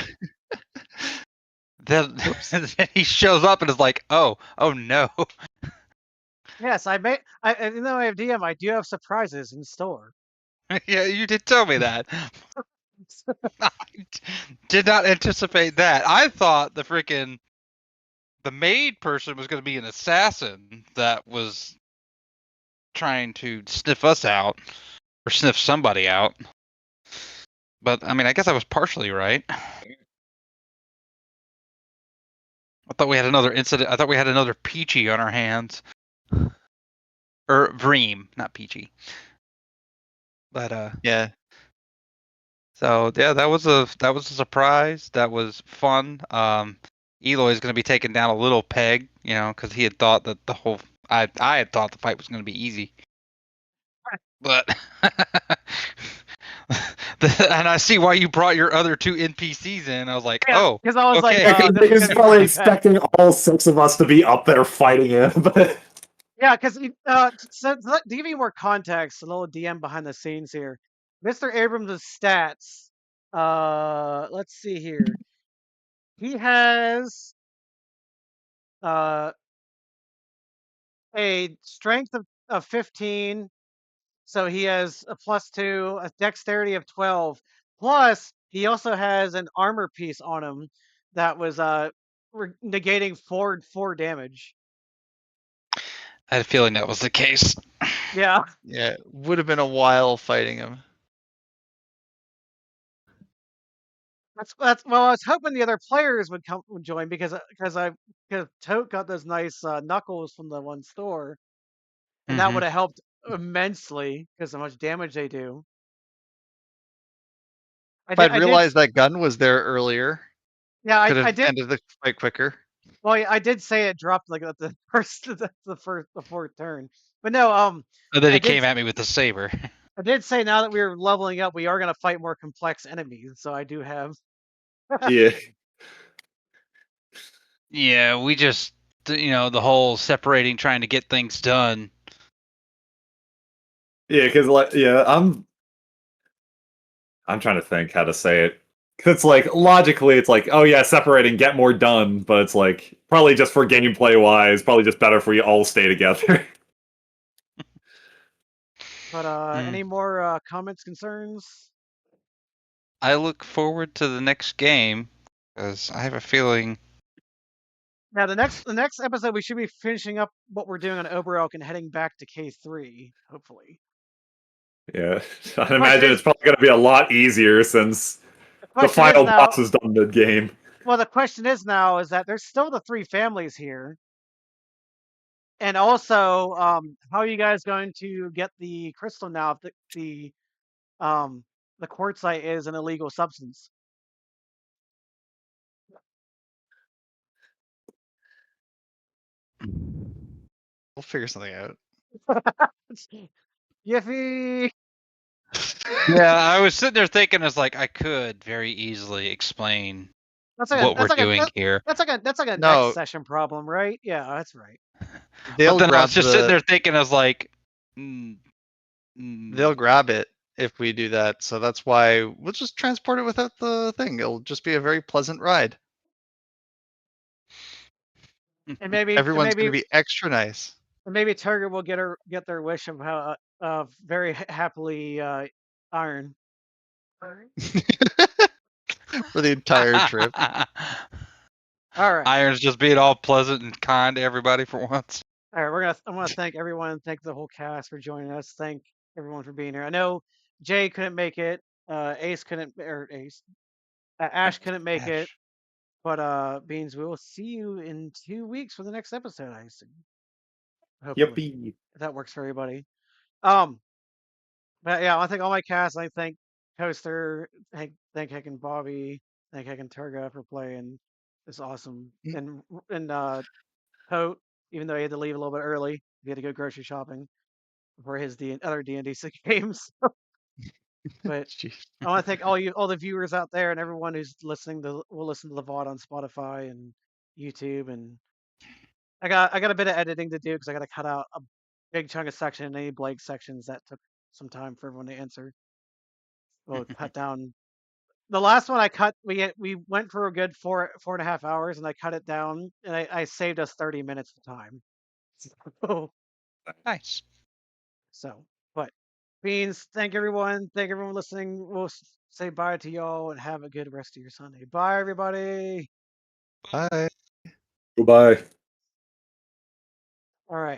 then he shows up and is like, "Oh no." Yes, even though I have DM, I do have surprises in store. Yeah, you did tell me that. I did not anticipate that. I thought the maid person was going to be an assassin that was trying to sniff us out or sniff somebody out. But I mean, I guess I was partially right. I thought we had another incident. I thought we had another Peachy on our hands. Or Vreem, not Peachy. But Yeah. so yeah, that was a surprise. That was fun. Eloi is going to be taking down a little peg, because he had thought that I had thought the fight was going to be easy. But and I see why you brought your other two NPCs in. I was like, Yeah, oh, because I was okay. like, He was this is probably pretty bad. expecting all 6 of us to be up there fighting him, but Yeah, because so to give you more context, a little DM behind the scenes here. Mr. Abrams' stats. Let's see here. He has a strength of 15, so he has a +2, a dexterity of 12. Plus, he also has an armor piece on him that was negating 4 damage. I had a feeling that was the case. Yeah. Yeah. Would have been a while fighting him. That's well. I was hoping the other players would join because Tote got those nice knuckles from the one store, and that would have helped immensely because of how much damage they do. If I'd realized that gun was there earlier, Yeah, could I have did. ended the fight quicker. Well, I did say it dropped like at the fourth turn, but no. And then he I did. came at me with the saber. I did say now that we're leveling up, we are going to fight more complex enemies. So I do have. yeah. Yeah, we just, the whole separating, trying to get things done. Yeah, because I'm trying to think how to say it. 'Cause it's like logically, it's like, oh yeah, separating, get more done, but it's like probably just for gameplay wise, probably just better for you all stay together. But any more comments, concerns? I look forward to the next game because I have a feeling. Now the next episode we should be finishing up what we're doing on Oberelk and heading back to K3, hopefully. Yeah, I imagine it's probably going to be a lot easier since the final boss is done mid game. Well, the question is now is that there's still the 3 families here, and also how are you guys going to get the crystal now if the quartzite is an illegal substance? We'll figure something out. Yiffy! Yeah, I was sitting there thinking, I could very easily explain what we're doing here. That's like a No. next session problem, right? Yeah, that's right. But then I was just sitting there thinking, I was like, they'll grab it if we do that. So that's why we'll just transport it without the thing. It'll just be a very pleasant ride. And maybe everyone's going to be extra nice. And maybe Turger will get their wish of how very happily iron for the entire trip. All right. Iron's just being all pleasant and kind to everybody for once. All right, I want to thank everyone, thank the whole cast for joining us. Thank everyone for being here. I know Jay couldn't make it, Ash couldn't make it, but Beans, we will see you in 2 weeks for the next episode, I assume. Hopefully. Yippee. If that works for everybody. But yeah, I thank all my cast. I thank Coaster, thank Heck and Bobby, thank Heck and Turga for playing. It's awesome. And Pote, even though he had to leave a little bit early, he had to go grocery shopping for his other D&D 6 games. But I want to thank all the viewers out there and everyone who's will listen to the VOD on Spotify and YouTube and I got a bit of editing to do because I got to cut out a big chunk of section and any Blake sections that took some time for everyone to answer. We'll cut down. The last one I cut, we went for a good 4.5 hours, and I cut it down, and I saved us 30 minutes of time. Nice. So, but Beans, thank everyone listening. We'll say bye to y'all and have a good rest of your Sunday. Bye, everybody. Bye. Goodbye. All right.